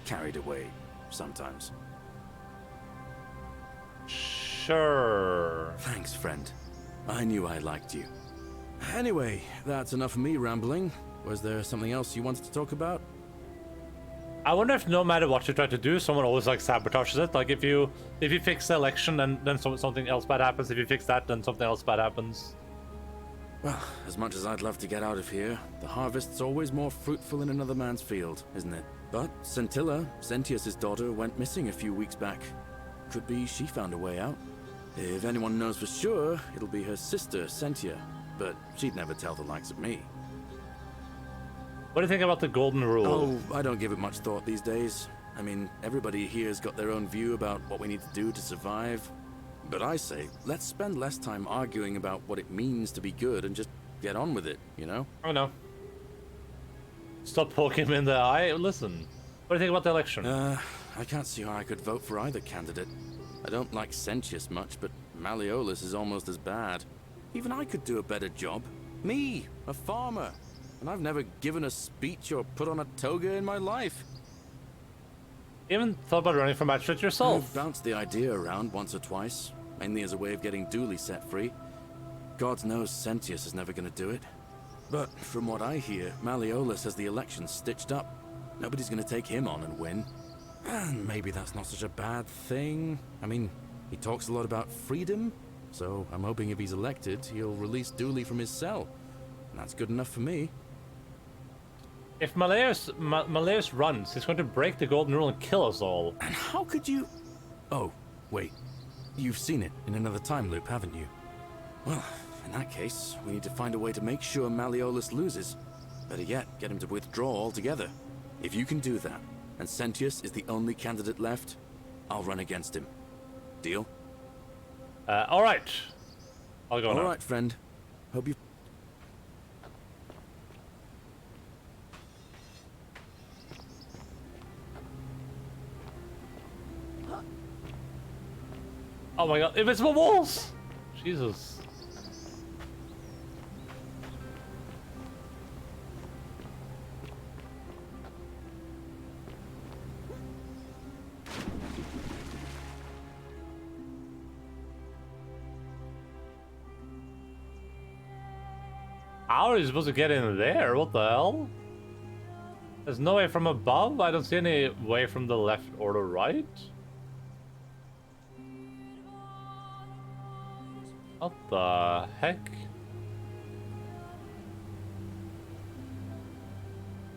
carried away sometimes. Sure. Thanks, friend. I knew I liked you. Anyway, that's enough of me rambling. Was there something else you wanted to talk about? I wonder if no matter what you try to do, someone always like sabotages it. Like if you fix the election, then something else bad happens. If you fix that, then something else bad happens. Well, as much as I'd love to get out of here, the harvest's always more fruitful in another man's field, isn't it? But Scintilla, Sentius' daughter, went missing a few weeks back. Could be she found a way out. If anyone knows for sure, it'll be her sister, Sentia. But she'd never tell the likes of me. What do you think about the golden rule? Oh, I don't give it much thought these days. I mean, everybody here's got their own view about what we need to do to survive. But I say, let's spend less time arguing about what it means to be good and just get on with it, you know? Oh no. Stop poking him in the eye. Listen, what do you think about the election? I can't see how I could vote for either candidate. I don't like Sentius much, but Malleolus is almost as bad. Even I could do a better job. Me, a farmer. And I've never given a speech or put on a toga in my life. Even thought about running from magistrate yourself. I've bounced the idea around once or twice, mainly as a way of getting Dooley set free. God knows Sentius is never going to do it. But from what I hear, Malleolus has the election stitched up. Nobody's going to take him on and win. And maybe that's not such a bad thing. I mean, he talks a lot about freedom, so I'm hoping if he's elected, he'll release Dooley from his cell. And that's good enough for me. If Malleus runs, he's going to break the golden rule and kill us all. And how could you... Oh, wait. You've seen it in another time loop, haven't you? Well, in that case, we need to find a way to make sure Malleolus loses. Better yet, get him to withdraw altogether. If you can do that, and Sentius is the only candidate left, I'll run against him. Deal? Alright. I'll go now. Alright, friend. Hope you... Oh my god, invisible walls! Jesus. How are you supposed to get in there? What the hell? There's no way from above? I don't see any way from the left or the right. What the heck?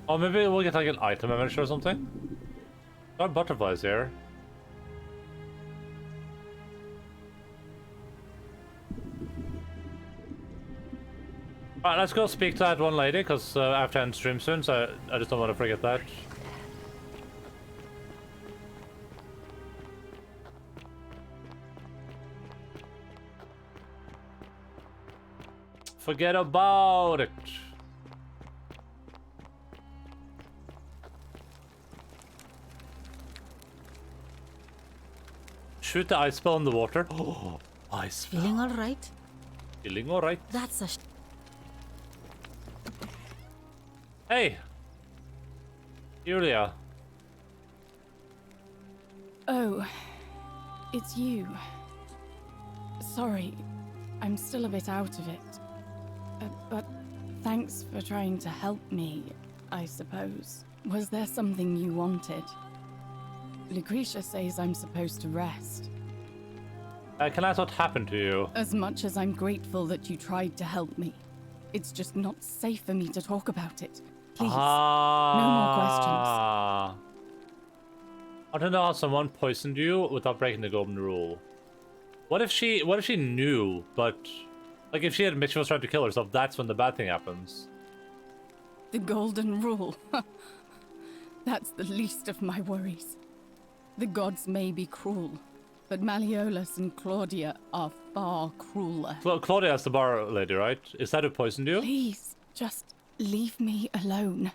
Oh, maybe we'll get like an item image or something? There are butterflies here. Alright, let's go speak to that one lady, because I have to end stream soon, so I just don't want to forget that. Forget about it. Shoot the ice spell in the water. Oh, ice spell. Feeling all right? Feeling all right. That's a... Hey! Julia. Oh, it's you. Sorry, I'm still a bit out of it. But thanks for trying to help me, I suppose. Was there something you wanted? Lucretia says I'm supposed to rest. Can I ask what happened to you? As much as I'm grateful that you tried to help me, it's just not safe for me to talk about it. Please, no more questions. I don't know how someone poisoned you without breaking the golden rule. What if she knew, but like if she admits she was trying to kill herself, that's when the bad thing happens. The golden rule. That's the least of my worries. The gods may be cruel, but Malleolus and Claudia are far crueler. Claudia's the bar lady, right? Is that who poisoned you? Please, just leave me alone.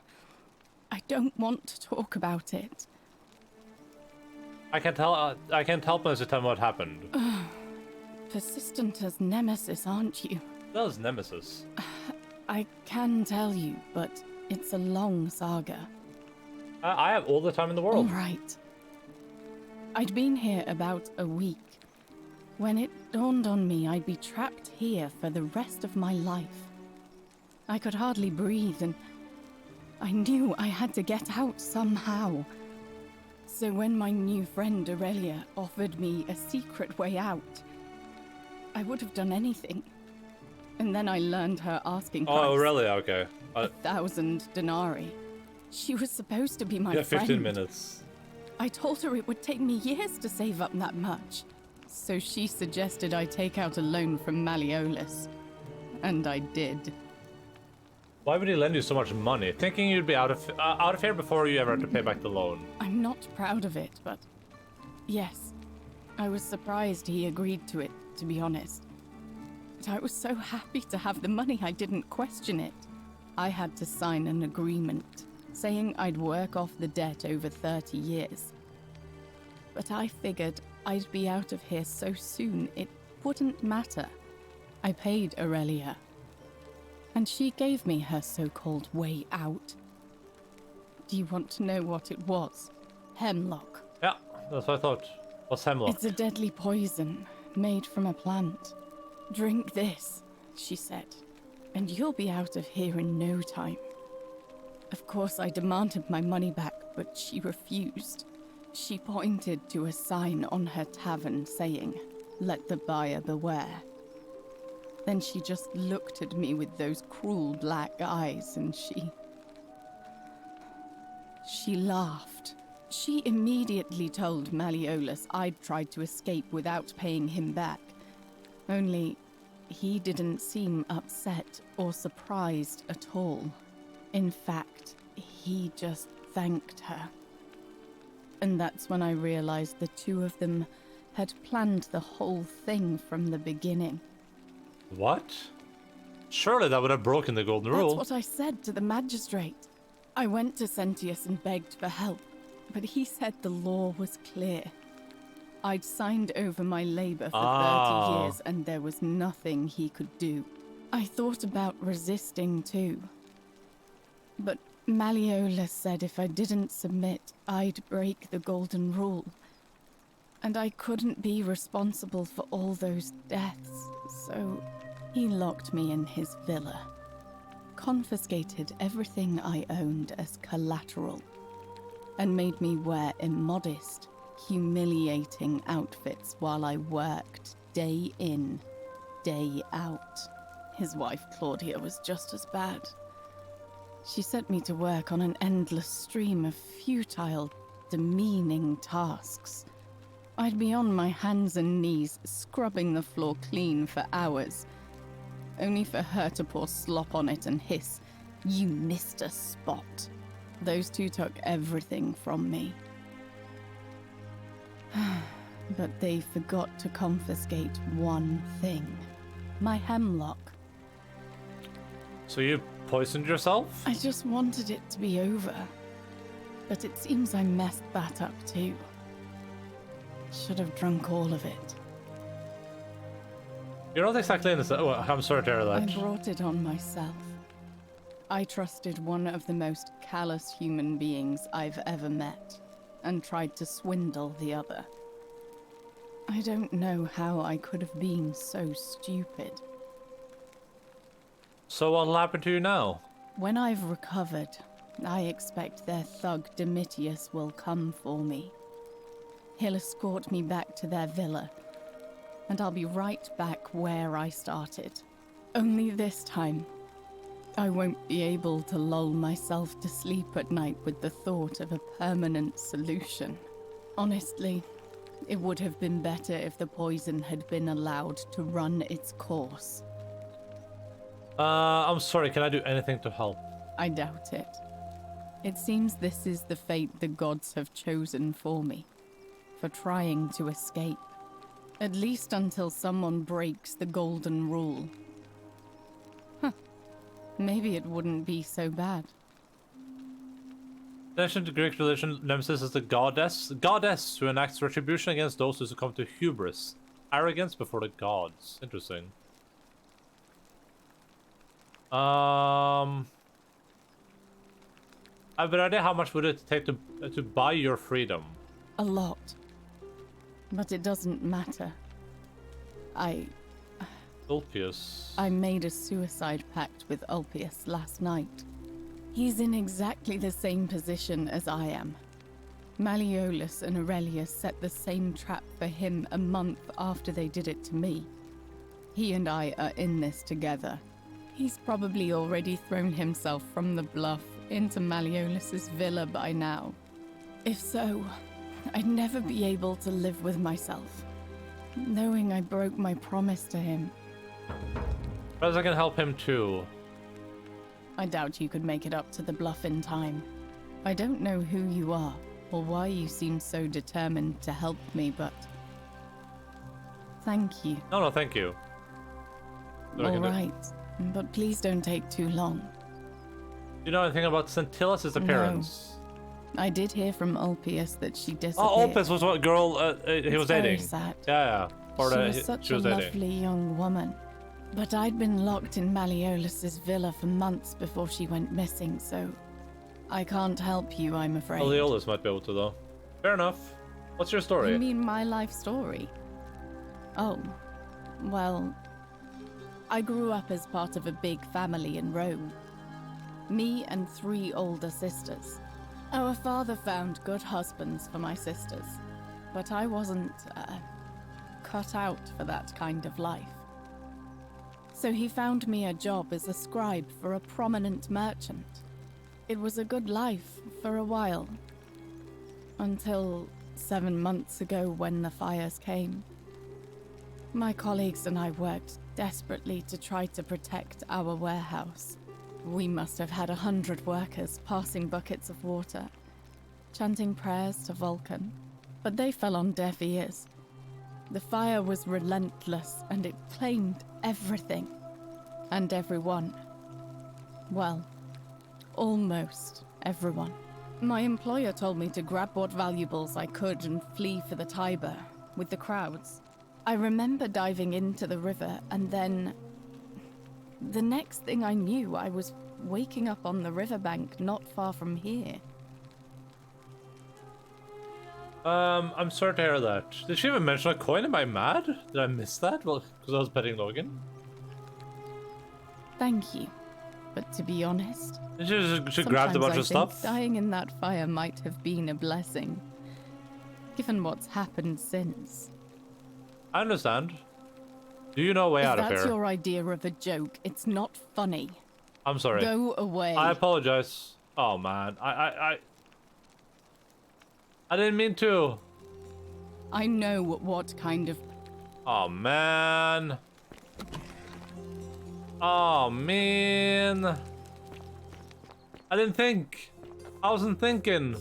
I don't want to talk about it. I can't help unless you tell me what happened. Persistent as Nemesis, aren't you? That was Nemesis. I can tell you, but it's a long saga. I have all the time in the world. All right. I'd been here about a week when it dawned on me I'd be trapped here for the rest of my life. I could hardly breathe, and I knew I had to get out somehow. So when my new friend Aurelia offered me a secret way out, I would have done anything. And then I learned her asking price. Oh, Aurelia, okay. 1,000 denarii. She was supposed to be my yeah, friend. 15 minutes. I told her it would take me years to save up that much. So she suggested I take out a loan from Malleolus. And I did. Why would he lend you so much money? Thinking you'd be out of here before you ever had to pay back the loan. I'm not proud of it, but yes. I was surprised he agreed to it, to be honest. But I was so happy to have the money I didn't question it. I had to sign an agreement, saying I'd work off the debt over 30 years. But I figured I'd be out of here so soon it wouldn't matter. I paid Aurelia, and she gave me her so-called way out. Do you want to know what it was? Hemlock. That's what I thought. What's hemlock? It's a deadly poison made from a plant. Drink this, she said, and you'll be out of here in no time. Of course, I demanded my money back, but she refused. She pointed to a sign on her tavern saying, "Let the buyer beware." Then she just looked at me with those cruel black eyes and she laughed. She immediately told Malleolus I'd tried to escape without paying him back. Only, he didn't seem upset or surprised at all. In fact, he just thanked her. And that's when I realized the two of them had planned the whole thing from the beginning. What? Surely that would have broken the golden rule. That's what I said to the magistrate. I went to Sentius and begged for help, but he said the law was clear. I'd signed over my labor for 30 years and there was nothing he could do. I thought about resisting too. But Malleolus said if I didn't submit, I'd break the golden rule. And I couldn't be responsible for all those deaths, so he locked me in his villa. Confiscated everything I owned as collateral, and made me wear immodest, humiliating outfits while I worked day in, day out. His wife Claudia was just as bad. She set me to work on an endless stream of futile, demeaning tasks. I'd be on my hands and knees, scrubbing the floor clean for hours, only for her to pour slop on it and hiss, "You missed a spot." Those two took everything from me. But they forgot to confiscate one thing. My hemlock. So you poisoned yourself? I just wanted it to be over. But it seems I messed that up too. Should have drunk all of it. You're not exactly innocent. Oh, I'm sorry to hear that. I brought it on myself. I trusted one of the most callous human beings I've ever met, and tried to swindle the other. I don't know how I could have been so stupid. So what'll happen to you now? When I've recovered, I expect their thug Domitius will come for me. He'll escort me back to their villa, and I'll be right back where I started. Only this time, I won't be able to lull myself to sleep at night with the thought of a permanent solution. Honestly, it would have been better if the poison had been allowed to run its course. I'm sorry, can I do anything to help? I doubt it. It seems this is the fate the gods have chosen for me, for trying to escape. At least until someone breaks the golden rule. Huh. Maybe it wouldn't be so bad. In ancient Greek religion, Nemesis is the goddess who enacts retribution against those who succumb to hubris, arrogance before the gods. Interesting. I have an idea how much would it take to buy your freedom? A lot. But it doesn't matter. Ulpius. I made a suicide pact with Ulpius last night. He's in exactly the same position as I am. Malleolus and Aurelius set the same trap for him a month after they did it to me. He and I are in this together. He's probably already thrown himself from the bluff into Malleolus's villa by now. If so, I'd never be able to live with myself, knowing I broke my promise to him. Perhaps I can help him too. I doubt you could make it up to the bluff in time. I don't know who you are, or why you seem so determined to help me, but... thank you. No, thank you. All right, but please don't take too long. Do you know anything about Scintillus' appearance? No. I did hear from Ulpius that she disappeared. Oh, Ulpius was what girl he was dating. Very sad. Yeah. She was such a lovely young woman. But I'd been locked in Malleolus's villa for months before she went missing, so I can't help you, I'm afraid. Malleolus might be able to, though. Fair enough. What's your story? You mean my life story? Oh, well, I grew up as part of a big family in Rome. Me and 3 older sisters. Our father found good husbands for my sisters, but I wasn't cut out for that kind of life. So he found me a job as a scribe for a prominent merchant. It was a good life for a while, until 7 months ago when the fires came. My colleagues and I worked desperately to try to protect our warehouse. We must have had 100 workers passing buckets of water, chanting prayers to Vulcan, but they fell on deaf ears. The fire was relentless and it claimed everything and everyone. Well, almost everyone. My employer told me to grab what valuables I could and flee for the Tiber with the crowds. I remember diving into the river and then... the next thing I knew, I was waking up on the riverbank not far from here. I'm sorry to hear that. Did she even mention a coin? Am I mad? Did I miss that? Well, because I was petting Logan. Thank you. But to be honest, she grabbed a bunch of think stuff. dying in that fire might have been a blessing, given what's happened since. I understand. Do you know a way out of here? If that's your idea of a joke, it's not funny. I'm sorry. Go away. I apologize. Oh man, I didn't mean to. I know what kind of... Oh man. Oh man. I didn't think. I wasn't thinking.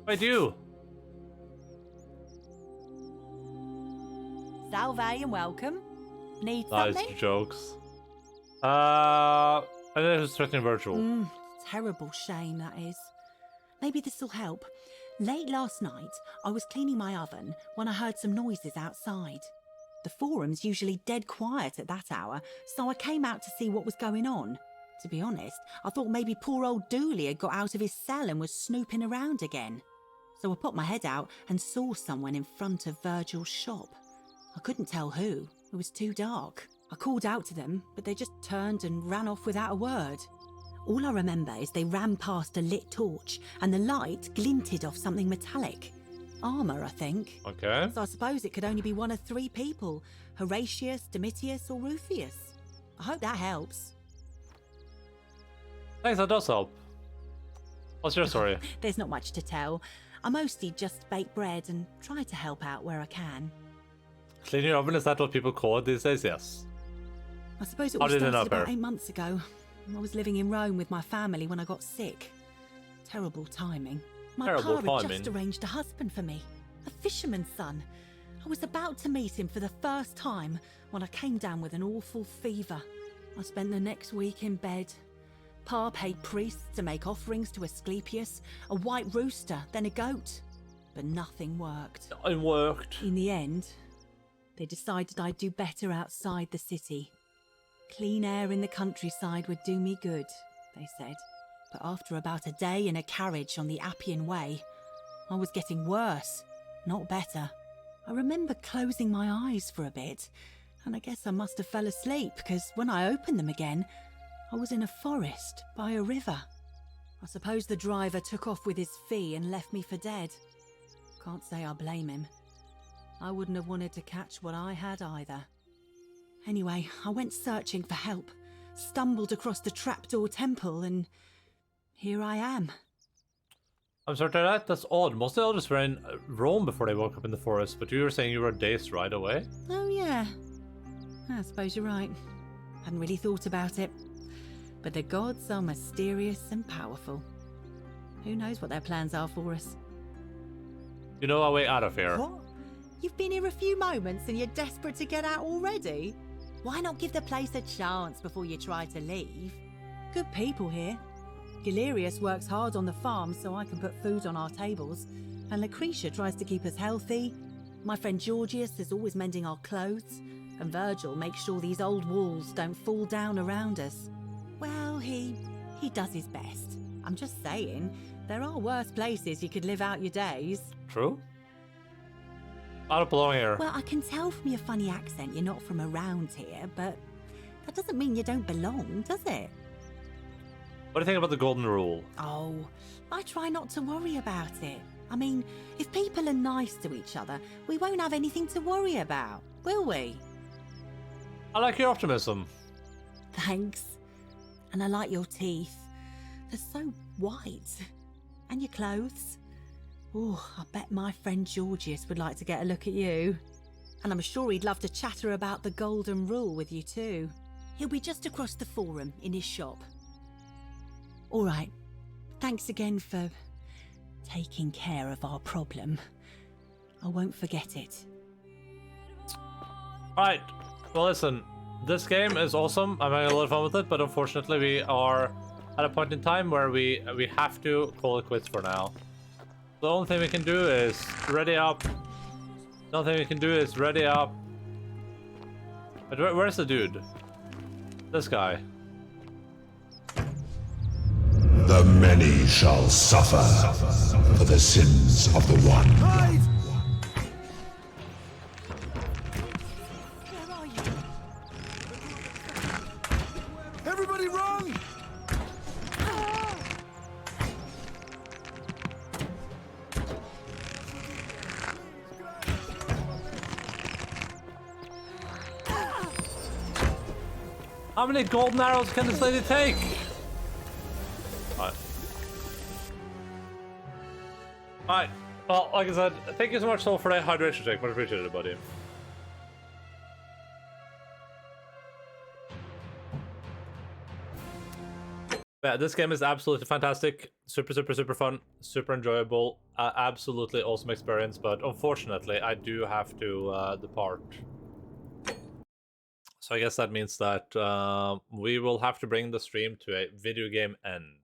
Wait, you. Salve and welcome. Need Nice something? jokes. I think it was threatening virtual. Terrible shame, that is. Maybe this'll help. Late last night, I was cleaning my oven when I heard some noises outside. The forum's usually dead quiet at that hour, so I came out to see what was going on. To be honest, I thought maybe poor old Dooley had got out of his cell and was snooping around again. So I put my head out and saw someone in front of Virgil's shop. I couldn't tell who. It was too dark. I called out to them, but they just turned and ran off without a word. All I remember is they ran past a lit torch and the light glinted off something metallic. Armour, I think. Okay. So I suppose it could only be one of 3 people. Horatius, Domitius or Rufius. I hope that helps. Thanks, that does help. What's your story? There's not much to tell. I mostly just bake bread and try to help out where I can. Clean your oven, is that what people call it these days? Yes. I suppose it How all did it started end up about here? 8 months ago. I was living in Rome with my family when I got sick. Terrible timing. My Terrible pa had timing. just arranged a husband for me. A fisherman's son. I was about to meet him for the first time when I came down with an awful fever. I spent the next week in bed. Pa paid priests to make offerings to Asclepius, a white rooster, then a goat. But nothing worked. It worked. In the end, they decided I'd do better outside the city. Clean air in the countryside would do me good, they said. But after about a day in a carriage on the Appian Way, I was getting worse, not better. I remember closing my eyes for a bit, and I guess I must have fell asleep, because when I opened them again, I was in a forest by a river. I suppose the driver took off with his fee and left me for dead. Can't say I blame him. I wouldn't have wanted to catch what I had either. Anyway, I went searching for help, stumbled across the trapdoor temple, and here I am. I'm sorry to hear that. That's odd. Most elders were in Rome before they woke up in the forest, but you were saying you were dazed right away? Oh yeah, I suppose you're right. Hadn't really thought about it. But the gods are mysterious and powerful. Who knows what their plans are for us? You know our way out of here. What? You've been here a few moments and you're desperate to get out already? Why not give the place a chance before you try to leave? Good people here. Galerius works hard on the farm so I can put food on our tables, and Lucretia tries to keep us healthy. My friend Georgius is always mending our clothes, and Virgil makes sure these old walls don't fall down around us. Well, he does his best. I'm just saying, there are worse places you could live out your days. True. I don't belong here. Well, I can tell from your funny accent you're not from around here, but that doesn't mean you don't belong, does it? What do you think about the golden rule? Oh, I try not to worry about it. I mean, if people are nice to each other, we won't have anything to worry about, will we? I like your optimism. Thanks. And I like your teeth. They're so white. And your clothes. Oh, I bet my friend Georgius would like to get a look at you. And I'm sure he'd love to chatter about the golden rule with you too. He'll be just across the forum in his shop. All right. Thanks again for taking care of our problem. I won't forget it. Alright. Well, listen. This game is awesome. I'm having a lot of fun with it, but unfortunately we are at a point in time where we have to call it quits for now. The only thing we can do is ready up. The only thing we can do is ready up. But where's the dude? This guy. The many shall suffer for the sins of the one. Hide! Where are you? Everybody run! How many golden arrows can this lady take? Alright. Alright. Well, like I said, thank you so much, Soul, for that hydration check. Much appreciated, buddy. Yeah, this game is absolutely fantastic. Super, super, super fun. Super enjoyable. Absolutely awesome experience, but unfortunately, I do have to depart. So I guess that means that we will have to bring the stream to a video game end.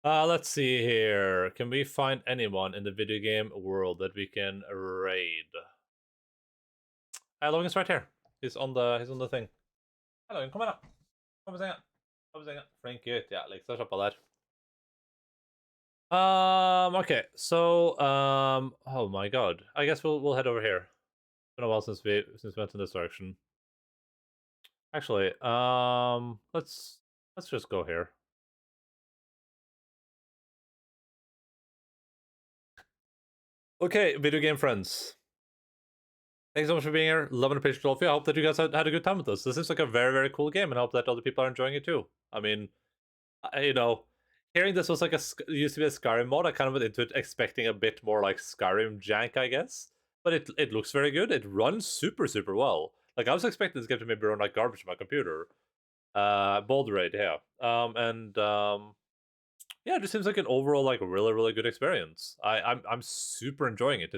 Let's see here. Can we find anyone in the video game world that we can raid? Logan's right here. He's on the thing. Hi Logan, kom igjen da. Kom på senga. Kom på senga. Flink gutt. Ja, liksom slapp av der. Okay, so oh my god. I guess we'll head over here. It's been a while since we went in this direction. Actually, let's just go here. Okay, video game friends. Thanks so much for being here. Love and appreciate all of you. I hope that you guys had a good time with us. This seems like a very, very cool game, and I hope that other people are enjoying it too. I mean, you know, hearing this was like used to be a Skyrim mod, I kind of went into it expecting a bit more like Skyrim jank, I guess. But it looks very good. It runs super, super well. Like, I was expecting this game to maybe run like garbage on my computer. Boulder Raid, yeah. Yeah, it just seems like an overall like really, really good experience. I'm super enjoying it.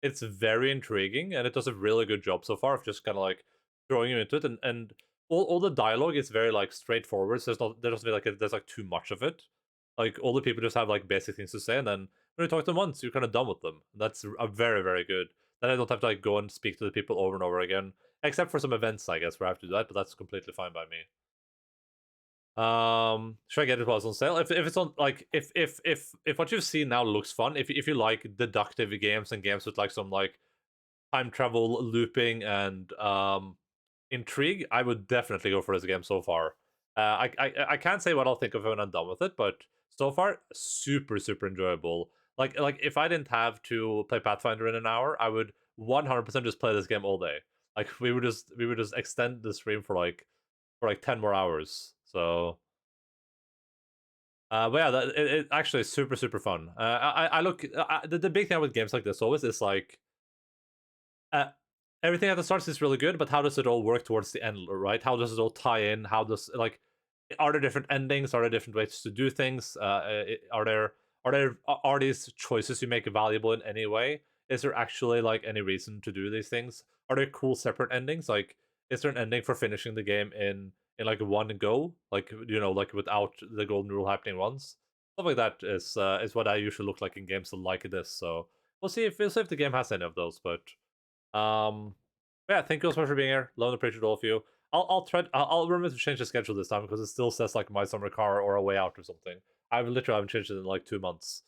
It's very intriguing, and it does a really good job so far of just kind of like throwing you into it, and all the dialogue is very like straightforward. So there doesn't feel like there's like too much of it. Like, all the people just have like basic things to say, and then when you talk to them once, you're kind of done with them. That's a very, very good. Then I don't have to like go and speak to the people over and over again, except for some events, I guess, where I have to do that. But that's completely fine by me. Should I get it while it's on sale? If it's on, like, if what you've seen now looks fun, if you like deductive games and games with like some like time travel looping and intrigue, I would definitely go for this game so far. I can't say what I'll think of when I'm done with it, but so far super, super enjoyable. Like if I didn't have to play Pathfinder in an hour, I would 100% just play this game all day. Like, we would just extend the stream for like 10 more hours. So but yeah, it actually is super, super fun. I look, the big thing with games like this always is like, everything at the start is really good, but how does it all work towards the end, right? How does it all tie in? How does, like, are there different endings? Are there different ways to do things? Are these choices you make valuable in any way? Is there actually like any reason to do these things? Are there cool separate endings? Like, is there an ending for finishing the game in like one go? Like, you know, like without the golden rule happening once? Stuff like that is what I usually look like in games like this. So we'll see if the game has any of those. But yeah, thank you so much for being here. Love and appreciate all of you. I'll remember to change the schedule this time because it still says like my summer car or a way out or something. I literally haven't changed it in like 2 months.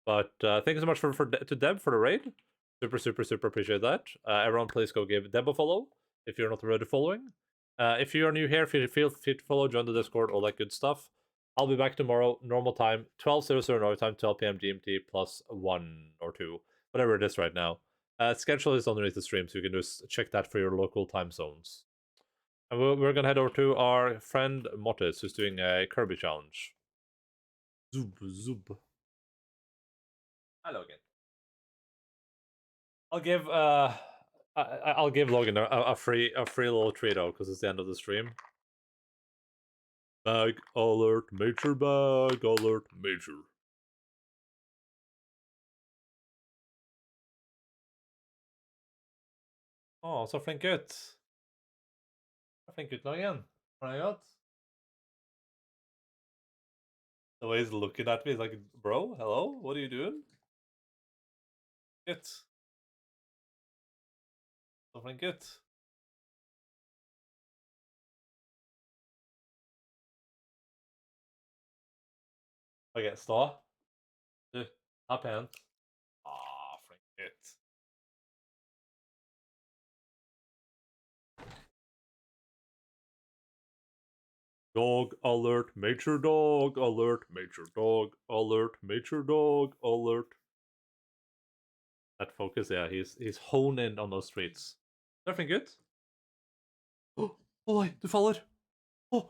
But thank you so much to Deb for the raid. Super appreciate that. Everyone, please go give Deb a follow if you're not already following. If you're new here, feel free to follow, join the Discord, all that good stuff. I'll be back tomorrow, normal time, 12:00 Northern time, 12 p.m. GMT plus 1 or 2, whatever it is right now. Schedule is underneath the stream, so you can just check that for your local time zones. And we're gonna head over to our friend Mortis, who's doing a Kirby challenge. Zub. Hello again. I'll give Logan a free little treat though, because it's the end of the stream. Bag alert, major bag alert, major. Oh, så flink gutt. Så flink gutt, Logan. Har det godt? The way he's looking at me, he's like, bro, hello? What are you doing? Good. Så flink gutt. Okay, stå. Du, ta pent. Ah, flink gutt. Dog alert, major dog alert, major dog alert, major dog alert. That focus, yeah, he's honing in on those streets. Everything good? Oh, oi, du faller. Oh.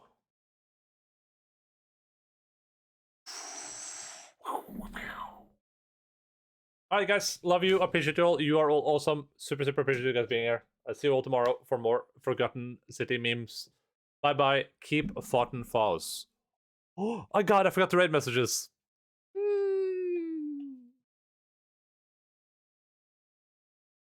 Alright guys, love you, appreciate you all. You are all awesome. Super appreciate you guys being here. I'll see you all tomorrow for more Forgotten City memes. Bye bye. Keep fighting Faust. Oh, I forgot to read messages.